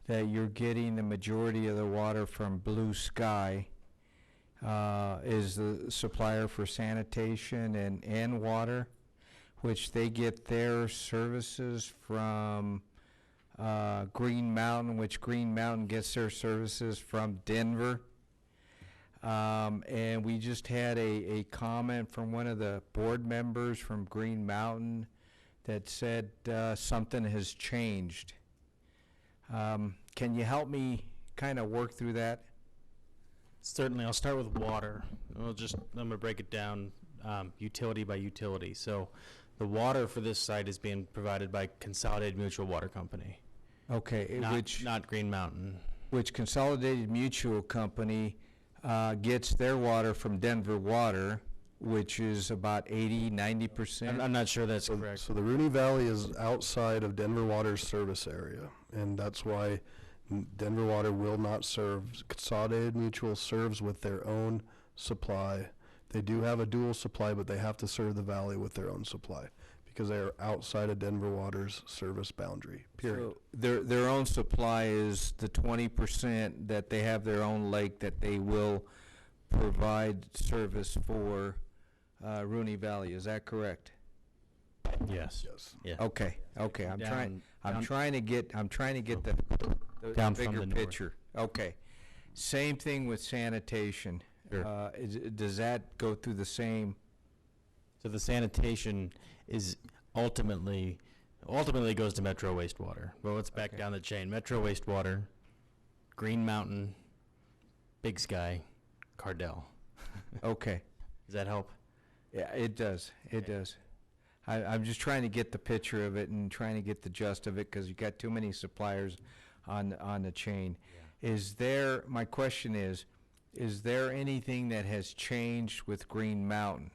that you're getting the majority of the water from Blue Sky, is the supplier for sanitation and water, which they get their services from Green Mountain, which Green Mountain gets their services from Denver. And we just had a comment from one of the board members from Green Mountain that said something has changed. Can you help me kind of work through that? Certainly, I'll start with water. I'm going to break it down utility by utility. So the water for this site is being provided by Consolidated Mutual Water Company. Okay, not Green Mountain. Which Consolidated Mutual Company gets their water from Denver Water, which is about 80-90%. I'm not sure that's correct. So the Rooney Valley is outside of Denver Water's service area, and that's why Denver Water will not serve. Consolidated Mutual serves with their own supply. They do have a dual supply, but they have to serve the valley with their own supply because they are outside of Denver Water's service boundary, period. So their own supply is the 20% that they have their own lake that they will provide service for Rooney Valley. Is that correct? Yes. Yes. Yeah. Okay. I'm trying to get the Down from bigger the north. picture. Okay. Same thing with sanitation. Sure. Does that go through the same? So the sanitation is ultimately goes to Metro Wastewater. Well, let's back down the chain. Metro Wastewater, Green Mountain, Big Sky, Cardell. Okay. Does that help? Yeah, it does. It does. I'm just trying to get the picture of it and trying to get the gist of it because you've got too many suppliers on the chain. Yeah. My question is there anything that has changed with Green Mountain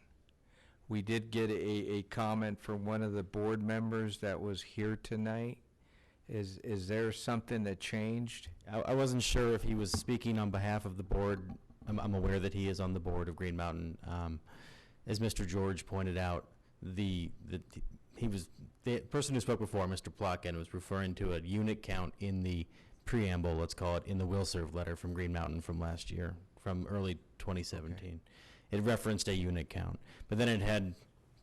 we did get a comment from one of the board members that was here tonight. Is there something that changed? I wasn't sure if he was speaking on behalf of the board. I'm aware that he is on the board of Green Mountain. As Mr. George pointed out, the person who spoke before, Mr. Plotkin, was referring to a unit count in the preamble, let's call it, in the will serve letter from Green Mountain from last year, from early 2017. Okay. It referenced a unit count, but then it had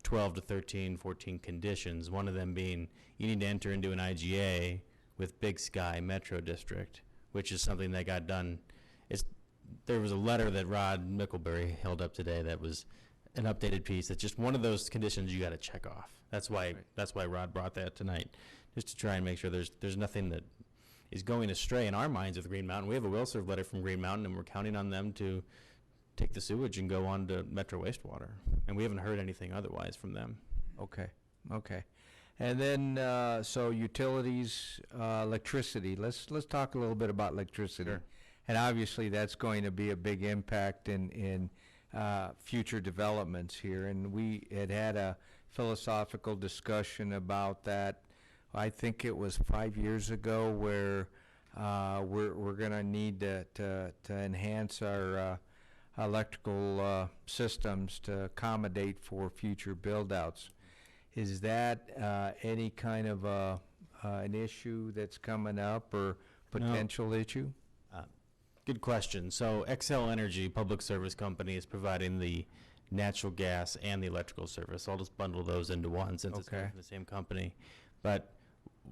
12 to 13, 14 conditions, one of them being you need to enter into an IGA with Big Sky Metro District, which is something that got done. There was a letter that Rod Mickelberry held up today that was an updated piece. That's just one of those conditions you got to check off. That's why Rod brought that tonight, just to try and make sure there's nothing that is going astray in our minds with Green Mountain. We have a will serve letter from Green Mountain, and we're counting on them to take the sewage and go on to Metro Wastewater, and we haven't heard anything otherwise from them. Okay. And then, so utilities, electricity. Let's talk a little bit about electricity. Sure. And obviously, that's going to be a big impact in future developments here. And we had a philosophical discussion about that. I think it was 5 years ago, where we're going to need to enhance our electrical systems to accommodate for future build-outs. Is that any kind of an issue that's coming up or potential issue? Good question. So Xcel Energy, public service company, is providing the natural gas and the electrical service. I'll just bundle those into one since it's from the same company. But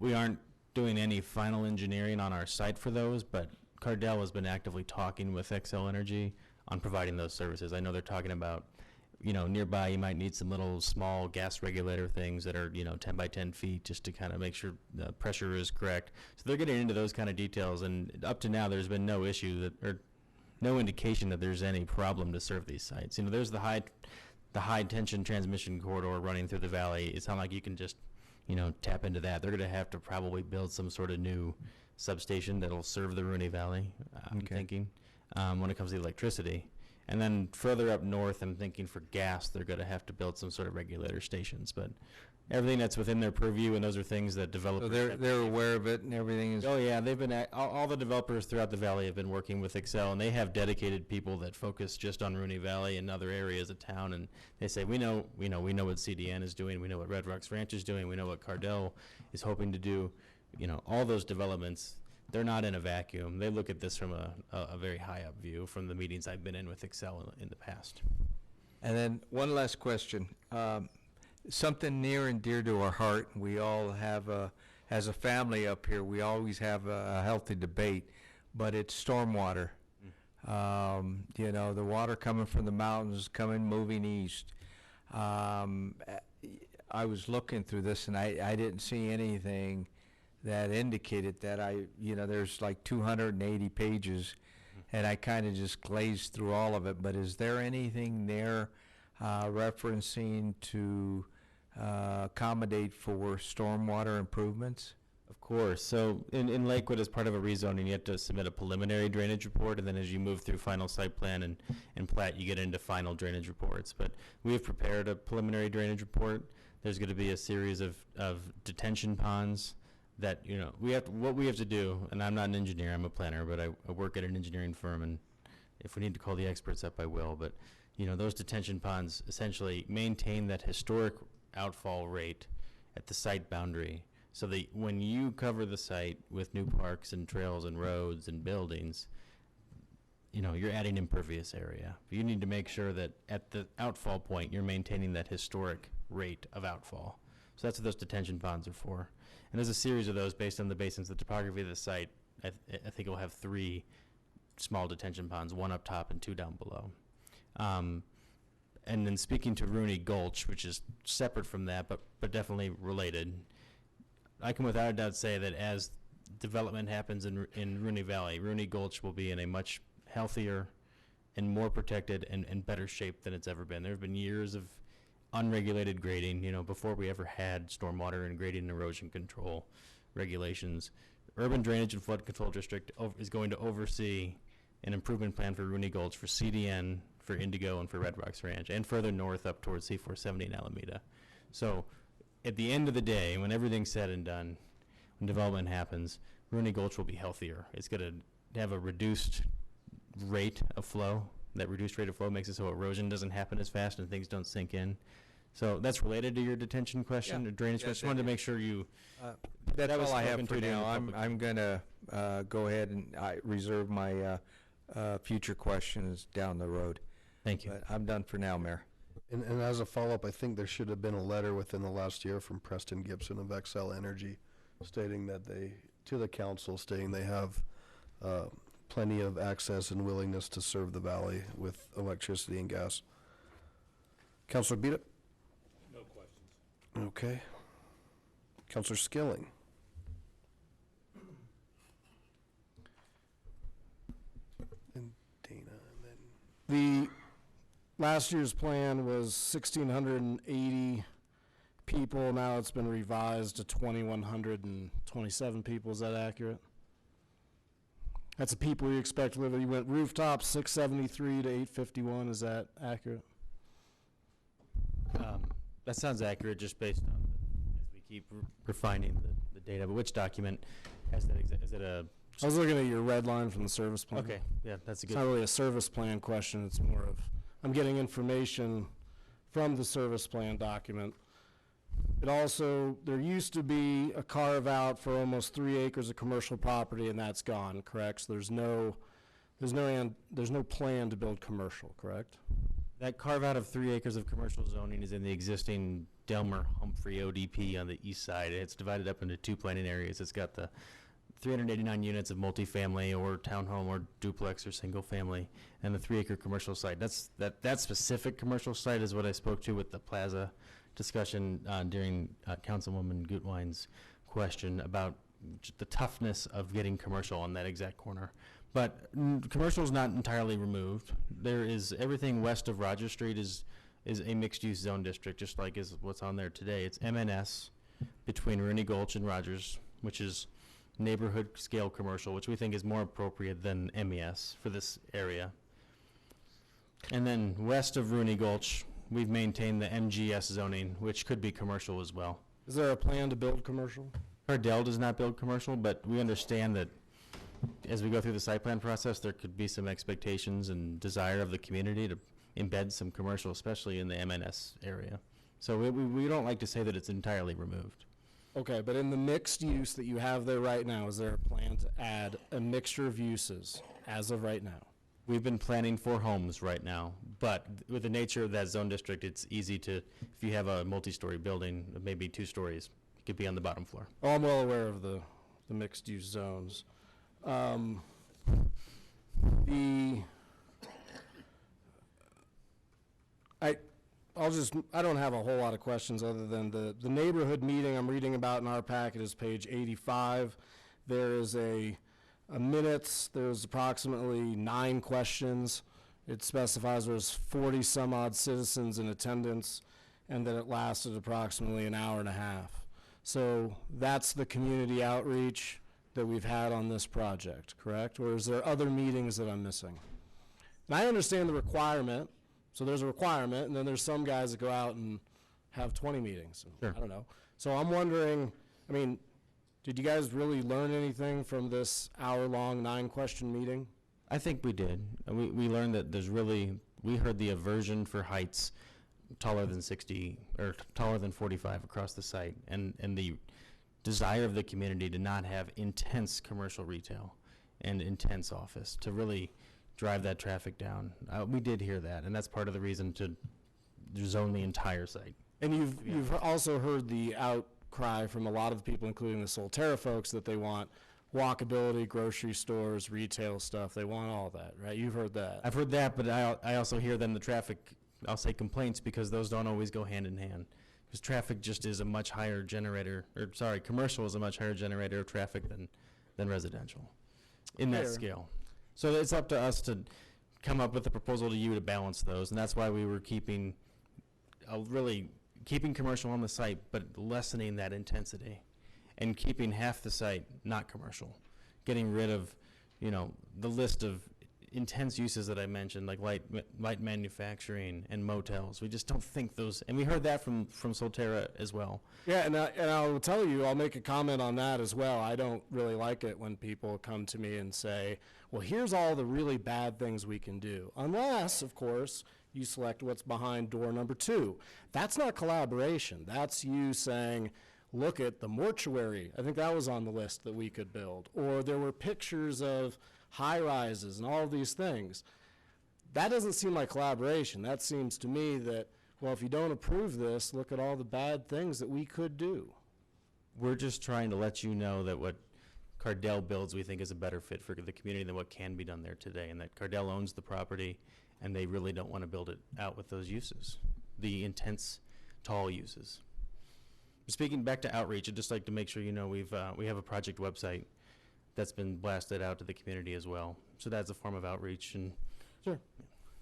we aren't doing any final engineering on our site for those, but Cardell has been actively talking with Xcel Energy on providing those services. I know they're talking about, nearby you might need some little small gas regulator things that are, 10 by 10 feet just to kind of make sure the pressure is correct. So they're getting into those kind of details, and up to now there's been no issue or no indication that there's any problem to serve these sites. There's the high tension transmission corridor running through the valley. It's not like you can just, tap into that. They're going to have to probably build some sort of new substation that'll serve the Rooney Valley, I'm thinking, when it comes to electricity. And then further up north, I'm thinking for gas, they're going to have to build some sort of regulator stations. But everything that's within their purview, and those are things that developers... So they're aware of it and everything is... Oh, yeah. They've been... all the developers throughout the valley have been working with Xcel, and they have dedicated people that focus just on Rooney Valley and other areas of town. And they say, we know what CDN is doing. We know what Red Rocks Ranch is doing. We know what Cardell is hoping to do. All those developments... They're not in a vacuum. They look at this from a very high-up view from the meetings I've been in with Xcel in the past. And then one last question. Something near and dear to our heart, we all have, as a family up here, we always have a healthy debate, but it's stormwater. The water coming from the mountains, moving east. I was looking through this, and I didn't see anything that indicated that there's like 280 pages, and I kind of just glazed through all of it. But is there anything there referencing to accommodate for stormwater improvements? Of course. So in Lakewood, as part of a rezoning, you have to submit a preliminary drainage report, and then as you move through final site plan and plat, you get into final drainage reports. But we have prepared a preliminary drainage report. There's going to be a series of detention ponds that, what we have to do, and I'm not an engineer, I'm a planner, but I work at an engineering firm, and if we need to call the experts up, I will. But, those detention ponds essentially maintain that historic outfall rate at the site boundary, so that when you cover the site with new parks and trails and roads and buildings, you're adding impervious area. You need to make sure that at the outfall point, you're maintaining that historic rate of outfall. So that's what those detention ponds are for. And there's a series of those based on the basins, the topography of the site. I think it will have 3 small detention ponds, 1 up top and 2 down below. And then speaking to Rooney Gulch, which is separate from that, but definitely related, I can without a doubt say that as development happens in Rooney Valley, Rooney Gulch will be in a much healthier and more protected and better shape than it's ever been. There have been years of unregulated grading, before we ever had stormwater and grading and erosion control regulations. Urban Drainage and Flood Control District is going to oversee an improvement plan for Rooney Gulch for CDN for Indigo and for Red Rocks Ranch, and further north up towards C470 and Alameda. So at the end of the day, when everything's said and done, when development happens, Rooney Gulch will be healthier. It's going to have a reduced rate of flow. That reduced rate of flow makes it so erosion doesn't happen as fast and things don't sink in. So that's related to your detention question, or drainage question. Just wanted to make sure you. That's that was all I have spoken for to during now. the public I'm gonna go ahead and I reserve my future questions down the road. Thank you. But I'm done for now, Mayor. And as a follow-up, I think there should have been a letter within the last year from Preston Gibson of Excel Energy stating that to the council, stating they have plenty of access and willingness to serve the valley with electricity and gas. Councilor Beat it? No questions. Okay. Councilor Skilling? And Dana, and then. The last year's plan was 1,680 people. Now it's been revised to 2,127 people. Is that accurate? That's the people you expect to live. You went rooftop 673 to 851. Is that accurate? That sounds accurate, just based on as we keep refining the data. But which document has that? Is it a? I was looking at your red line from the service plan. Okay, yeah, that's a good. It's not really a service plan question. It's more of I'm getting information from the service plan document. It also, there used to be a carve out for almost 3 acres of commercial property, and that's gone, correct? So there's no plan to build commercial, correct? That carve out of 3 acres of commercial zoning is in the existing Delmer Humphrey ODP on the east side. It's divided up into 2 planning areas. It's got the 389 units of multifamily or townhome or duplex or single family, and the 3 acre commercial site. That specific commercial site is what I spoke to with the plaza discussion during Councilwoman Gutwein's question about the toughness of getting commercial on that exact corner. But commercial is not entirely removed. There is everything west of Rogers Street is a mixed-use zone district, just like is what's on there today. It's MNS between Rooney Gulch and Rogers, which is neighborhood scale commercial, which we think is more appropriate than MES for this area. And then west of Rooney Gulch, we've maintained the MGS zoning, which could be commercial as well. Is there a plan to build commercial? Cardell does not build commercial, but we understand that as we go through the site plan process, there could be some expectations and desire of the community to embed some commercial, especially in the MNS area. So we don't like to say that it's entirely removed. Okay, but in the mixed use that you have there right now, is there a plan to add a mixture of uses as of right now? We've been planning for homes right now, but with the nature of that zone district, it's easy to, if you have a multi-story building, maybe 2 stories, it could be on the bottom floor. Oh, I'm well aware of the mixed use zones. I don't have a whole lot of questions other than the neighborhood meeting I'm reading about in our packet is page 85. There is a minutes, there's approximately 9 questions. It specifies there's 40 some odd citizens in attendance and that it lasted approximately an hour and a half. So that's the community outreach that we've had on this project, correct? Or is there other meetings that I'm missing? And I understand the requirement. So there's a requirement, and then there's some guys that go out and have 20 meetings. Sure. I don't know. So I'm wondering, I mean, did you guys really learn anything from this hour-long 9-question meeting? I think we did. We learned that we heard the aversion for heights taller than 60, or taller than 45 across the site, and the desire of the community to not have intense commercial retail and intense office, to really drive that traffic down. We did hear that, and that's part of the reason to zone the entire site. And you've also heard the outcry from a lot of people, including the Solterra folks, that they want walkability, grocery stores, retail stuff. They want all that, right? You've heard that. I've heard that, but I also hear then the traffic, I'll say complaints, because those don't always go hand in hand. Because traffic just is a much higher commercial is a much higher generator of traffic than residential in that Fair. scale. So it's up to us to come up with a proposal to you to balance those, and that's why we were keeping commercial on the site, but lessening that intensity, and keeping half the site not commercial, getting rid of, the list of intense uses that I mentioned, like light manufacturing and motels. We just don't think those, and we heard that from Solterra as well. Yeah, and I'll tell you, I'll make a comment on that as well. I don't really like it when people come to me and say, well, here's all the really bad things we can do. Unless, of course, you select what's behind door number 2. That's not collaboration. That's you saying, look at the mortuary. I think that was on the list that we could build. Or there were pictures of high rises and all of these things. That doesn't seem like collaboration. That seems to me that, well, if you don't approve this, look at all the bad things that we could do. We're just trying to let you know that what Cardell builds, we think is a better fit for the community than what can be done there today, and that Cardell owns the property, and they really don't want to build it out with those uses, the intense, tall uses. Speaking back to outreach, I'd just like to make sure you know we have a project website that's been blasted out to the community as well. So that's a form of outreach. And sure,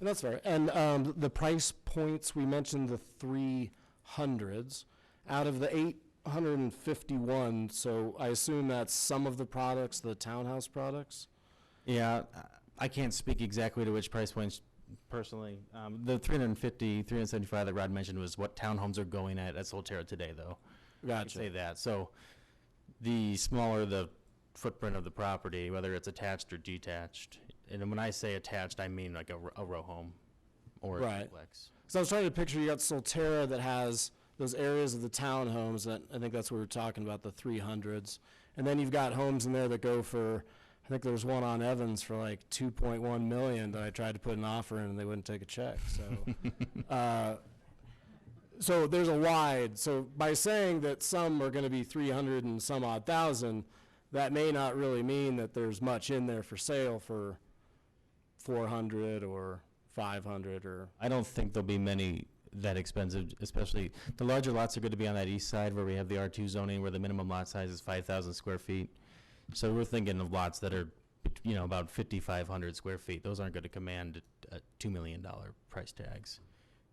and that's fair. And the price points, we mentioned the 300s out of the 851. So I assume that's some of the products, the townhouse products. Yeah, I can't speak exactly to which price points personally. The 350, 375 that Rod mentioned was what townhomes are going at Solterra today, though. Gotcha. I'd say that. So the smaller the footprint of the property, whether it's attached or detached, and when I say attached, I mean like a row home or a duplex. So I was trying to picture, you got Solterra that has those areas of the townhomes that I think that's what we were talking about, the 300s. And then you've got homes in there that go for, I think there was one on Evans for like 2.1 million that I tried to put an offer in and they wouldn't take a check. So, so there's a wide, so by saying that some are going to be 300 and some odd thousand, that may not really mean that there's much in there for sale for 400 or 500 or. I don't think there'll be many that expensive, especially the larger lots are going to be on that east side where we have the R2 zoning where the minimum lot size is 5,000 square feet. So we're thinking of lots that are, about 5,500 square feet. Those aren't going to command $2 million price tags.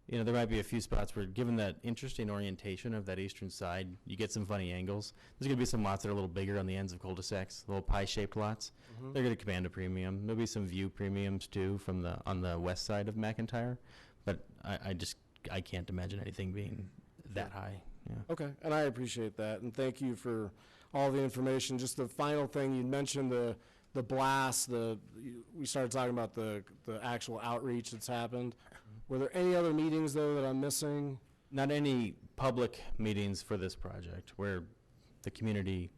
There might be a few spots where, given that interesting orientation of that eastern side, you get some funny angles. There's going to be some lots that are a little bigger on the ends of cul-de-sacs, little pie-shaped lots. Mhm. They're going to command a premium. There'll be some view premiums too on the west side of McIntyre, but I can't imagine anything being that high. Yeah. Okay, and I appreciate that, and thank you for all the information. Just the final thing, you mentioned the blast, we started talking about the actual outreach that's happened. Were there any other meetings, though, that I'm missing? Not any public meetings for this project where the community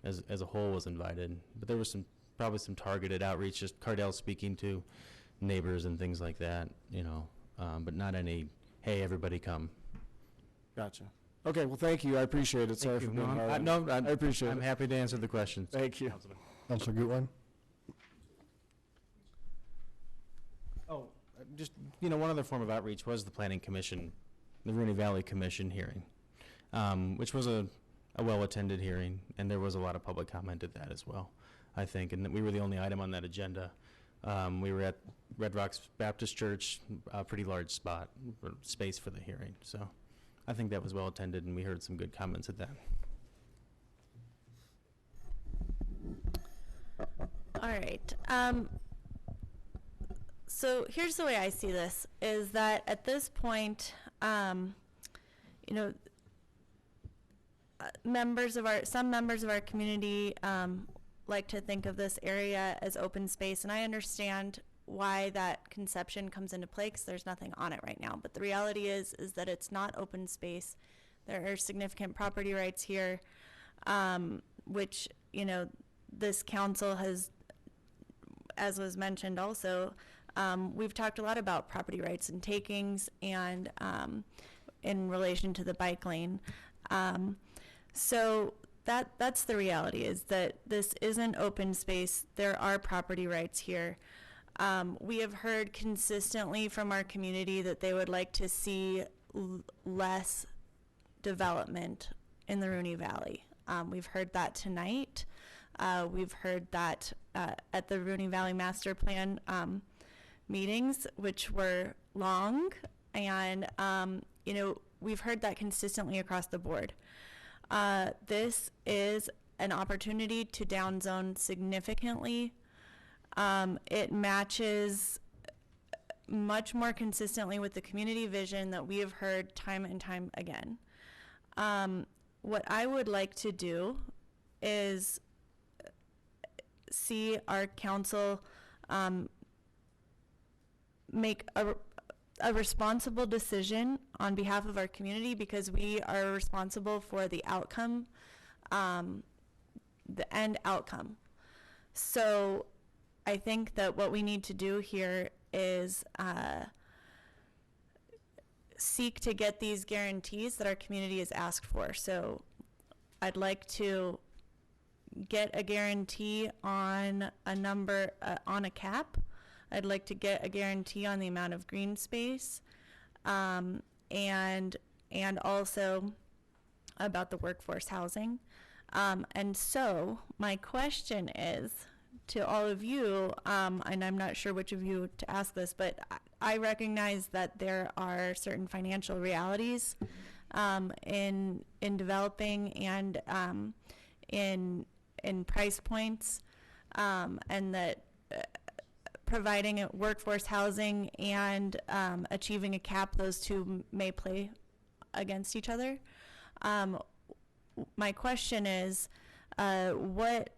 as a whole was invited, but there was probably some targeted outreach, just Cardell speaking to neighbors and things like that, but not any, hey, everybody come. Gotcha. Okay, well, thank you. I appreciate it. Sorry for being hard. I appreciate it. I'm happy to answer the questions. Thank you. Councilor Gutwein? Oh, just, one other form of outreach was the Planning Commission, the Rooney Valley Commission hearing, which was a well-attended hearing, and there was a lot of public comment at that as well, I think, and we were the only item on that agenda. We were at Red Rocks Baptist Church, a pretty large space for the hearing, so I think that was well-attended, and we heard some good comments at that. All right. So here's the way I see this, is that at this point, some members of our community like to think of this area as open space, and I understand why that conception comes into play, because there's nothing on it right now. But the reality is that it's not open space. There are significant property rights here, which, this council has, as was mentioned also, we've talked a lot about property rights and takings, and in relation to the bike lane. So that's the reality, is that this isn't open space. There are property rights here. We have heard consistently from our community that they would like to see less development in the Rooney Valley. We've heard that tonight. We've heard that at the Rooney Valley Master Plan meetings, which were long, and we've heard that consistently across the board. This is an opportunity to downzone significantly, It matches much more consistently with the community vision that we have heard time and time again. What I would like to do is see our council make a responsible decision on behalf of our community, because we are responsible for the outcome, the end outcome. So I think that what we need to do here is seek to get these guarantees that our community has asked for. So I'd like to get a guarantee on a number, on a cap. I'd like to get a guarantee on the amount of green space, and also about the workforce housing. And so my question is to all of you, and I'm not sure which of you to ask this, but I recognize that there are certain financial realities in developing and in price points, and that providing workforce housing and achieving a cap, those two may play against each other. My question is, what,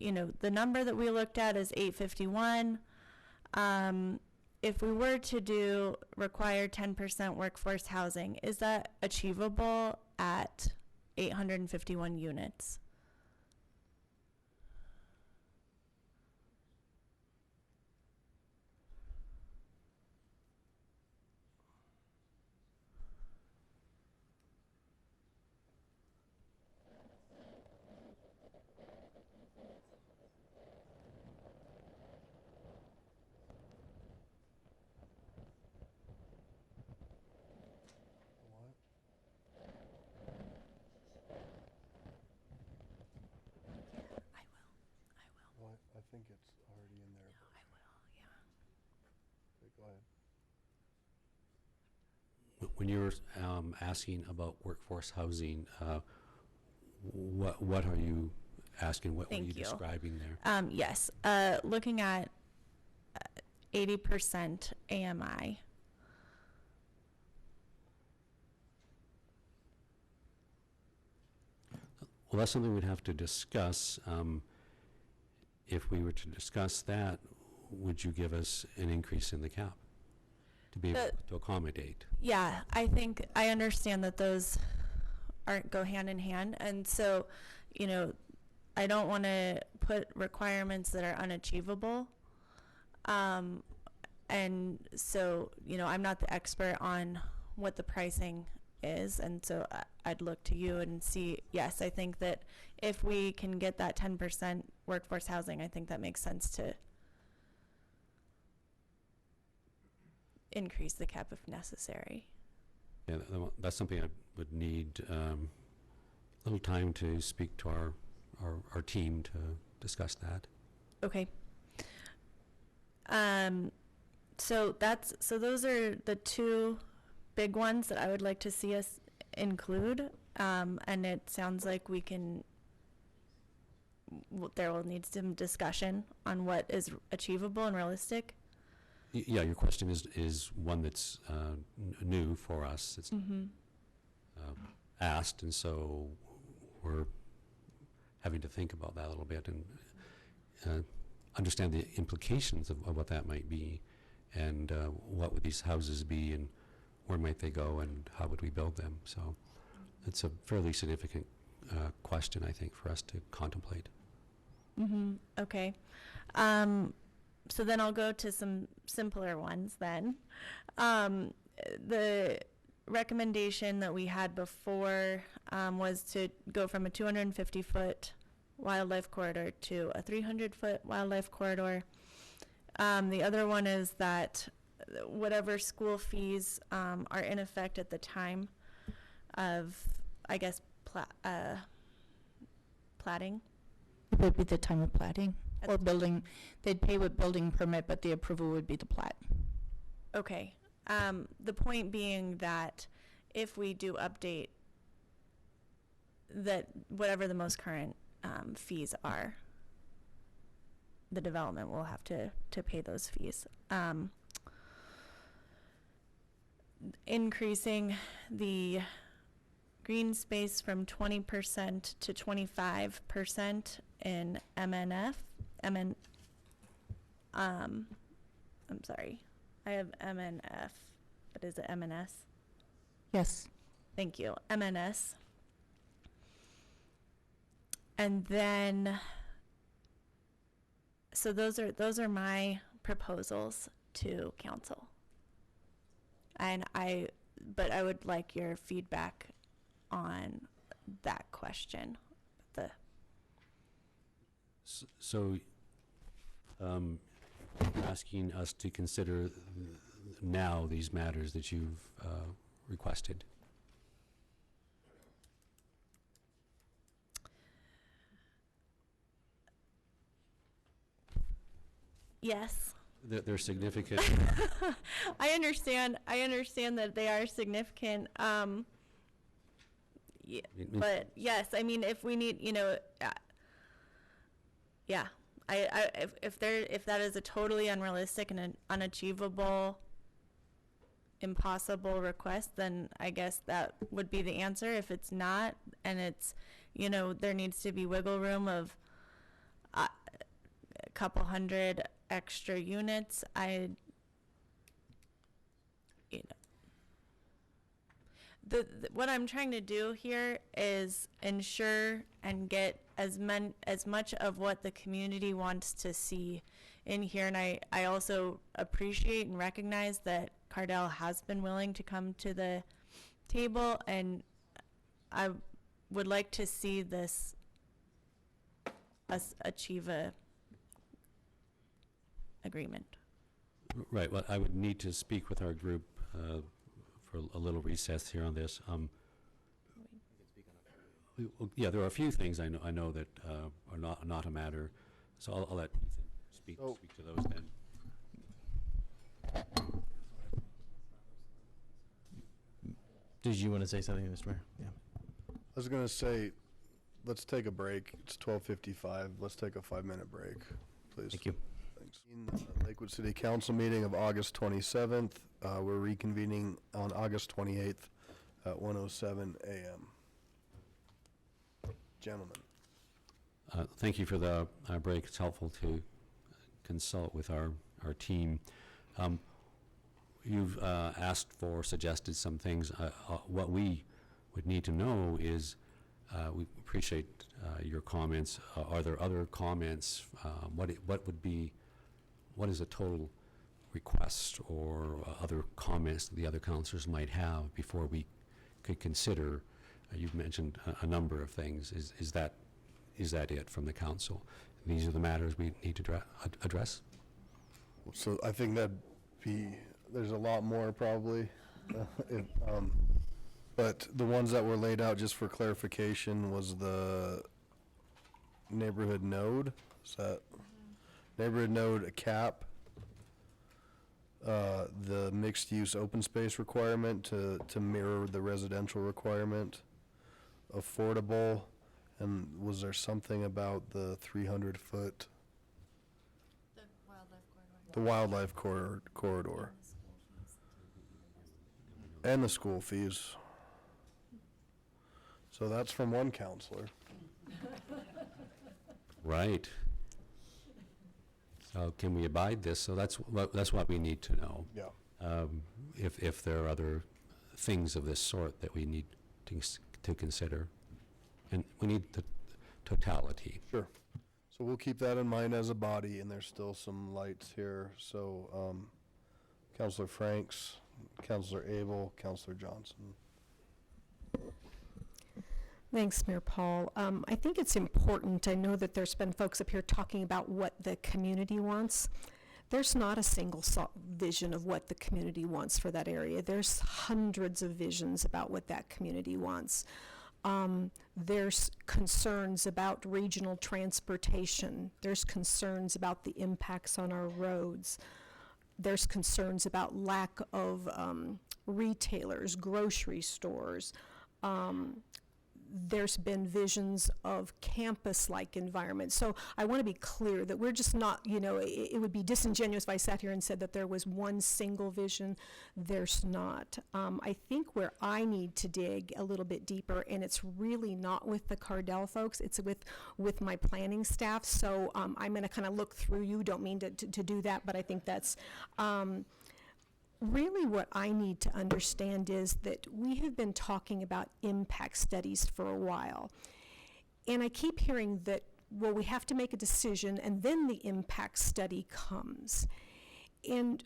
the number that we looked at is 851. If we were to require 10% workforce housing, is that achievable at 851 units? I think it's already in there. No, I will, yeah. Okay, go ahead. When you're asking about workforce housing, what are you asking? What are you describing there? Yes, looking at 80% AMI. Well, that's something we'd have to discuss. If we were to discuss that, would you give us an increase in the cap to be able to accommodate? Yeah, I think I understand that those aren't go hand in hand, and so, I don't want to put requirements that are unachievable. And so, I'm not the expert on what the pricing is, and so I'd look to you and see. Yes, I think that if we can get that 10% workforce housing, I think that makes sense to increase the cap if necessary. Yeah, that's something I would need a little time to speak to our team to discuss that. Okay. So those are the two big ones that I would like to see us include, and it sounds like we can. There will need some discussion on what is achievable and realistic. Yeah, your question is one that's new for us. It's asked, and so we're having to think about that a little bit and understand the implications of what that might be, and what would these houses be, and where might they go, and how would we build them. So it's a fairly significant question, I think, for us to contemplate. Okay. So then I'll go to some simpler ones then. The recommendation that we had before was to go from a 250-foot wildlife corridor to a 300-foot wildlife corridor. The other one is that whatever school fees are in effect at the time of, I guess, platting. It would be the time of platting or building. They'd pay with building permit, but the approval would be the plat. Okay. The point being that if we do update, that whatever the most current fees are, the development will have to pay those fees. Increasing the green space from 20% to 25% in I'm sorry, I have MNF, but is it MNS? Yes. Thank you, MNS. And then, so those are my proposals to council. And but I would like your feedback on that question. So, you're asking us to consider now these matters that you've requested? Yes. They're significant. I understand that they are significant. Yeah, but yes, I mean, if we need, yeah, if that is a totally unrealistic and an unachievable, impossible request, then I guess that would be the answer. If it's not, and it's, there needs to be wiggle room of a couple hundred extra units, what I'm trying to do here is ensure and get as much of what the community wants to see in here. And I also appreciate and recognize that Cardell has been willing to come to the table, and I would like to see us achieve a agreement. Right. Well, I would need to speak with our group for a little recess here on this. Yeah, there are a few things I know that are not a matter. So I'll let Ethan speak to those then. Did you want to say something, Mr. Mayor? Yeah. I was going to say, let's take a break. It's 12:55. Let's take a 5-minute break, please. Thank you. Thanks. In the Lakewood City Council meeting of August 27th, we're reconvening on August 28th at 1:07 a.m. Gentlemen. Thank you for the break. It's helpful to consult with our team. You've asked for, suggested some things. What we would need to know is, we appreciate your comments. Are there other comments? What is a total request or other comments that the other councillors might have before we could consider? You've mentioned a number of things. Is that it from the council? These are the matters we need to address? So I think there's a lot more probably. But the ones that were laid out, just for clarification, was the neighborhood node. Is that neighborhood node a cap? The mixed use open space requirement to mirror the residential requirement. Affordable, and was there something about the 300-foot? The wildlife corridor. And the school fees. So that's from one counselor. Right. So can we abide this? So that's what we need to know. Yeah. If there are other things of this sort that we need to consider. And we need the totality. Sure. So we'll keep that in mind as a body, and there's still some lights here. So Councilor Franks, Councilor Abel, Councilor Johnson. Thanks, Mayor Paul. I think it's important. I know that there's been folks up here talking about what the community wants. There's not a single vision of what the community wants for that area. There's hundreds of visions about what that community wants. There's concerns about regional transportation. There's concerns about the impacts on our roads. There's concerns about lack of retailers, grocery stores. there's been visions of campus-like environments. So I want to be clear that we're just not, it would be disingenuous if I sat here and said that there was one single vision. There's not. I think where I need to dig a little bit deeper, and it's really not with the Cardell folks, it's with my planning staff. So I'm going to kind of look through you. Don't mean to do that, but I think that's really what I need to understand is that we have been talking about impact studies for a while. And I keep hearing that, well, we have to make a decision and then the impact study comes. And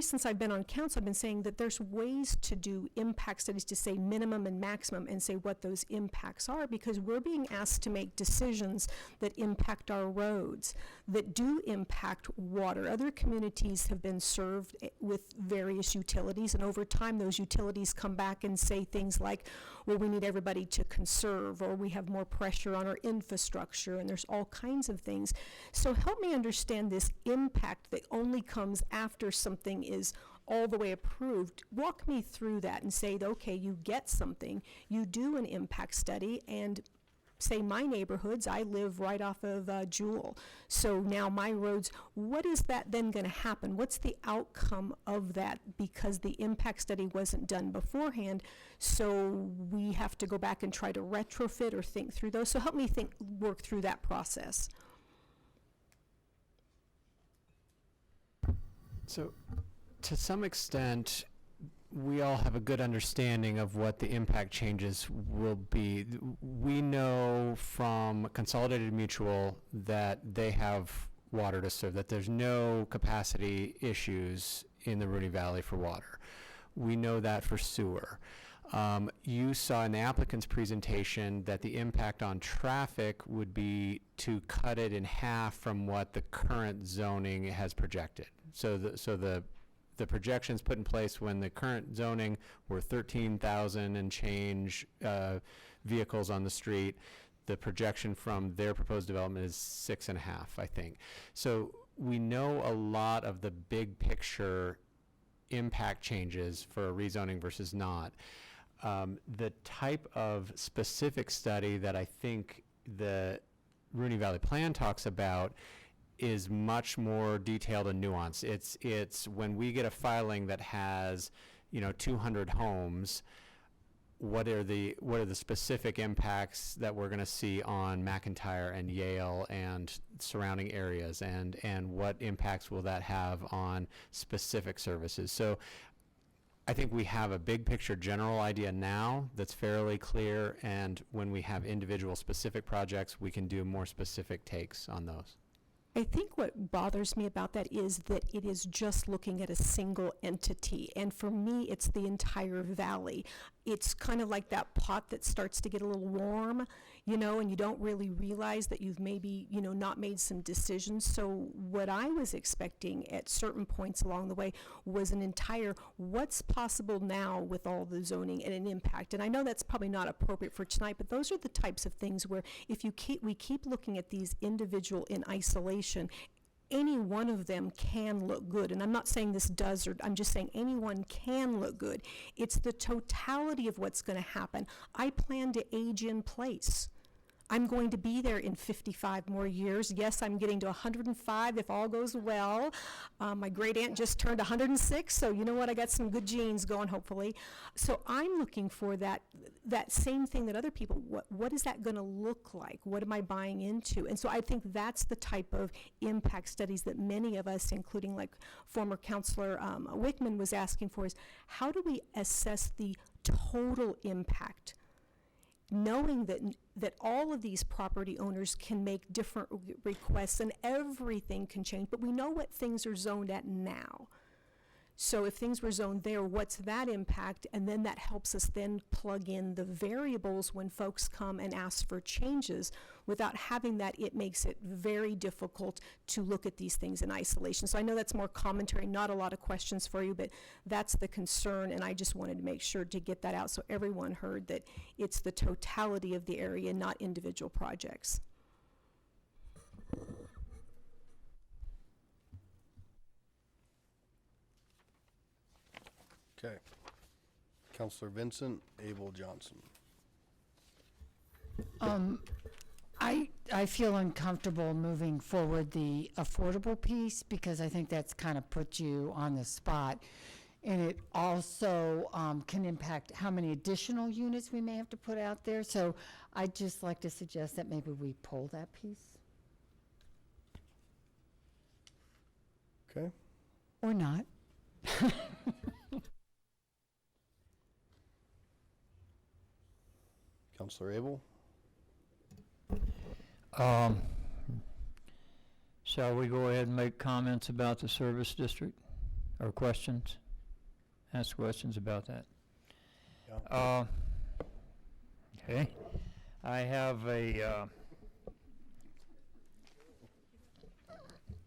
since I've been on council, I've been saying that there's ways to do impact studies to say minimum and maximum and say what those impacts are, because we're being asked to make decisions that impact our roads, that do impact water. Other communities have been served with various utilities, and over time those utilities come back and say things like, well, we need everybody to conserve, or we have more pressure on our infrastructure, and there's all kinds of things. So help me understand this impact that only comes after something is all the way approved. Walk me through that and say, okay, you get something, you do an impact study, and say my neighborhoods, I live right off of Jewel. So now my roads, what is that then going to happen? What's the outcome of that? Because the impact study wasn't done beforehand, so we have to go back and try to retrofit or think through those. So help me work through that process. So, to some extent, we all have a good understanding of what the impact changes will be. We know from Consolidated Mutual that they have water to serve, that there's no capacity issues in the Rooney Valley for water. We know that for sewer. You saw in the applicant's presentation that the impact on traffic would be to cut it in half from what the current zoning has projected. So the projections put in place when the current zoning were 13,000 and change vehicles on the street. The projection from their proposed development is 6.5, I think. So we know a lot of the big picture impact changes for a rezoning versus not. The type of specific study that I think the Rooney Valley Plan talks about is much more detailed and nuanced. It's when we get a filing that has, 200 homes, what are the specific impacts that we're going to see on McIntyre and Yale and surrounding areas, and what impacts will that have on specific services? So I think we have a big picture general idea now that's fairly clear, and when we have individual specific projects, we can do more specific takes on those. I think what bothers me about that is that it is just looking at a single entity, and for me it's the entire valley. It's kind of like that pot that starts to get a little warm, and you don't really realize that you've maybe, not made some decisions. So what I was expecting at certain points along the way was an entire what's possible now with all the zoning and an impact. And I know that's probably not appropriate for tonight, but those are the types of things where if we keep looking at these individual in isolation, any one of them can look good. And I'm not saying this does, or I'm just saying anyone can look good. It's the totality of what's going to happen. I plan to age in place. I'm going to be there in 55 more years. Yes, I'm getting to 105 if all goes well. My great aunt just turned 106, so you know what? I got some good genes going, hopefully. So I'm looking for that same thing that other people, what is that going to look like? What am I buying into? And so I think that's the type of impact studies that many of us, including like former Councilor Wickman was asking for, is how do we assess the total impact? Knowing that all of these property owners can make different requests and everything can change, but we know what things are zoned at now. So if things were zoned there, what's that impact? And then that helps us then plug in the variables when folks come and ask for changes. Without having that, it makes it very difficult to look at these things in isolation. So I know that's more commentary, not a lot of questions for you, but that's the concern, and I just wanted to make sure to get that out so everyone heard that it's the totality of the area, not individual projects. Okay. Counselor Vincent Abel Johnson. I feel uncomfortable moving forward the affordable piece because I think that's kind of put you on the spot. And it also can impact how many additional units we may have to put out there. So I'd just like to suggest that maybe we pull that piece. Okay. Or not. Counselor Abel? Shall we go ahead and make comments about the service district, or questions? Ask questions about that? Yeah. Okay. I have a,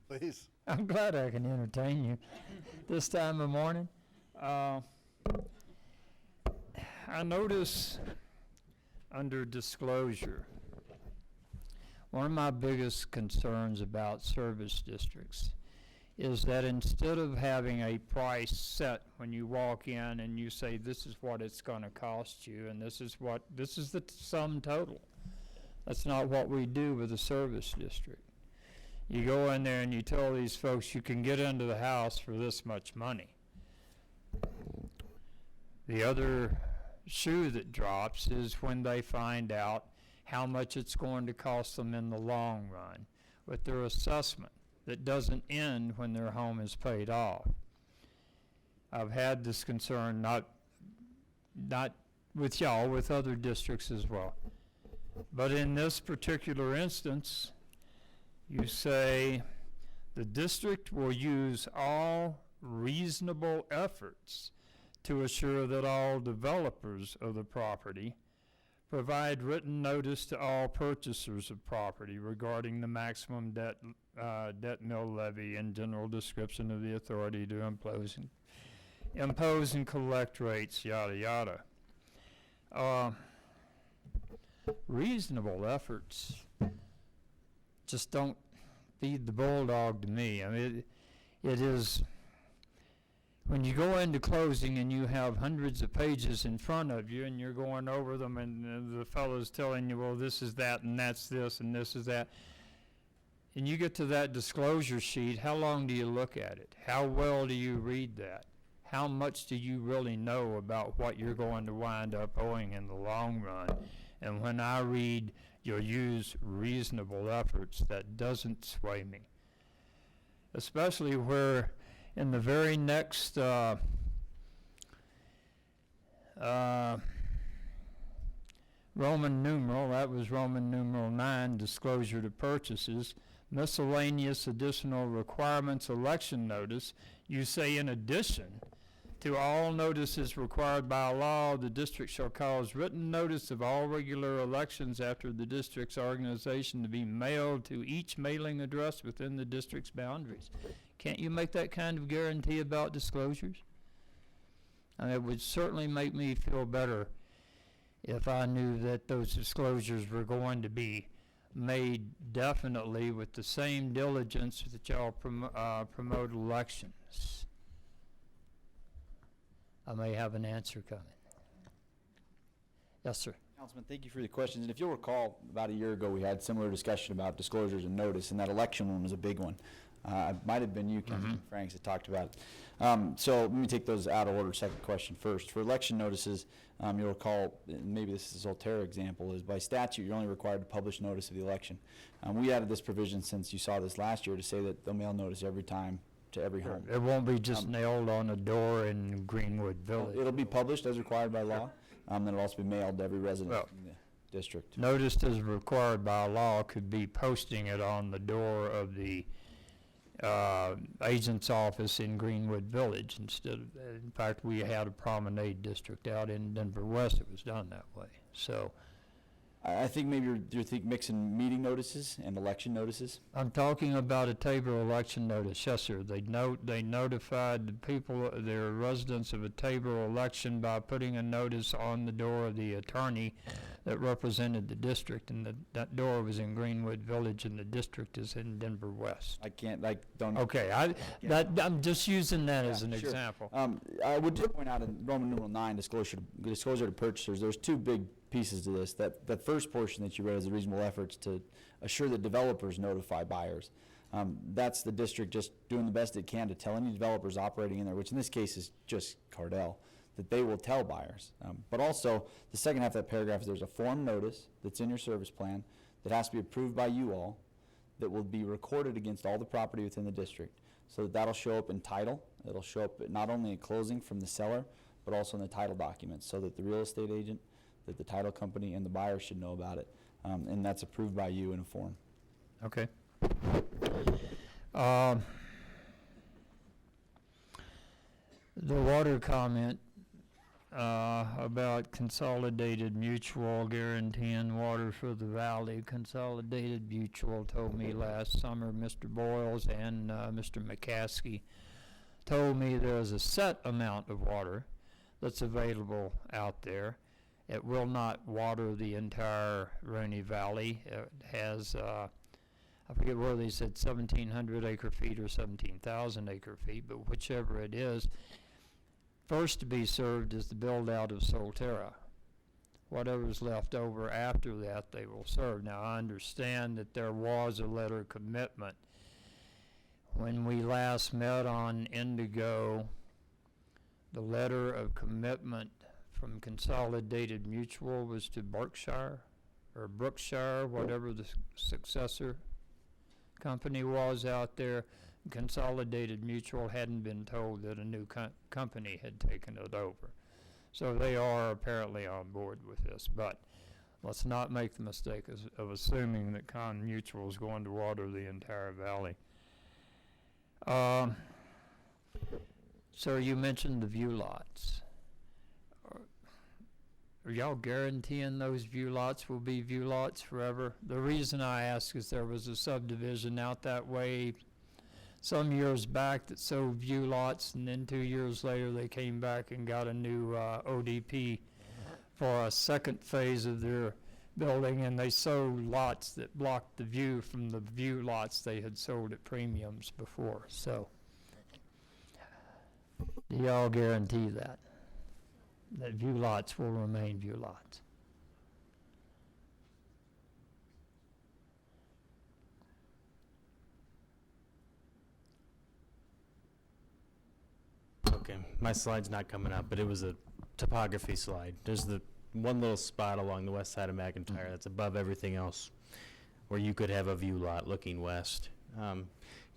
Please. I'm glad I can entertain you this time of morning. I notice under disclosure, one of my biggest concerns about service districts is that instead of having a price set when you walk in and you say this is what it's going to cost you and this is the sum total. That's not what we do with a service district. You go in there and you tell these folks you can get into the house for this much money. The other shoe that drops is when they find out how much it's going to cost them in the long run with their assessment that doesn't end when their home is paid off. I've had this concern not with y'all, with other districts as well. But in this particular instance, you say the district will use all reasonable efforts to assure that all developers of the property provide written notice to all purchasers of property regarding the maximum debt mill levy and general description of the authority to impose and collect rates, yada yada. Reasonable efforts just don't feed the bulldog to me. I mean, it is. When you go into closing and you have hundreds of pages in front of you and you're going over them and the fellow's telling you, well, this is that and that's this and this is that, and you get to that disclosure sheet, how long do you look at it? How well do you read that? How much do you really know about what you're going to wind up owing in the long run? And when I read you'll use reasonable efforts, that doesn't sway me. Especially where in the very next Roman numeral, that was Roman numeral 9, disclosure to purchases, miscellaneous additional requirements election notice, you say in addition to all notices required by law, the district shall cause written notice of all regular elections after the district's organization to be mailed to each mailing address within the district's boundaries. Can't you make that kind of guarantee about disclosures? And it would certainly make me feel better if I knew that those disclosures were going to be made definitely with the same diligence that y'all promote elections. I may have an answer coming. Yes, sir. Councilman, thank you for the questions. And if you'll recall, about a year ago, we had similar discussion about disclosures and notice, and that election one was a big one. It might have been you, Councilman Franks, that talked about it. So let me take those out of order. Second question first. For election notices, you'll recall, maybe this is a Solterra example, is by statute, you're only required to publish notice of the election. We added this provision since you saw this last year to say that they'll mail notice every time to every home. It won't be just nailed on a door in Greenwood Village. It'll be published as required by law. Then it'll also be mailed to every resident in the district. Notice as required by law could be posting it on the door of the agent's office in Greenwood Village instead of, in fact, we had a promenade district out in Denver West that was done that way. So I think maybe you're mixing meeting notices and election notices. I'm talking about a Tabor election notice. Yes, sir. They notified the people, their residents of a Tabor election by putting a notice on the door of the attorney that represented the district, and that door was in Greenwood Village, and the district is in Denver West. I can't, I don't. Okay, I'm just using that as an sure. example. I would just point out in Roman numeral 9, disclosure to purchasers, there's two big pieces to this. That first portion that you read is the reasonable efforts to assure that developers notify buyers. That's the district just doing the best it can to tell any developers operating in there, which in this case is just Cardell, that they will tell buyers. But also, the second half of that paragraph is there's a form notice that's in your service plan that has to be approved by you all, that will be recorded against all the property within the district. So that'll show up in title. It'll show up not only at closing from the seller, but also in the title documents, so that the real estate agent, that the title company, and the buyer should know about it. And that's approved by you in a form. Okay. The water comment about Consolidated Mutual guaranteeing water for the valley. Consolidated Mutual told me last summer, Mr. Boyles and Mr. McCaskey told me there's a set amount of water that's available out there. It will not water the entire Rooney Valley. It has, I forget whether they said 1,700 acre feet or 17,000 acre feet, but whichever it is, first to be served is the build-out of Solterra. Whatever's left over after that, they will serve. Now, I understand that there was a letter of commitment. When we last met on Indigo, the letter of commitment from Consolidated Mutual was to Berkshire, or Brookshire, whatever the successor company was out there. Consolidated Mutual hadn't been told that a new company had taken it over. So they are apparently on board with this, but let's not make the mistake of assuming that Con Mutual is going to water the entire valley. So you mentioned the view lots. Are y'all guaranteeing those view lots will be view lots forever? The reason I ask is there was a subdivision out that way some years back that sold view lots, and then 2 years later they came back and got a new ODP for a second phase of their building, and they sold lots that blocked the view from the view lots they had sold at premiums before. So, do y'all guarantee that view lots will remain view lots? Okay, my slide's not coming up, but it was a topography slide. There's the one little spot along the west side of McIntyre that's above everything else, where you could have a view lot looking west.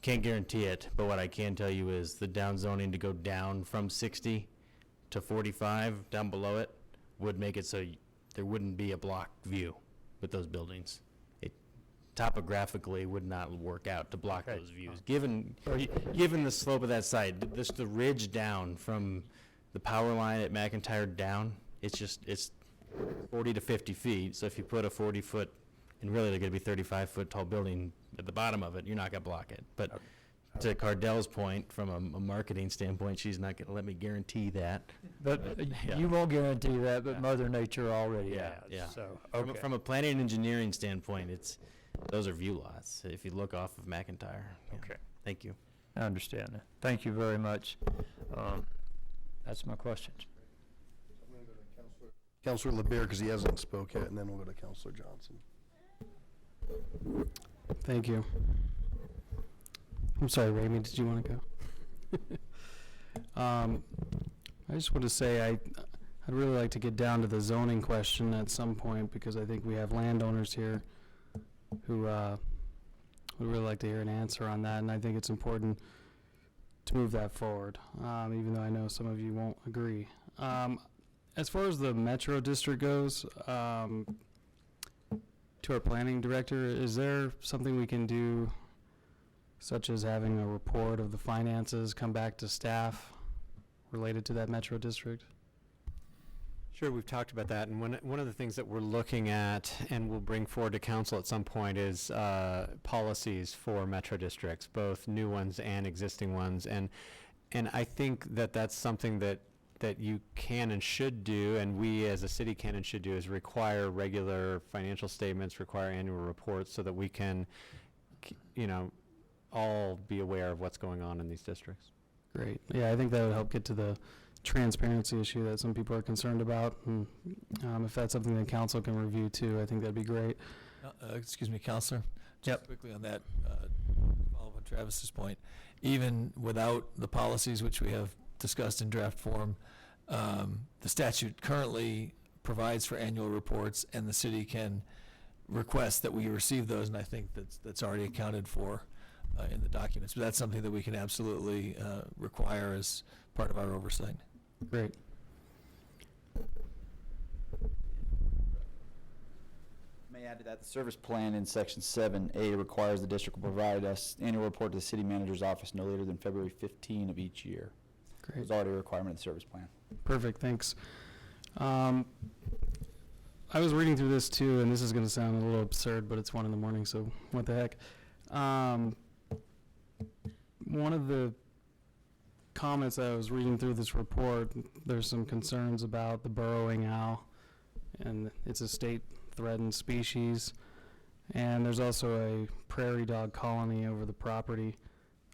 Can't guarantee it, but what I can tell you is the downzoning to go down from 60 to 45 down below it would make it so there wouldn't be a blocked view with those buildings. It topographically would not work out to block those views. Given the slope of that site, the ridge down from the power line at McIntyre down, it's 40 to 50 feet. So if you put a 40-foot, and really they're going to be 35-foot tall building at the bottom of it, you're not going to block it. But to Cardell's point, from a marketing standpoint, she's not going to let me guarantee that. But you won't guarantee that, but Mother Nature already has. Yeah. So, From a planning and engineering standpoint, those are view lots, if you look off of McIntyre. Yeah. Okay. Thank you. I understand that. Thank you very much. That's my questions. Councilor LeBear, because he hasn't spoke yet, and then we'll go to Councilor Johnson. Thank you. I'm sorry, Ramey, did you want to go? I just want to say I'd really like to get down to the zoning question at some point, because I think we have landowners here who would really like to hear an answer on that, and I think it's important to move that forward, even though I know some of you won't agree. As far as the Metro District goes, to our planning director, is there something we can do, such as having a report of the finances come back to staff related to that Metro District? Sure, we've talked about that, and one of the things that we're looking at and we'll bring forward to council at some point is policies for metro districts, both new ones and existing ones, and I think that that's something that that you can and should do, and we as a city can and should do, is require regular financial statements, require annual reports, so that we can, all be aware of what's going on in these districts. Great. Yeah, I think that would help get to the transparency issue that some people are concerned about. And if that's something that council can review too, I think that'd be great. Excuse me, Counselor. Just quickly on that, follow up on Travis's point. Even without the policies which we have discussed in draft form, the statute currently provides for annual reports, and the city can request that we receive those, and I think that's already accounted for in the documents. But that's something that we can absolutely require as part of our oversight. Great. May I add to that, the service plan in section 7A requires the district will provide us annual report to the city manager's office no later than February 15 of each year. Great. It's already a requirement of the service plan. Perfect, thanks. I was reading through this too, and this is going to sound a little absurd, but it's 1 a.m, so what the heck. One of the comments I was reading through this report, there's some concerns about the burrowing owl, and it's a state-threatened species, and there's also a prairie dog colony over the property.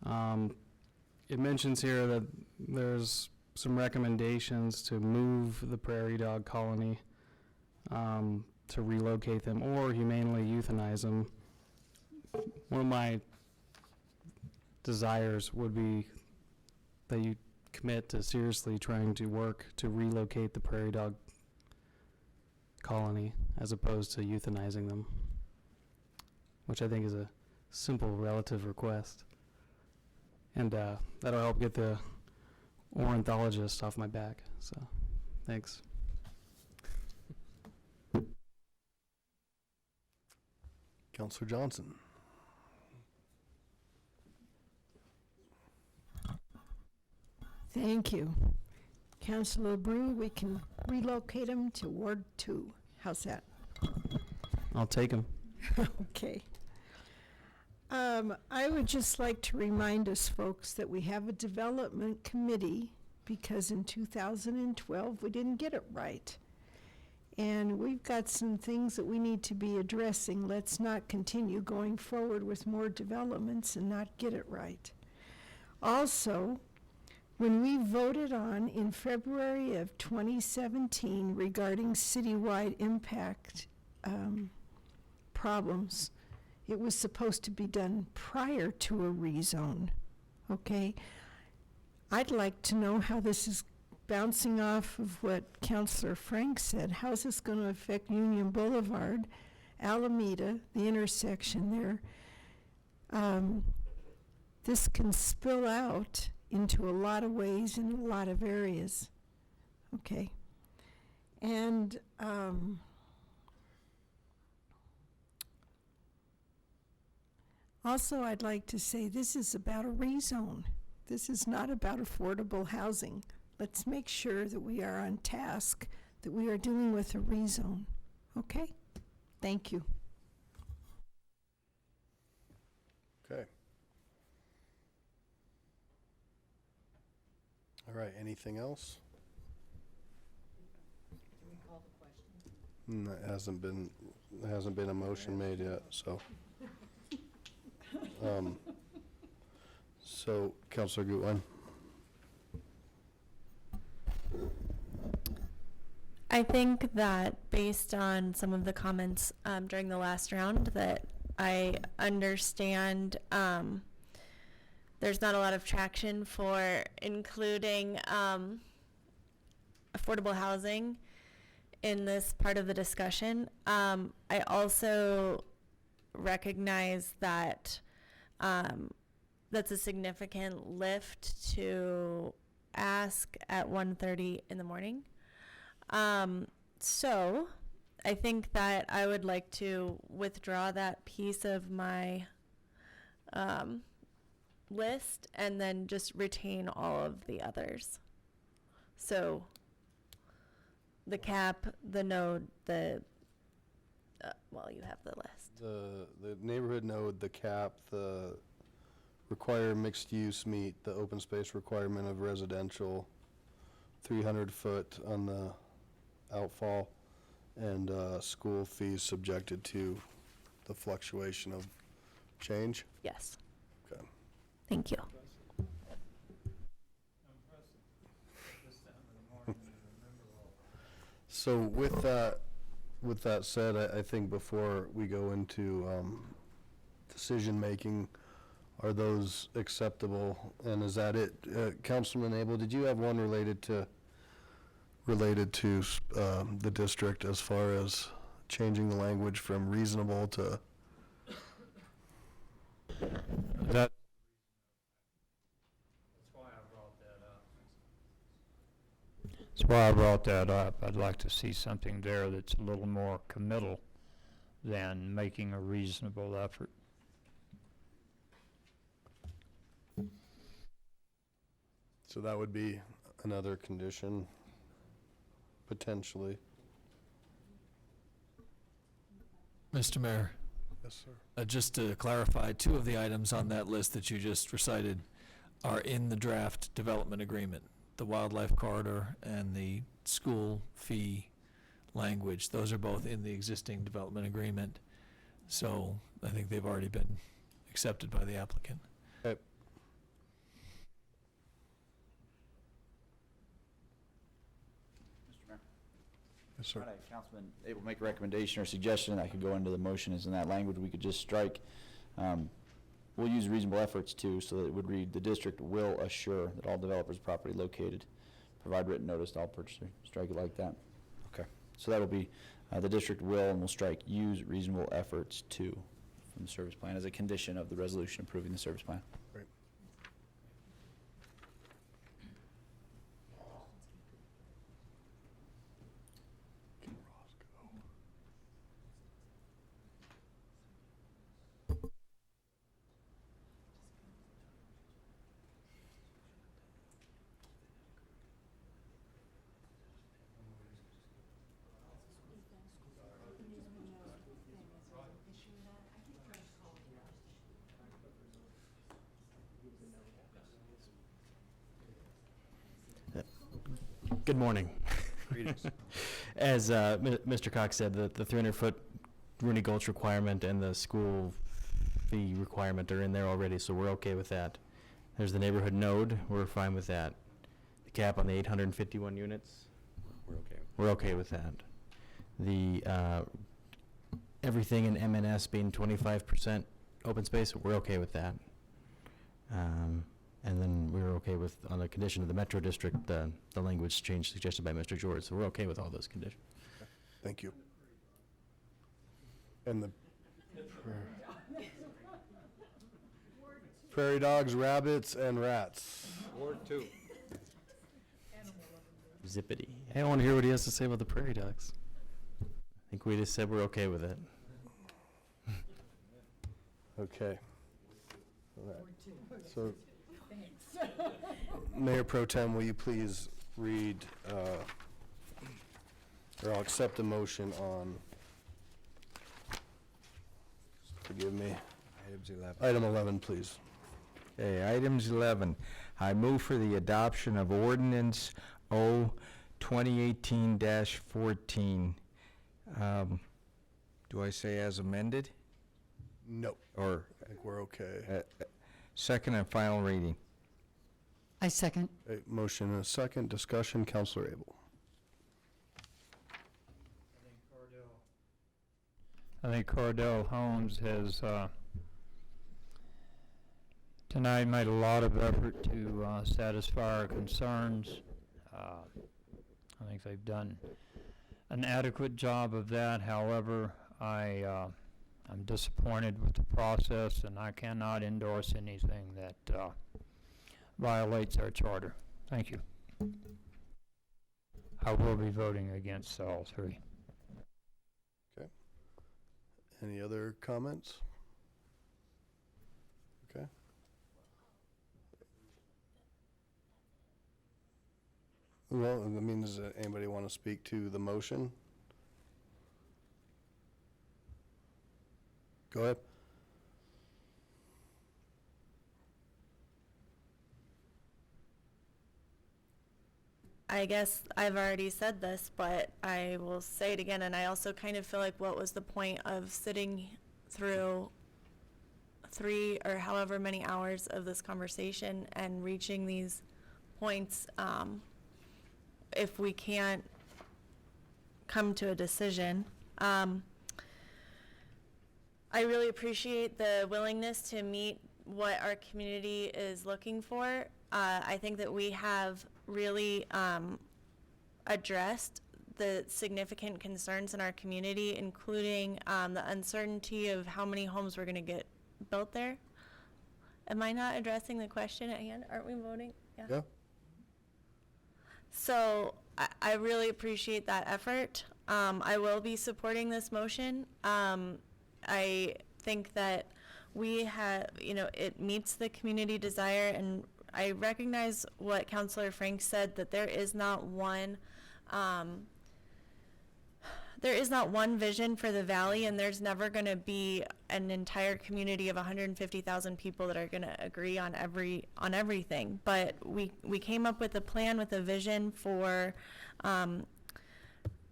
It mentions here that there's some recommendations to move the prairie dog colony, to relocate them or humanely euthanize them. One of my desires would be that you commit to seriously trying to work to relocate the prairie dog colony as opposed to euthanizing them, which I think is a simple relative request. And that'll help get the ornithologist off my back. So, thanks. Councilor Johnson. Thank you. Councilor Brew, we can relocate him to Ward 2. How's that? I'll take him. Okay. I would just like to remind us folks that we have a development committee because in 2012 we didn't get it right. And we've got some things that we need to be addressing. Let's not continue going forward with more developments and not get it right. Also, when we voted on in February of 2017 regarding citywide impact problems, it was supposed to be done prior to a rezone, okay? I'd like to know how this is bouncing off of what Councilor Frank said. How's this going to affect Union Boulevard, Alameda, the intersection there? This can spill out into a lot of ways in a lot of areas, okay? And also, I'd like to say this is about a rezone. This is not about affordable housing. Let's make sure that we are on task, that we are dealing with a rezone. Okay? Thank you. Okay. All right, anything else? That hasn't been a motion made yet, so. So, Councilor Gutwein. I think that based on some of the comments during the last round, that I understand there's not a lot of traction for including affordable housing in this part of the discussion. I also recognize that that's a significant lift to ask at 1:30 in the morning. So I think that I would like to withdraw that piece of my list and then just retain all of the others. So the cap, the node, well, you have the list. The neighborhood node, the cap, the require mixed use meet the open space requirement of residential, 300 foot on the outfall, and school fees subjected to the fluctuation of change? Yes. Okay. Thank you. So with that said, I think before we go into decision-making, are those acceptable? And is that it? Councilman Abel, did you have one related to the district as far as changing the language from reasonable to? That's why I brought that up. I'd like to see something there that's a little more committal than making a reasonable effort. So that would be another condition, potentially. Mr. Mayor, Yes, sir. just to clarify, 2 of the items on that list that you just recited are in the draft development agreement. The wildlife corridor and the school fee language. Those are both in the existing development agreement. So I think they've already been accepted by the applicant. Okay. Mr. Mayor. Yes, sir. If Councilman able to make a recommendation or suggestion that could go into the motion is in that language, we could just strike. We'll use reasonable efforts too, so that it would read, the district will assure that all developers property located provide written notice to all purchaser. Strike it like that. Okay. So that'll be, the district will, and we'll strike use reasonable efforts to from the service plan as a condition of the resolution approving the service plan. Great. Good morning. As Mr. Cox said, the 300-foot Rooney Gulch requirement and the school fee requirement are in there already, so we're okay with that. There's the neighborhood node, we're fine with that. The cap on the 851 units, we're okay with that. The everything in MNS being 25% open space, we're okay with that. And then we were okay with, on the condition of the Metro District, the language change suggested by Mr. George. So we're okay with all those conditions. Thank you. And the prairie dogs, rabbits, and rats. Ward 2. Zippity. Hey, I want to hear what he has to say about the prairie dogs. I think we just said we're okay with it. Okay. All right. So, Mayor Pro Tem, will you please read, or I'll accept a motion on, forgive me, Items 11. item 11, please. Okay, items 11. I move for the adoption of ordinance O 2018-14. Do I say as amended? No. Or I think we're okay. second and final reading? I second. Okay, motion and a second. Discussion. Counselor Abel. I think Cordell Holmes has tonight made a lot of effort to satisfy our concerns. I think they've done an adequate job of that. However, I'm disappointed with the process, and I cannot endorse anything that violates our charter. Thank you. I will be voting against all 3. Okay. Any other comments? Okay. Well, I mean, does anybody want to speak to the motion? Go ahead. I guess I've already said this, but I will say it again, and I also kind of feel like what was the point of sitting through 3 or however many hours of this conversation and reaching these points if we can't come to a decision. I really appreciate the willingness to meet what our community is looking for. I think that we have really addressed the significant concerns in our community, including the uncertainty of how many homes we're going to get built there. Am I not addressing the question at hand? Aren't we voting? Yeah. So I really appreciate that effort. I will be supporting this motion. I think that we have, it meets the community desire, and I recognize what Councilor Frank said, that there is not one vision for the valley, and there's never going to be an entire community of 150,000 people that are going to agree on everything. But we came up with a plan with a vision for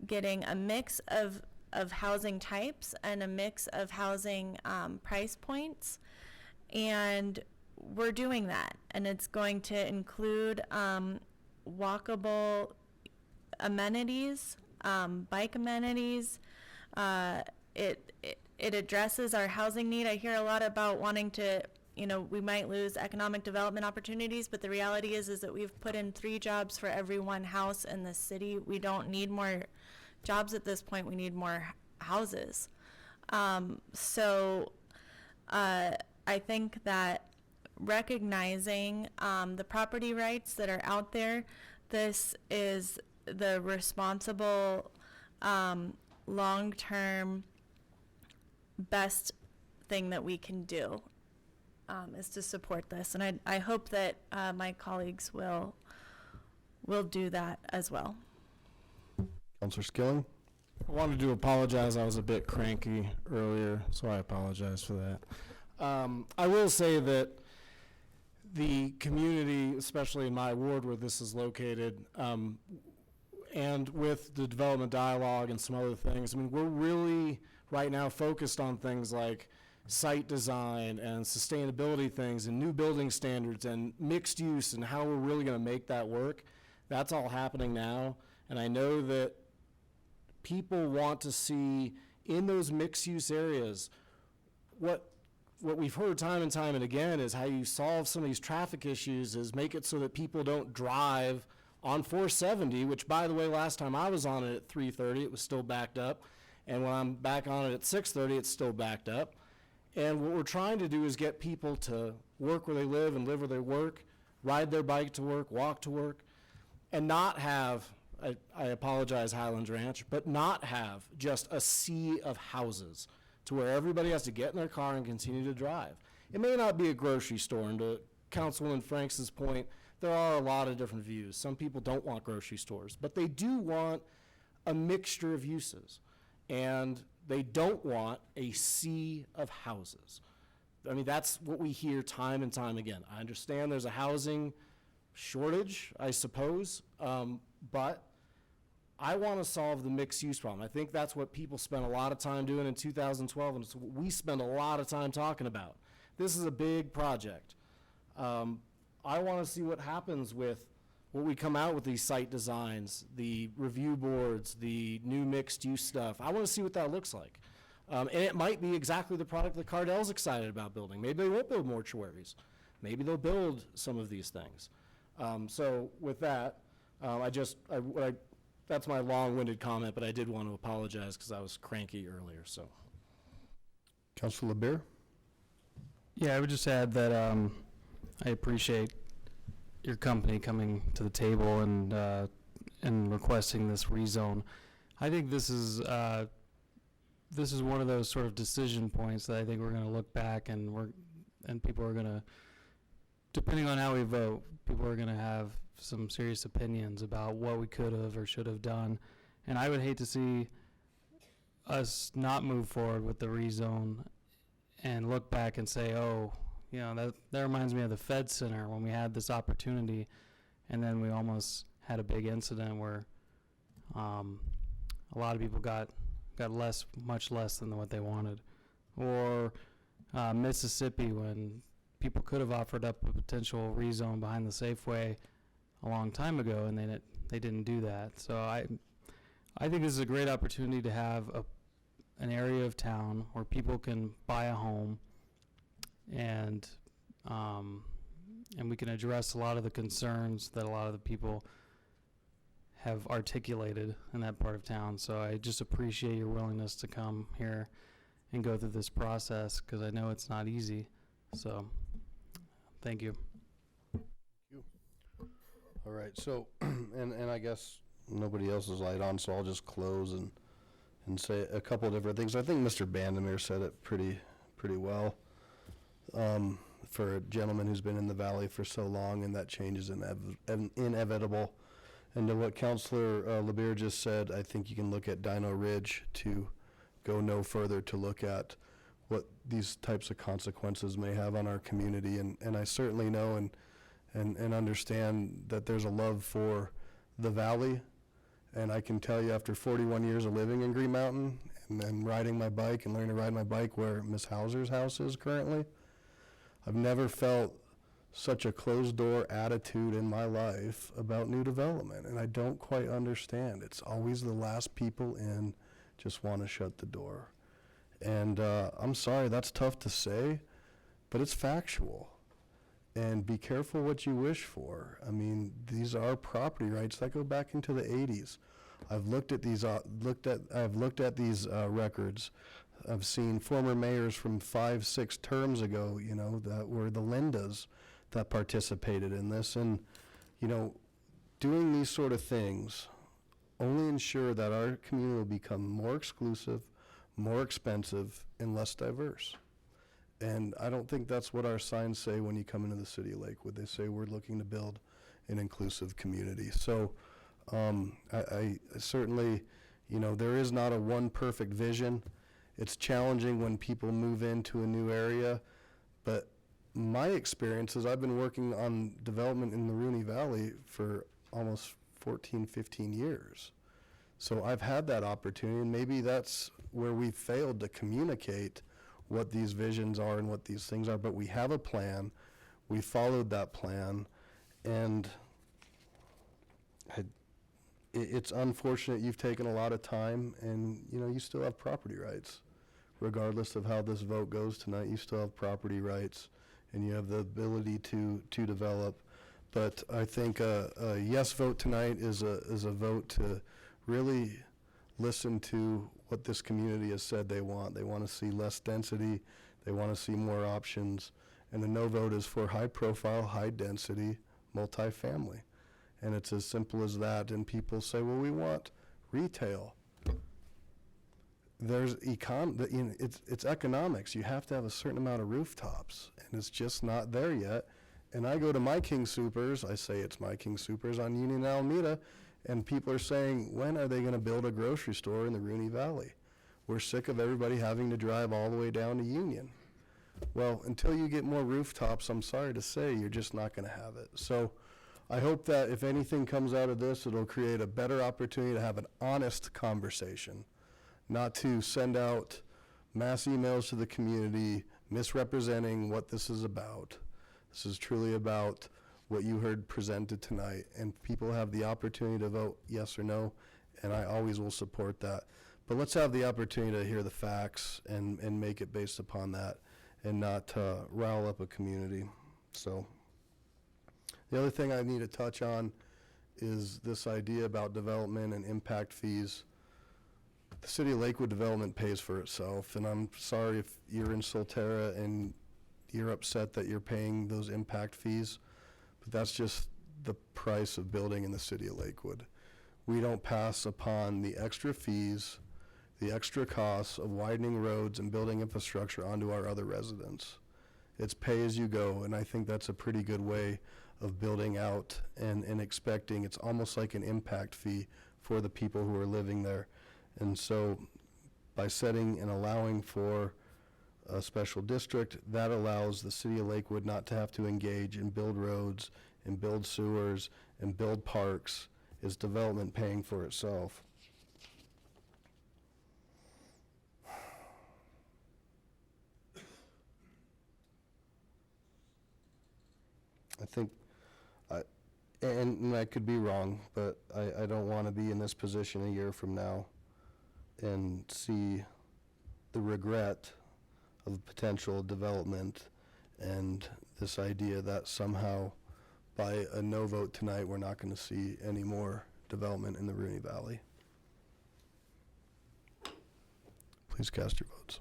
getting a mix of housing types and a mix of housing price points, and we're doing that, and it's going to include walkable amenities, bike amenities. It addresses our housing need. I hear a lot about wanting to, we might lose economic development opportunities, but the reality is that we've put in 3 jobs for every 1 house in the city. We don't need more jobs at this point. We need more houses. So I think that recognizing the property rights that are out there, this is the responsible, long-term, best thing that we can do, is to support this. And I hope that my colleagues will do that as well. Councilor Skilling? I wanted to apologize. I was a bit cranky earlier, so I apologize for that. I will say that the community, especially in my ward where this is located, and with the development dialogue and some other things, we're really right now focused on things like site design and sustainability things and new building standards and mixed use and how we're really going to make that work. That's all happening now, and I know that people want to see in those mixed use areas what we've heard time and time and again is how you solve some of these traffic issues is make it so that people don't drive on 470, which, by the way, last time I was on it at 3:30, it was still backed up. And when I'm back on it at 6:30, it's still backed up. And what we're trying to do is get people to work where they live and live where they work, ride their bike to work, walk to work, and not have, I apologize, Highlands Ranch, but not have just a sea of houses to where everybody has to get in their car and continue to drive. It may not be a grocery store, and to Councilwoman Franks' point, there are a lot of different views. Some people don't want grocery stores, but they do want a mixture of uses, and they don't want a sea of houses. That's what we hear time and time again. I understand there's a housing shortage, I suppose, but I want to solve the mixed use problem. I think that's what people spent a lot of time doing in 2012, and it's what we spend a lot of time talking about. This is a big project. I want to see what happens with what we come out with these site designs, the review boards, the new mixed use stuff. I want to see what that looks like. And it might be exactly the product that Cardell's excited about building. Maybe they won't build mortuaries. Maybe they'll build some of these things. So with that, that's my long-winded comment, but I did want to apologize because I was cranky earlier. So, Councilor LeBeer? Yeah, I would just add that I appreciate your company coming to the table and requesting this rezone. I think this is one of those sort of decision points that I think we're going to look back and people are going to, depending on how we vote, people are going to have some serious opinions about what we could have or should have done. And I would hate to see us not move forward with the rezone and look back and say, oh, that reminds me of the Fed Center when we had this opportunity and then we almost had a big incident where a lot of people got much less than what they wanted. Or Mississippi, when people could have offered up a potential rezone behind the Safeway a long time ago, and they didn't do that. So I think this is a great opportunity to have an area of town where people can buy a home, and we can address a lot of the concerns that a lot of the people have articulated in that part of town. So I just appreciate your willingness to come here and go through this process, because I know it's not easy. So thank you. All right, so, and I guess nobody else is light on, so I'll just close and say a couple of different things. I think Mr. Bandemir said it pretty well. For a gentleman who's been in the valley for so long, and that change is inevitable. And to what Councilor LeBeer just said, I think you can look at Dino Ridge to go no further to look at what these types of consequences may have on our community. And I certainly know and understand that there's a love for the valley. And I can tell you, after 41 years of living in Green Mountain and then riding my bike and learning to ride my bike where Miss Hauser's house is currently, I've never felt such a closed-door attitude in my life about new development, and I don't quite understand. It's always the last people in just want to shut the door. And I'm sorry, that's tough to say, but it's factual. And be careful what you wish for. I mean, these are property rights that go back into the 80s. I've looked at these records. I've seen former mayors from 5-6 terms ago, that were the Lindas that participated in this. And, doing these sort of things only ensure that our community will become more exclusive, more expensive, and less diverse. And I don't think that's what our signs say when you come into the city of Lakewood. They say we're looking to build an inclusive community. So I certainly, there is not a one perfect vision. It's challenging when people move into a new area, but my experience is I've been working on development in the Rooney Valley for almost 14, 15 years. So I've had that opportunity, and maybe that's where we've failed to communicate what these visions are and what these things are, but we have a plan. We followed that plan, and it's unfortunate you've taken a lot of time, and you still have property rights. Regardless of how this vote goes tonight, you still have property rights, and you have the ability to develop. But I think a yes vote tonight is a vote to really listen to what this community has said they want. They want to see less density. They want to see more options. And a no vote is for high profile, high density, multifamily. And it's as simple as that. And people say, well, we want retail. There's it's economics. You have to have a certain amount of rooftops, and it's just not there yet. And I go to my King Soopers, I say it's my King Soopers on Union and Alameda, and people are saying, when are they going to build a grocery store in the Rooney Valley? We're sick of everybody having to drive all the way down to Union. Well, until you get more rooftops, I'm sorry to say, you're just not going to have it. So I hope that if anything comes out of this, it'll create a better opportunity to have an honest conversation, not to send out mass emails to the community misrepresenting what this is about. This is truly about what you heard presented tonight, and people have the opportunity to vote yes or no, and I always will support that. But let's have the opportunity to hear the facts and make it based upon that, and not rile up a community. So the other thing I need to touch on is this idea about development and impact fees. The City of Lakewood development pays for itself, and I'm sorry if you're in Solterra and you're upset that you're paying those impact fees, but that's just the price of building in the City of Lakewood. We don't pass upon the extra fees, the extra costs of widening roads and building infrastructure onto our other residents. It's pay as you go, and I think that's a pretty good way of building out and expecting. It's almost like an impact fee for the people who are living there. And so by setting and allowing for a special district, that allows the City of Lakewood not to have to engage and build roads and build sewers and build parks is development paying for itself? I think, and I could be wrong, but I don't want to be in this position a year from now and see the regret of potential development and this idea that somehow by a no vote tonight, we're not going to see any more development in the Rooney Valley. Please cast your votes.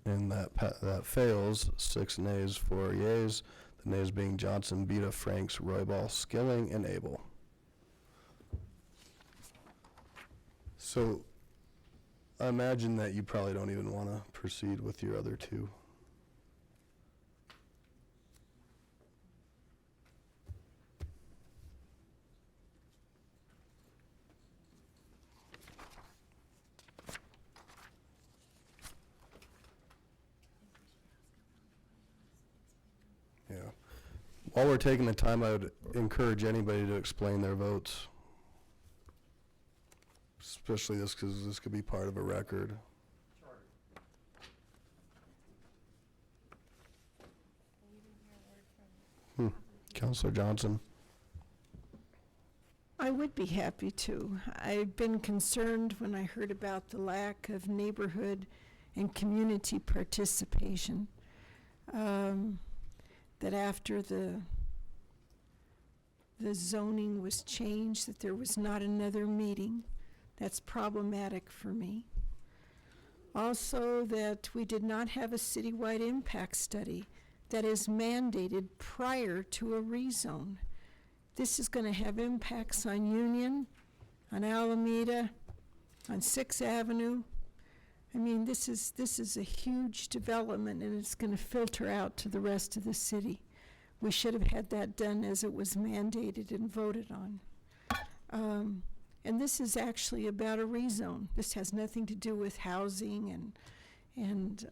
And that fails, 6 nays, 4 yeas. The nays being Johnson, Beta, Franks, Roybal, Skilling, and Abel. So I imagine that you probably don't even want to proceed with your other two. Yeah. While we're taking the time, I would encourage anybody to explain their votes. Especially this, because this could be part of a record. Councilor Johnson. I would be happy to. I've been concerned when I heard about the lack of neighborhood and community participation. That after the zoning was changed, that there was not another meeting. That's problematic for me. Also, that we did not have a citywide impact study that is mandated prior to a rezone. This is going to have impacts on Union, on Alameda, on 6th Avenue. I mean, this is a huge development, and it's going to filter out to the rest of the city. We should have had that done as it was mandated and voted on. And this is actually about a rezone. This has nothing to do with housing and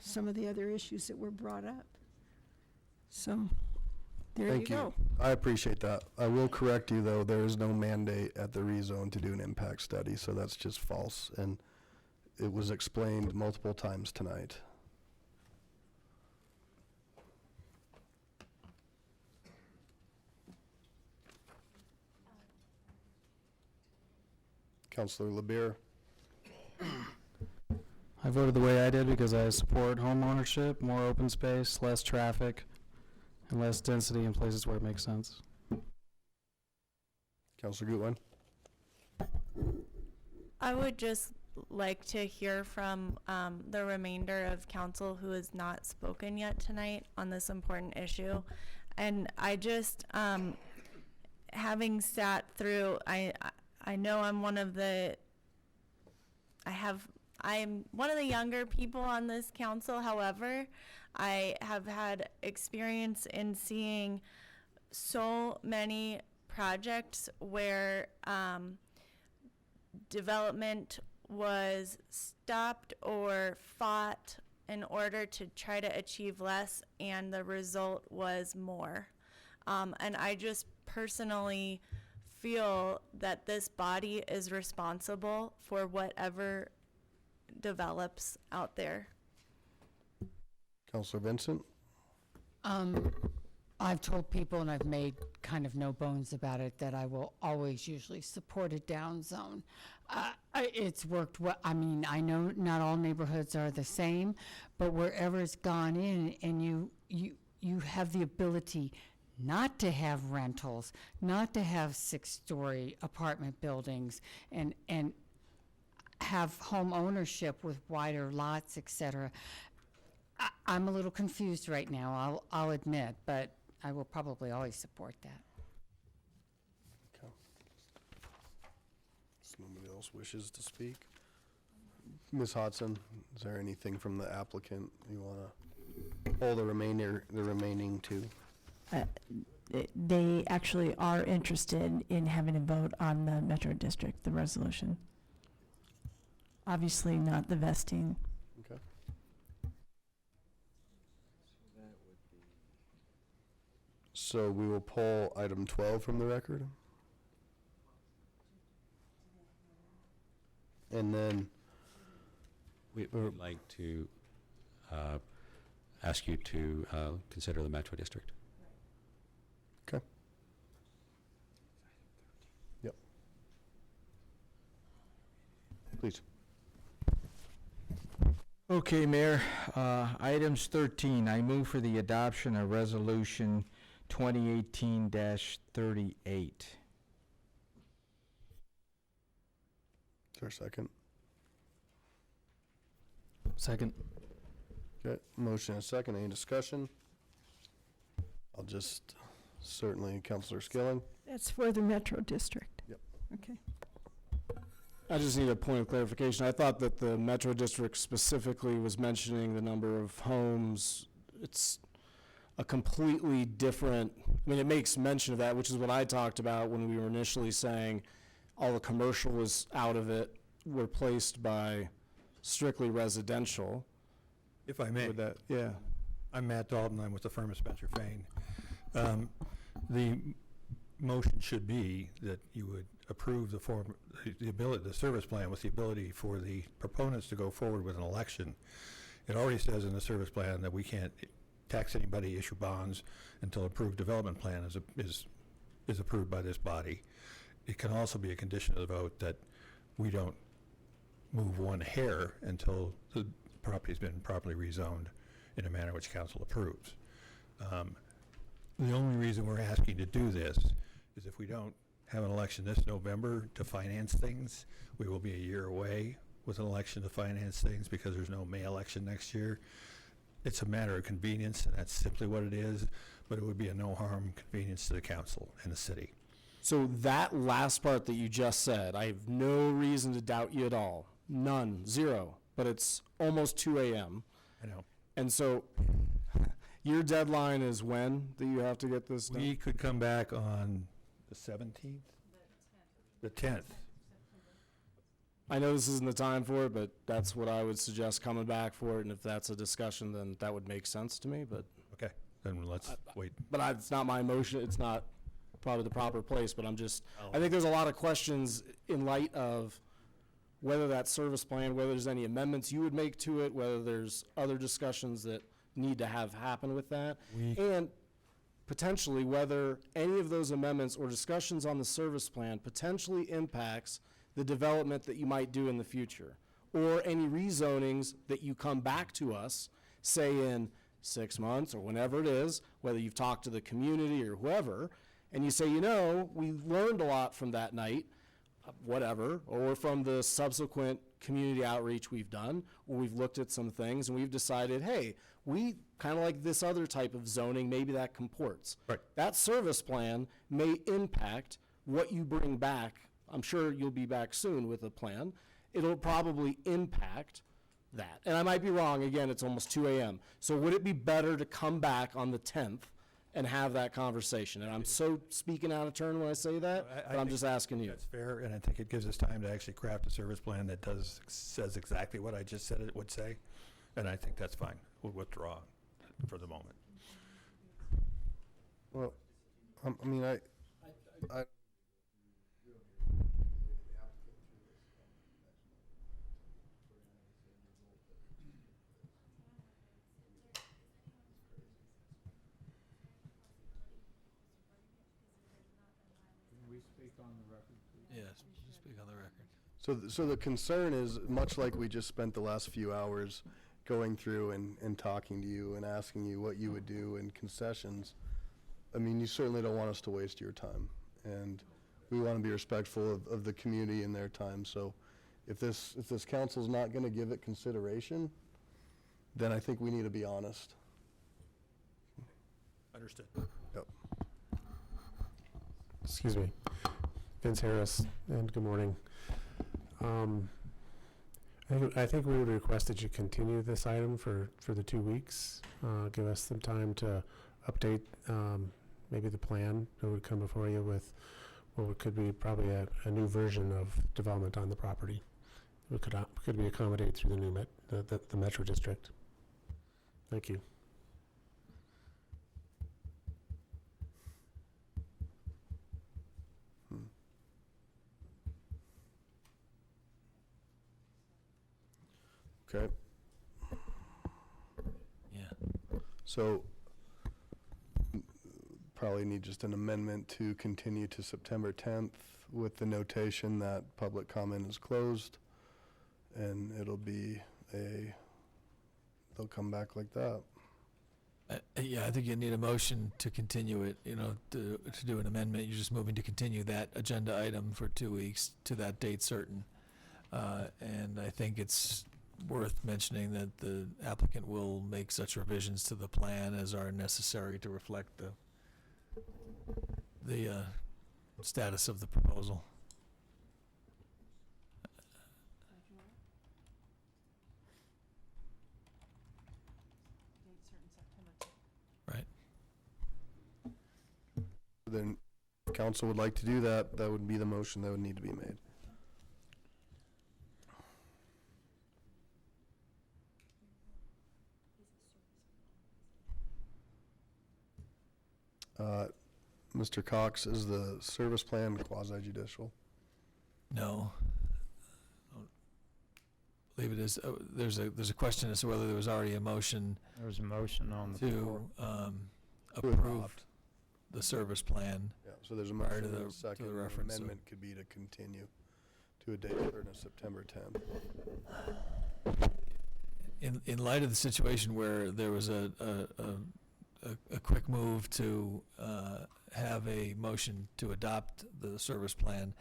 some of the other issues that were brought up. So, there you go. I appreciate that. I will correct you, though. There is no mandate at the rezone to do an impact study, so that's just false. And it was explained multiple times tonight. Councilor LeBeer. I voted the way I did because I support home ownership, more open space, less traffic, and less density in places where it makes sense. Councilor Gutwein. I would just like to hear from the remainder of council who has not spoken yet tonight on this important issue. And I just, having sat through, I know I'm one of the, I am one of the younger people on this council. However, I have had experience in seeing so many projects where development was stopped or fought in order to try to achieve less, and the result was more. And I just personally feel that this body is responsible for whatever develops out there. Councilor Vincent. I've told people, and I've made kind of no bones about it, that I will always usually support a down zone. It's worked well. I mean, I know not all neighborhoods are the same, but wherever it's gone in and you have the ability not to have rentals, not to have 6-story apartment buildings, and have home ownership with wider lots, etc. I'm a little confused right now, I'll admit, but I will probably always support that. Okay. If nobody else wishes to speak. Ms. Hodson, is there anything from the applicant you want to hold the remaining two? They actually are interested in having a vote on the Metro District, the resolution. Obviously not the vesting. Okay. So we will pull item 12 from the record. And then, We'd like to ask you to consider the Metro District. okay. Yep. Please. Okay, Mayor, items 13, I move for the adoption of Resolution 2018-38. Is there a second? Second. Okay, motion and a second. Any discussion? I'll just, certainly, Councilor Skilling. That's for the Metro District. Yep. Okay. I just need a point of clarification. I thought that the Metro District specifically was mentioning the number of homes. It's a completely different, I mean, it makes mention of that, which is what I talked about when we were initially saying all the commercial was out of it, replaced by strictly residential. If I may. Would that, yeah. I'm Matt Dalton, I'm with the firm of Spencer Fane. The motion should be that you would approve the service plan with the ability for the proponents to go forward with an election. It already says in the service plan that we can't tax anybody, issue bonds until approved development plan is approved by this body. It can also be a condition of the vote that we don't move one hair until the property's been properly rezoned in a manner which council approves. The only reason we're asking to do this is if we don't have an election this November to finance things, we will be a year away with an election to finance things because there's no May election next year. It's a matter of convenience, and that's simply what it is, but it would be a no-harm convenience to the council and the city. So that last part that you just said, I have no reason to doubt you at all. None, zero. But it's almost 2 a.m. I know. And so your deadline is when that you have to get this done? We could come back on the 17th? The 10th. I know this isn't the time for it, but that's what I would suggest coming back for it. And if that's a discussion, then that would make sense to me, but. Okay, then let's wait. But it's not my motion. It's not probably the proper place, but I'm just, I think there's a lot of questions in light of whether that service plan, whether there's any amendments you would make to it, whether there's other discussions that need to have happen with that. And potentially whether any of those amendments or discussions on the service plan potentially impacts the development that you might do in the future, or any rezonings that you come back to us, say in 6 months or whenever it is, whether you've talked to the community or whoever, and you say, you know, we learned a lot from that night, whatever, or from the subsequent community outreach we've done, or we've looked at some things and we've decided, hey, we kind of like this other type of zoning, maybe that comports. Right. That service plan may impact what you bring back. I'm sure you'll be back soon with a plan. It'll probably impact that. And I might be wrong, again, it's almost 2 a.m. So would it be better to come back on the 10th and have that conversation? And I'm so speaking out of turn when I say that, but I'm just asking you. That's fair, and I think it gives us time to actually craft a service plan that says exactly what I just said it would say, and I think that's fine. We'll withdraw for the moment. Well, I mean, I Yes, speak on the record. So the concern is, much like we just spent the last few hours going through and talking to you and asking you what you would do in concessions, I mean, you certainly don't want us to waste your time. And we want to be respectful of the community and their time. So if this council's not going to give it consideration, then I think we need to be honest. Understood. Yep. Excuse me. Vince Harris, and good morning. I think we would request that you continue this item for the 2 weeks. Give us some time to update maybe the plan that would come before you with what could be probably a new version of development on the property. It could be accommodated through the new the Metro District. Thank you. Okay. Yeah. So probably need just an amendment to continue to September 10th with the notation that public comment is closed, and it'll be they'll come back like that. Yeah, I think you need a motion to continue it, to do an amendment. You're just moving to continue that agenda item for 2 weeks to that date certain. And I think it's worth mentioning that the applicant will make such revisions to the plan as are necessary to reflect the status of the proposal. Right. Then council would like to do that, that would be the motion that would need to be made. Mr. Cox, is the service plan quasi-judicial? No. I don't believe it is. There's a question as to whether there was already a motion There was a motion on the floor. to approve the service plan. Yeah, so there's a Prior motion to and the- a second. to the and reference, so- amendment could be to continue to a date certain of September 10th. In light of the situation where there was a quick move to have a motion to adopt the service plan,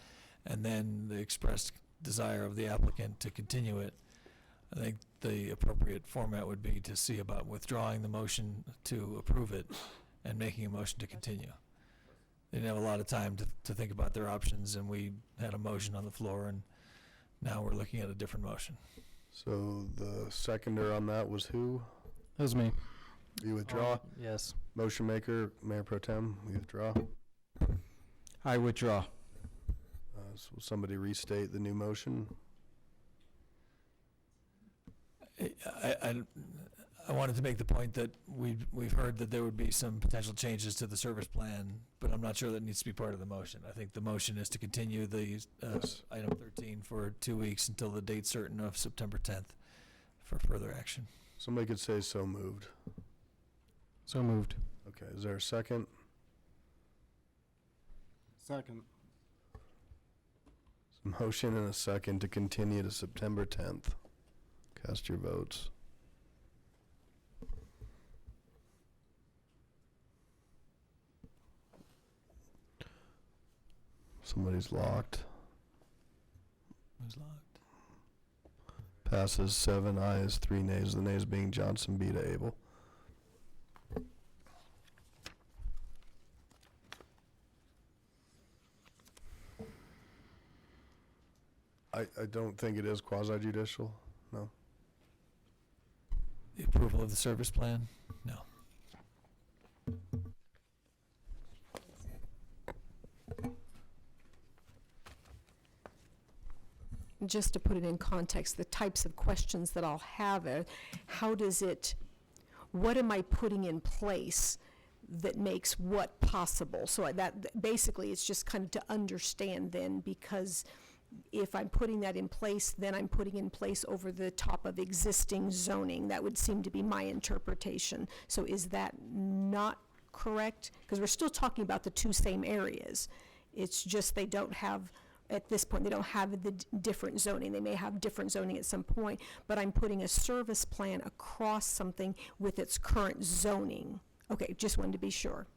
and then the expressed desire of the applicant to continue it, I think the appropriate format would be to see about withdrawing the motion to approve it and making a motion to continue. They didn't have a lot of time to think about their options, and we had a motion on the floor, and now we're looking at a different motion. So the seconder on that was who? That was me. You withdraw? Yes. Motion maker, Mayor Pro Tem, you withdraw? I withdraw. So will somebody restate the new motion? I wanted to make the point that we've heard that there would be some potential changes to the service plan, but I'm not sure that needs to be part of the motion. I think the motion is to continue the item 13 for 2 weeks until the date certain of September 10th for further action. Somebody could say so moved. So moved. Okay, is there a second? Second. Motion and a second to continue to September 10th. Cast your votes. Somebody's locked. Who's locked? Passes 7 ayes, 3 nays. The nays being Johnson, B to Abel. I don't think it is quasi-judicial, no. The approval of the service plan? No. Just to put it in context, the types of questions that I'll have are, what am I putting in place that makes what possible? So that, basically, it's just kind of to understand then, because if I'm putting that in place, then I'm putting in place over the top of existing zoning. That would seem to be my interpretation. So is that not correct? Because we're still talking about the two same areas. It's just they don't have, at this point, they don't have the different zoning. They may have different zoning at some point, but I'm putting a service plan across something with its current zoning. Okay, just wanted to be sure.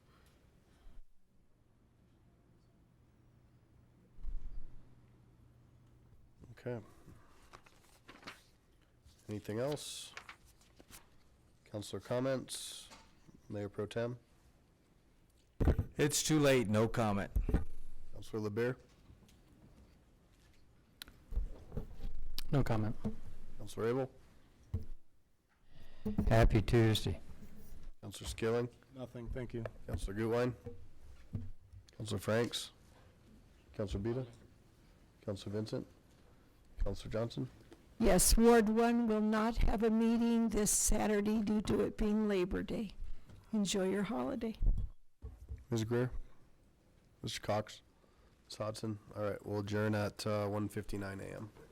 Okay. Anything else? Councilor comments? Mayor Pro Tem? It's too late, no comment. Councilor LeBeer? No comment. Councilor Abel? Happy Tuesday. Councilor Skilling? Nothing, thank you. Councilor Gutwein? Councilor Franks? Councilor Beta? Councilor Vincent? Councilor Johnson? Yes, Ward 1 will not have a meeting this Saturday due to it being Labor Day. Enjoy your holiday. Ms. Greer? Mr. Cox? Ms. Hodson? All right, we'll adjourn at 1:59 a.m.